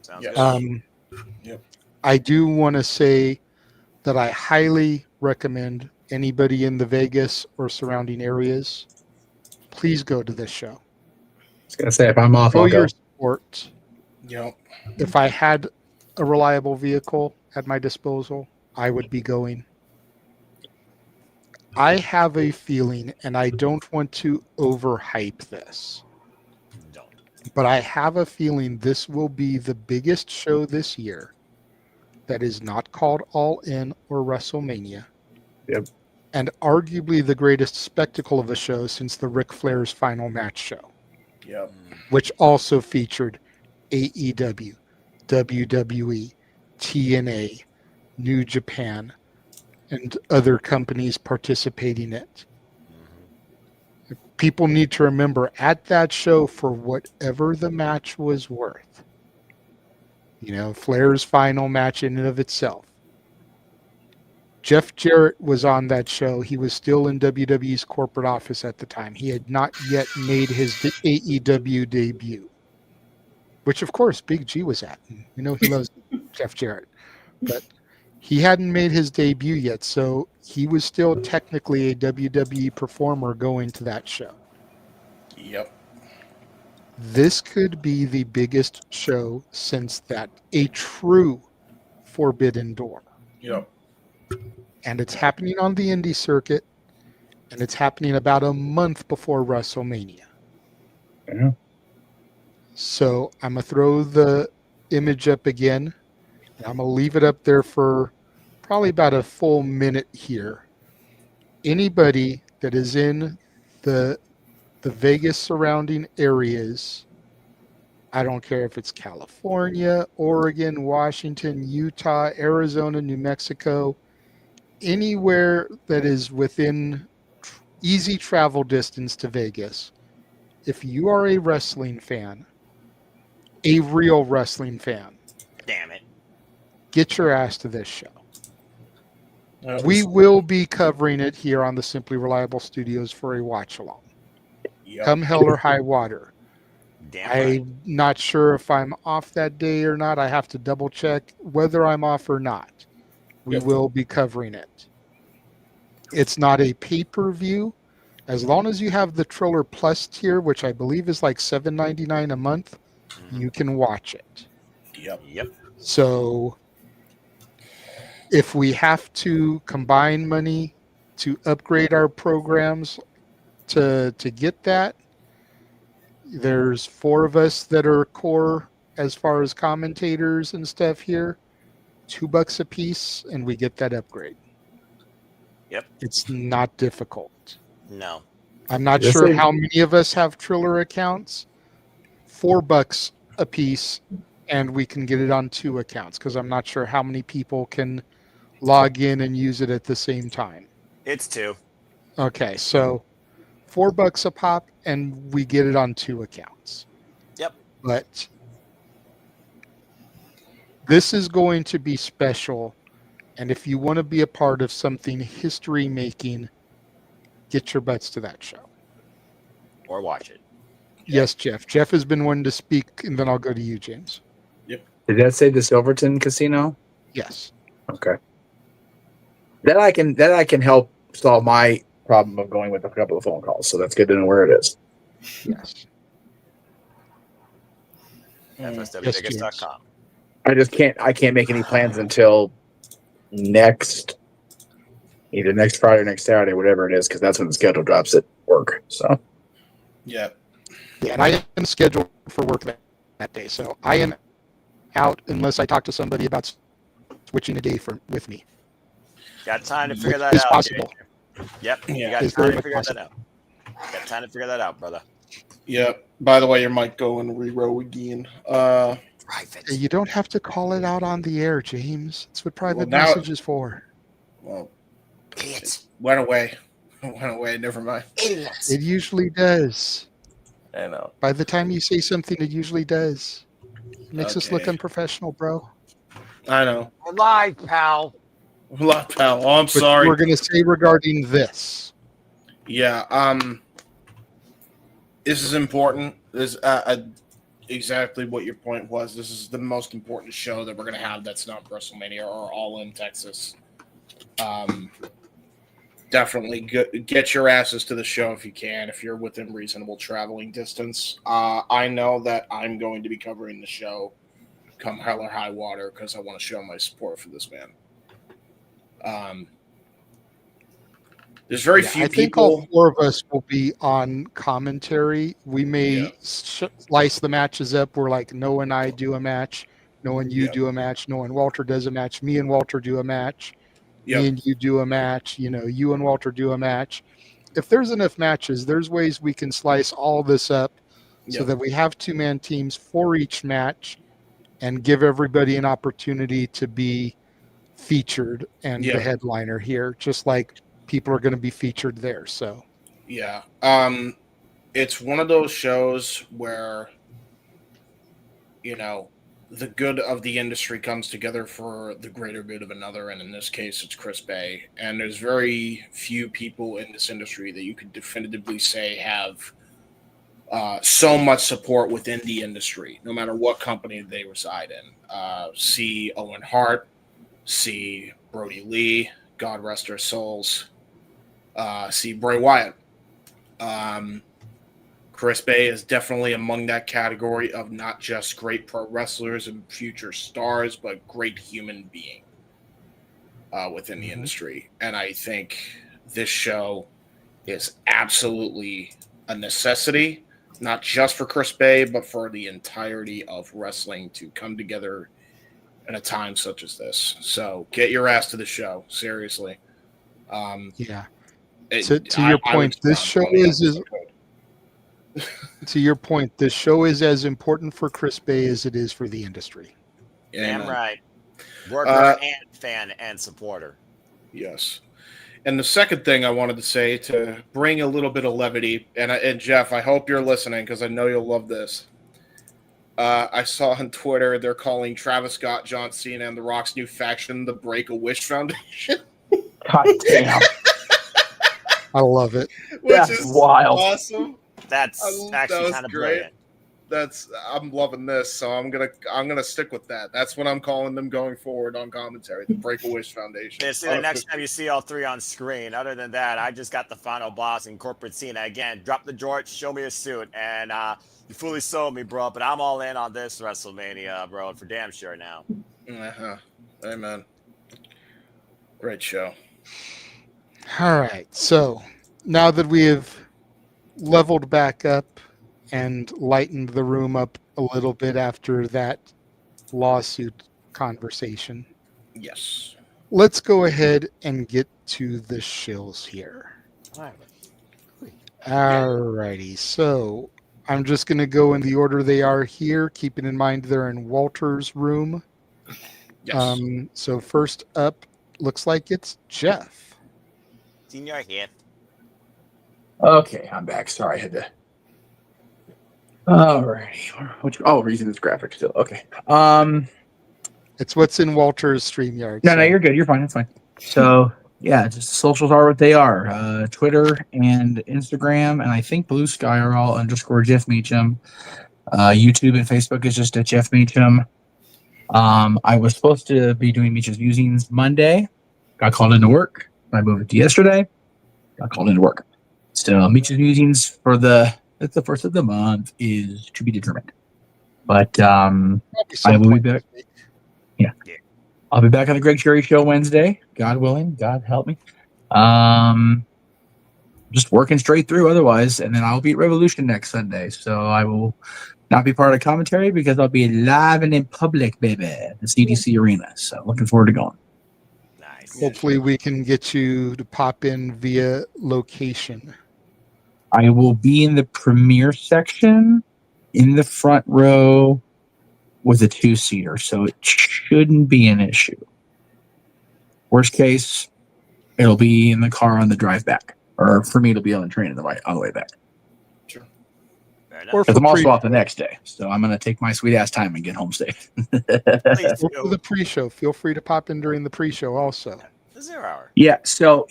Sounds good. Yep. I do want to say that I highly recommend anybody in the Vegas or surrounding areas, please go to this show. I was going to say, if I'm off, Show I'll go. your support. Yep. If I had a reliable vehicle at my disposal, I would be going. I have a feeling, and I don't want to overhype this, But I have a feeling this will be the biggest show this year that is not called All In or WrestleMania. Yep. And arguably the greatest spectacle of a show since the Ric Flair's Final Match show, Yep. which also featured AEW, WWE, TNA, New Japan, and other companies participating in it. People need to remember at that show, for whatever the match was worth, Flair's final match in and of itself, Jeff Jarrett was on that show. He was still in WWE's corporate office at the time. He had not yet made his AEW debut, which of course Big G was at. And he loves Jeff Jarrett, but he hadn't made his debut yet, so he was still technically a WWE performer going to that show. Yep. This could be the biggest show since that, a true Forbidden Door. Yep. And it's happening on the indie circuit, and it's happening about a month before WrestleMania. Yeah. So I'm going to throw the image up again, and I'm going to leave it up there for probably about a full minute here. Anybody that is in the Vegas surrounding areas, I don't care if it's California, Oregon, Washington, Utah, Arizona, New Mexico, anywhere that is within easy travel distance to Vegas, if you are a wrestling fan, a real wrestling fan, Damn it. get your ass to this show. We will be covering it here on the Simply Reliable Studios for a watch along. Yep. Come hell or high water. Damn right. I'm not sure if I'm off that day or not. I have to double check whether I'm off or not. We will be covering it. It's not a pay-per-view. As long as you have the Triller Plus tier, which I believe is like $7.99 a month, you can watch it. Yep. So if we have to combine money to upgrade our programs to get that, there's 4 of us that are core as far as commentators and stuff here. $2 a piece, and we get that upgrade. Yep. It's not difficult. No. I'm not sure how many of us have Triller accounts. $4 a piece, and we can get it on 2 accounts, because I'm not sure how many people can log in and use it at the same time. It's 2. Okay, so $4 a pop, and we get it on 2 accounts. Yep. But this is going to be special, and if you want to be a part of something history-making, get your butts to that show. Or watch it. Yes, Jeff. Jeff has been wanting to speak, and then I'll go to you, James. Yep. Did that say the Silverton Casino? Yes. Okay. That I can help solve my problem of going with a couple of phone calls. So that's good to know where it is. Yes. FSWTickets.com. I can't make any plans until either next Friday or next Saturday, whatever it is, because that's when the schedule drops at work. So Yeah, and I am scheduled for work that day, so I am out unless I talk to somebody about switching a day with me. Got time to figure that It's out. possible. Yep. You Yeah. got It's time very to figure possible. that out. Got time to figure that out, brother. Yep. By the way, your mic going rerow again. Private. You don't have to call it out on the air, James. That's what private now- message is for. Well, idiots. Went away. Never mind. Idiots. It usually does. I know. By the time you say something, it usually does. It makes us look Okay. unprofessional, bro. I know. We're live, pal. Lot, pal. Oh, I'm But sorry. we're going to say regarding this. Yeah. This is important. This exactly what your point was. This is the most important show that we're gonna have. That's not WrestleMania or All in Texas. Definitely get your asses to the show if you can. If you're within reasonable traveling distance. I know that I'm going to be covering the show, come hell or high water, because I want to show my support for this man. There's very Yeah, few I think people. all four of us will be on commentary. We may slice the matches up. We're like, Noah and I do a match. Noah and you do a match. Noah and Walter does a match. Me and Walter do a match. Me and you do a match. You know, you and Walter do a match. If there's enough matches, there's ways we can slice all this up so that we have two-man teams for each match and give everybody an opportunity to be featured and the headliner here, just like people are going to be featured there. So Yeah. It's one of those shows where, you know, the good of the industry comes together for the greater good of another, and in this case, it's Chris Bay. And there's very few people in this industry that you could definitively say have so much support within the industry, no matter what company they reside in. See Owen Hart, see Brody Lee, God rest their souls, see Bray Wyatt. Chris Bay is definitely among that category of not just great pro wrestlers and future stars, but great human being within the industry. And I think this show is absolutely a necessity, not just for Chris Bay, but for the entirety of wrestling to come together in a time such as this. So get your ass to the show, seriously. Yeah. To your point, this show is to your point, this show is as important for Chris Bay as it is for the industry. Damn right. Worker and fan and supporter. Yes. And the second thing I wanted to say to bring a little bit of levity, and Jeff, I hope you're listening because I know you'll love this. I saw on Twitter they're calling Travis Scott, John Cena, and The Rock's new faction the Break-A-Wish Foundation. God damn. I love it. Which That's is wild. awesome. That's actually kind of brilliant. I'm loving this, so I'm gonna stick with that. That's what I'm calling them going forward on commentary, the Break-A-Wish Foundation. Yeah, see the next time you see all three on screen. Other than that, I just got the final boss in corporate Cena again. Drop the jorts, show me a suit, and you fully sold me, bro. But I'm all in on this WrestleMania, bro, for damn sure now. Amen. Great show. All right. So now that we have leveled back up and lightened the room up a little bit after that lawsuit conversation. Yes. Let's go ahead and get to the shills here. All righty. So I'm just going to go in the order they are here, keeping in mind they're in Walter's room. Yes. So first up, looks like it's Jeff. Senior here. Okay, I'm back. Sorry, I had to. Alrighty. Reason is graphic still. Okay. It's what's in Walter's StreamYard. No, you're good. You're fine. It's fine. So yeah, just the socials are what they are. Twitter and Instagram, and I think Blue Sky are all _ Jeff Meacham. YouTube and Facebook is just at Jeff Meacham. I was supposed to be doing Meacham's Musings Monday. Got called into work. I moved it to yesterday. Got called into work. So Meacham's Musings for the first of the month is to be determined. But I will be back. Yeah. I'll be back on the Greg Cherry Show Wednesday. God willing. God help me. Just working straight through otherwise. And then I'll be at Revolution next Sunday. So I will not be part of the commentary because I'll be live and in public, baby, at the CDC Arena. So looking forward to going. Nice. Hopefully we can get you to pop in via location. I will be in the premiere section in the front row with a 2-seater, so it shouldn't be an issue. Worst case, it'll be in the car on the drive back. Or for me, it'll be on the train on the way back. Sure. Because I'm also off the next day, so I'm going to take my sweet ass time and get home safe. For the pre-show, feel free to pop in during the pre-show also. The 0 hour. Yeah, so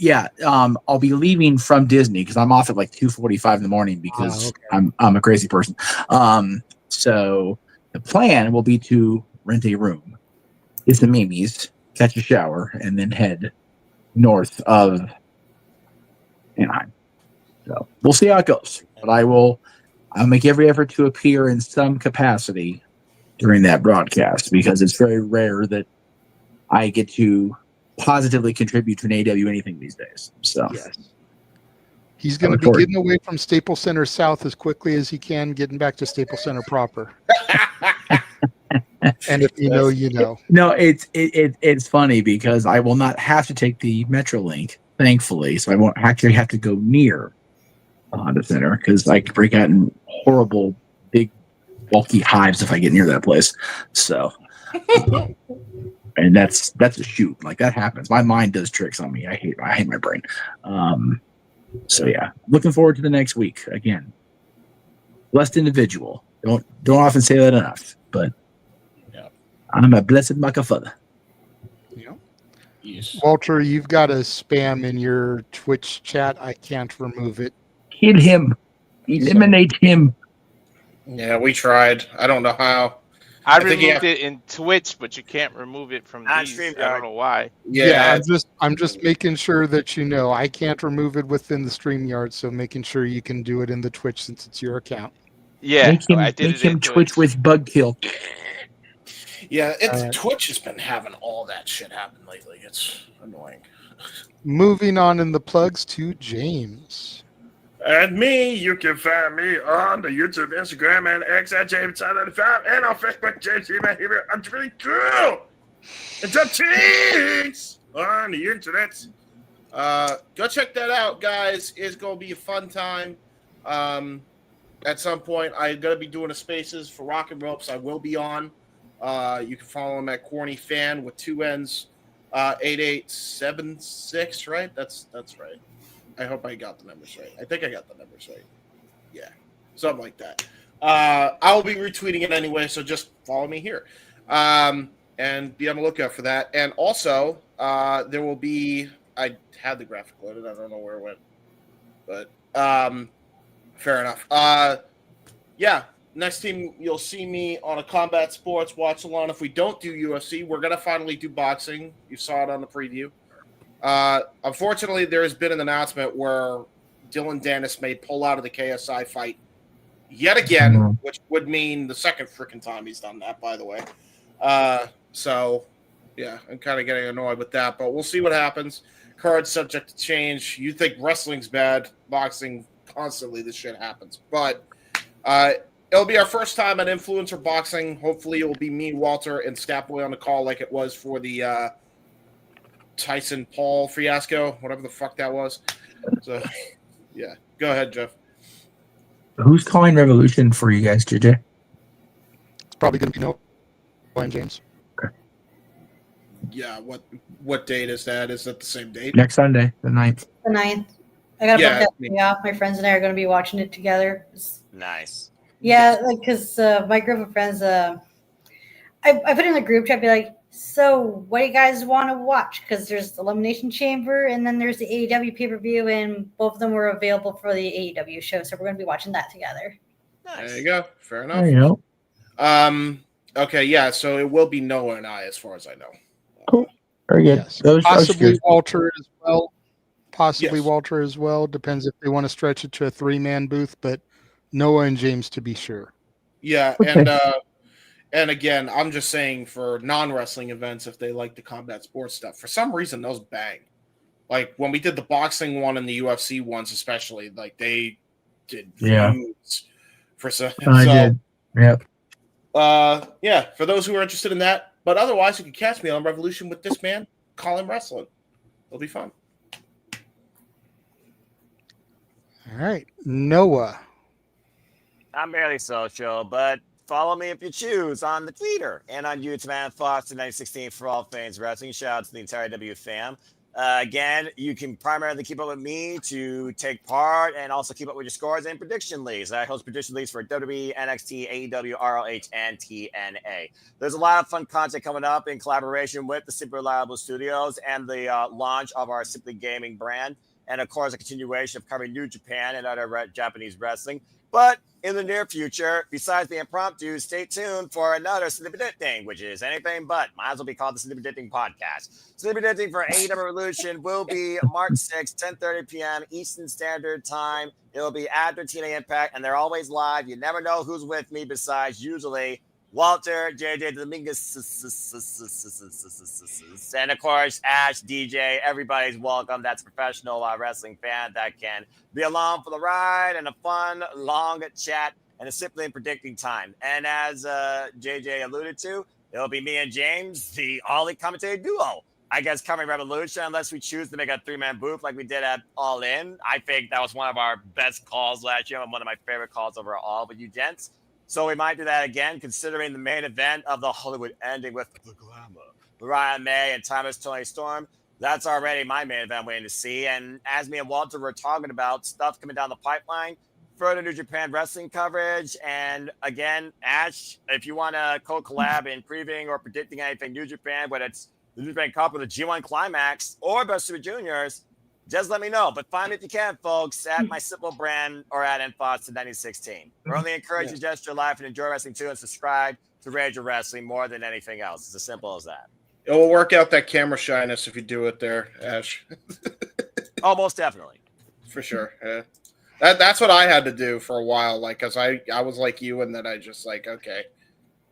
I'll be leaving from Disney because I'm off at like 2:45 in the morning because I'm a crazy person. So the plan will be to rent a room, get some Mimi's, catch a shower, and then head north of Anaheim. So we'll see how it goes. But I'll make every effort to appear in some capacity during that broadcast because it's very rare that I get to positively contribute to an AW anything these days. So yes. He's going to be getting away from Staples Center South as quickly as he can, getting back to Staples Center proper. And if you know, you know. No, it's funny because I will not have to take the Metrolink, thankfully, so I won't actually have to go near the Honda Center because I could break out in horrible, big, bulky hives if I get near that place. So, and that's a shoot. Like that happens. My mind does tricks on me. I hate my brain. So yeah, looking forward to the next week again. Blessed individual. Don't often say that enough, but I'm a blessed motherfucker. Yes. Walter, you've got a spam in your Twitch chat. I can't remove it. Kill him. Eliminate him. Yeah, we tried. I don't know how. I removed it in Twitch, but you can't remove it from these. I don't know why. Yeah, I'm just making sure that you know I can't remove it within the StreamYard, so making sure you can do it in the Twitch since it's your account. Yeah, I did make him Twitch with bug kill. Yeah, Twitch has been having all that shit happen lately. It's annoying. Moving on in the plugs to James. And me, you can find me on the YouTube, Instagram, and X at James95, and on Facebook, James here. I'm really cool. And some cheese on the internet. Go check that out, guys. It's gonna be a fun time. At some point, I'm gonna be doing a spaces for Rock and Ropes. I will be on. You can follow him at Corny Fan with 2 N's, 8876. Right? That's right. I hope I got the numbers right. I think I got the numbers right. Yeah, something like that. I will be retweeting it anyway, so just follow me here. And be on the lookout for that. And also, there will be... I had the graphic loaded. I don't know where it went. But fair enough. Yeah, next team, you'll see me on a Combat Sports watch along. If we don't do UFC, we're going to finally do boxing. You saw it on the preview. Unfortunately, there has been an announcement where Dylan Dennis may pull out of the KSI fight yet again, which would mean the second freaking time he's done that, by the way. So, yeah, I'm kind of getting annoyed with that, but we'll see what happens. Card's subject to change. You think wrestling's bad, boxing, constantly this shit happens. But it'll be our first time at Influencer Boxing. Hopefully it will be me, Walter, and Scapboy on the call like it was for the Tyson Paul fiasco, whatever the fuck that was. So, yeah. Go ahead, Jeff. Who's calling Revolution for you guys, JJ? It's probably going to be Noah and James. Yeah, what date is that? Is that the same date? Next Sunday, the 9th. The 9th. I got to book that thing off. My friends and I are going to be watching it together. Nice. Yeah, like, because my group of friends, I put in the group chat, be like, so what do you guys want to watch? Because there's Elimination Chamber, and then there's the AEW pay-per-view, and both of them were available for the AEW show, so we're going to be watching that together. Nice. There you go. Fair enough. There you go. Okay, yeah, so it will be Noah and I, as far as I know. Cool. Very good. Yes. Possibly Walter as well. Walter as well. Depends if they want to stretch it to a 3-man booth, but Noah and James to be sure. Yeah, okay. And again, I'm just saying for non-wrestling events, if they like the combat sports stuff, for some reason those bang. Like when we did the boxing one and the UFC ones, especially, like they did views for some. I did. Yep. Yeah, for those who are interested in that. But otherwise, you can catch me on Revolution with this man, Colin Wrestling. It'll be fun. All right, Noah. I'm barely social, but follow me if you choose on the Twitter and on YouTube and Fox in 2016 for all things wrestling. Shout out to the entire W fam. Again, you can primarily keep up with me to take part and also keep up with your scores and prediction leagues. I host prediction leagues for WWE, NXT, AEW, ROH, and TNA. There's a lot of fun content coming up in collaboration with the Super Reliable Studios and the launch of our Simply Gaming brand. And, of course, a continuation of covering New Japan and other Japanese wrestling. But in the near future, besides the impromptu, stay tuned for another Sleepy Predicting, which is anything but. Might as well be called the Sleepy Predicting Podcast. Sleepy Predicting for AEW Revolution will be March 6th, 10:30 p.m. Eastern Standard Time. It'll be after TNA Impact, and they're always live. You never know who's with me besides usually Walter, JJ Dominguez, and of course, Ash, DJ. Everybody's welcome. That's a professional wrestling fan that can be along for the ride and a fun, long chat and a simply predicting time. And as JJ alluded to, it'll be me and James, the Ollie commentator duo. I guess covering Revolution, unless we choose to make a 3-man booth like we did at All In. I think that was one of our best calls last year and one of my favorite calls overall with you gents. So we might do that again, considering the main event of the Hollywood ending with the glamour, Mariah May and Thomas Tony Storm. That's already my main event waiting to see. And as me and Walter were talking about stuff coming down the pipeline, further New Japan wrestling coverage. And again, Ash, if you want to co-collab in previewing or predicting anything New Japan, whether it's the New Japan Cup or the G1 Climax or Best Super Juniors, just let me know. But find me if you can, folks, at my simple brand or at Nfox in 1916. We're only encouraging you to your life and enjoy wrestling too, and subscribe to Rage of Wrestling more than anything else. It's as simple as that. It will work out that camera shyness if you do it there, Ash. Oh, most definitely. For sure. Yeah. That's what I had to do for a while, like, because I was like you, and then I just like, okay,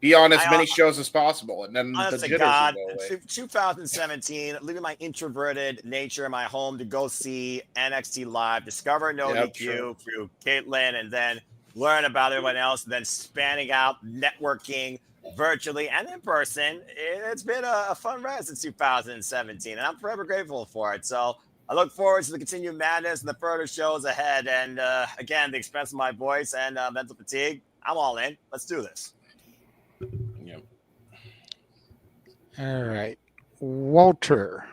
be on as many shows as possible, and then honest the to jitters God, will go away. 2017, leaving my introverted nature in my home to go see NXT Live, discover No DQ through Caitlin, and then learn about everyone else, and then spanning out, networking virtually and in person. It's been a fun ride since 2017, and I'm forever grateful for it. So I look forward to the continued madness and the further shows ahead. And again, the expense of my voice and mental fatigue, I'm all in. Let's do this. Yep. All right. Walter.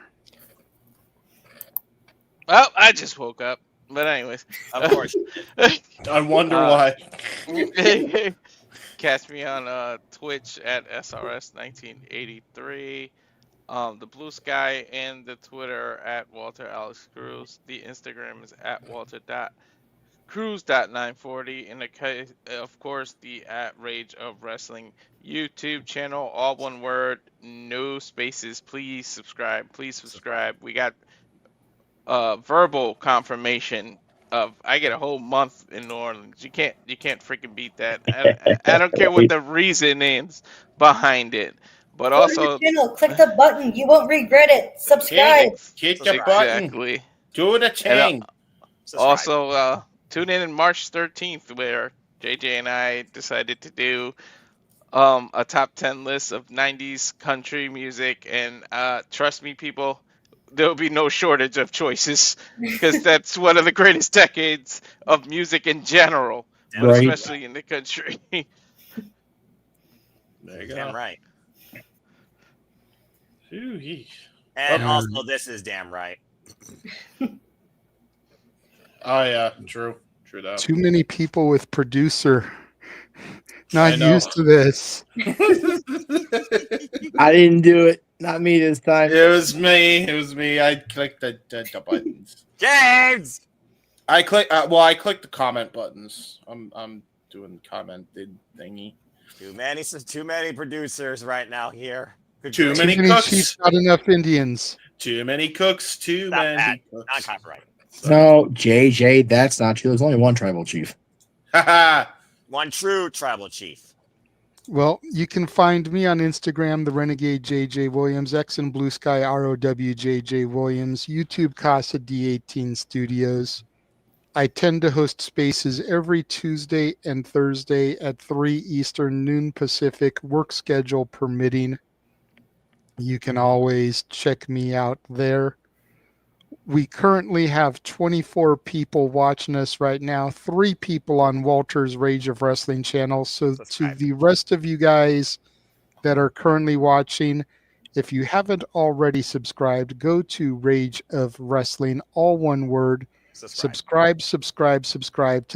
Well, I just woke up. But anyways. Of course. I wonder why. Catch me on Twitch at SRS1983. The Blue Sky and the Twitter at Walter Alex Cruz. The Instagram is at Walter.Cruz.940. And of course, the at Rage of Wrestling YouTube channel, all one word, no spaces. Please subscribe. Please subscribe. We got verbal confirmation of I get a whole month in New Orleans. You can't freaking beat that. I don't care what the reason is behind it. But Go to also, the channel, click the button. You won't regret it. Subscribe. Hit the button. Exactly. Do the chain. Also, tune in March 13th where JJ and I decided to do a top 10 list of 90s country music. And trust me, people, there'll be no shortage of choices because that's one of the greatest decades of music in general, but Right. especially in the country. There you go. Damn right. Ooh-wee. And also, this is damn right. Oh yeah, true that. Too many people with producer. Not I know. used to this. I didn't do it. Not me this time. It was me. I clicked the buttons. James. I clicked the comment buttons. I'm doing commented thingy. Too many producers right now here. Good Too grief. many cooks. Chiefs, not enough Indians. Too many cooks. Too Stop many that. cooks. Not copyright. No, JJ, that's not true. There's only one tribal chief. One true tribal chief. Well, you can find me on Instagram, the Renegade JJ Williams, X and Blue Sky ROWJJ Williams, YouTube Casa D18 Studios. I tend to host spaces every Tuesday and Thursday at 3 Eastern, noon Pacific, work schedule permitting. You can always check me out there. We currently have 24 people watching us right now, 3 people on Walter's Rage of Wrestling channel. So to the rest of you guys that are currently watching, if you haven't already subscribed, go to Rage of Wrestling, all one word. Subscribe to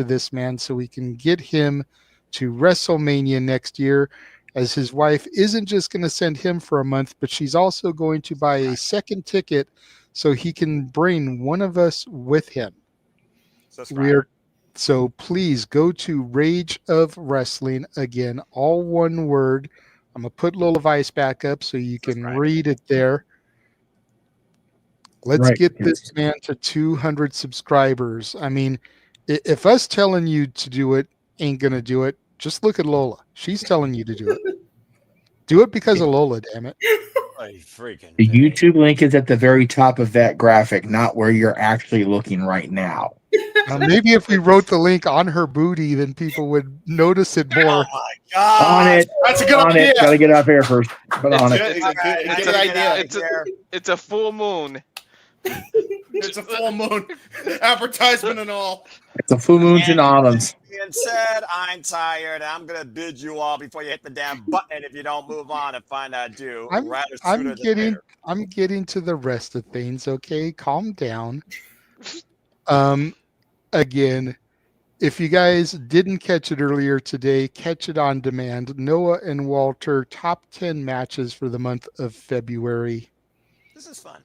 this man so we can get him to WrestleMania next year, as his wife isn't just going to send him for a month, but she's also going to buy a second ticket so he can bring one of us with him. So please go to Rage of Wrestling, again, all one word. I'm going to put Lola Vice back up so you can read it there. Let's get this man to 200 subscribers. I mean, if us telling you to do it ain't going to do it, just look at Lola. She's telling you to do it. Do it because of Lola, damn it. Freaking The YouTube link is at the very top of that graphic, not where you're actually looking right now. Maybe if we wrote the link on her booty, then people would notice it more. Oh my god! On it. That's a good on idea. It. Gotta get off air first. But on it. It's a good idea. It's a full moon. It's a full moon. Advertisement and all. It's a full moon in Islands. Being said, I'm tired. I'm gonna bid you all before you hit the damn button if you don't move on and find out due. I'm getting to the rest of things. Okay, calm down. Again, if you guys didn't catch it earlier today, catch it on demand. Noah and Walter top 10 matches for the month of February. This is fun.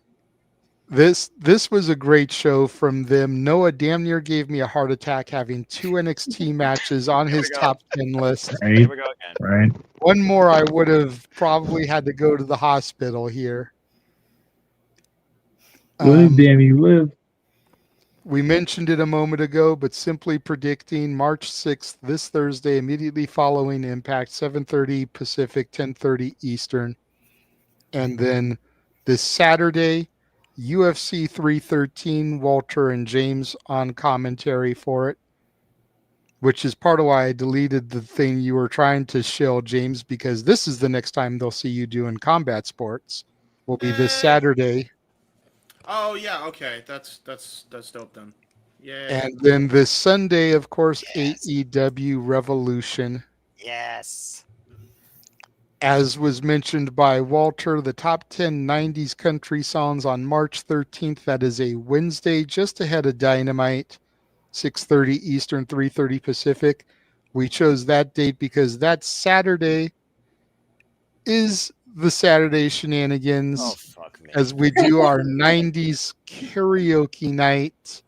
This was a great show from them. Noah damn near gave me a heart attack having 2 NXT matches on his top 10 list. Right. Here we go again. Right. One more, I would have probably had to go to the hospital here. Live, damn you, live. We mentioned it a moment ago, but simply predicting March 6th, this Thursday, immediately following Impact, 7:30 Pacific, 10:30 Eastern. And then this Saturday, UFC 313, Walter and James on commentary for it, which is part of why I deleted the thing you were trying to shill, James, because this is the next time they'll see you doing combat sports. Will be this Saturday. Oh yeah, okay. That's dope then. Yeah. And then this Sunday, of course, AEW Revolution. Yes. As was mentioned by Walter, the top 10 90s country songs on March 13th. That is a Wednesday, just ahead of Dynamite, 6:30 Eastern, 3:30 Pacific. We chose that date because that Saturday is the Saturday Shenanigans. Oh, fuck me. As we do our 90s karaoke night.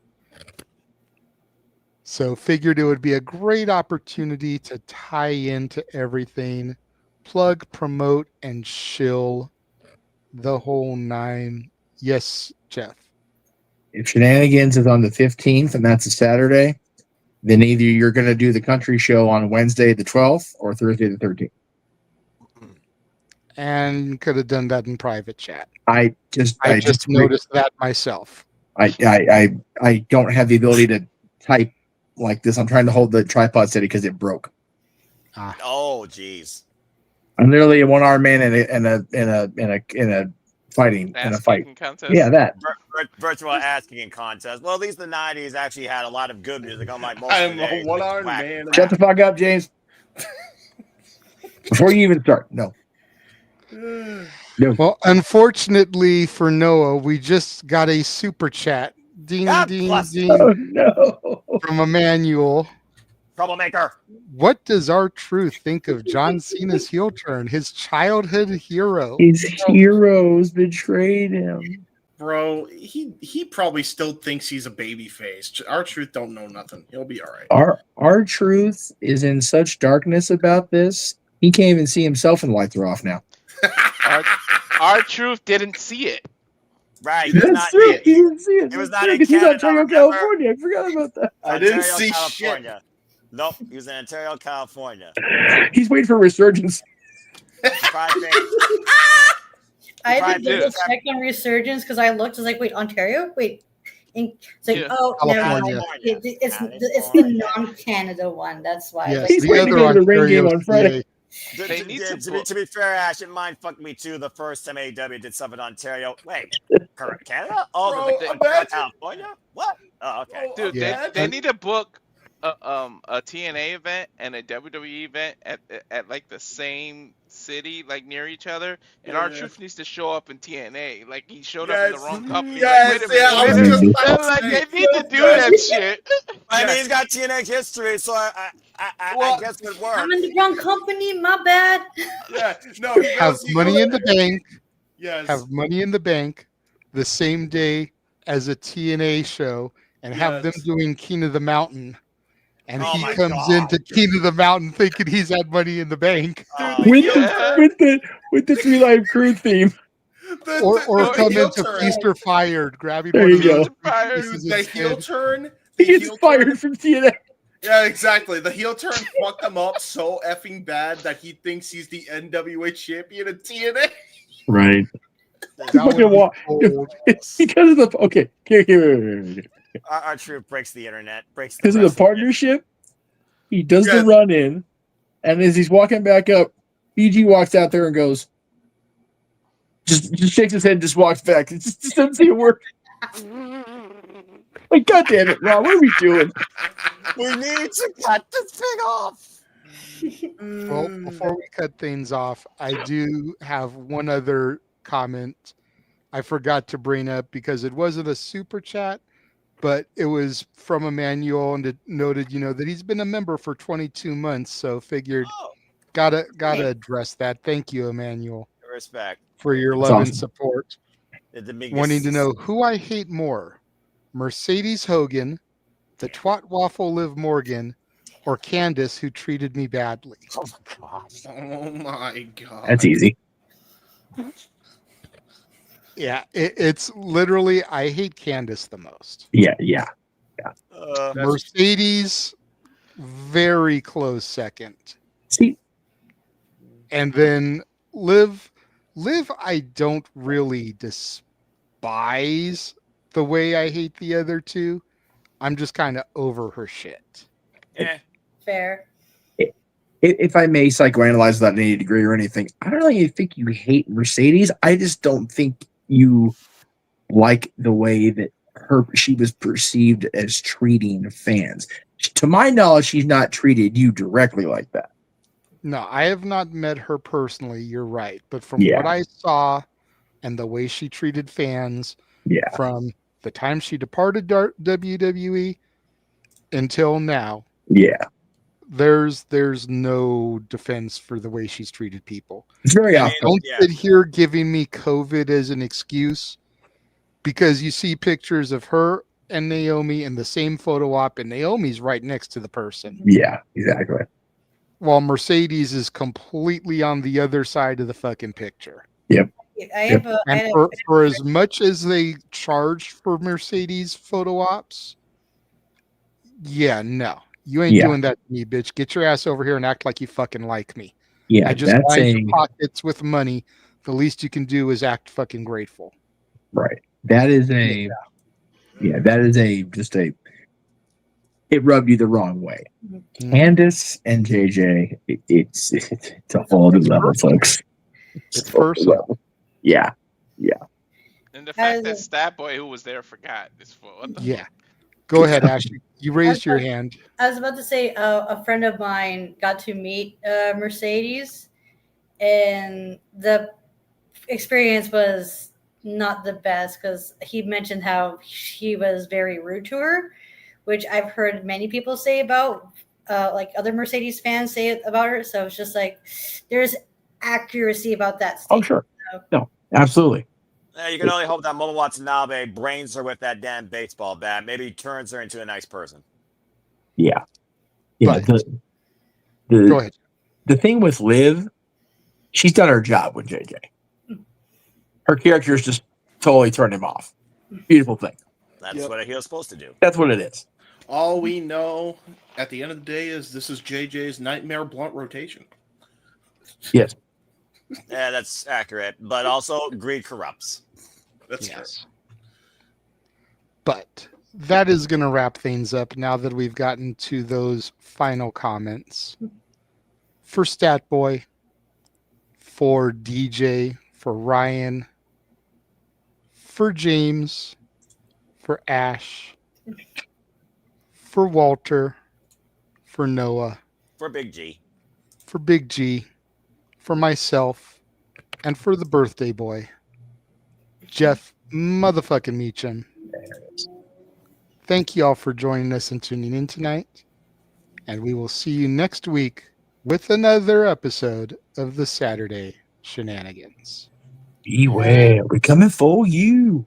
So figured it would be a great opportunity to tie into everything, plug, promote, and shill the whole nine. Yes, Jeff. If Shenanigans is on the 15th and that's a Saturday, then either you're going to do the country show on Wednesday the 12th or Thursday the 13th. And could have done that in private chat. I just noticed that myself. I don't have the ability to type like this. I'm trying to hold the tripod steady because it broke. Oh, jeez. I'm literally a one-armed man in a fight. Contest. Yeah, that. Virtual asking contest. Well, at least the 90s actually had a lot of good music, unlike most I'm of the days. a one-armed man. Shut the fuck up, James. Before you even start, no. Well, unfortunately for Noah, we just got a super chat. Ding, ding, ding. Oh, no. From Emmanuel. Troublemaker. What does R-Truth think of John Cena's heel turn? His childhood hero. His heroes betrayed him. Bro, he probably still thinks he's a baby face. R-Truth don't know nothing. He'll be all right. R-Truth is in such darkness about this. He can't even see himself in lights are off now. R-Truth didn't see it. Right. That's true. He didn't see it. He was not in He's Canada. Ontario, California. I forgot about that. I didn't Ontario, see California. Nope, he was in Ontario, California. He's waiting for resurgence. I had to double did. check on Resurgence because I looked. I was like, wait, Ontario? Wait. It's like, oh, never California. mind. It's the non-Canada one. That's why. Yes, He's the waiting to other go to the ring game Ontario on Friday. To be fair, Ash, it mind fucked me too. The first time AEW did something in Ontario. Wait, current Canada? Oh, Bro, California? What? Oh, okay. Dude, they need to book a TNA event and a WWE event at like the same city, like near each other, and R-Truth needs to show up in TNA. Like he showed up in the wrong company. Yes, like, wait a minute. Like they need to do that shit. I mean, he's got TNA history, so I guess it would work. I'm in the wrong company. My bad. Yeah, no, he Have goes, money in the bank. Yes. Have money in the bank the same day as a TNA show and have them doing King of the Mountain. And he comes into King of the Mountain thinking he's had money in the bank. With the 3 Live Crew theme. Or come into Feast or Fired, grabbing There one you of go. those pieces The instead. heel turn. He gets fired from TNA. Yeah, exactly. The heel turn fucked him up so effing bad that he thinks he's the NWA champion of TNA. Right. That would be gold. Because of the okay, here. Our truth breaks the internet, breaks the Because of the wrestling. partnership, he does the run in, and as he's walking back up, BG walks out there and goes, just shakes his head and just walks back. It just doesn't see a word. Like, God damn it, Ron, what are we doing? We need to cut this thing off. Well, before we cut things off, I do have one other comment I forgot to bring up because it wasn't a super chat, but it was from Emmanuel, and it noted, that he's been a member for 22 months. So figured, gotta address that. Thank you, Emmanuel, Respect for your That's love awesome. and support. The Dominguez. Wanting to know who I hate more, Mercedes Hogan, the twat waffle Liv Morgan, or Candace, who treated me badly. Oh my gosh. Oh my god. That's easy. Yeah, it's literally, I hate Candace the most. Yeah. Mercedes, very close second. See, and then Liv, I don't really despise the way I hate the other two. I'm just kind of over her shit. Yeah. Fair. If I may psychoanalyze that in any degree or anything, I don't really think you hate Mercedes. I just don't think you like the way that she was perceived as treating fans. To my knowledge, she's not treated you directly like that. No, I have not met her personally. You're right. But from Yeah. what I saw and the way she treated fans from the time she departed WWE until now, there's no defense for the way she's treated people. It's very often. Don't sit here giving me COVID as an excuse, because you see pictures of her and Naomi in the same photo op, and Naomi's right next to the person. Yeah, exactly. While Mercedes is completely on the other side of the fucking picture. Yep. And for as much as they charge for Mercedes photo ops, no. You ain't doing that to me, bitch. Get your ass over here and act like you fucking like me. Yeah, I just that's line your pockets with money. The least you can do is act fucking grateful. Right. That is it rubbed you the wrong way. Candace and JJ, it's a whole new level, folks. It's personal. Yeah. And the fact that Stat Boy, who was there, forgot this. What the fuck? Go ahead, Ashley. You raised your hand. I was about to say a friend of mine got to meet Mercedes, and the experience was not the best because he mentioned how he was very rude to her, which I've heard many people say about, like other Mercedes fans say about her. So it's just like there's accuracy about that statement. Oh, sure. No, absolutely. You can only hope that Momo Watanabe brains her with that damn baseball bat. Maybe he turns her into a nice person. Yeah. Go ahead. The thing with Liv, she's done her job with JJ. Her character is just totally turned him off. Beautiful thing. That's what a heel's supposed to do. That's what it is. All we know at the end of the day is this is JJ's nightmare blunt rotation. Yes. Yeah, that's accurate. But also, greed corrupts. That's true. But that is going to wrap things up now that we've gotten to those final comments. For Stat Boy, for DJ, for Ryan, for James, for Ash, for Walter, for Noah, For Big G. for Big G, for myself, and for the birthday boy, Jeff motherfucking Meacham. Thank you all for joining us and tuning in tonight. And we will see you next week with another episode of the Saturday Shenanigans. Beware, we're coming for you.